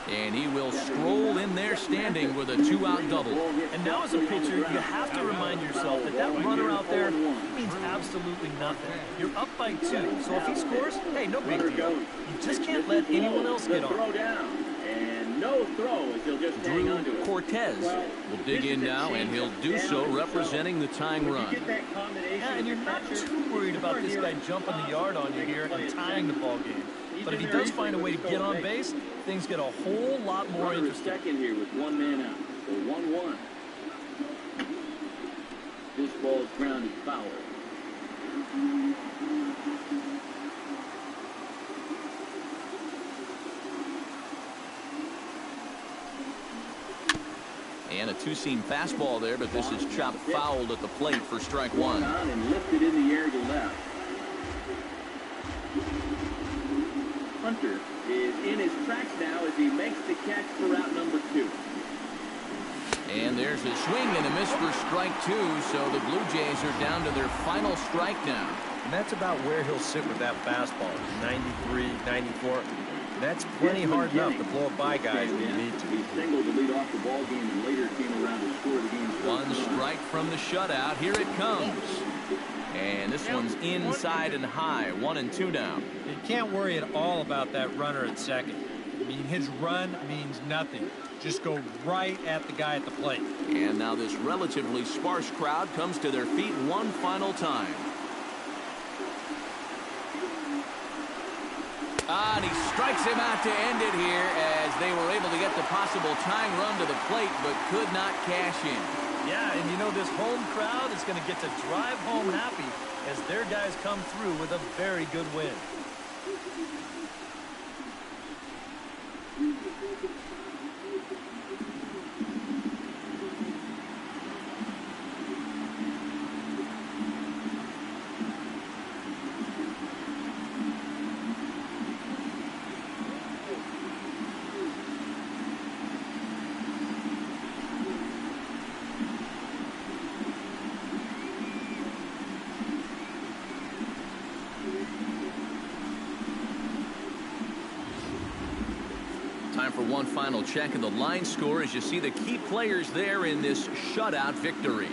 And he will stroll in there standing with a 2-out double. And now as a pitcher, you have to remind yourself that that runner out there means absolutely nothing. You're up by 2, so if he scores, hey, no big deal. You just can't let anyone else get on. No throw as he'll just hang on to Drew it. Cortez will dig in now, and he'll do so representing the tying run. Yeah, and you're not too worried about this guy jumping the yard on you here and tying the ball game. But if he does find a way to get on base, things get a whole lot more interesting. Second here with 1 man out. So 1-1. This ball's grounded foul. And a 2-seam fastball there, but this is chopped fouled at the plate for strike 1. And lifted in the air to left. Hunter is in his tracks now as he makes the catch for out number 2. And there's a swing and a miss for strike 2, so the Blue Jays are down to their final strike now. And that's about where he'll sit with that fastball, 93, 94. That's plenty hard enough to blow by guys when you need to. He singled to lead off the ball game and later came around to score the game. 1 strike from the shutout. Here it comes. And this one's inside and high. 1-2 now. You can't worry at all about that runner at second. I mean, his run means nothing. Just go right at the guy at the plate. And now this relatively sparse crowd comes to their feet one final time. And he strikes him out to end it here as they were able to get the possible tying run to the plate but could not cash in. Yeah, and you know this home crowd is going to get to drive home happy as their guys come through with a very good win. Time for one final check of the line score as you see the key players there in this shutout victory.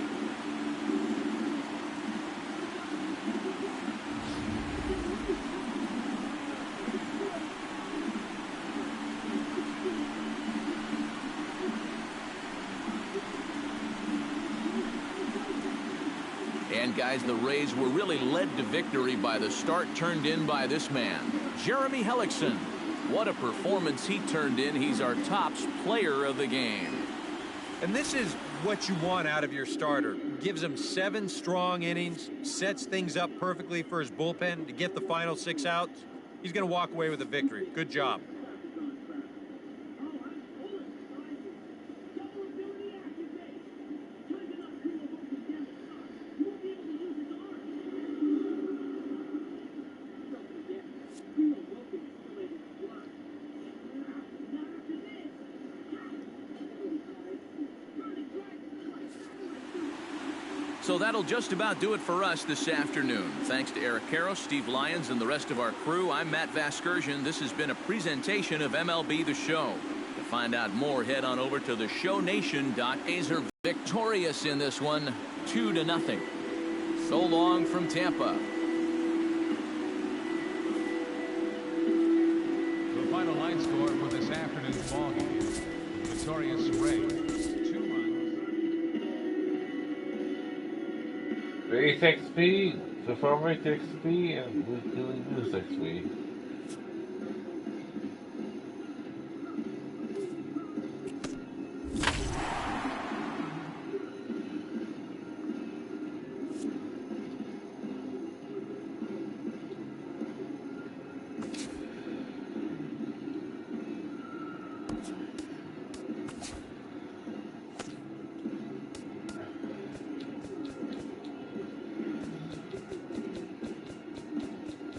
And guys, the Rays were really led to victory by the start turned in by this man, Jeremy Hellickson. What a performance he turned in. He's our tops player of the game. And this is what you want out of your starter. Gives him 7 strong innings, sets things up perfectly for his bullpen to get the final 6 outs. He's going to walk away with a victory. Good job. So that'll just about do it for us this afternoon. Thanks to Eric Karros, Steve Lyons, and the rest of our crew. I'm Matt Vasgersian. This has been a presentation of MLB The Show. To find out more, head on over to theshownation.azer. Victorious in this one, 2-0. So long from Tampa. The final line score for this afternoon's ballgame. Victorious Rays. Race XP, Perform Race XP, and we're doing this XP.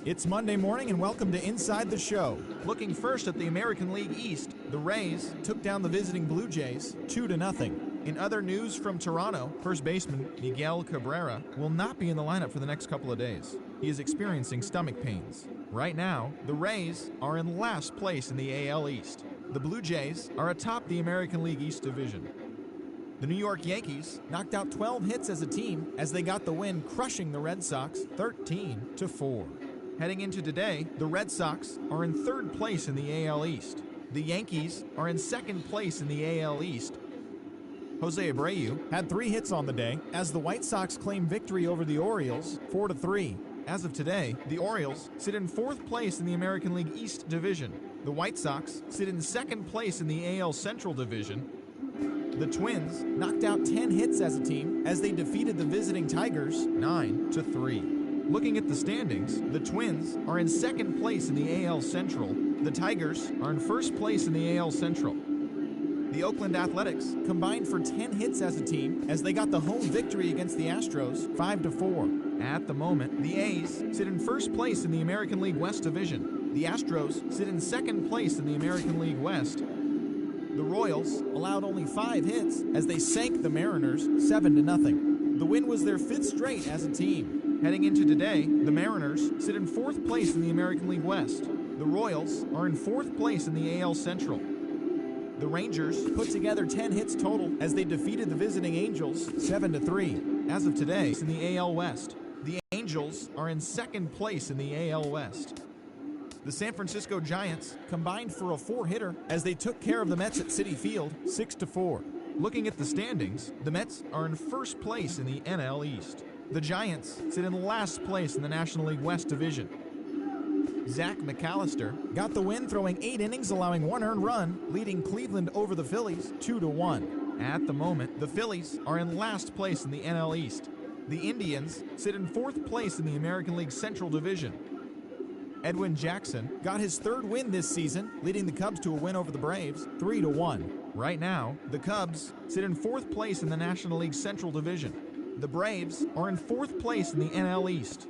It's Monday morning and welcome to Inside the Show. Looking first at the American League East, the Rays took down the visiting Blue Jays 2-0. In other news from Toronto, first baseman Miguel Cabrera will not be in the lineup for the next couple of days. He is experiencing stomach pains. Right now, the Rays are in last place in the AL East. The Blue Jays are atop the American League East division. The New York Yankees knocked out 12 hits as a team as they got the win, crushing the Red Sox 13-4. Heading into today, the Red Sox are in third place in the AL East. The Yankees are in second place in the AL East. Jose Abreu had 3 hits on the day as the White Sox claim victory over the Orioles 4-3. As of today, the Orioles sit in fourth place in the American League East division. The White Sox sit in second place in the AL Central division. The Twins knocked out 10 hits as a team as they defeated the visiting Tigers 9-3. Looking at the standings, the Twins are in second place in the AL Central. The Tigers are in first place in the AL Central. The Oakland Athletics combined for 10 hits as a team as they got the home victory against the Astros 5-4. At the moment, the A's sit in first place in the American League West division. The Astros sit in second place in the American League West. The Royals allowed only 5 hits as they sank the Mariners 7-0. The win was their 5th straight as a team. Heading into today, the Mariners sit in 4th place in the American League West. The Royals are in 4th place in the AL Central. The Rangers put together 10 hits total as they defeated the visiting Angels 7-3. As of today, in the AL West, the Angels are in second place in the AL West. The San Francisco Giants combined for a 4-hitter as they took care of the Mets at Citi Field 6-4. Looking at the standings, the Mets are in first place in the NL East. The Giants sit in last place in the National League West Division. Zach McAllister got the win, throwing 8 innings, allowing 1 earned run, leading Cleveland over the Phillies 2-1. At the moment, the Phillies are in last place in the NL East. The Indians sit in 4th place in the American League Central Division. Edwin Jackson got his 3rd win this season, leading the Cubs to a win over the Braves 3-1. Right now, the Cubs sit in 4th place in the National League Central Division. The Braves are in 4th place in the NL East.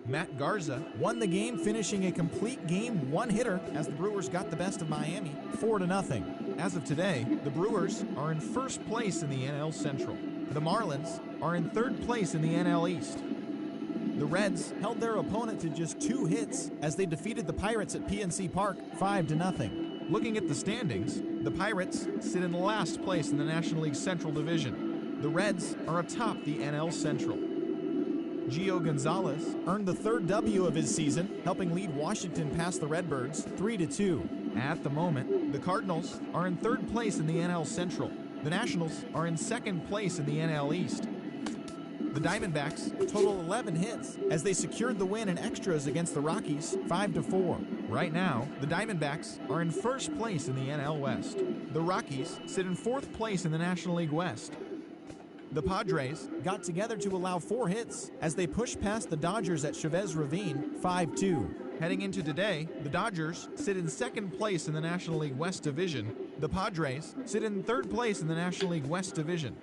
Matt Garza won the game, finishing a complete game 1-hitter as the Brewers got the best of Miami 4-0. As of today, the Brewers are in first place in the NL Central. The Marlins are in 3rd place in the NL East. The Reds held their opponent to just 2 hits as they defeated the Pirates at PNC Park 5-0. Looking at the standings, the Pirates sit in last place in the National League Central Division. The Reds are atop the NL Central. Gio Gonzalez earned the 3rd W of his season, helping lead Washington past the Redbirds 3-2. At the moment, the Cardinals are in 3rd place in the NL Central. The Nationals are in 2nd place in the NL East. The Diamondbacks total 11 hits as they secured the win in extras against the Rockies 5-4. Right now, the Diamondbacks are in first place in the NL West. The Rockies sit in 4th place in the National League West. The Padres got together to allow 4 hits as they pushed past the Dodgers at Chavez Ravine 5-2. Heading into today, the Dodgers sit in 2nd place in the National League West Division. The Padres sit in 3rd place in the National League West Division.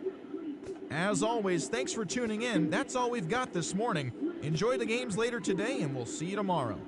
As always, thanks for tuning in. That's all we've got this morning. Enjoy the games later today, and we'll see you tomorrow.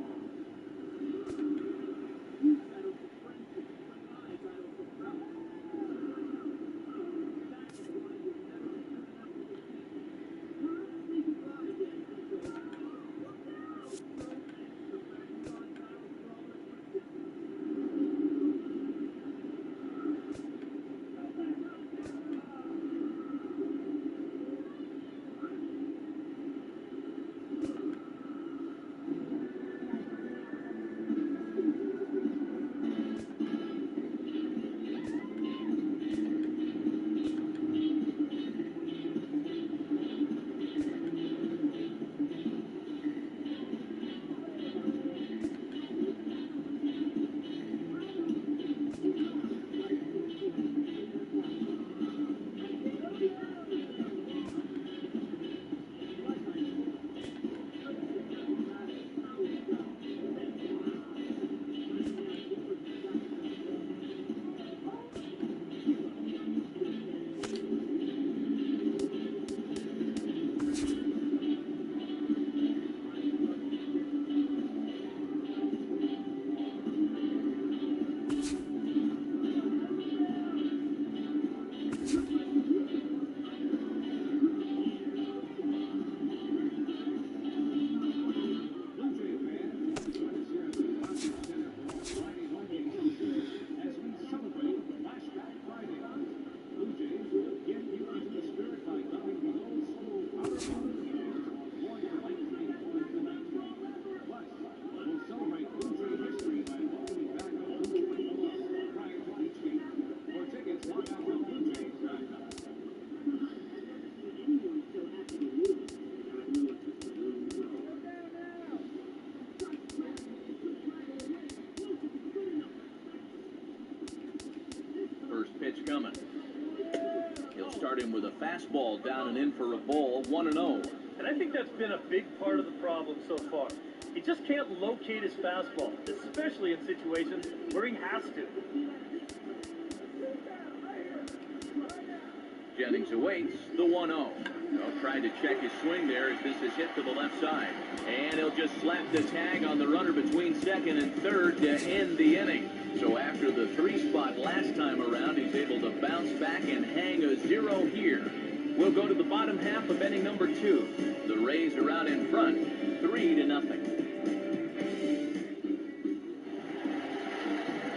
Coming. He'll start him with a fastball down and in for a ball, 1-0. And I think that's been a big part of the problem so far. He just can't locate his fastball, especially in situations where he has to. Jennings awaits the 1-0. He'll try to check his swing there as this is hit to the left side. And he'll just slap the tag on the runner between 2nd and 3rd to end the inning. So after the 3 spot last time around, he's able to bounce back and hang a 0 here. We'll go to the bottom half of inning number 2. The Rays are out in front, 3-0.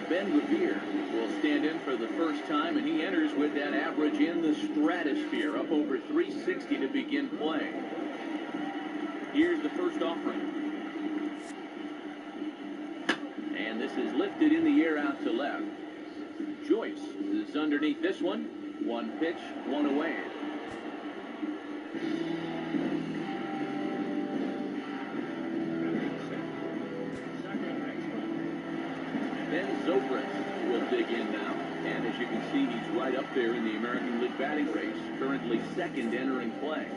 Ben Revere will stand in for the first time, and he enters with that average in the stratosphere, up over 360 to begin play. Here's the first offering. And this is lifted in the air out to left. Joyce is underneath this one. One pitch, one away. Ben Zobrist will dig in now. And as you can see, he's right up there in the American League batting race. Currently second entering play.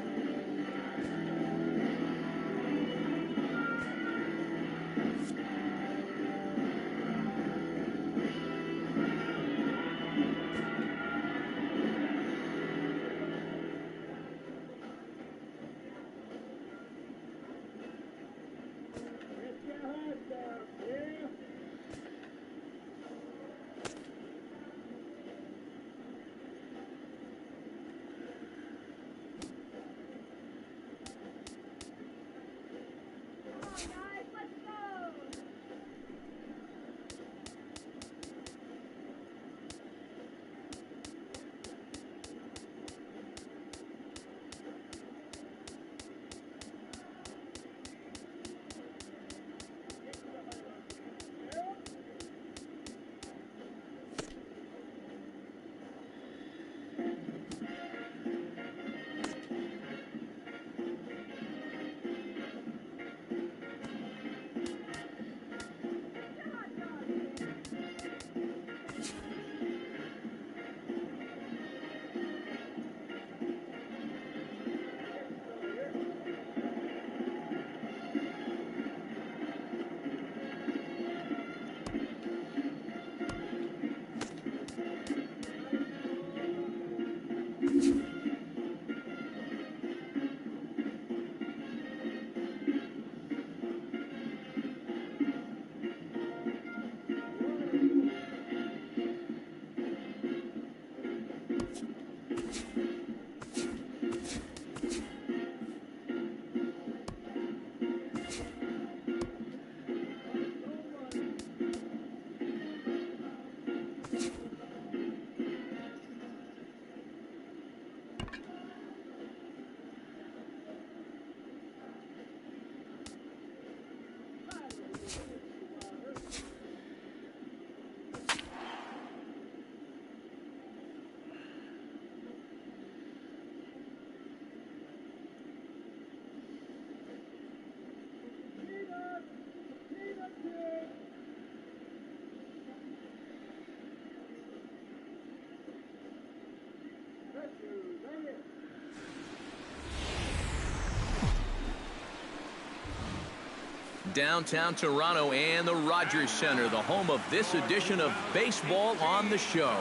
Downtown Toronto and the Rogers Center, the home of this edition of Baseball on the Show.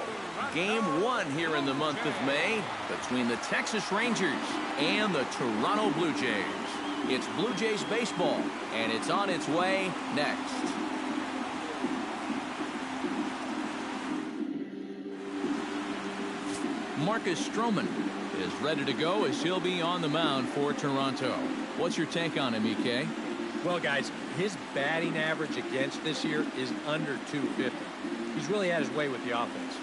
Game 1 here in the month of May between the Texas Rangers and the Toronto Blue Jays. It's Blue Jays baseball, and it's on its way next. Marcus Stroman is ready to go as he'll be on the mound for Toronto. What's your take on him, EK? Well, guys, his batting average against this year is under 250. He's really had his way with the offense.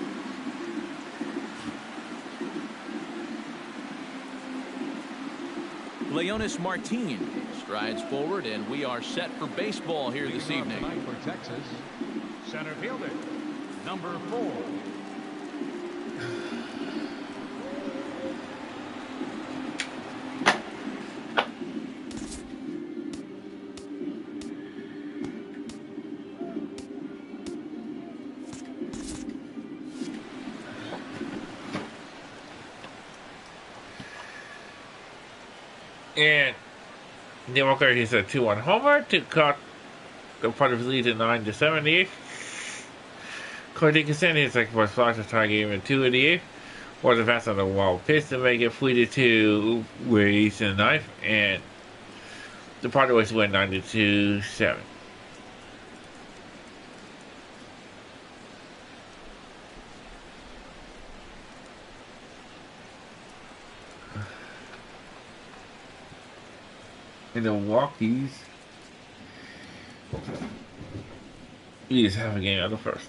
Leonys Martin strides forward, and we are set for baseball here this evening. For Texas, center fielder, number 4. And Democrat is a 2-1 homer to cut the Padres lead to 9-7 in the 8th. Cody Dickinson his second first spot to tie game in 2 in the 8th. Was a pass on the wild pitch to make it 3-2 with in the 9th, and the Padres win 9-7. And the Walkies is half a game out of first.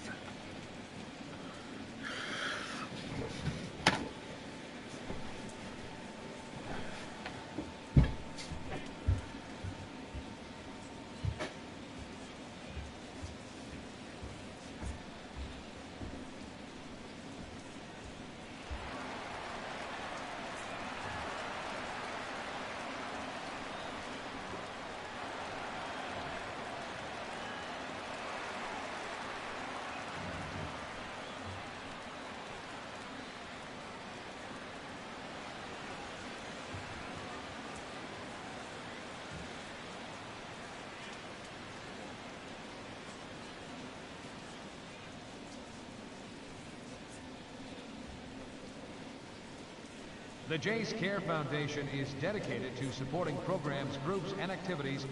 The Jays Care Foundation is dedicated to supporting programs, groups, and activities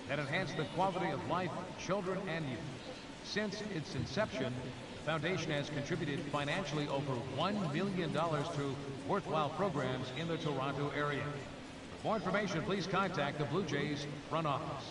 that enhance the quality of life of children and youth. Since its inception, the foundation has contributed financially over $1 million to worthwhile programs in the Toronto area. For more information, please contact the Blue Jays front office.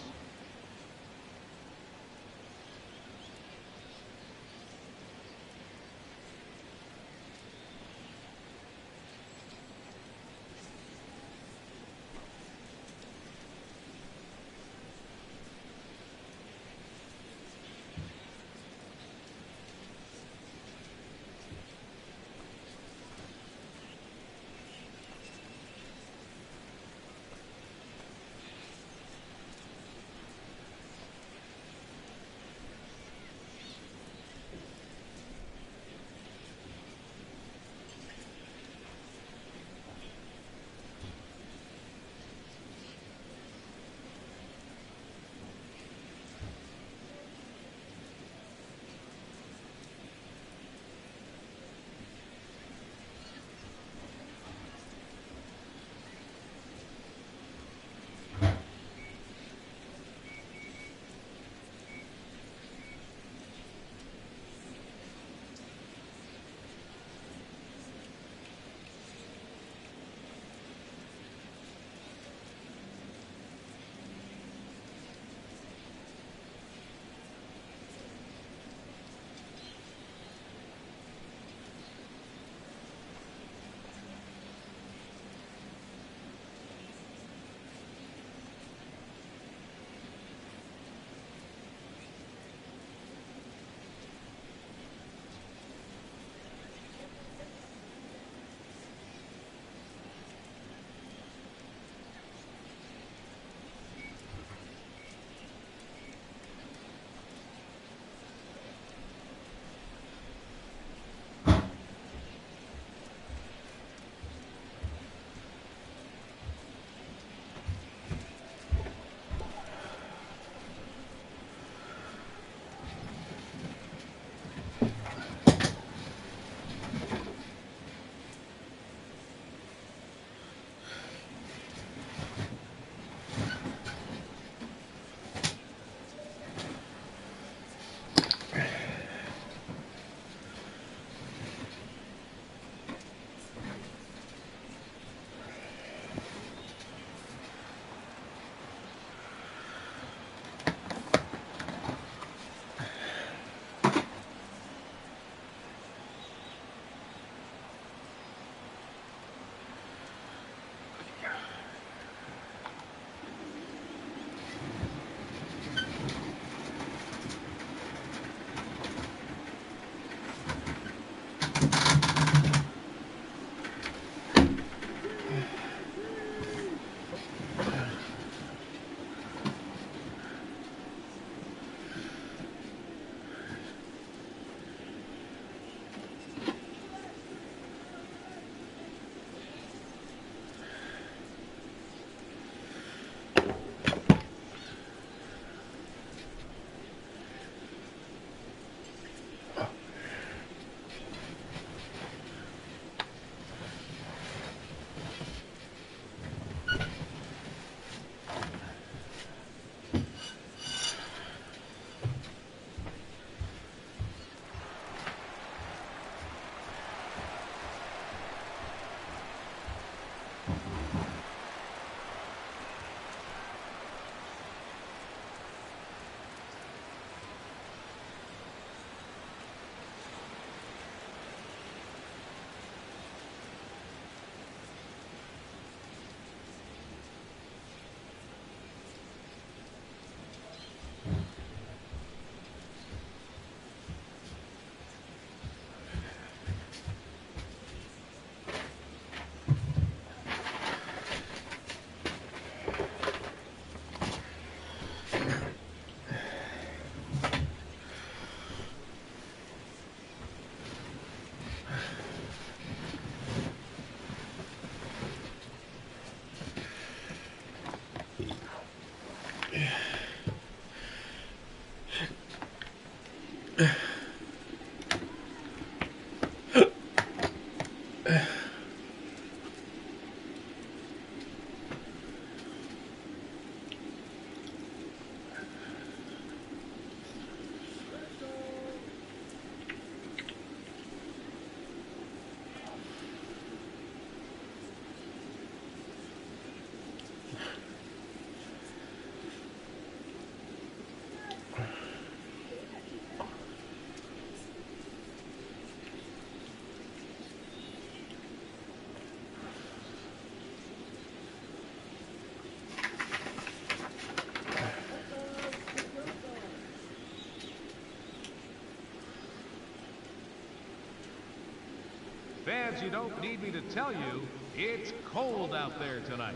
Fans, you don't need me to tell you, it's cold out there tonight.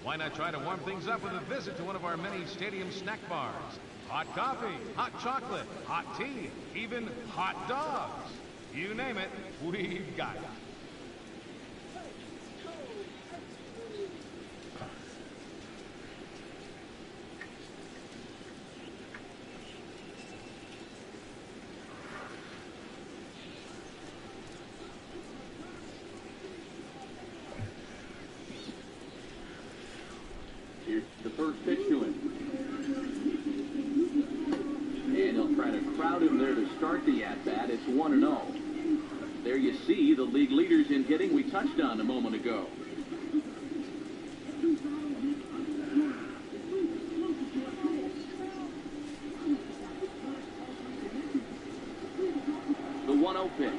Why not try to warm things up with a visit to one of our many stadium snack bars? Hot coffee, hot chocolate, hot tea, even hot dogs. You name it, we've got it. Here's the first pitch to him. And he'll try to crowd him there to start the at-bat. It's 1-0. There you see the league leaders in hitting we touched on a moment ago. The 1-0 pitch.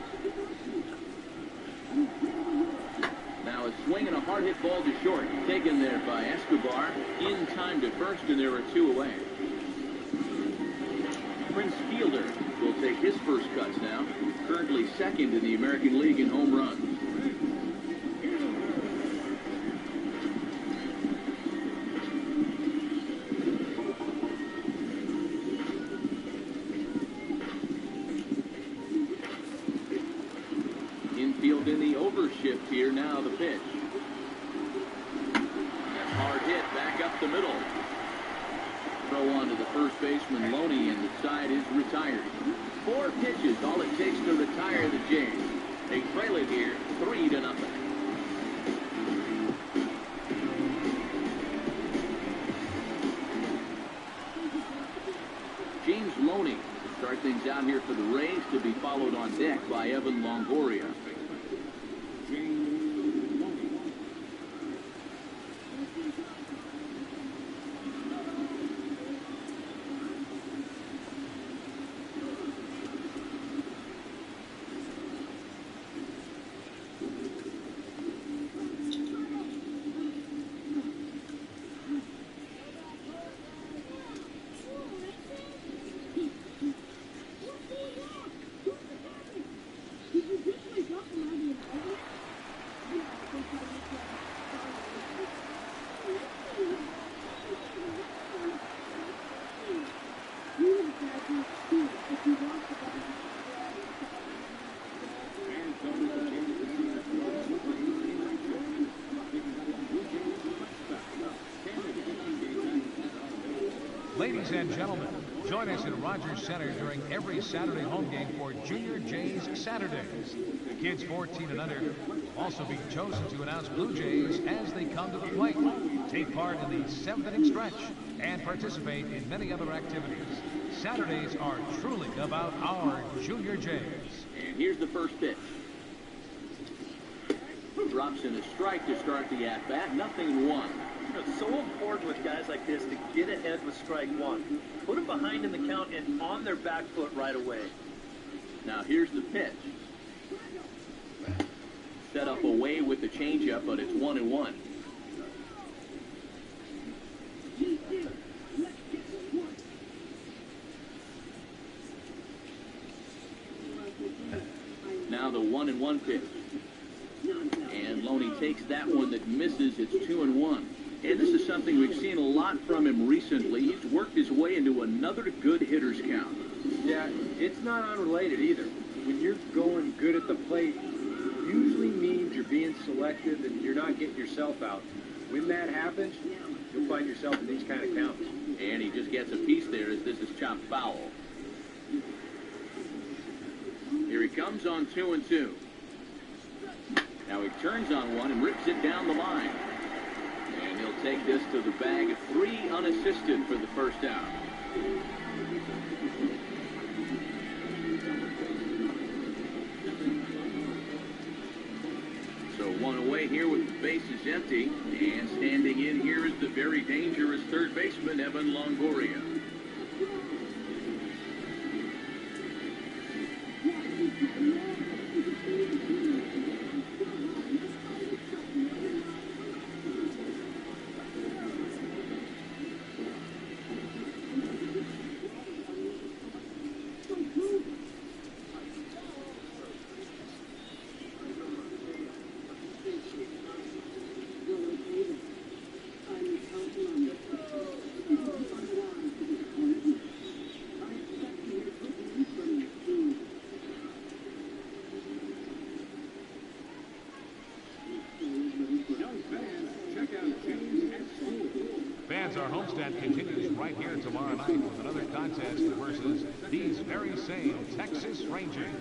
Now a swing and a hard hit ball to short. Taken there by Escobar. In time to first, and there are two away. Prince Fielder will take his first cuts now. Currently second in the American League in home runs. Infield in the overshift here now, the pitch. Hard hit back up the middle. Throw on to the first baseman, Loney, and the side is retired. 4 pitches, all it takes to retire the Jays. They trail it here, 3-0. James Loney to start things out here for the Rays, to be followed on deck by Evan Longoria. Ladies and gentlemen, join us at Rogers Center during every Saturday home game for Junior Jays Saturdays. Kids 14 and under will also be chosen to announce Blue Jays as they come to the plate, take part in the 7th inning stretch, and participate in many other activities. Saturdays are truly about our Junior Jays. And here's the first pitch. Drops in a strike to start the at-bat. 0-1. It's so important with guys like this to get ahead with strike one. Put them behind in the count and on their back foot right away. Now here's the pitch. Set up away with the changeup, but it's 1-1. Now the 1-1 pitch. And Loney takes that one that misses. It's 2-1. And this is something we've seen a lot from him recently. He's worked his way into another good hitter's count. Yeah, it's not unrelated either. When you're going good at the plate, usually means you're being selective and you're not getting yourself out. When that happens, you'll find yourself in these kind of counts. And he just gets a piece there as this is chopped foul. Here he comes on 2-2. Now he turns on one and rips it down the line. And he'll take this to the bag of 3 unassisted for the first out. So 1 away here with the bases empty. And standing in here is the very dangerous third baseman, Evan Longoria. our homestand continues right here tomorrow night with another contest versus these very same Texas Rangers.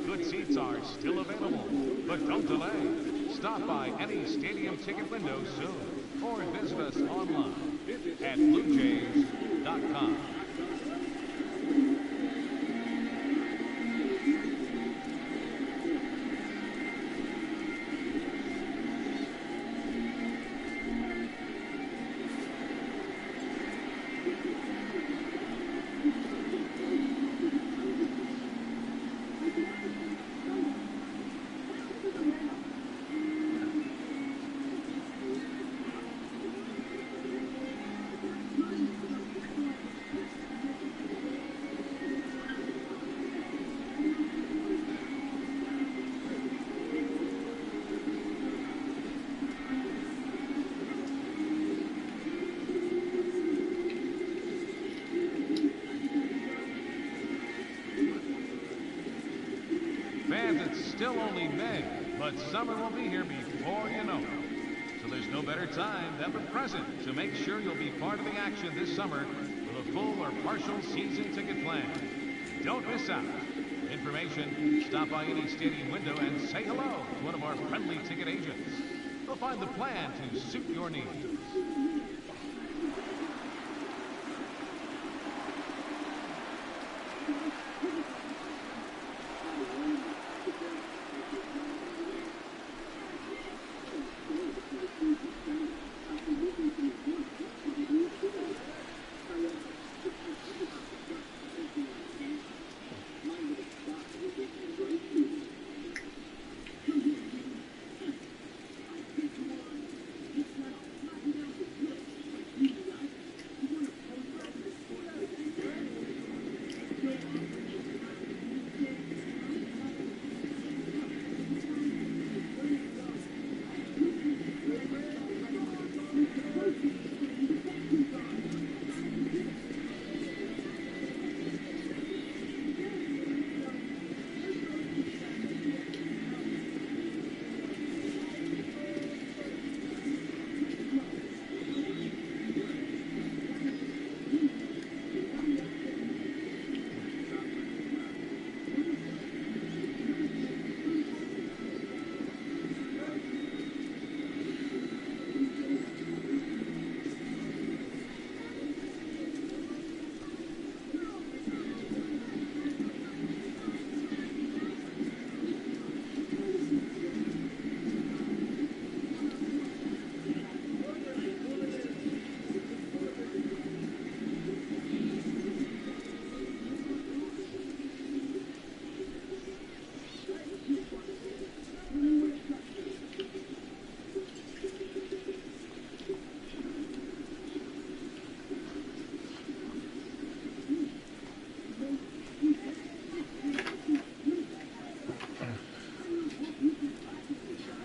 Good seats are still available, but don't delay. Stop by any stadium ticket window soon or visit us online at BlueJays.com. It's still only May, but summer will be here before you know it. So there's no better time than the present to make sure you'll be part of the action this summer with a full or partial season ticket plan. Don't miss out. Information, stop by any stadium window and say hello to one of our friendly ticket agents. They'll find the plan to suit your needs.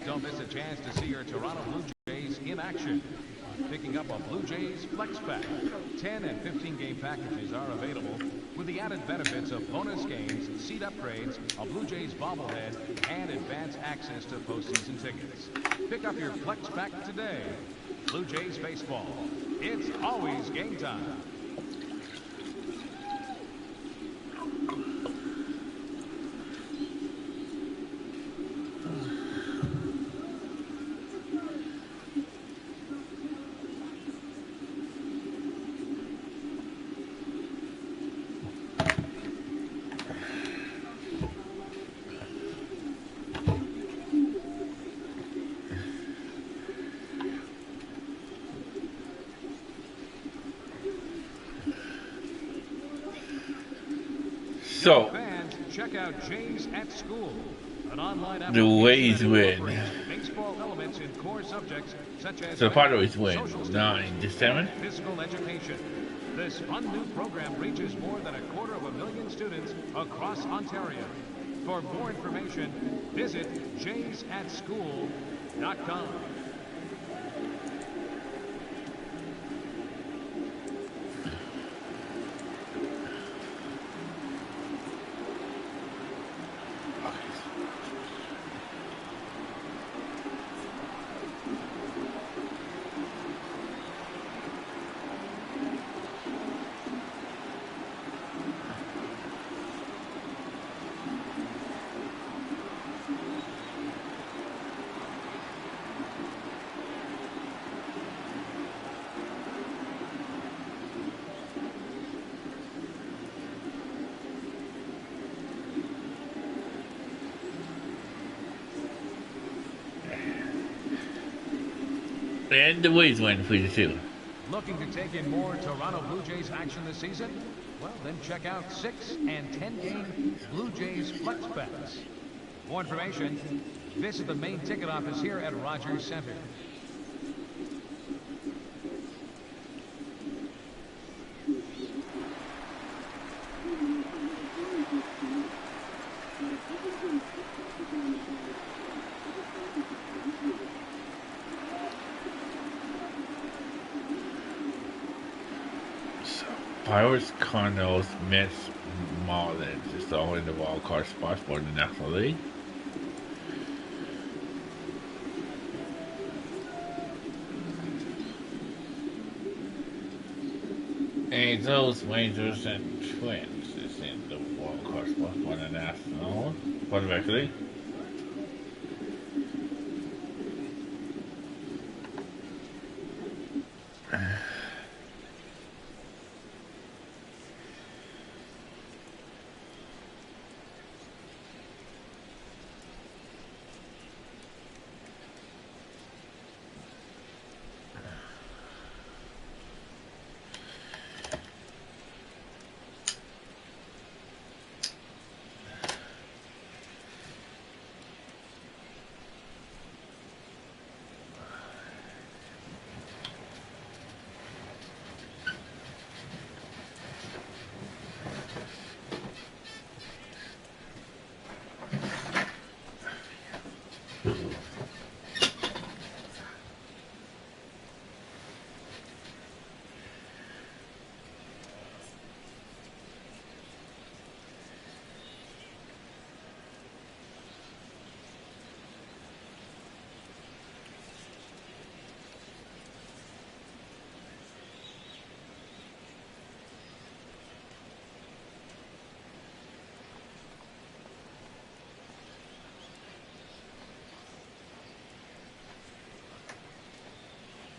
Don't miss a chance to see your Toronto Blue Jays in action. Picking up a Blue Jays Flex Pack. 10 and 15 game packages are available with the added benefits of bonus games, seat upgrades, a Blue Jays bobblehead, and advanced access to postseason tickets. Pick up your Flex Pack today. Blue Jays baseball. It's always game time. So, fans, check out Jays at School, an online the Rays win. baseball elements in core subjects such as So the Padres win 9-7. physical education. This fun new program reaches more than 250,000 students across Ontario. For more information, visit jaysatschool.com. And the Waves win 3-2. Looking to take in more Toronto Blue Jays action this season? Well, then check out 6 and 10 game Blue Jays Flex Bets. For more information, visit the main ticket office here at Rogers Center. Pirates, Cardinals, Mets, Marlins. It's all in the wild card spots for the National League. Angels, Rangers, and Twins is in the wild card spots for the National for the American League.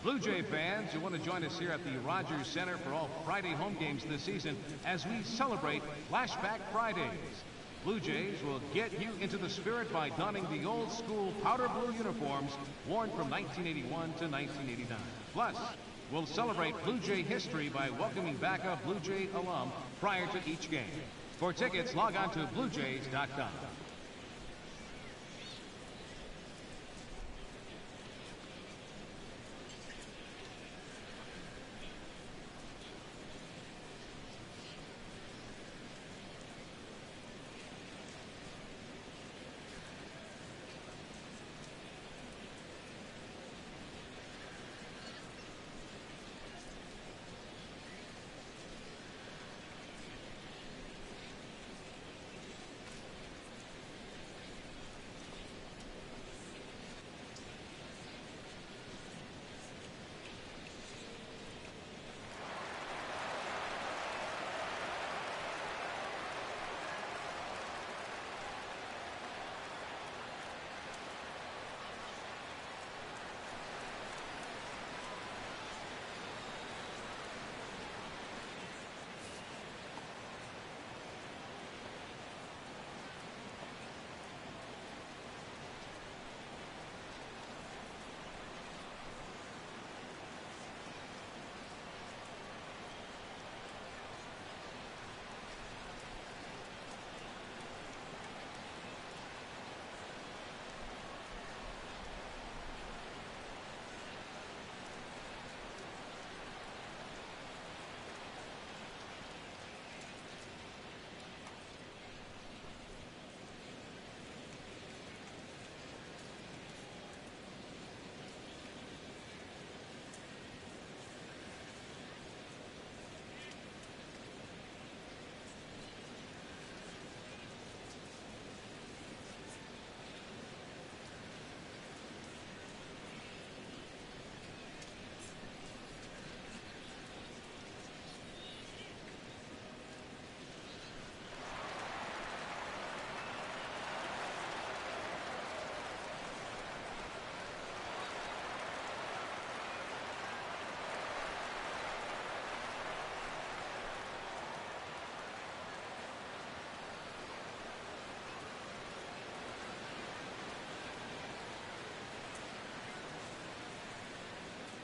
Blue Jay fans, you want to join us here at the Rogers Center for all Friday home games this season as we celebrate Flashback Fridays. Blue Jays will get you into the spirit by donning the old school powder blue uniforms worn from 1981 to 1989. Plus, we'll celebrate Blue Jay history by welcoming back a Blue Jay alum prior to each game. For tickets, log on to BlueJays.com.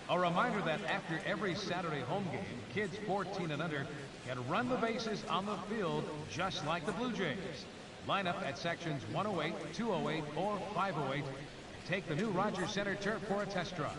A reminder that after every Saturday home game, kids 14 and under can run the bases on the field just like the Blue Jays. Line up at sections 108, 208, or 508 and take the new Rogers Center turf for a test drive.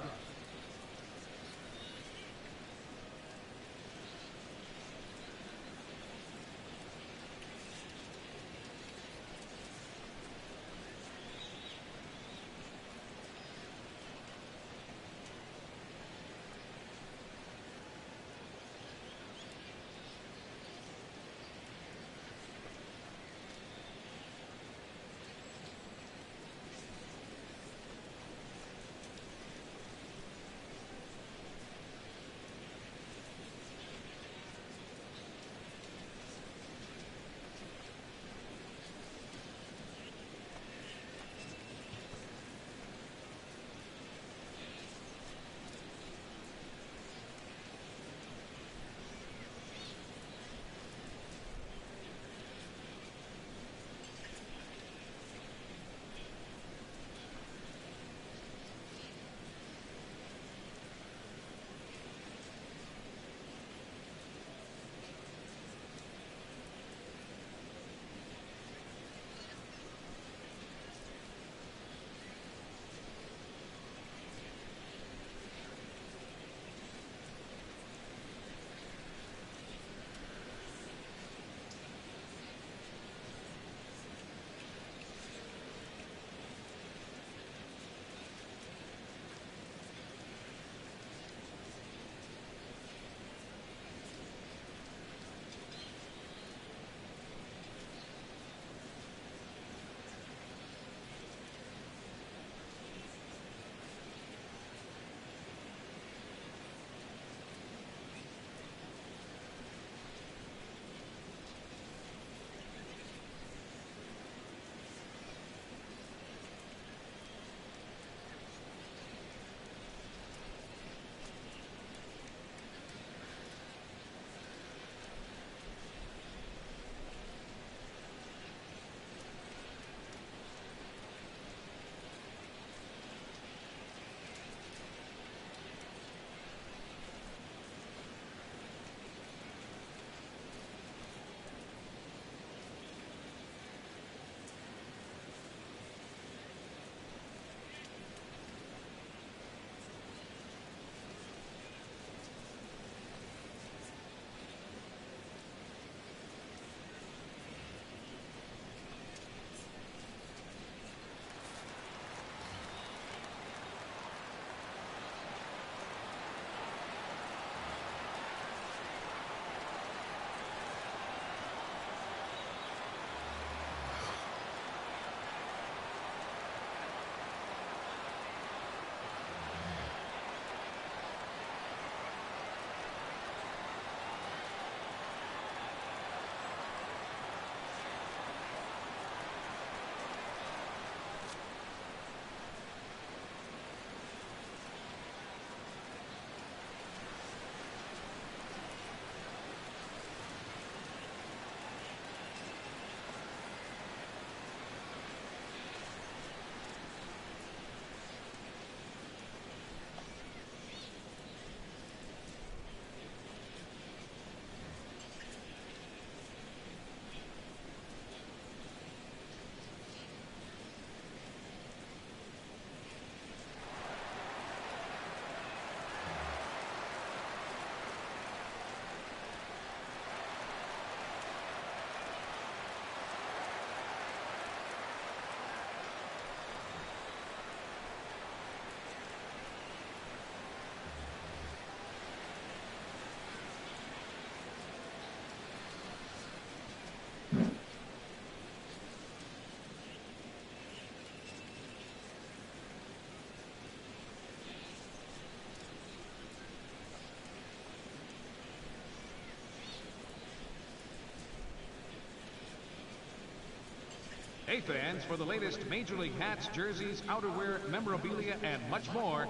Hey fans, for the latest Major League hats, jerseys, outerwear, memorabilia, and much more,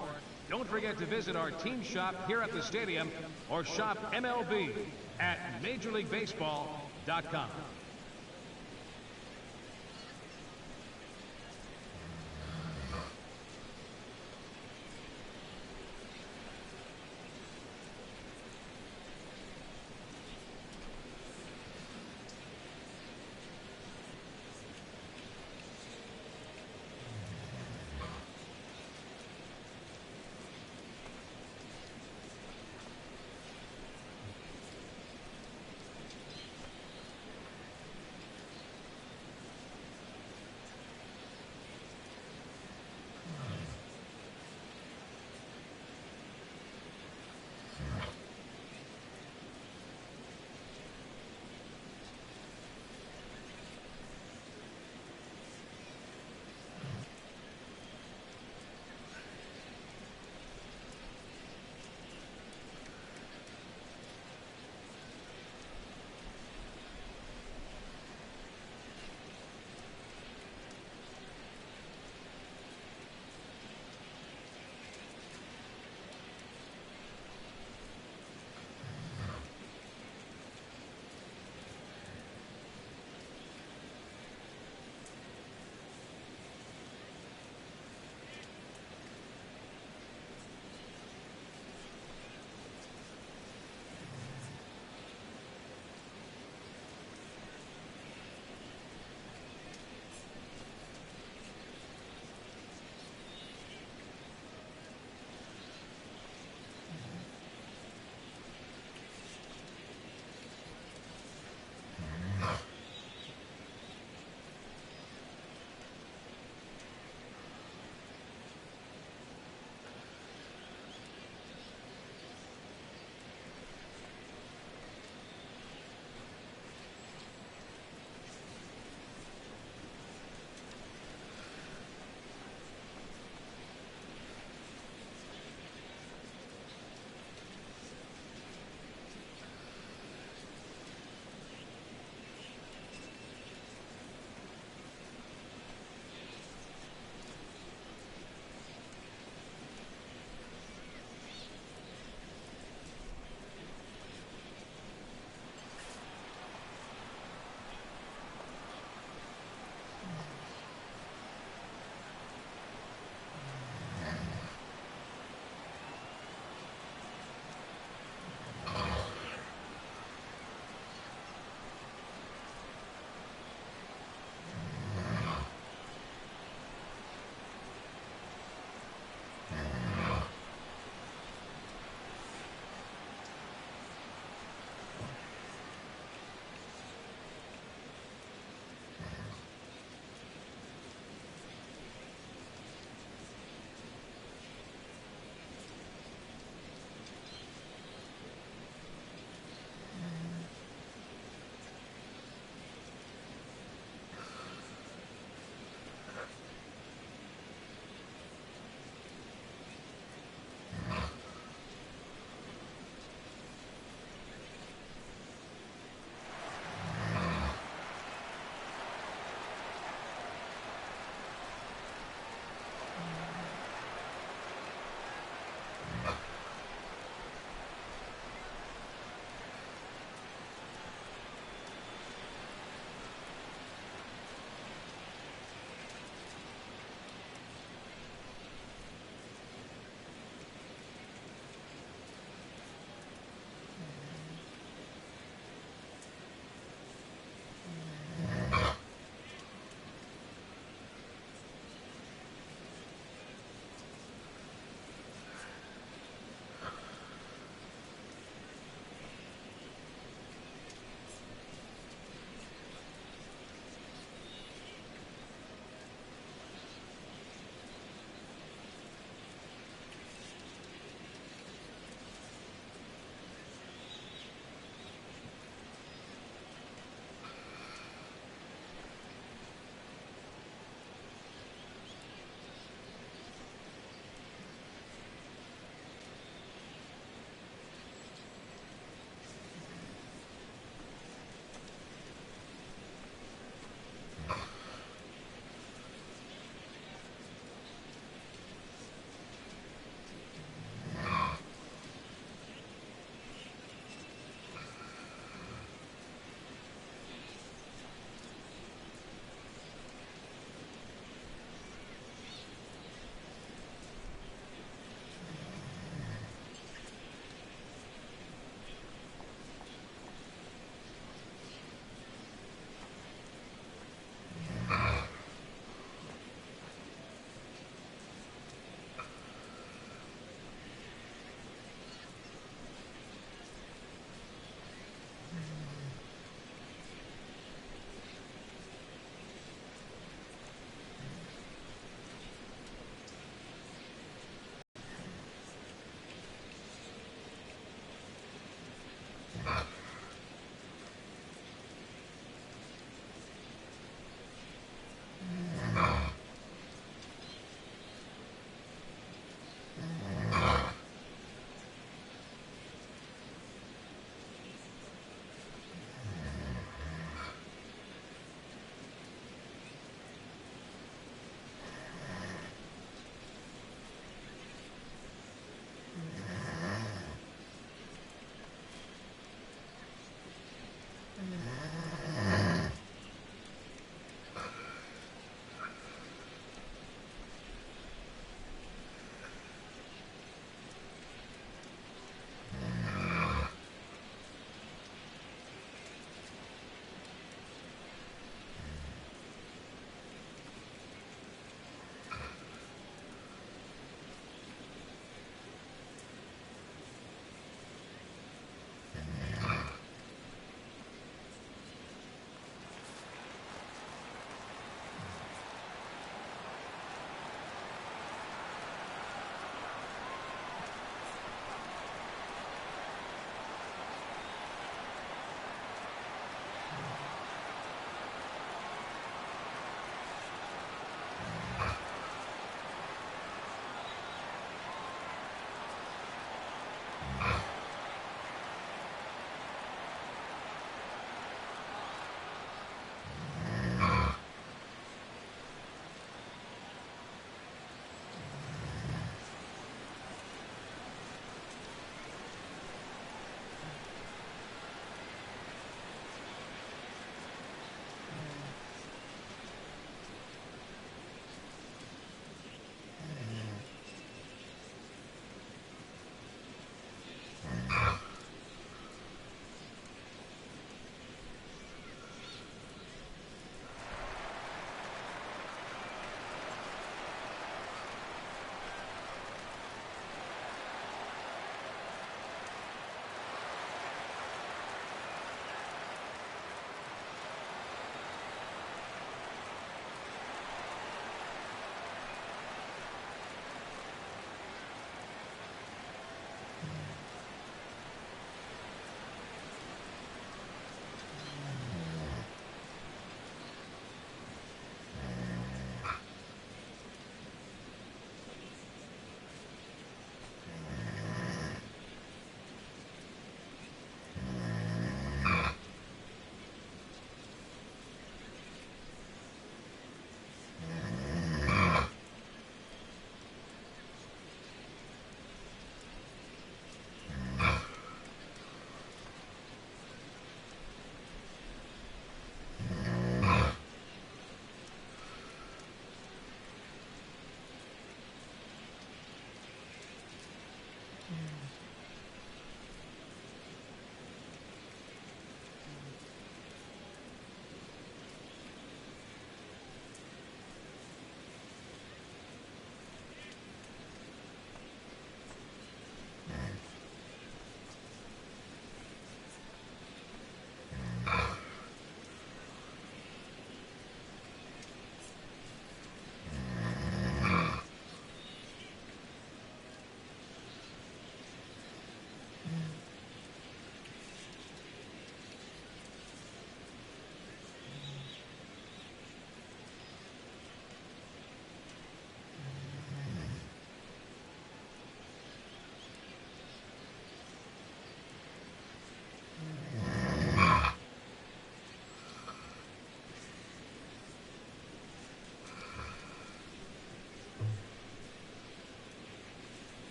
don't forget to visit our team shop here at the stadium or shop MLB at MajorLeagueBaseball.com.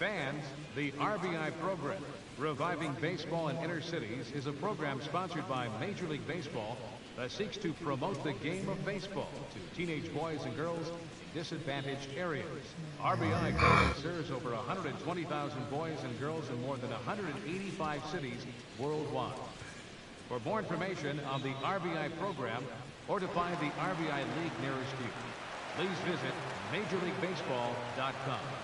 Fans, the RBI program, Reviving Baseball in Inner Cities, is a program sponsored by Major League Baseball that seeks to promote the game of baseball to teenage boys and girls in disadvantaged areas. RBI currently serves over 120,000 boys and girls in more than 185 cities worldwide. For more information on the RBI program or to find the RBI League nearest you, please visit MajorLeagueBaseball.com.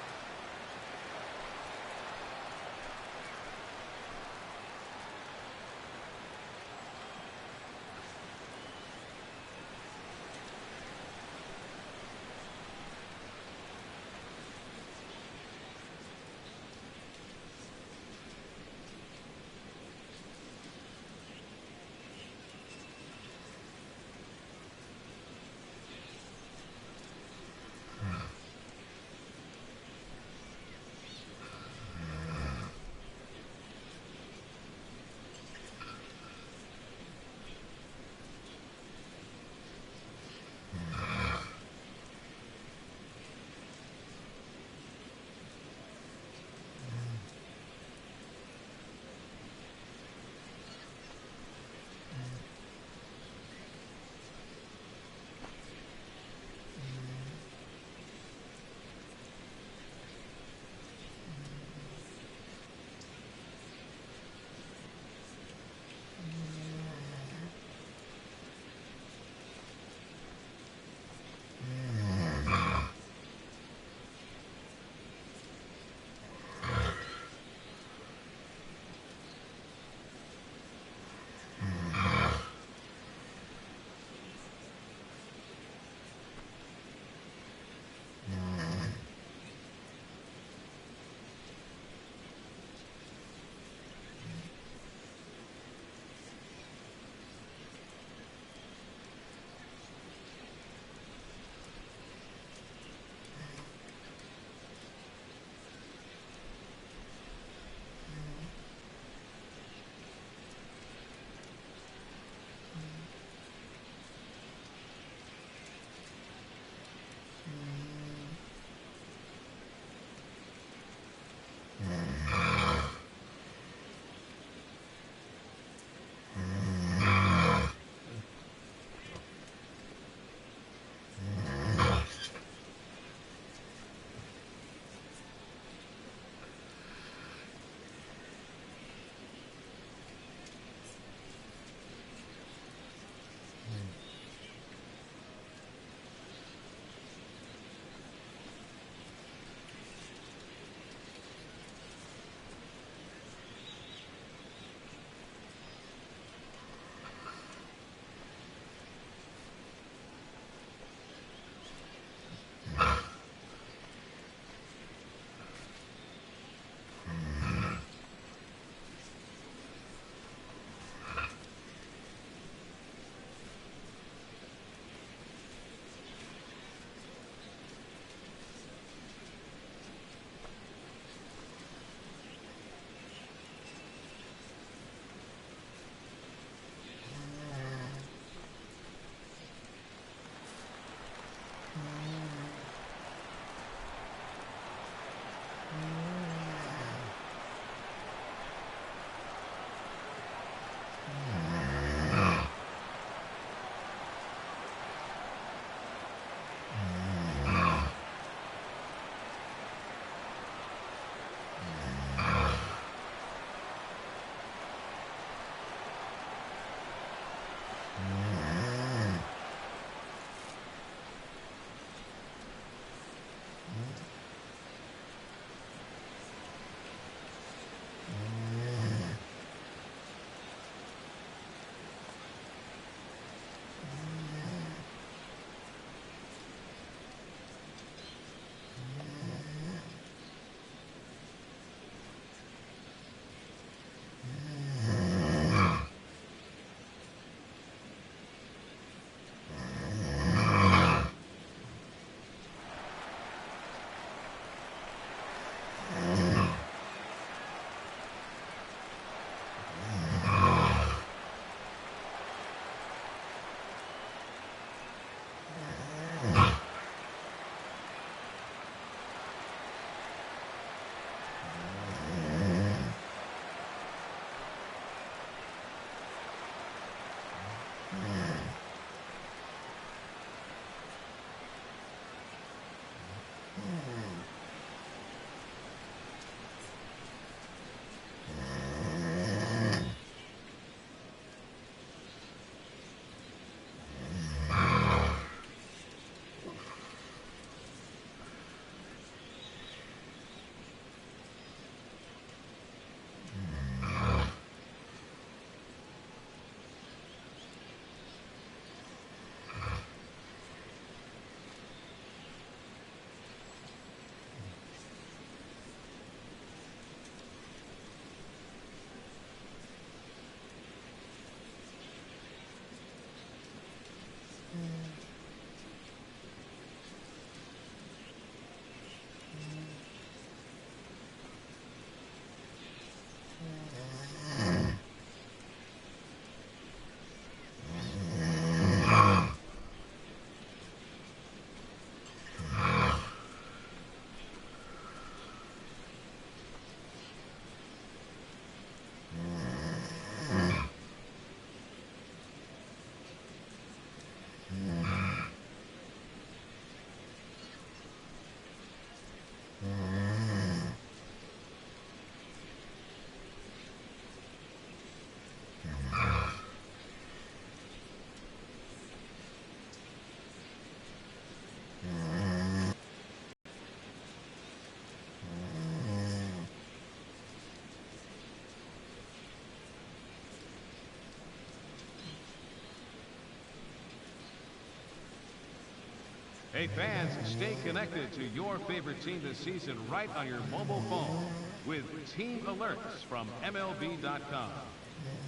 Hey fans, stay connected to your favorite team this season right on your mobile phone with Team Alerts from MLB.com.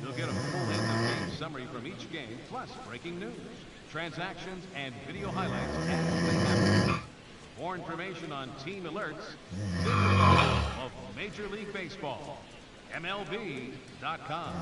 You'll get a full end-of-game summary from each game, plus breaking news, transactions, and video highlights as they happen. For more information on Team Alerts, visit the home of Major League Baseball, MLB.com.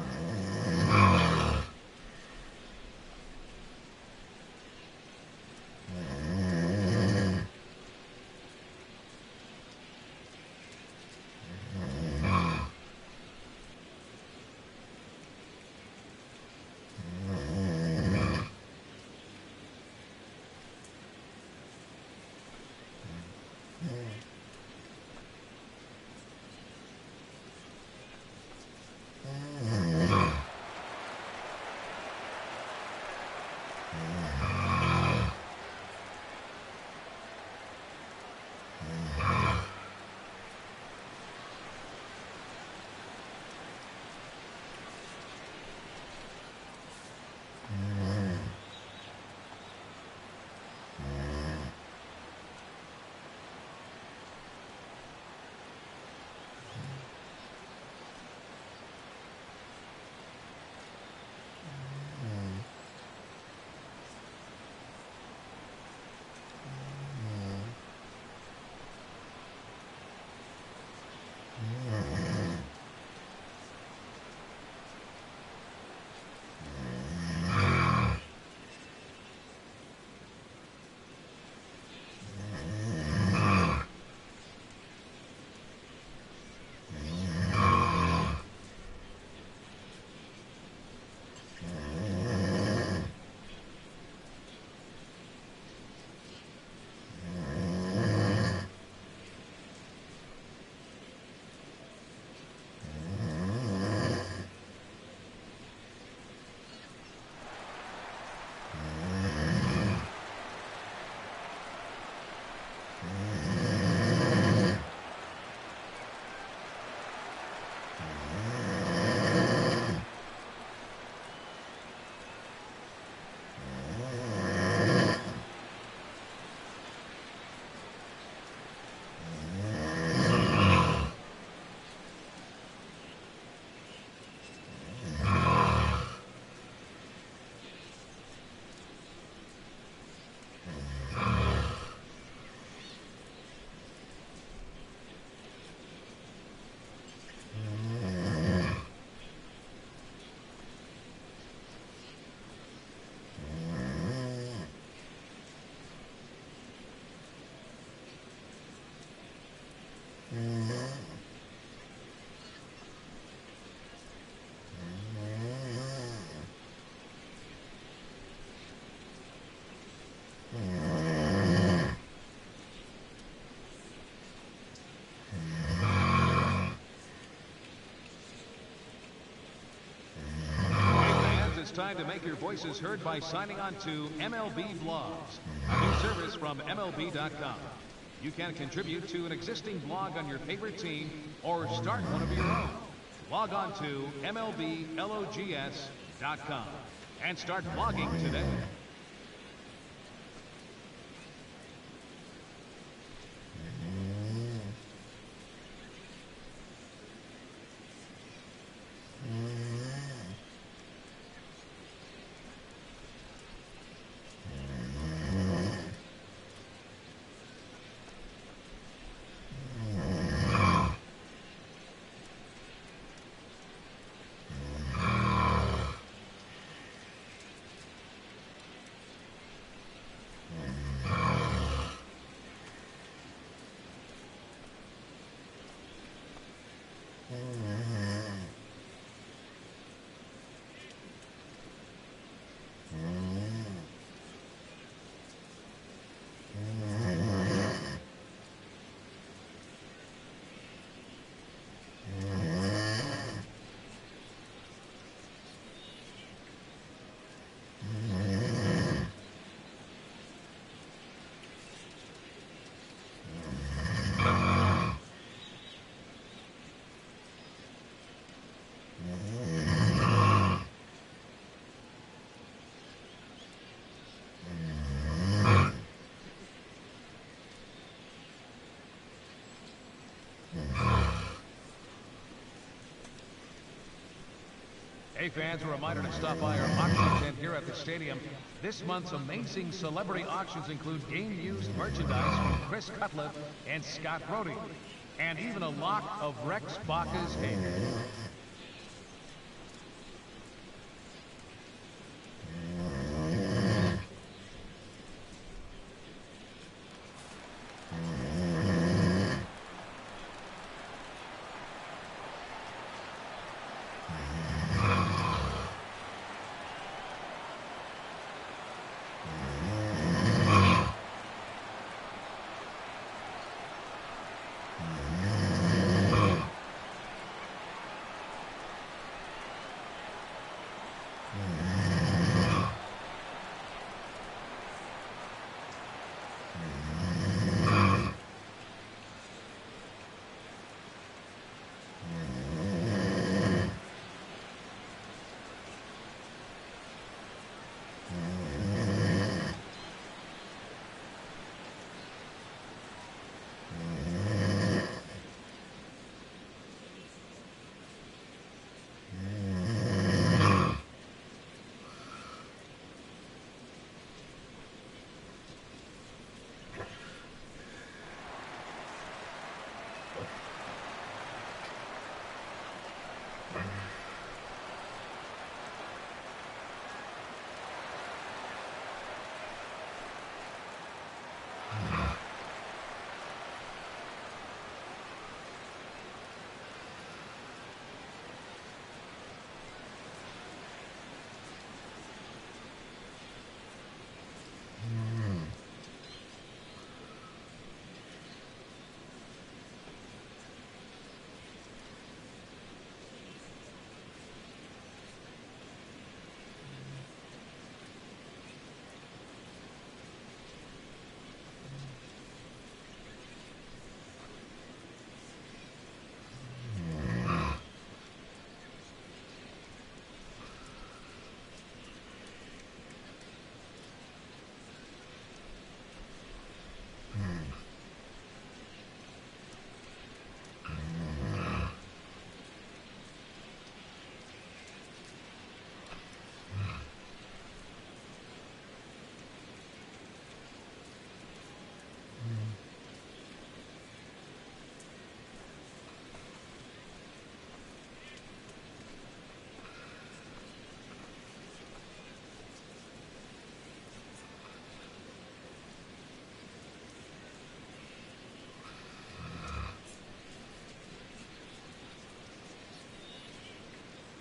It's time to make your voices heard by signing on to MLB Blogs, a new service from MLB.com. You can contribute to an existing blog on your favorite team or start one of your own. Log on to MLBLOGS.com and start blogging today. Hey fans, a reminder to stop by our auction tent here at the stadium. This month's amazing celebrity auctions include game-used merchandise from Chris Cutler and Scott Brody, and even a lock of Rex Baca's hair.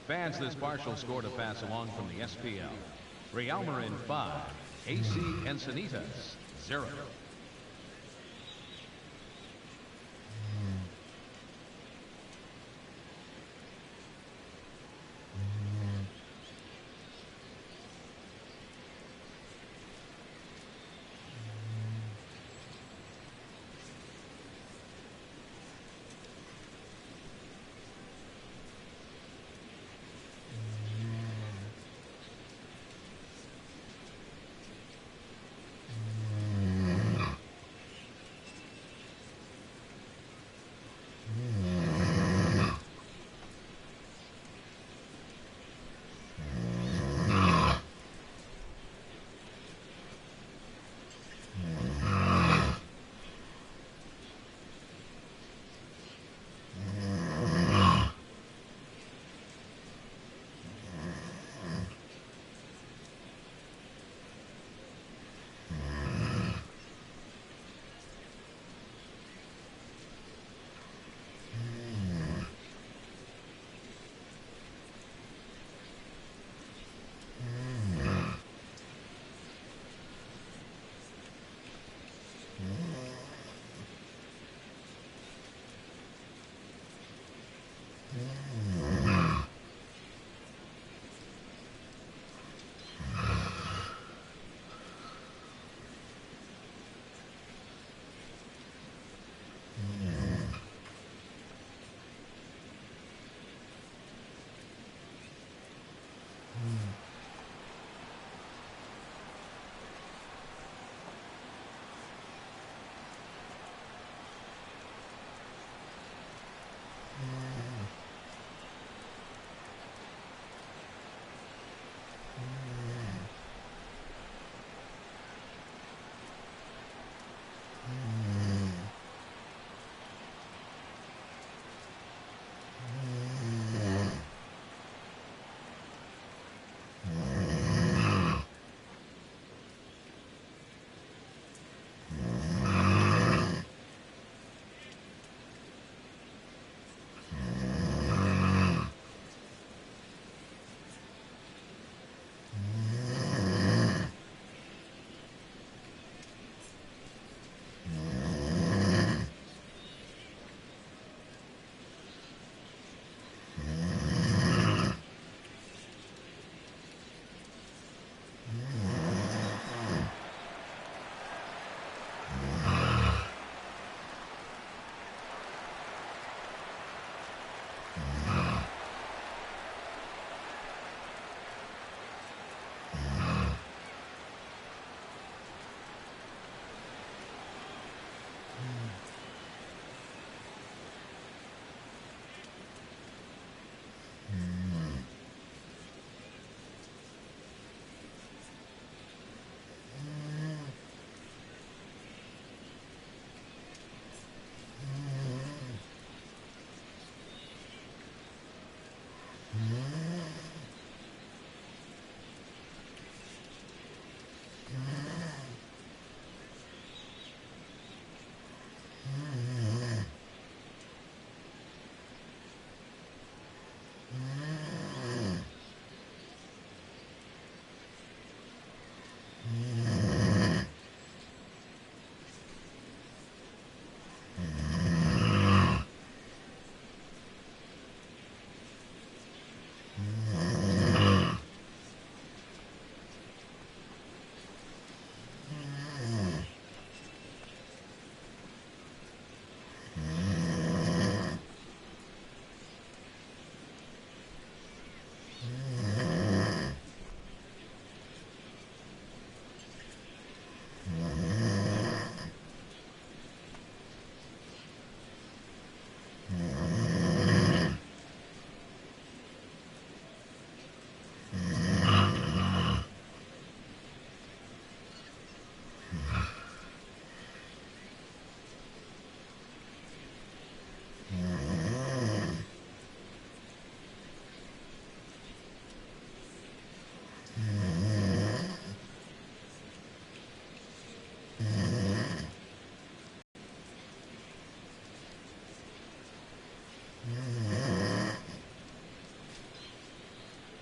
Fans, this partial score to pass along from the SPL. Real Marin 5, AC Encinitas 0.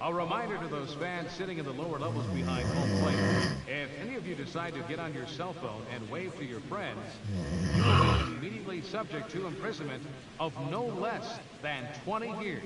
A reminder to those fans sitting in the lower levels behind home plate. If any of you decide to get on your cell phone and wave to your friends, you will be immediately subject to imprisonment of no less than 20 years.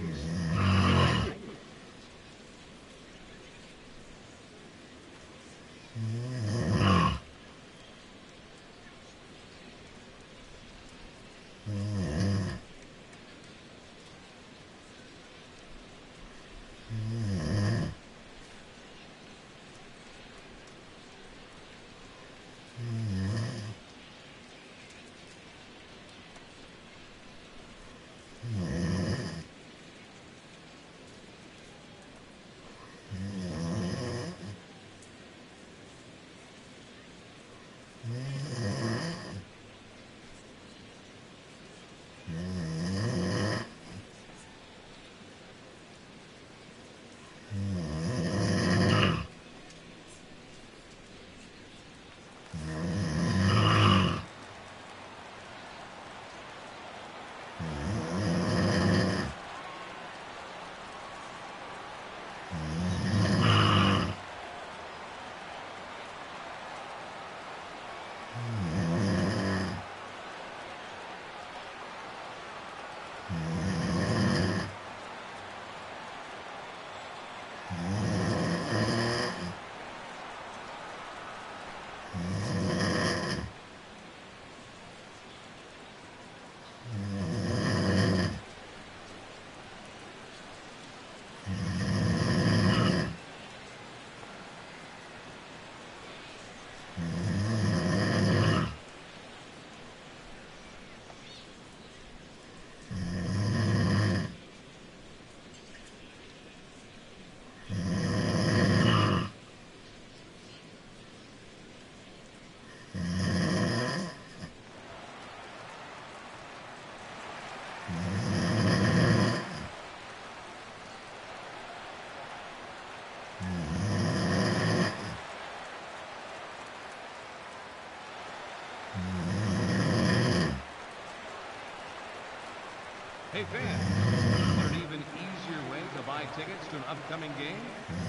Hey fans, want an even easier way to buy tickets to an upcoming game?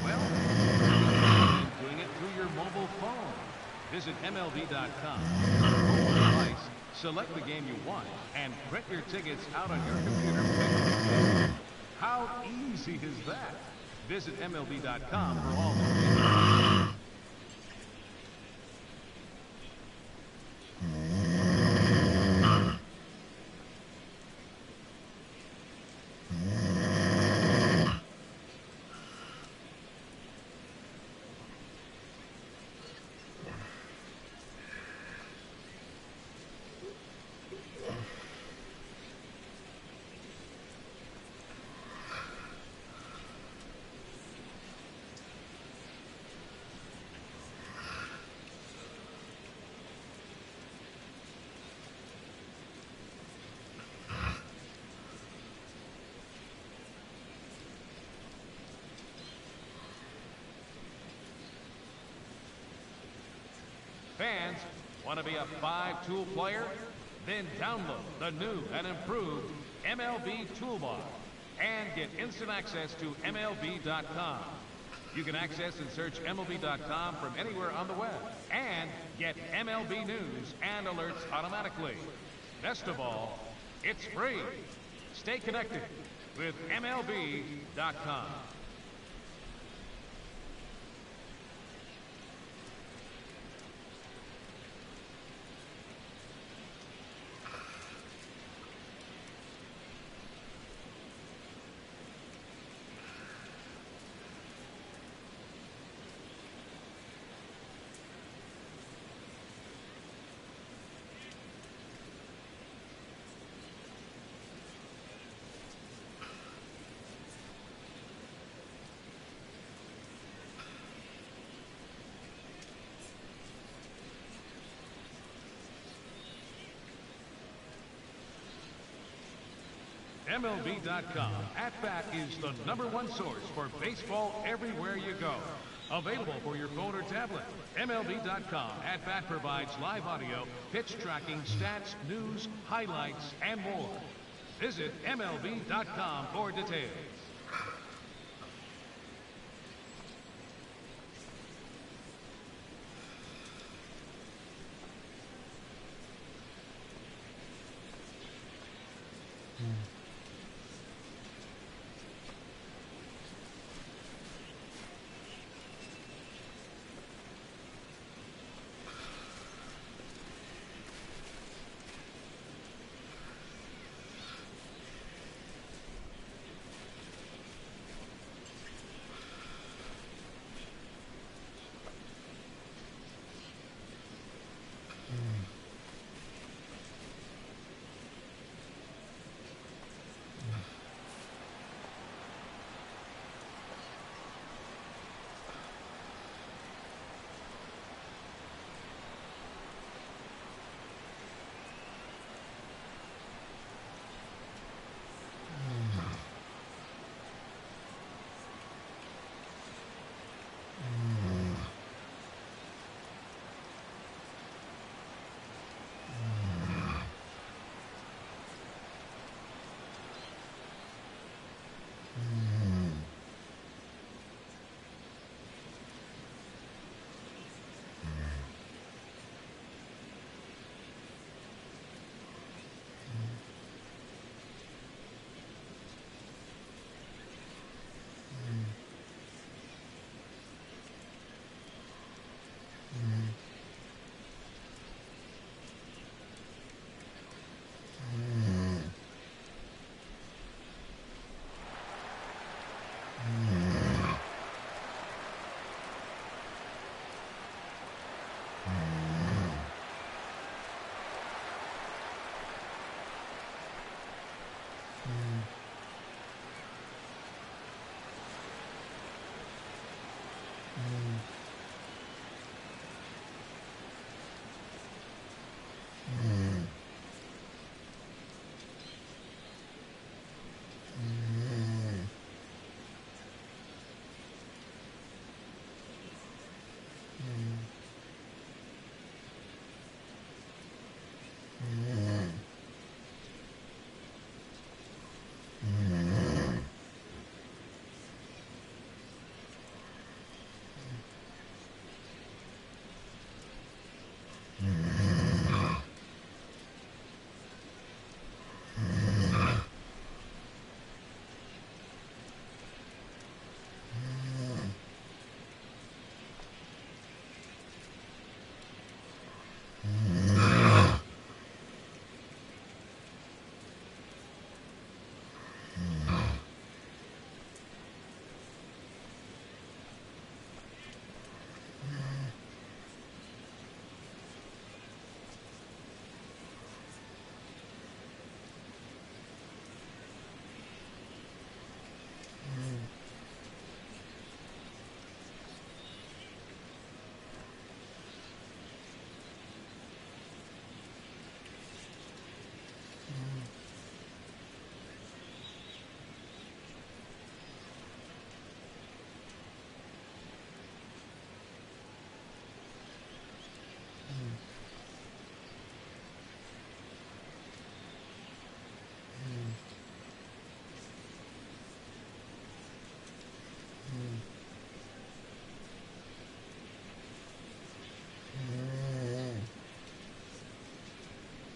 Well, doing it through your mobile phone. Visit MLB.com. Mobile device, select the game you want, and print your tickets out on your computer. How easy is that? Visit MLB.com for all the details. Fans, want to be a 5-tool player? Then download the new and improved MLB Toolbar and get instant access to MLB.com. You can access and search MLB.com from anywhere on the web and get MLB news and alerts automatically. Best of all, it's free. Stay connected with MLB.com. MLB.com. At-Bat is the #1 source for baseball everywhere you go. Available for your phone or tablet. MLB.com. At-Bat provides live audio, pitch tracking, stats, news, highlights, and more. Visit MLB.com for details.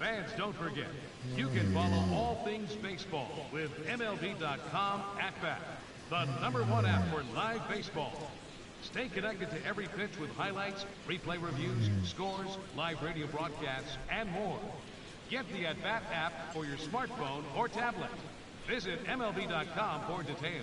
Fans, don't forget, you can follow all things baseball with MLB.com at Bat, the #1 app for live baseball. Stay connected to every pitch with highlights, replay reviews, scores, live radio broadcasts, and more. Get the At Bat app for your smartphone or tablet. Visit MLB.com for details.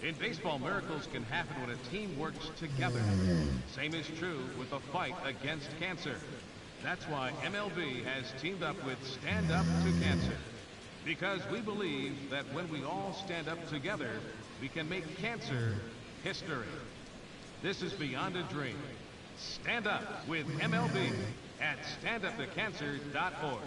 In baseball, miracles can happen when a team works together. Same is true with the fight against cancer. That's why MLB has teamed up with Stand Up to Cancer. Because we believe that when we all stand up together, we can make cancer history. This is Beyond a Dream. Stand up with MLB at standuptocancer.org.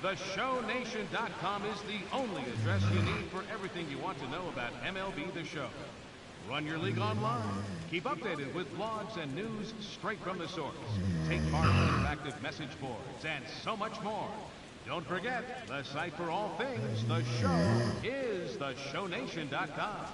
TheShowNation.com is the only address you need for everything you want to know about MLB The Show. Run your league online. Keep updated with blogs and news straight from the source. Take part in interactive message boards and so much more. Don't forget, the site for all things The Show is TheShowNation.com.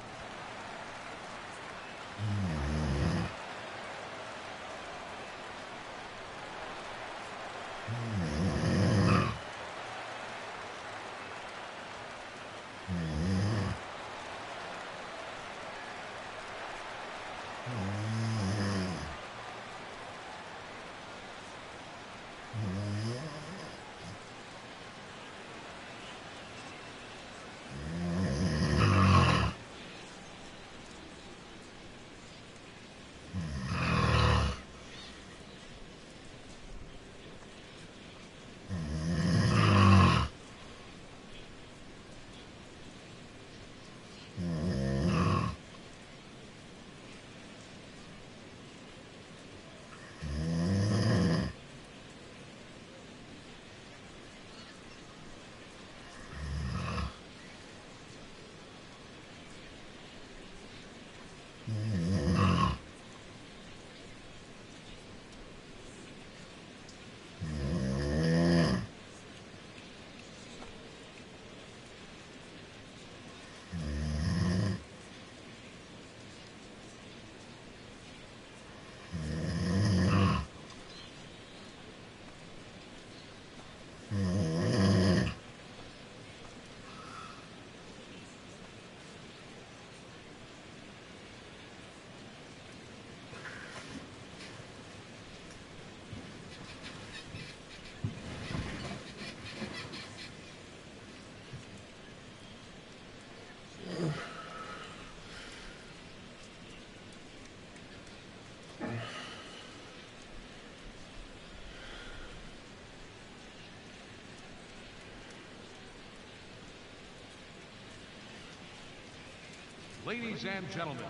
Ladies and gentlemen,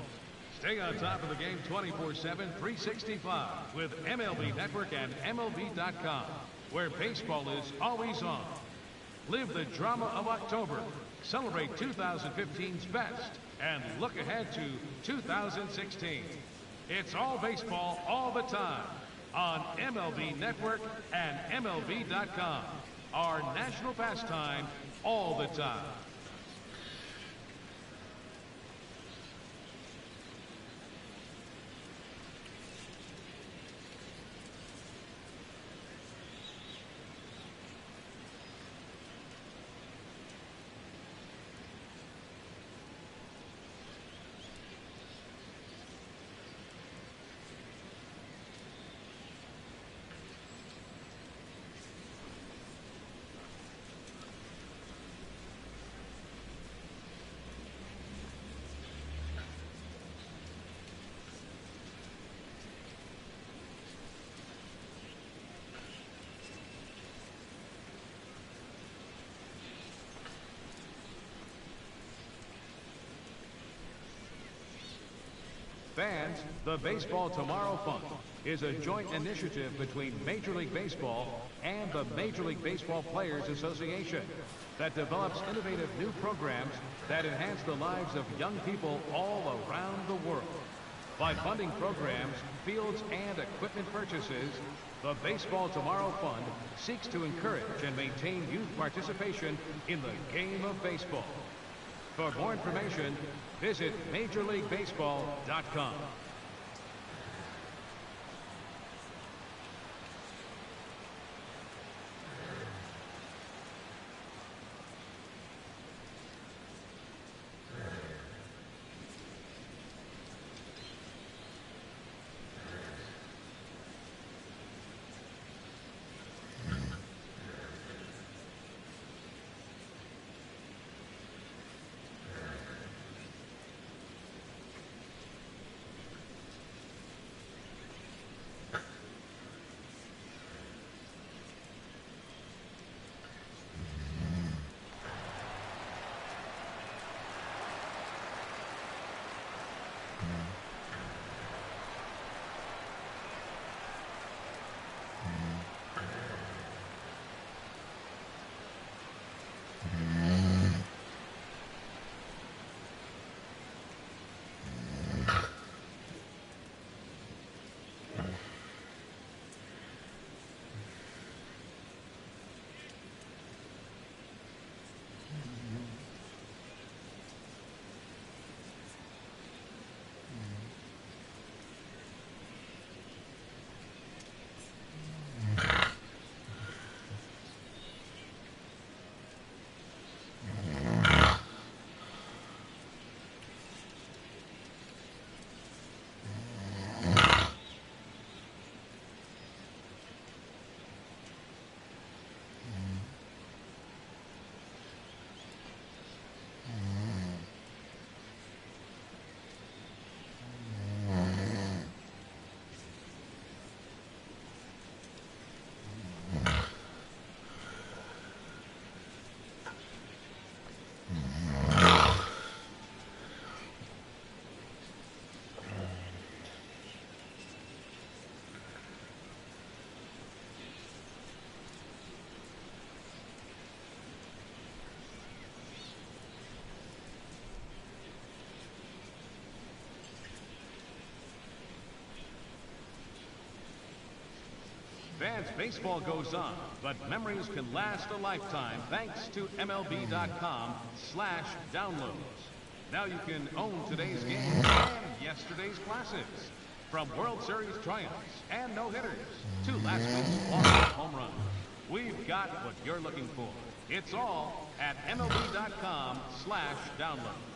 stay on top of the game 24/7, 365 with MLB Network and MLB.com, where baseball is always on. Live the drama of October, celebrate 2015's best, and look ahead to 2016. It's all baseball all the time on MLB Network and MLB.com. Our national pastime all the time. Fans, the Baseball Tomorrow Fund is a joint initiative between Major League Baseball and the Major League Baseball Players Association that develops innovative new programs that enhance the lives of young people all around the world. By funding programs, fields, and equipment purchases, the Baseball Tomorrow Fund seeks to encourage and maintain youth participation in the game of baseball. For more information, visit MajorLeagueBaseball.com. Fans, baseball goes on, but memories can last a lifetime thanks to MLB.com/downloads. Now you can own today's games and yesterday's classics. From World Series triumphs and no-hitters to last week's walk-off home run. We've got what you're looking for. It's all at MLB.com/downloads.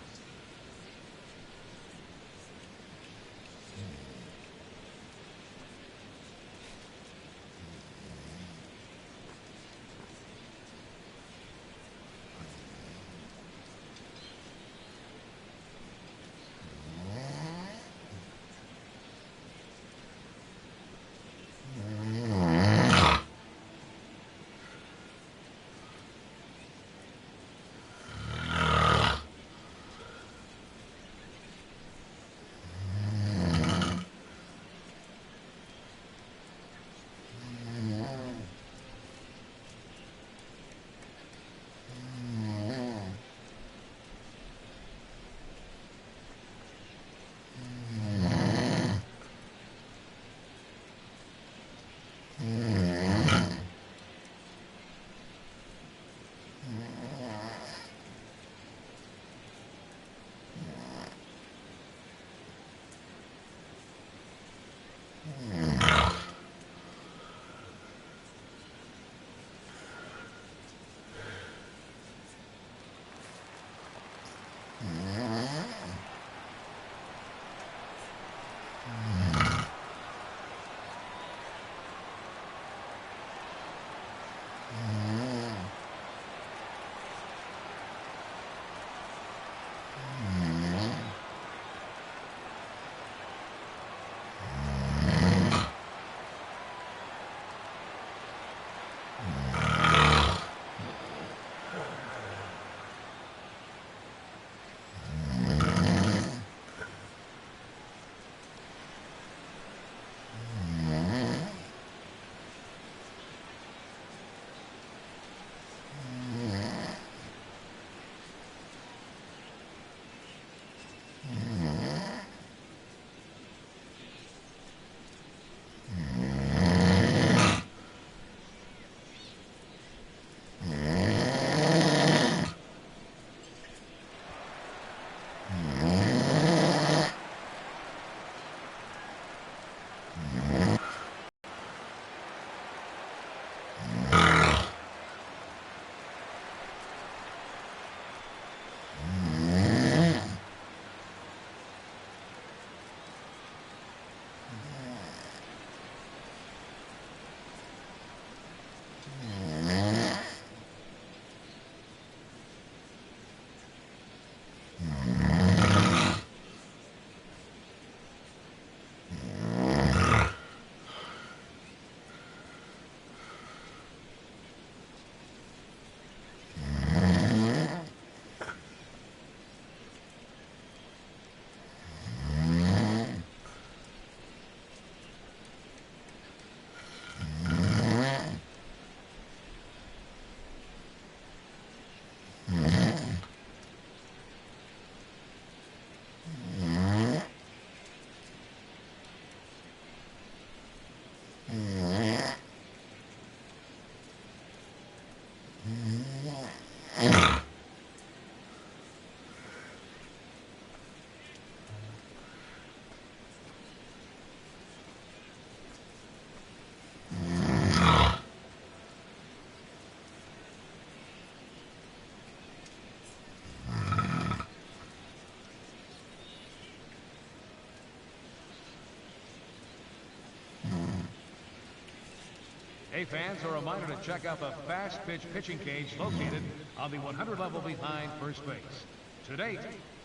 Hey fans, a reminder to check out the fast pitch pitching cage located on the 100 level behind first base. To date,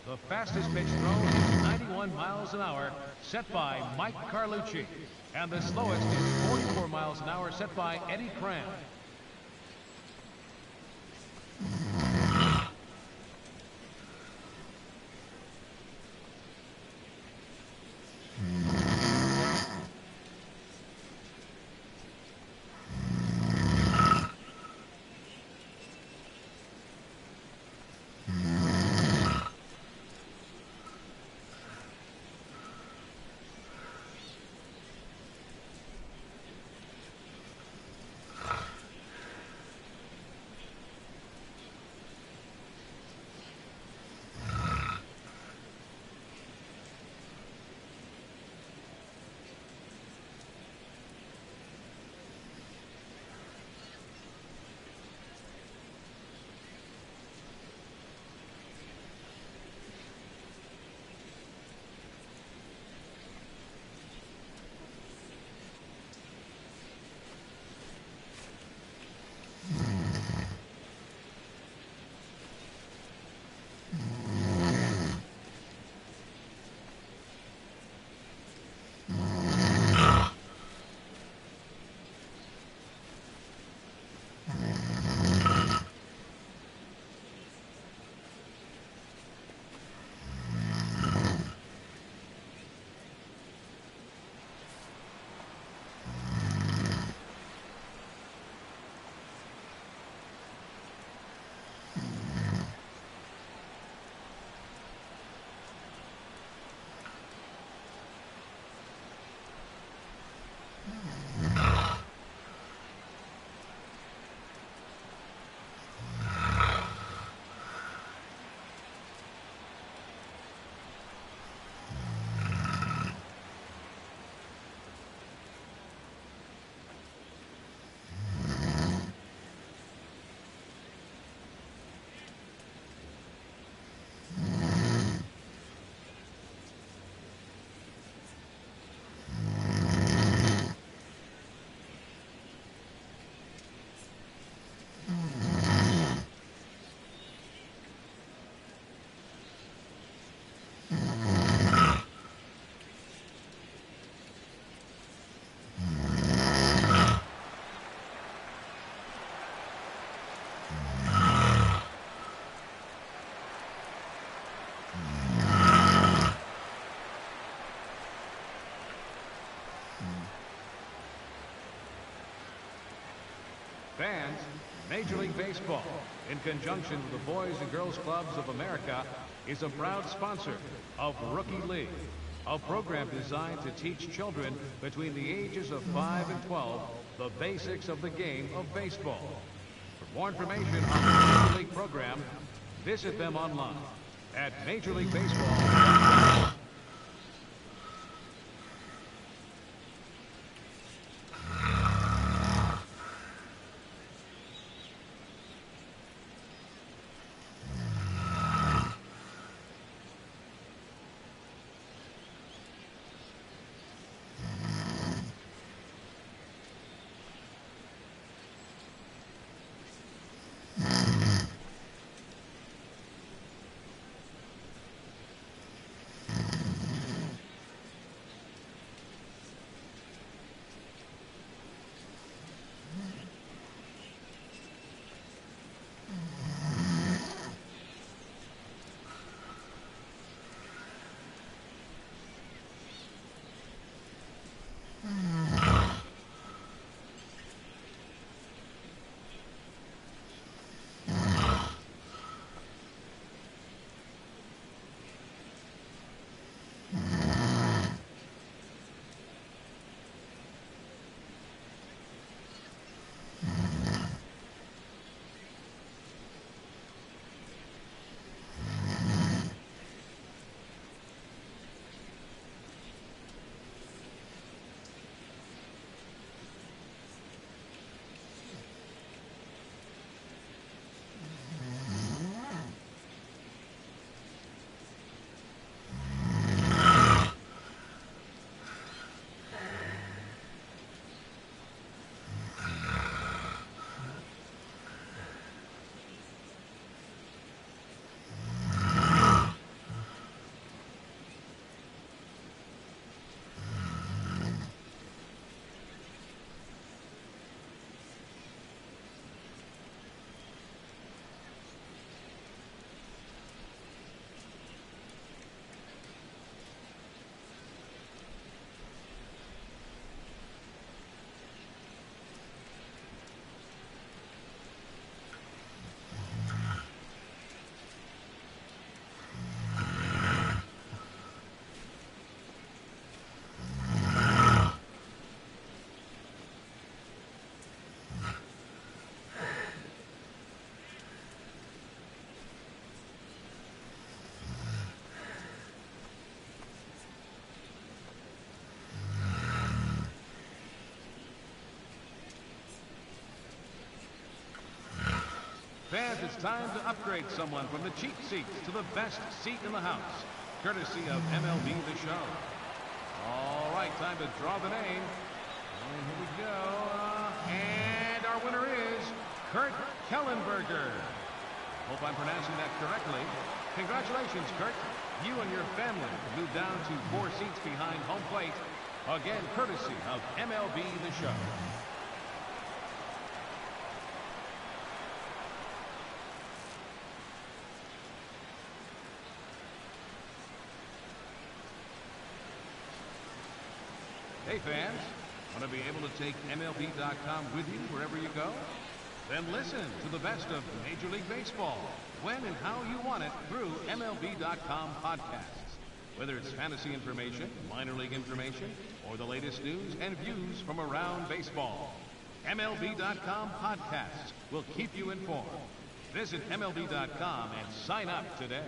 the fastest pitch thrown is 91 miles an hour, set by Mike Carlucci. And the slowest is 44 miles an hour, set by Eddie Cram. Major League Baseball, in conjunction with the Boys and Girls Clubs of America, is a proud sponsor of Rookie League, a program designed to teach children between the ages of 5 and 12 the basics of the game of baseball. For more information on the Major League program, visit them online at Major League Baseball. Fans, it's time to upgrade someone from the cheap seats to the best seat in the house, courtesy of MLB The Show. All right, time to draw the name. And here we go. And our winner is Kurt Kellenberger. Hope I'm pronouncing that correctly. Congratulations, Kurt. You and your family moved down to 4 seats behind home plate. Again, courtesy of MLB The Show. Hey fans, want to be able to take MLB.com with you wherever you go? Then listen to the best of Major League Baseball, when and how you want it through MLB.com podcasts. Whether it's fantasy information, minor league information, or the latest news and views from around baseball. MLB.com podcasts will keep you informed. Visit MLB.com and sign up today.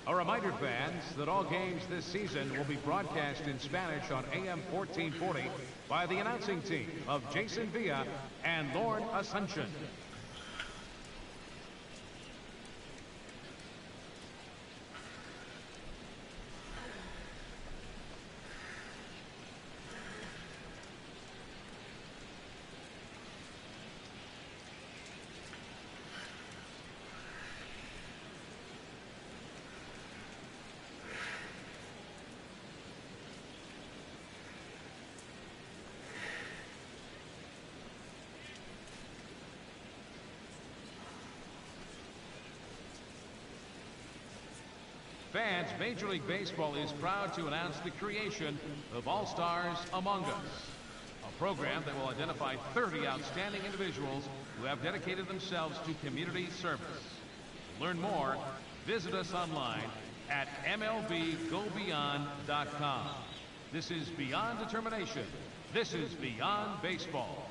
A reminder, fans, that all games this season will be broadcast in Spanish on AM 1440 by the announcing team of Jason Villa and Lorne Asuncion. Fans, Major League Baseball is proud to announce the creation of All-Stars Among Us, a program that will identify 30 outstanding individuals who have dedicated themselves to community service. To learn more, visit us online at MLBGoBeyond.com. This is Beyond Determination. This is Beyond Baseball.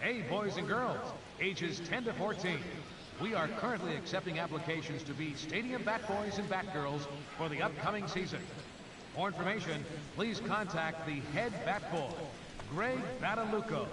Hey, boys and girls, ages 10 to 14. We are currently accepting applications to be stadium bat boys and bat girls for the upcoming season. For more information, please contact the head bat boy, Greg Badalucco.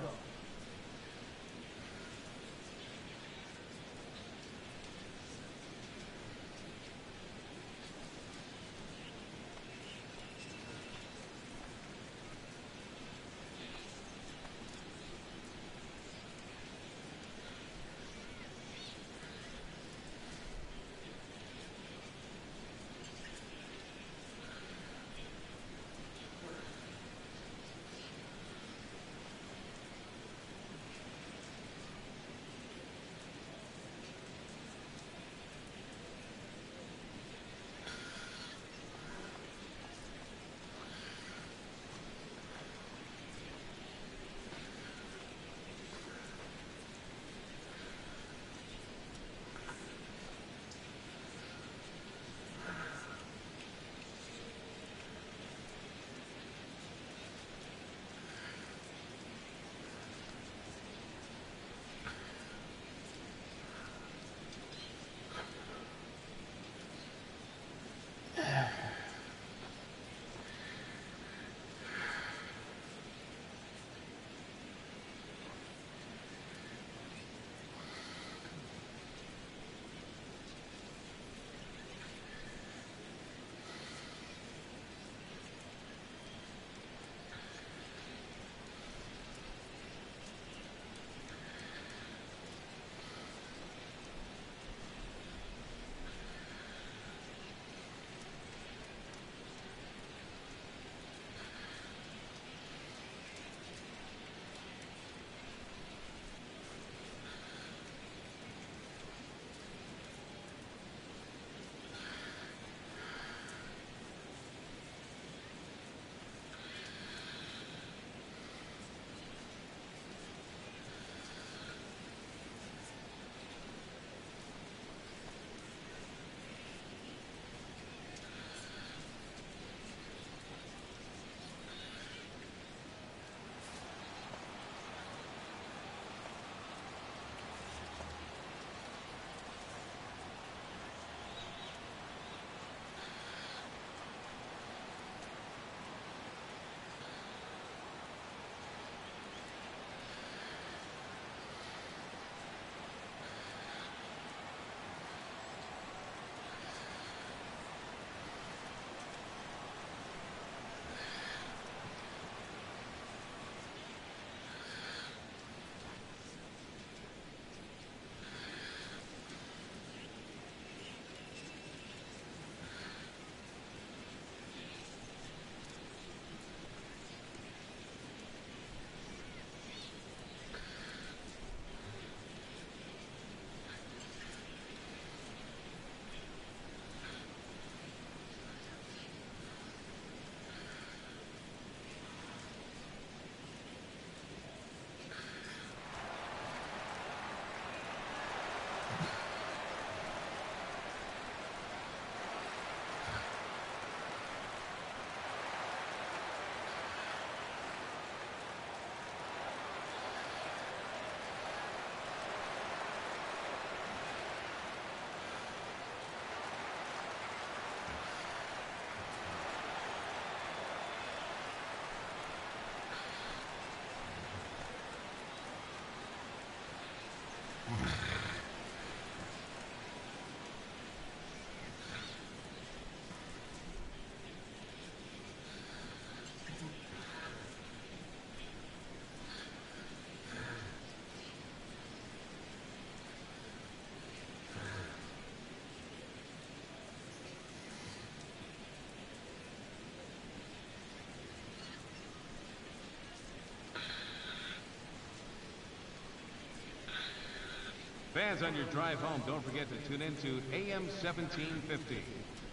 Fans, on your drive home, don't forget to tune in to AM 1750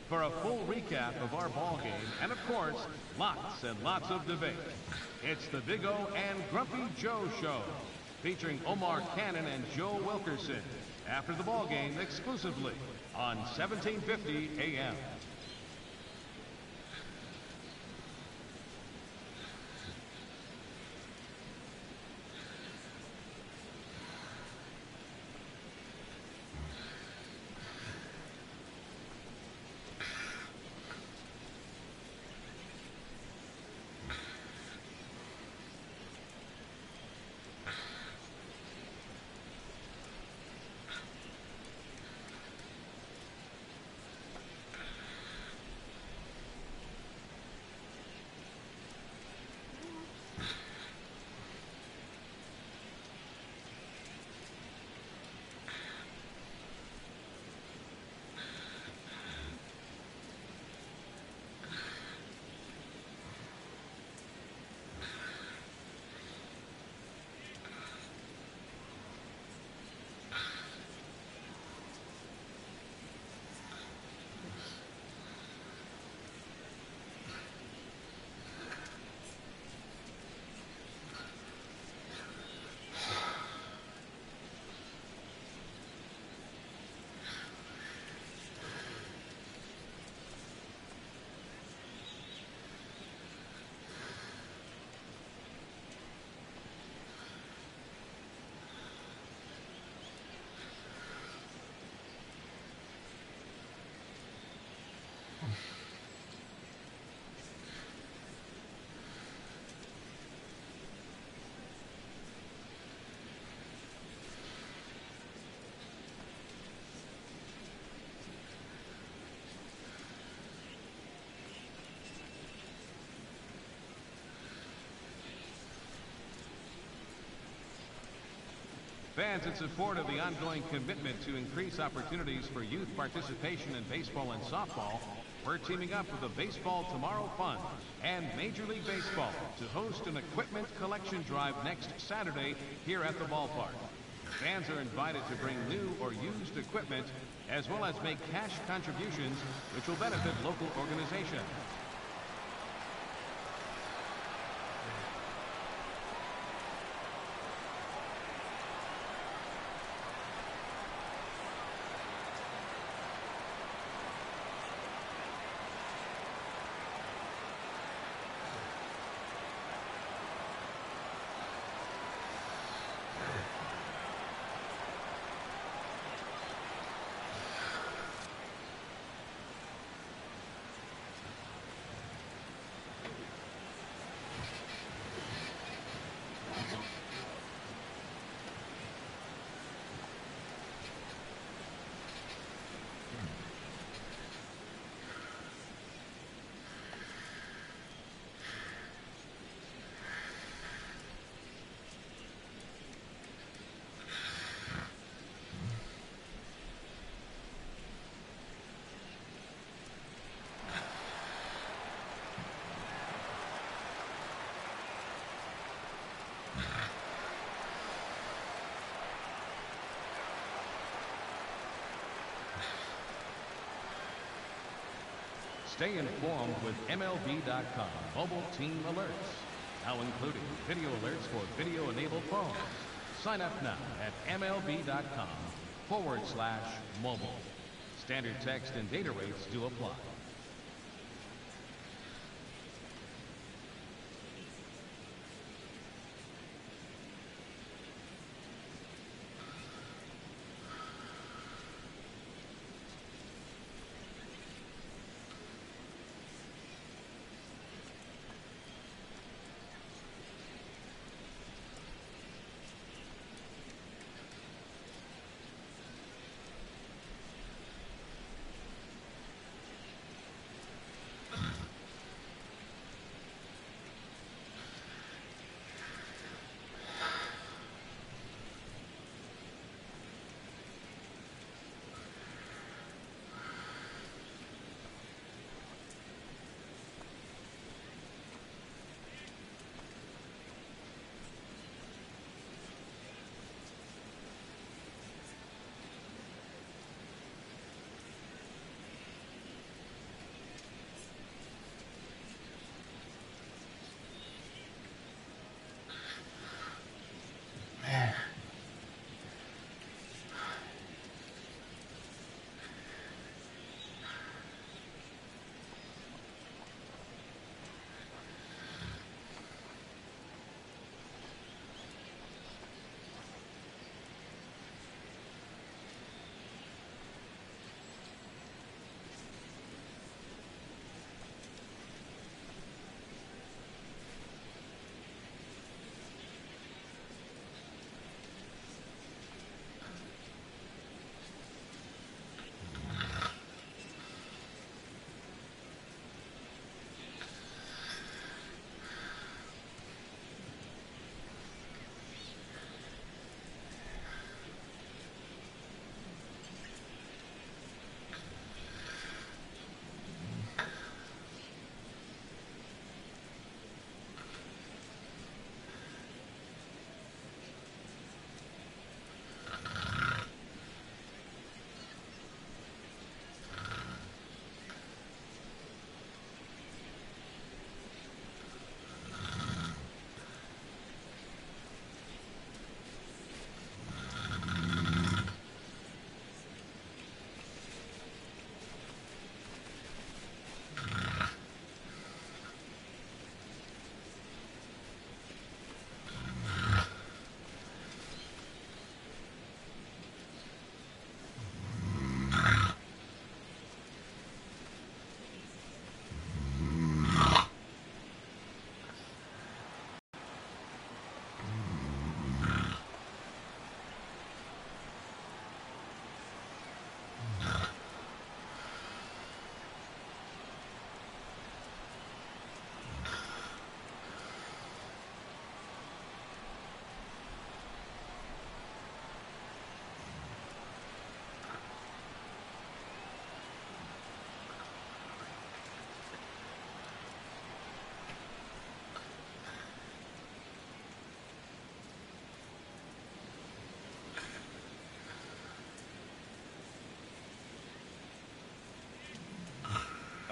for a full recap of our ball game and, of course, lots and lots of debate. It's the Big O and Grumpy Joe Show, featuring Omar Cannon and Joe Wilkerson after the ball game exclusively on 1750 AM. Fans, in support of the ongoing commitment to increase opportunities for youth participation in baseball and softball, we're teaming up with the Baseball Tomorrow Fund and Major League Baseball to host an equipment collection drive next Saturday here at the ballpark. Fans are invited to bring new or used equipment, as well as make cash contributions, which will benefit local organizations. Stay informed with MLB.com mobile team alerts, now including video alerts for video-enabled phones. Sign up now at MLB.com/mobile. Standard text and data rates do apply.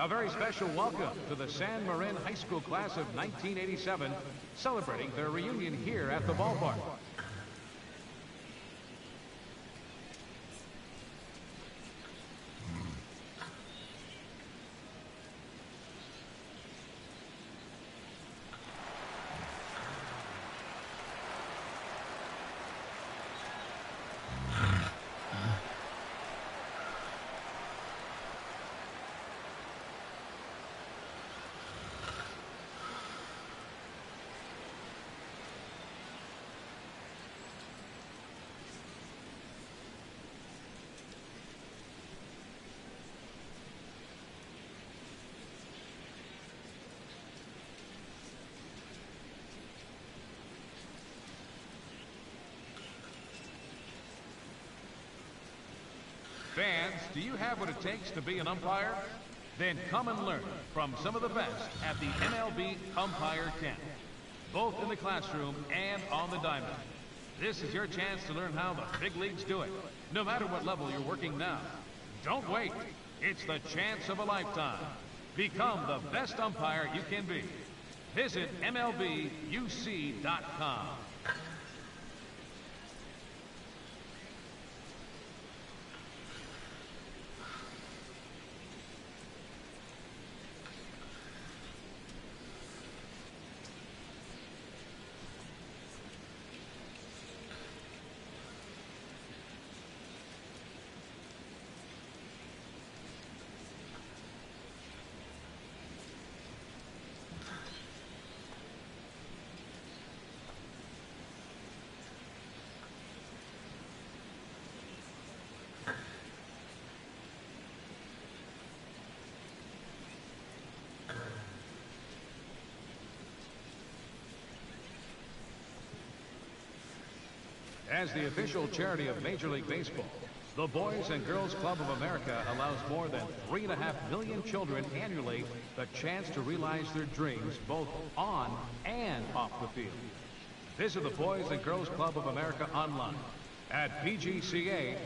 A very special welcome to the San Marin High School class of 1987, celebrating their reunion here at the ballpark. Fans, do you have what it takes to be an umpire? Then come and learn from some of the best at the MLB Umpire Camp, both in the classroom and on the diamond. This is your chance to learn how the big leagues do it, no matter what level you're working now. Don't wait. It's the chance of a lifetime. Become the best umpire you can be. Visit MLBUC.com. As the official charity of Major League Baseball, the Boys and Girls Club of America allows more than 3.5 million children annually the chance to realize their dreams both on and off the field. Visit the Boys and Girls Club of America online at pgca.org.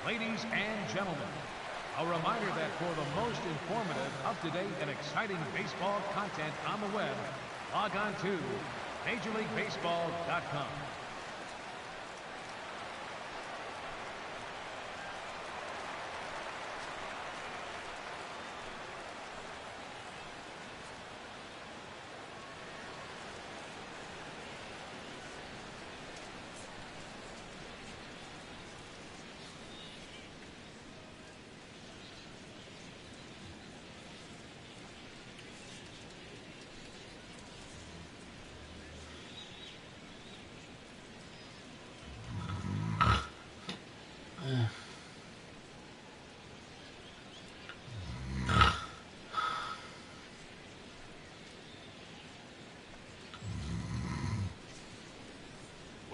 Ladies and gentlemen, a reminder that for the most informative, up-to-date, and exciting baseball content on the web, log on to MajorLeagueBaseball.com.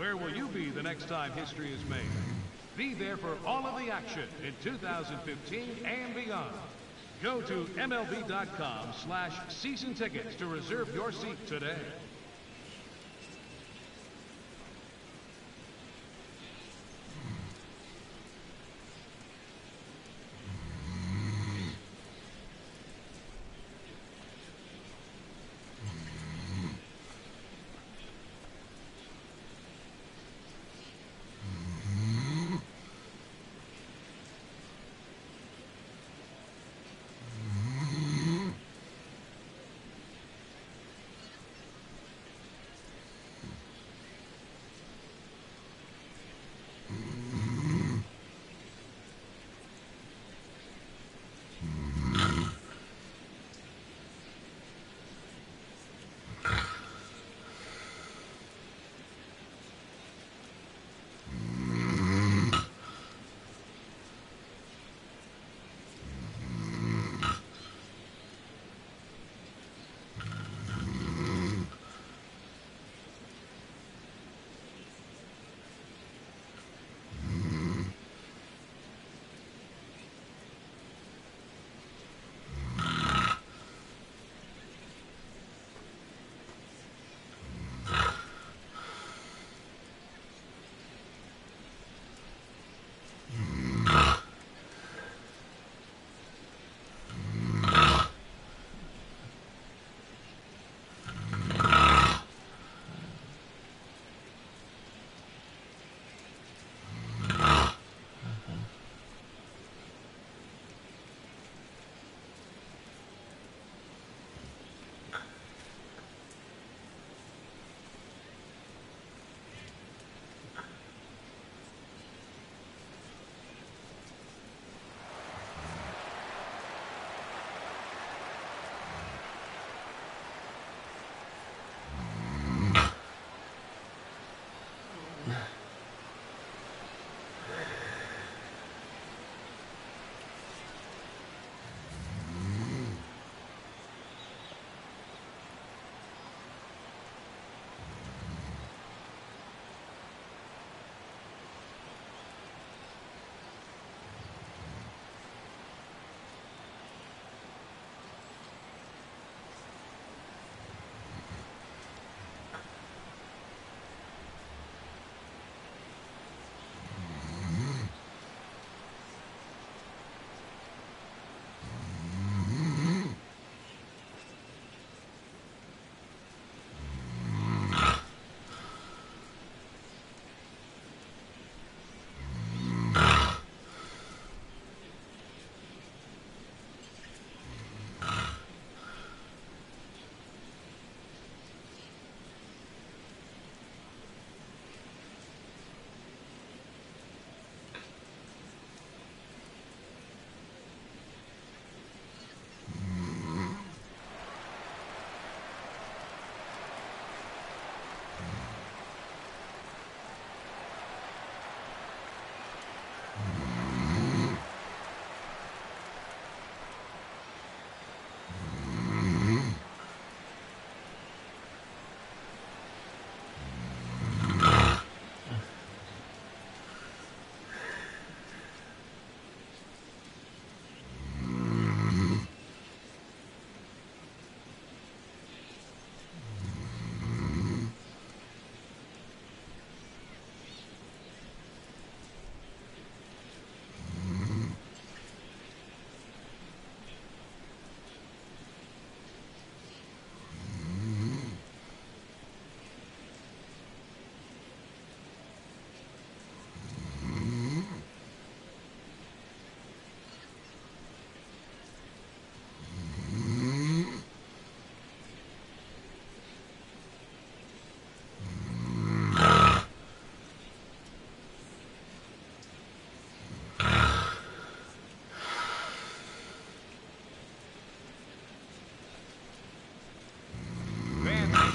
Where will you be the next time history is made? Be there for all of the action in 2015 and beyond. Go to MLB.com/season tickets to reserve your seat today.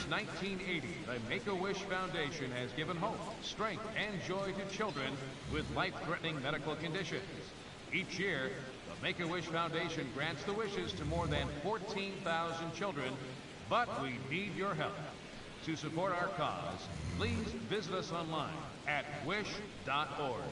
Since 1980, the Make-A-Wish Foundation has given hope, strength, and joy to children with life-threatening medical conditions. Each year, the Make-A-Wish Foundation grants the wishes to more than 14,000 children, but we need your help. to support our cause, please visit us online at wish.org.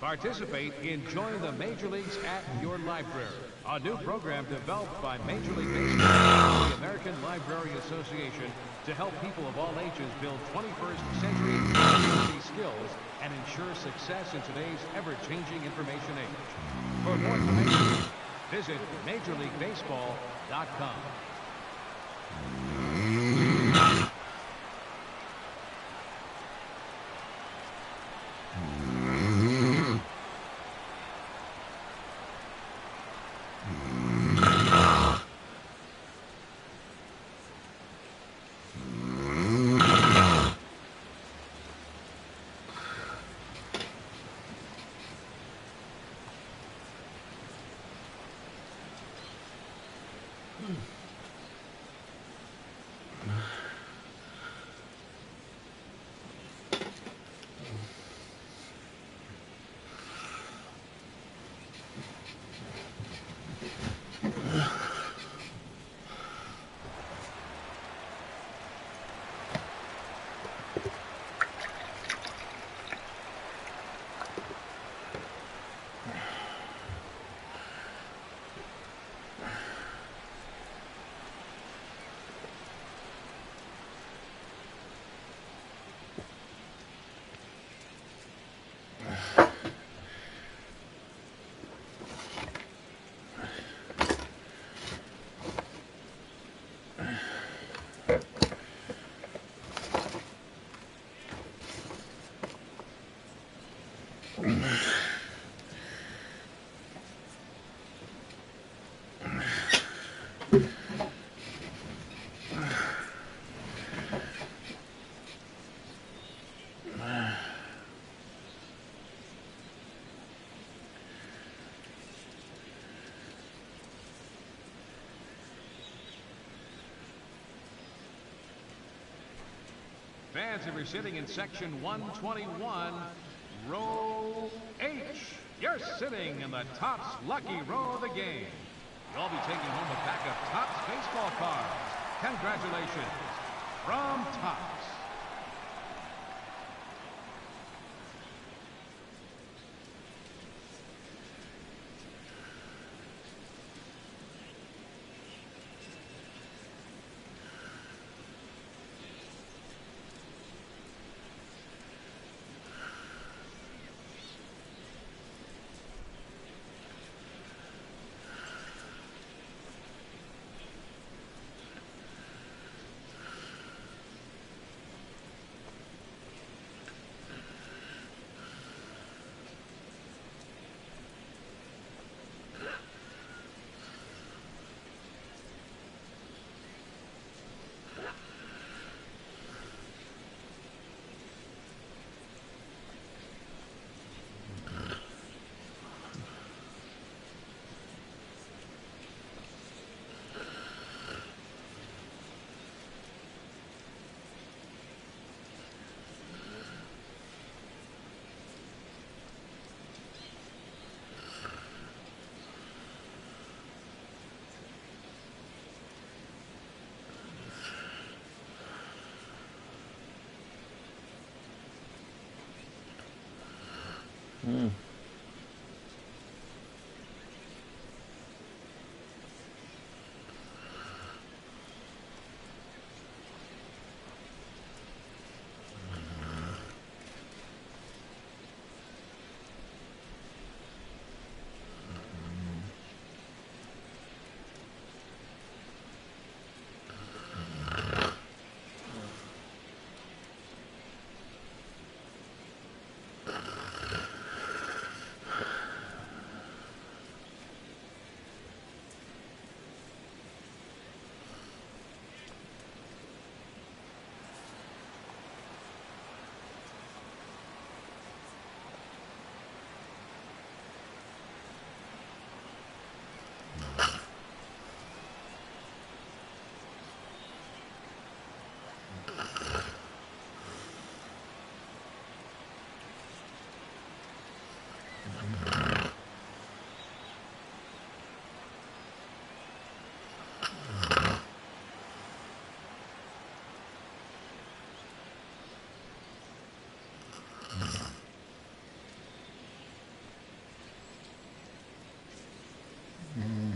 Participate in Join the Major Leagues at Your Library, a new program developed by Major League Baseball and the American Library Association to help people of all ages build 21st century literacy skills and ensure success in today's ever-changing information age. For more information, visit MajorLeagueBaseball.com. Fans, if you're sitting in section 121, row H, you're sitting in the Topps lucky row of the game. You'll be taking home a pack of Topps baseball cards. Congratulations from Topps.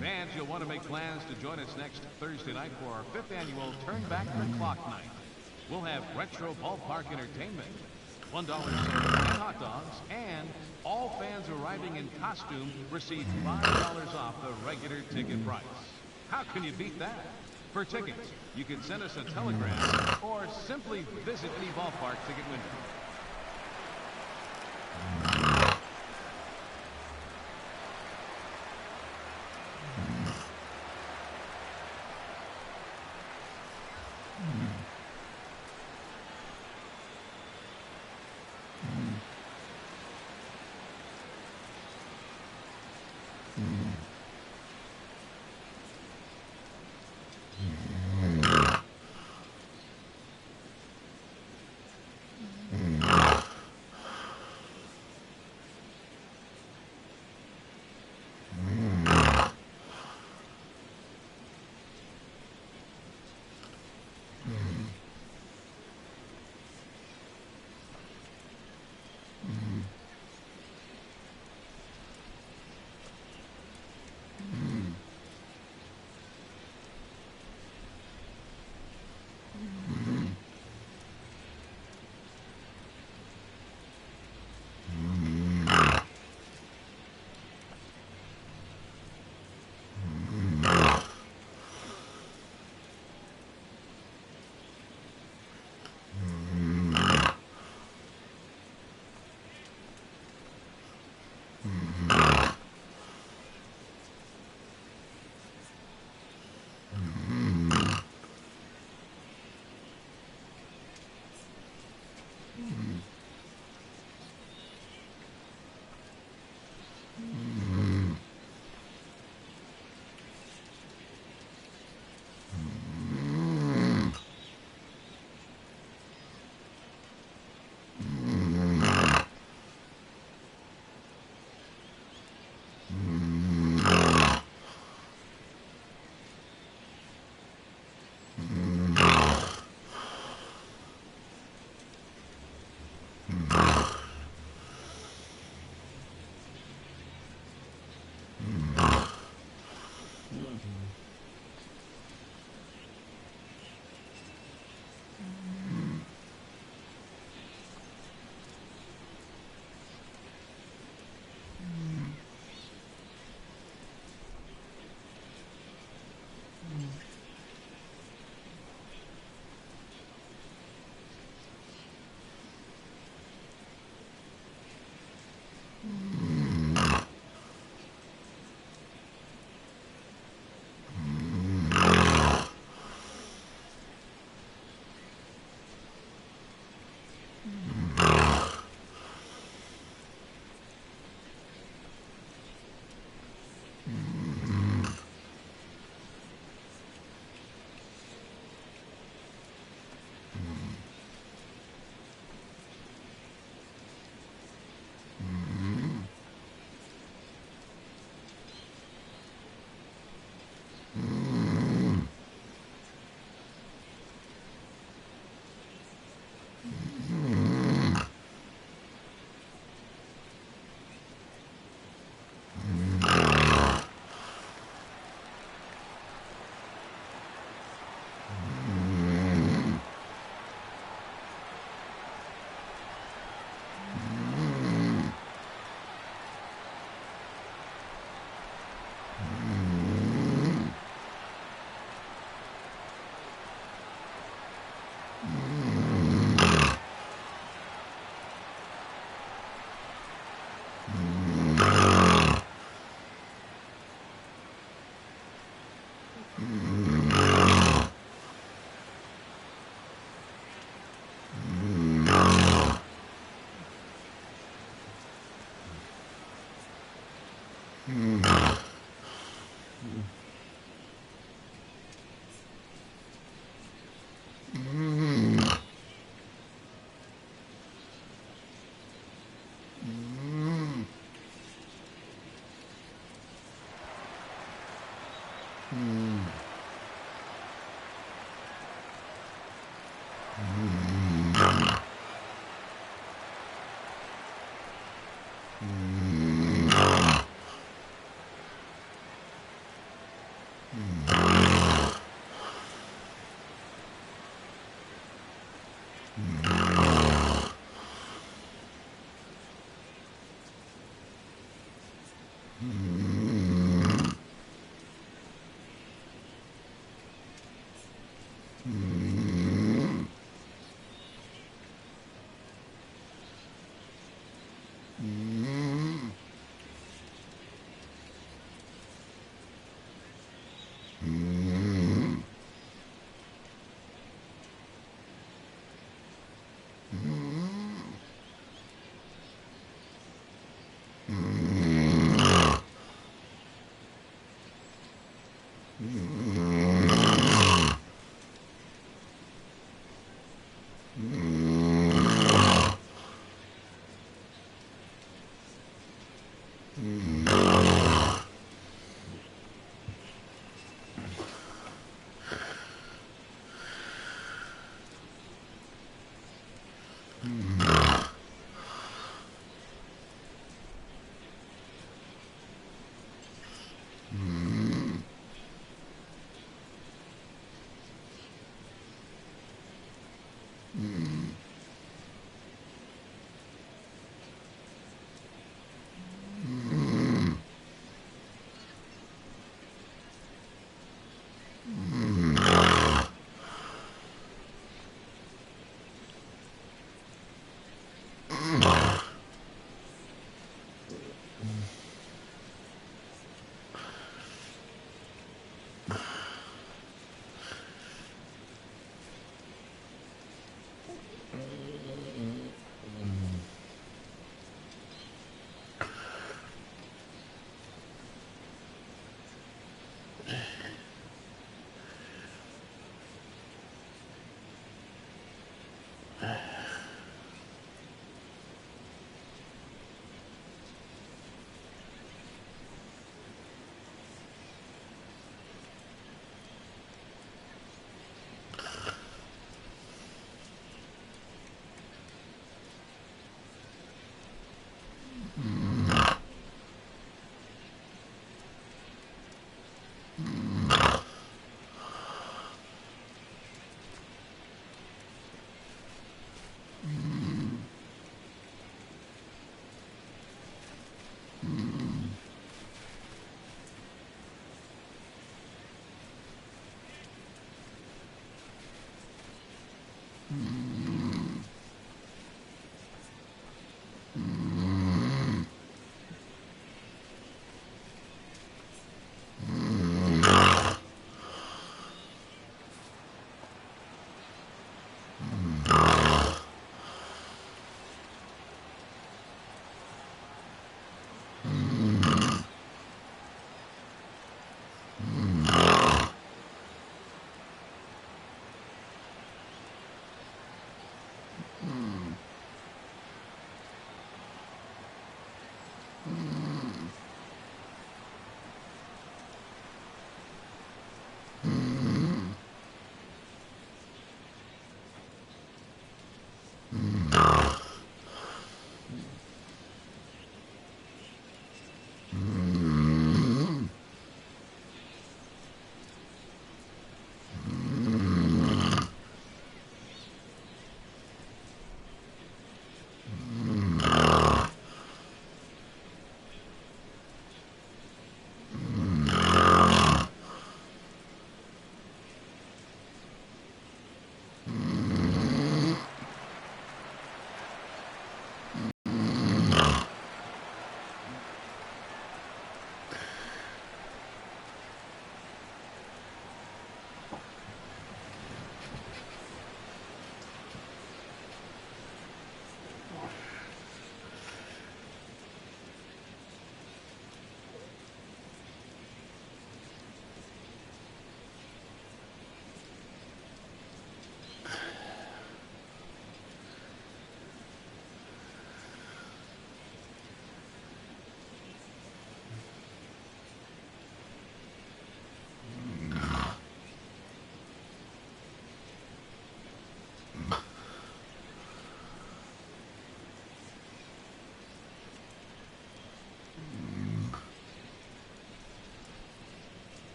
Fans, you'll want to make plans to join us next Thursday night for our 5th annual Turn Back the Clock Night. We'll have retro ballpark entertainment, $1 soda and hot dogs, and all fans arriving in costume receive $5 off the regular ticket price. How can you beat that? For tickets, you can send us a telegram or simply visit any ballpark ticket window.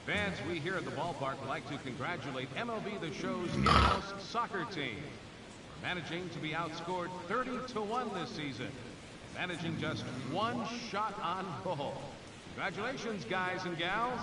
Fans, we here at the ballpark would like to congratulate MLB The Show's in-house soccer team for managing to be outscored 30-1 this season, managing just one shot on goal. Congratulations, guys and gals.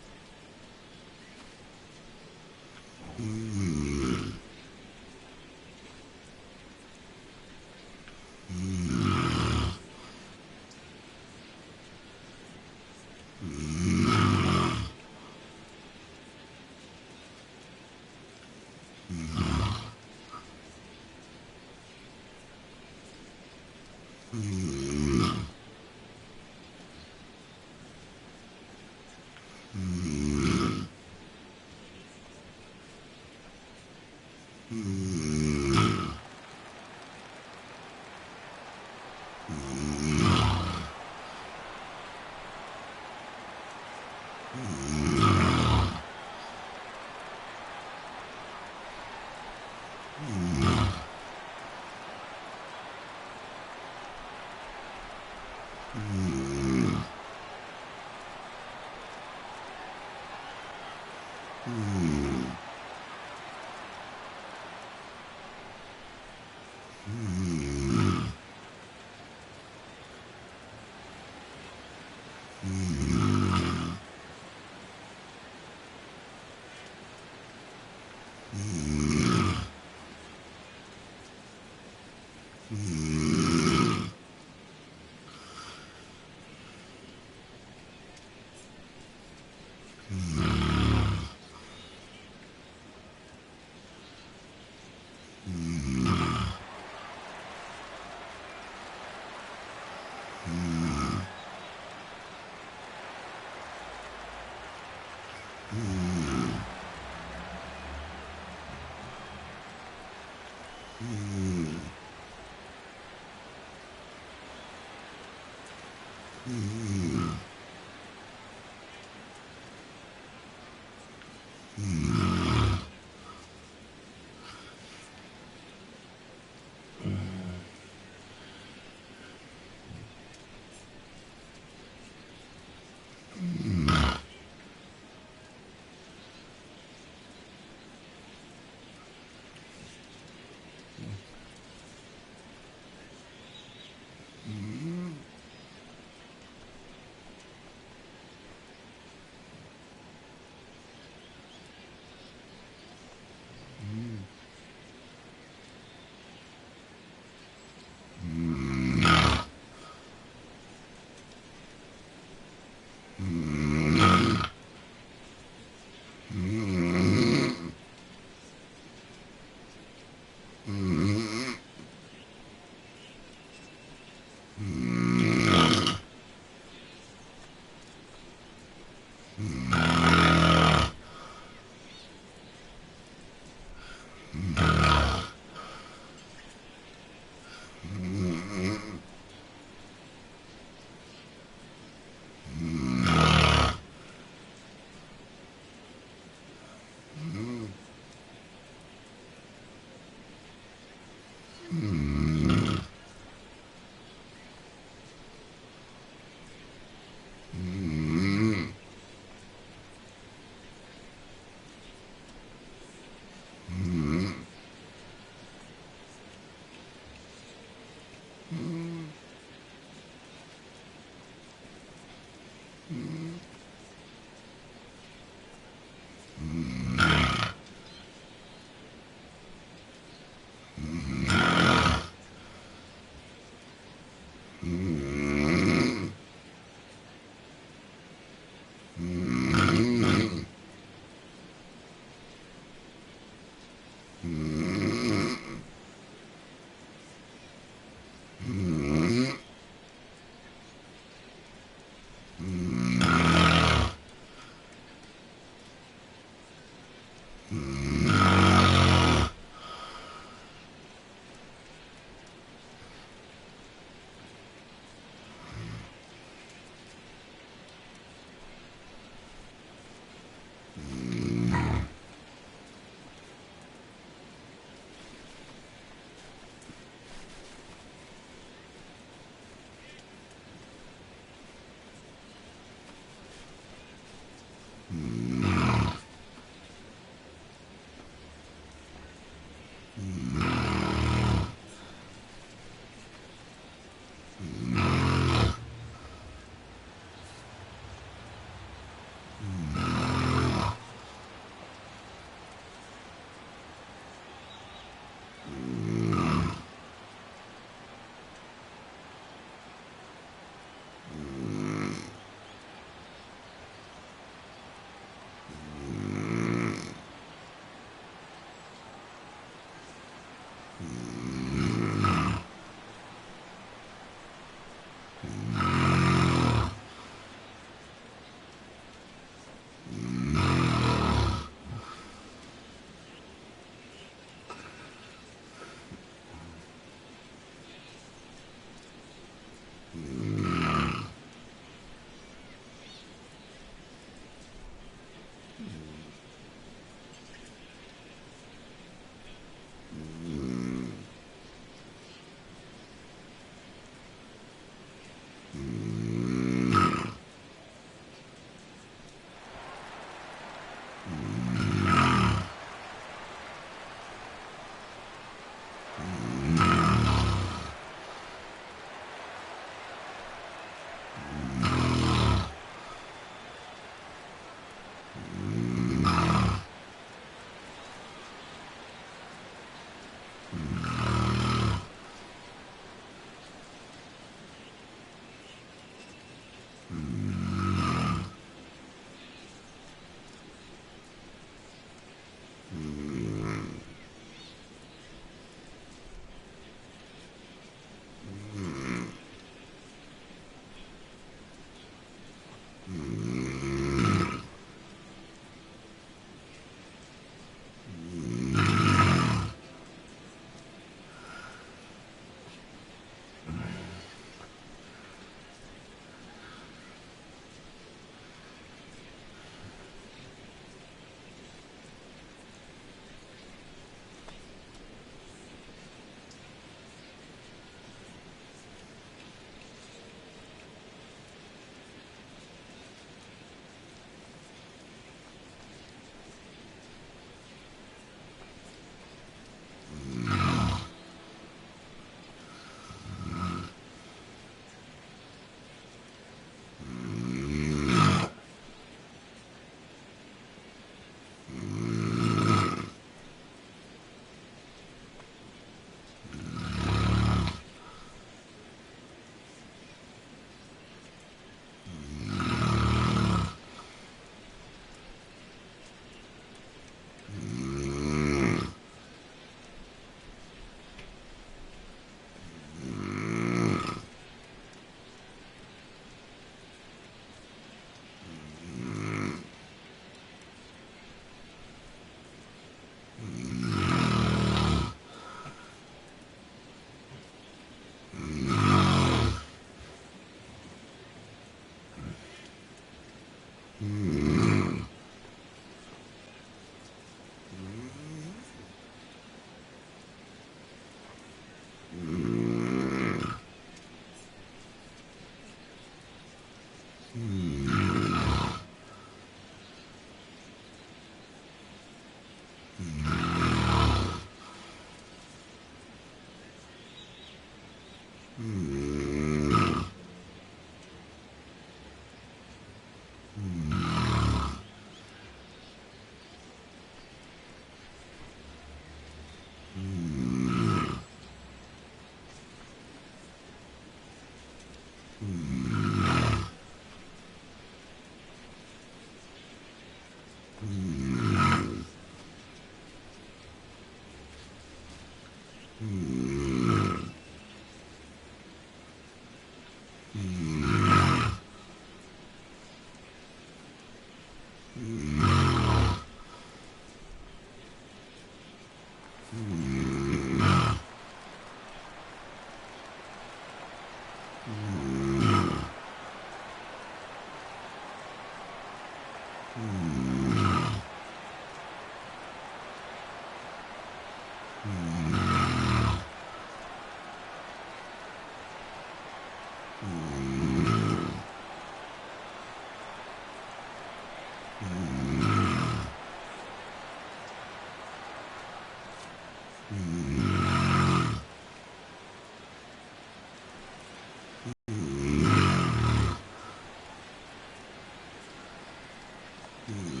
Mm-hmm.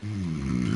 Mm-hmm.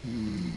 Mm-hmm.